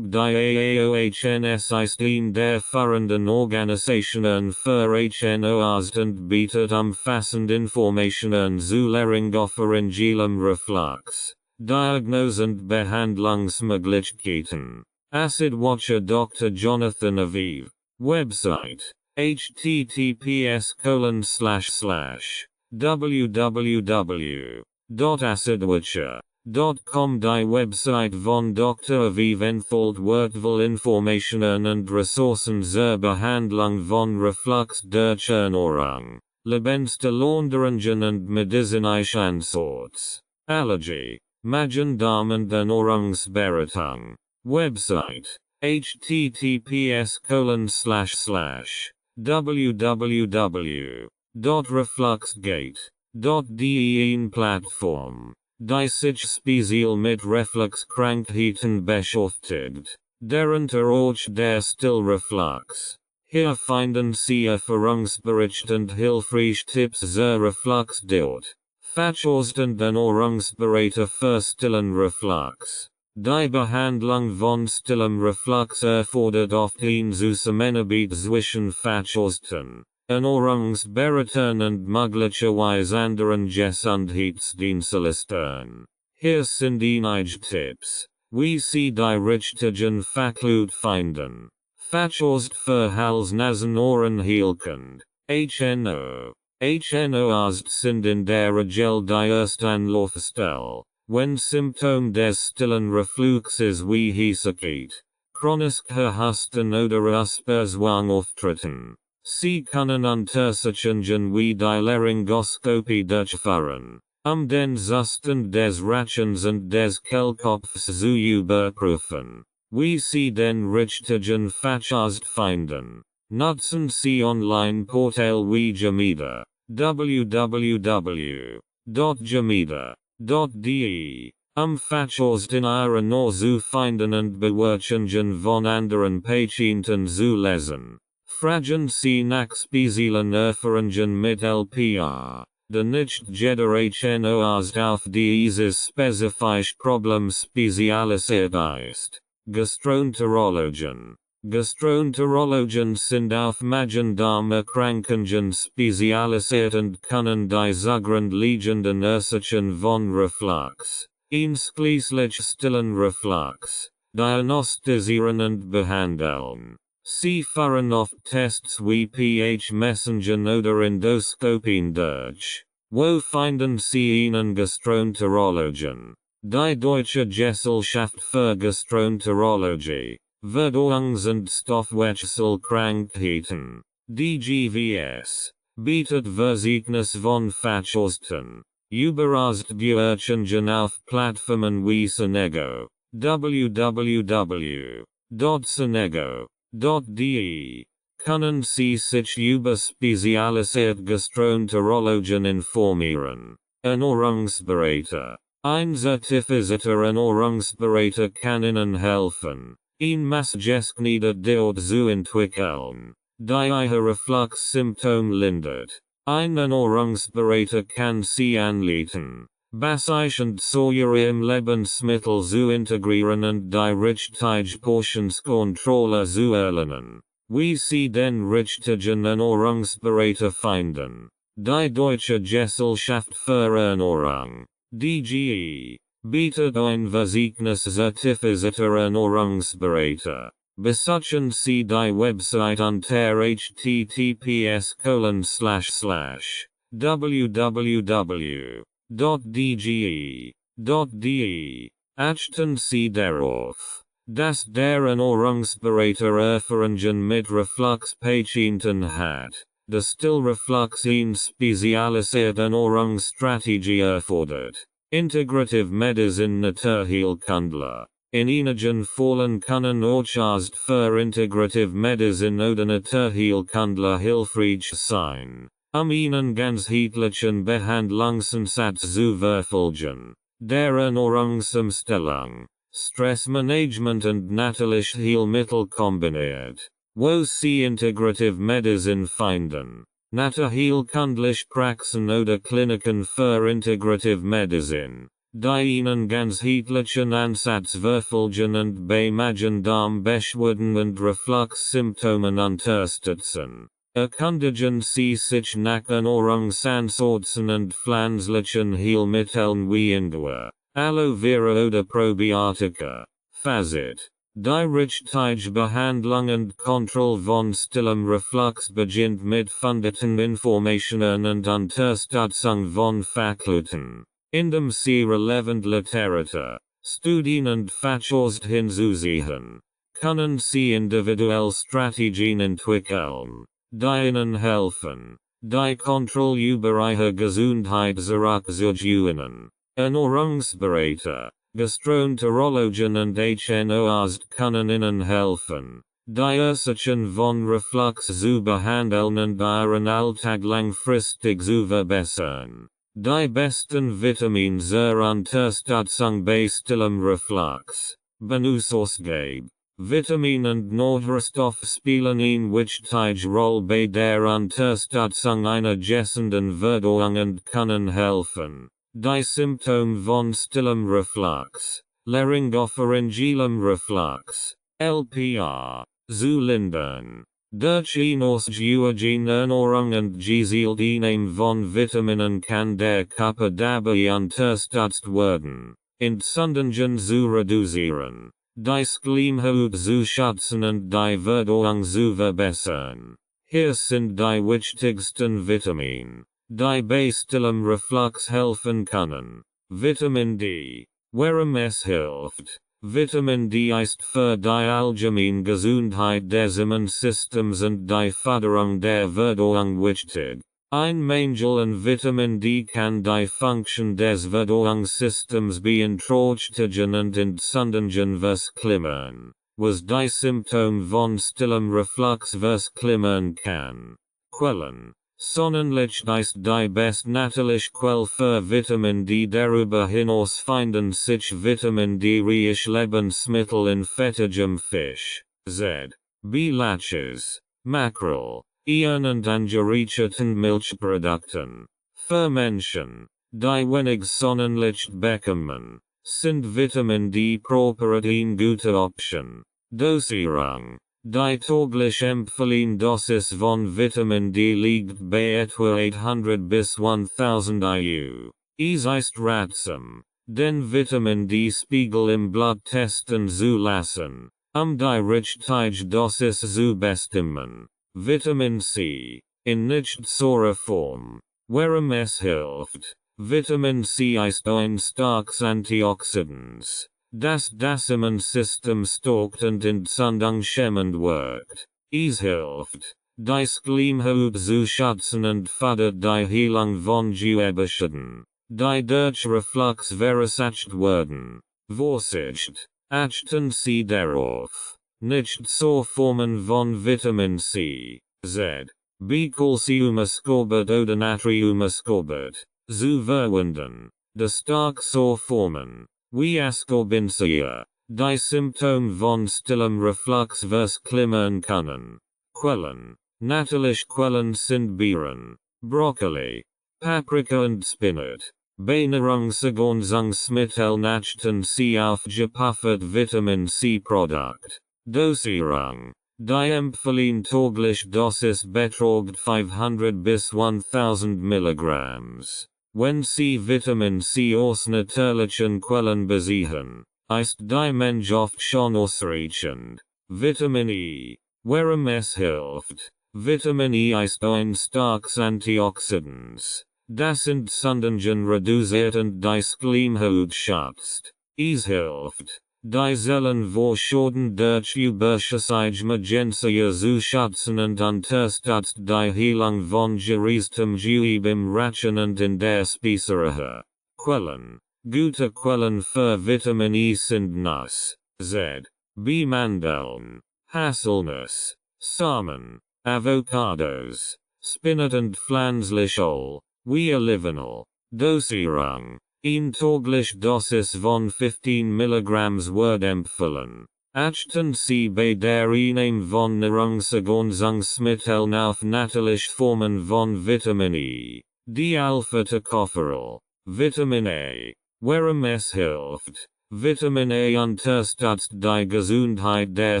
Die AAOHNS ist eine der führenden Organisationen für HNO-Arzt und bietet umfassende Informationen zu laryngopharyngealem Reflux, Diagnose und Behandlungsmöglichkeiten. Acid Watcher Dr. Jonathan Aviv. Website, https://www.acidwatcher.com. Die Website von Dr. Aviv enthält wertvolle Informationen und Ressourcen zur Behandlung von Reflux durch Ernährung, Lebenste Launderingen und medizinische Ansorts. Allergy. Magen-Darm- Ernährungsberatung. Website. https://www.refluxgate.de Plattform. Die sich speziell mit Refluxkrankheiten beschäftigt. Darunter auch der Reflux. Hier finden Sie Erfahrungsbericht und hilfreich Tipps zur Reflux dort. Fachorsten Ernährungsberater für stillen Reflux. Die Behandlung von stillem Reflux erfordert oft ein Zusammenarbeit zwischen Fachorsten, Ernährungsberatern und möglicherweise anderen Gesundheitsdienstleistern. Hier sind einige Tipps, wie Sie die richtigen Fachleute finden. Fachorst für Hals, Nasen, Ohren, Heilkund. HNO. HNOs sind in der Regel die erste Anlaufstelle, wenn Symptome des stillen Refluxes wie Hiesigkeit, chronische Husten oder Asperswang auftreten. Sie können Untersuchungen wie die Laryngoskopie durchführen, den Zustand des Rachens und des Kehlkopfs zu überprüfen. Wie Sie den richtigen Facharzt finden. Nutzen Sie Online-Portal wie Gemida. www.gemida.de. Facharzt in Ihren Ohr zu finden und Bewertungen von anderen Patienten zu lesen. Fragen Sie nach speziellen Erfahrungen mit LPR. Der nicht jeder HNO-Arzt auf dieses spezifische Problem spezialisiert ist. Gastroenterologen. Gastroenterologen sind auf Magen-Darm-Erkrankungen spezialisiert und können die zugrunde liegenden Ursachen von Reflux, einschließlich stillen Reflux, diagnostizieren und behandeln. Sie führen oft Tests wie pH-Messungen oder Endoskopien durch. Wo finden Sie einen Gastroenterologen? Die Deutsche Gesellschaft für Gastroenterologie, Verdauungs- und Stoffwechselkrankheiten, DGVS, bietet Verzeichnisse von Fachorsten, Überarztbeurteiligungen auf Plattformen wie Senego, www.senego.de. Können Sie sich über spezialisierte Gastroenterologen informieren. Ernährungsberater. Ein zertifizierter Ernährungsberater kann Ihnen helfen, ein Maßgeschneide dort zu entwickeln, die Ihr Reflux-Symptom lindert. Ein Ernährungsberater kann Sie anleiten, basierend Säure im Lebensmittel zu integrieren und die richtige Portionskontrolle zu erlernen. Wie Sie den richtigen Ernährungsberater finden. Die Deutsche Gesellschaft für Ernährung, DGE, bietet ein Verzeichnis-zertifizierter Ernährungsberater. Besuchen Sie die Website unter https://www.dge.de. Achten Sie darauf, dass der Ernährungsberater Erfahrungen mit Reflux-Patienten hat. Der Stillreflux eine spezialisierte Ernährungsstrategie erfordert. Integrative Medizin Naturheilkundler. In einigen Fällen können auch Arzt für Integrative Medizin oder Naturheilkundler hilfreich sein, Ihnen ganzheitlichen Behandlungsansatz zu verfolgen. Der Ernährungsumstellung, Stressmanagement und natürliche Heilmittel kombiniert. Wo Sie Integrative Medizin finden. Naturheilkundliche Praxen oder Kliniken für Integrative Medizin, die Ihnen ganzheitlichen Ansatz verfolgen und bei Magen-Darm-Beschwerden und Reflux-Symptomen unterstützen. Erkundigen Sie sich nach Ernährungsansätzen und pflanzlichen Heilmitteln wie Ingwer, Aloe Vera oder Probiotika. Fazit. Die richtige Behandlung und Kontrolle von stillem Reflux beginnt mit fundierten Informationen und Unterstützung von Fachleuten, indem Sie relevant Literatur, Studien und Fachorst hinzuziehen. Können Sie individuell Strategien entwickeln, die Ihnen helfen, die Kontrolle über ihre Gesundheit zurückzugewinnen. Ernährungsberater, Gastroenterologen und HNOarzt können ihnen helfen, die Ursachen von Reflux zu behandeln und ihren Alltag langfristig zu verbessern. Die besten Vitamine zur Unterstützung bei stillem Reflux. Benutzausgabe. Vitamin und Nährstoff spielen eine wichtige Rolle bei der Unterstützung einer gesunden Verdauung und können helfen, die Symptome von stillem Reflux, laryngopharyngellem Reflux, LPR, zu lindern. Durch ausgewogene Ernährung und gezielte Einnahme von Vitaminen kann der Körper dabei unterstützt werden, Entzündungen zu reduzieren, die Schleimhaut zu schützen und die Verdauung zu verbessern. Hier sind die wichtigsten Vitamine, die bei stillem Reflux helfen können. Vitamin D. Warum es hilft. Vitamin D ist für die allgemeine Gesundheit des Immunsystems und die Förderung der Verdauung wichtig. Ein Mangel an Vitamin D kann die Funktion des Verdauungssystems beeinträchtigen und Entzündungen verklimmern, was die Symptome von stillem Reflux verklimmern kann. Quellen. Sonnenlicht ist die bestnatürliche Quelle für Vitamin D. Darüber hinaus finden sich Vitamin D-reiche Lebensmittel in fettigem Fisch, z.B. Lachs, Mackerel, Ihren und angereicherten Milchprodukten. Für Menschen, die wenig Sonnenlicht bekommen, sind Vitamin D-Property gute Option. Dosierung. Die tägliche empfohlene Dosis von Vitamin D liegt bei etwa 800 bis 1000 IU. Es ist ratsam, den Vitamin D-Spiegel im Blut testen zu lassen, die richtige Dosis zu bestimmen. Vitamin C, in nicht saurer Form. Warum es hilft. Vitamin C ist ein starkes Antioxidant, das Immunsystem stärkt und entzündungshemmend wirkt. Es hilft, die Schleimhaut zu schützen und fördert die Heilung von Gewebschäden, die durch Reflux verursacht werden. Vorsicht, achten Sie darauf, nicht zu Formen von Vitamin C, z.B. Calciumascorbate oder Natriumascorbate, zu verwenden. Die stark zu Formen, wie Ascorbintia, die Symptome von stillem Reflux verklimmern können. Quellen. Natürliche Quellen sind Beeren, Brokkoli, Paprika und Spinat. Bei Nahrungsergänzungsmitteln achten Sie auf gepuffert Vitamin C Produkt. Dosierung. Die empfohlene tägliche Dosis beträgt 500 bis 1000 Milligrams. Wenn Sie Vitamin C aus natürlichen Quellen beziehen, ist die Menge oft schon ausreichend. Vitamin E. Warum es hilft. Vitamin E ist ein starkes Antioxidant, das Entzündungen reduziert und die Schleimhaut schützt. Es hilft, die Zellen vor Schäden durch überschüssige Magenzien zu schützen und unterstützt die Heilung von gereiztem Gewebe im Rachen und in der Speiseröhre. Quellen. Gute Quellen für Vitamin E sind Nuss, z.B. Mandeln, Haselnuss, Samen, Avocados, Spinat und Pflanzlichöl, wie Olivenöl. Dosierung. Eine tägliche Dosis von 15 Milligrams wird empfohlen. Achten Sie bei der Einnahme von Nahrungsergänzungsmitteln auf natürliche Formen von Vitamin E. Die Alpha-Tocopherol. Vitamin A. Warum es hilft. Vitamin A unterstützt die Gesundheit der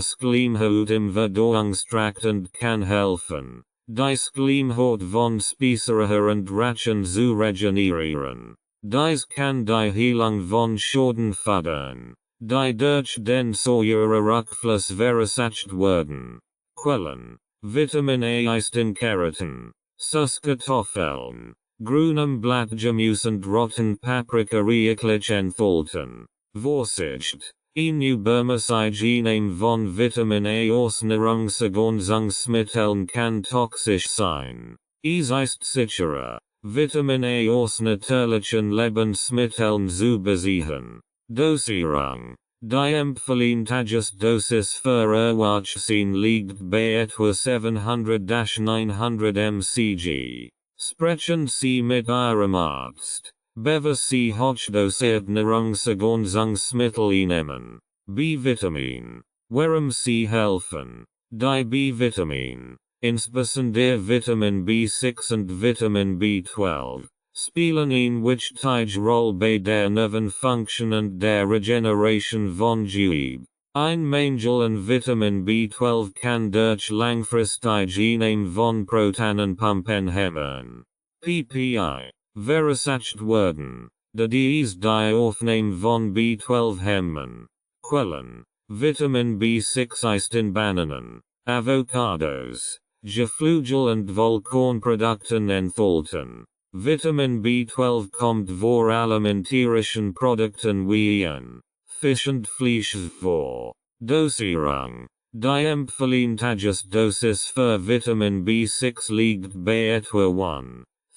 Schleimhaut im Verdauungstrakt und kann helfen, die Schleimhaut von Speiseröhre und Rachen zu regenerieren. Dies kann die Heilung von Schäden fördern, die durch den Säurerückfluss verursacht werden. Quellen. Vitamin A ist in Keratin, Süßkartoffeln, grünem Blattgemüse und roten Paprika reichlich enthalten. Vorsicht. Übermäßige Einnahme von Vitamin A aus Nahrungsergänzungsmitteln kann toxisch sein. Es ist sicherer, Vitamin A aus natürlichen Lebensmitteln zu beziehen. Dosierung. Die empfohlene Tagesdosis für Erwachsene liegt bei etwa 700-900 mcg. Sprechen Sie mit Ihrem Arzt, bevor Sie Hochdosierungsmittel nehmen. B-Vitamin. Warum Sie helfen. Die B-Vitamin, insbesondere Vitamin B6 und Vitamin B12, spielen eine wichtige Rolle bei der Nervenfunktion und der Regeneration von Gewebe. Ein Mangel an Vitamin B12 kann durch langfristige Einnahme von Proteinpumpen hemmen. PPI. Verursacht werden, da dies die Aufnahme von B12 hemmen. Quellen. Vitamin B6 ist in Bananen, Avocados, Geflügel und Vollkornprodukten enthalten. Vitamin B12 kommt vor allem in tierischen Produkten wie Ian, Fisch und Fleisch vor. Dosierung. Die empfohlene Tagesdosis für Vitamin B6 liegt bei etwa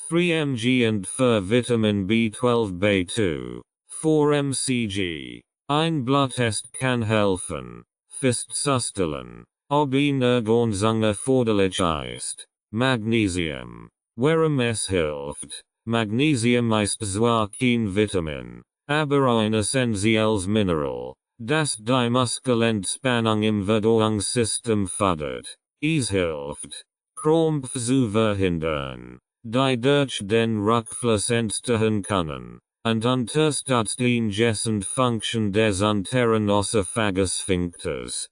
1,3 mg und für Vitamin B12 bei 2,4 mcg. Ein Bluttest kann helfen, festzustellen, ob eine Ergänzung erforderlich ist. Magnesium. Warum es hilft. Magnesium ist zwar kein Vitamin, aber ein essentielles Mineral, das die Muskelentspannung im Verdauungssystem fördert. Es hilft, Krampf zu verhindern, die durch den Reflux entstehen können, und unterstützt die Ingestfunktion des unteren Oesophagus-Sphincters,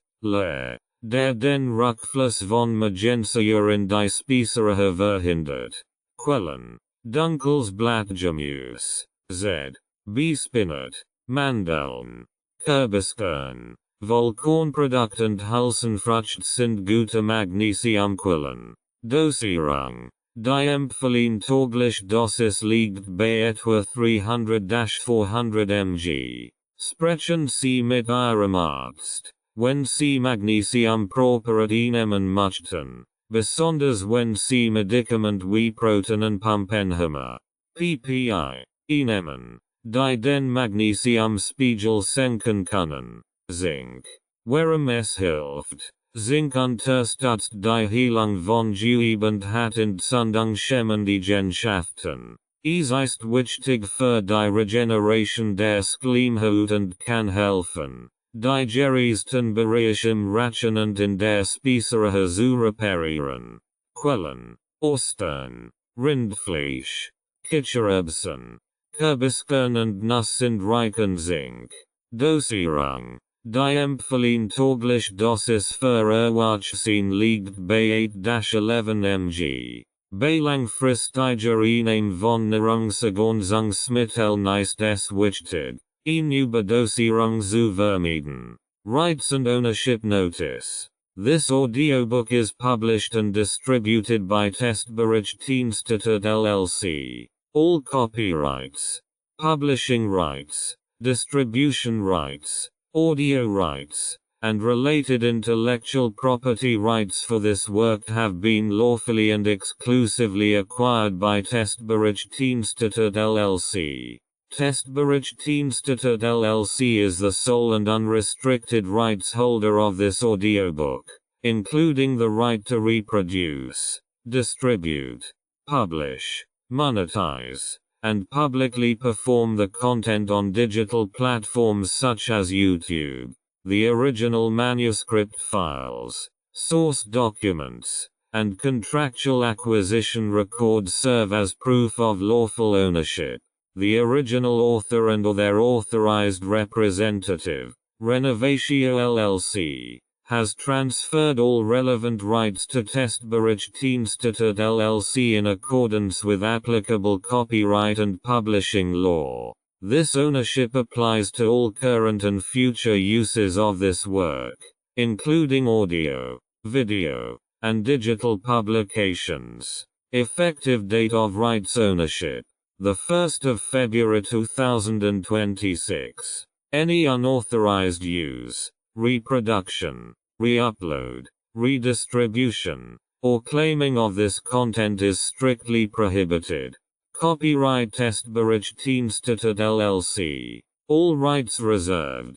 der den Reflux von Magensäure in die Speiseröhre verhindert. Quellen. Dunkles Blattgemüse, Z. B. Spinat, Mandeln, Kürbiskernen, Vollkornprodukte und Hülsenfrüchte sind gute Magnesiumquellen. Dosierung. Die empfohlene tägliche Dosis liegt bei etwa 300-400 mg. Sprechen Sie mit Ihrem Arzt, wenn Sie Magnesiumpräparat nehmen möchten, besonders wenn Sie Medikamente wie Proteinpumpen haben. PPI. Nehmen, die den Magnesiumspiegel senken können. Zink. Warum es hilft. Zink unterstützt die Heilung von Gewebe und hat entzündungshemmende Eigenschaften. Es ist wichtig für die Regeneration der Schleimhaut und kann helfen, die geriesten Bereiche im Rachen und in der Speiseröhre zu reparieren. Quellen. Austern, Rindfleisch, Kichererbsen, Kürbiskernen und Nuss sind reich an Zink. Dosierung. Die empfohlene tägliche Dosis für Erwachsene liegt bei 8-11 mg. Bei langfristiger Einnahme von Nahrungsergänzungsmitteln ist es wichtig, eine Überdosierung zu vermeiden. Rights and Ownership Notice. This audiobook is published and distributed by Testberichtsinstitut LLC. All copyrights, publishing rights, distribution rights, audio rights, and related intellectual property rights for this work have been lawfully and exclusively acquired by Testberichtsinstitut LLC. Testberichtsinstitut LLC is the sole and unrestricted rights holder of this audiobook, including the right to reproduce, distribute, publish, monetize, and publicly perform the content on digital platforms such as YouTube. The original manuscript files, source documents, and contractual acquisition records serve as proof of lawful ownership. The original author and or their authorized representative, Renovatio LLC, has transferred all relevant rights to Testberichtsinstitut LLC in accordance with applicable copyright and publishing law. This ownership applies to all current and future uses of this work, including audio, video, and digital publications. Effective date of rights ownership: the 1st of February 2026. Any unauthorized use, reproduction, re-upload, redistribution, or claiming of this content is strictly prohibited. Copyright Testbericht Dienststaat LLC. All rights reserved.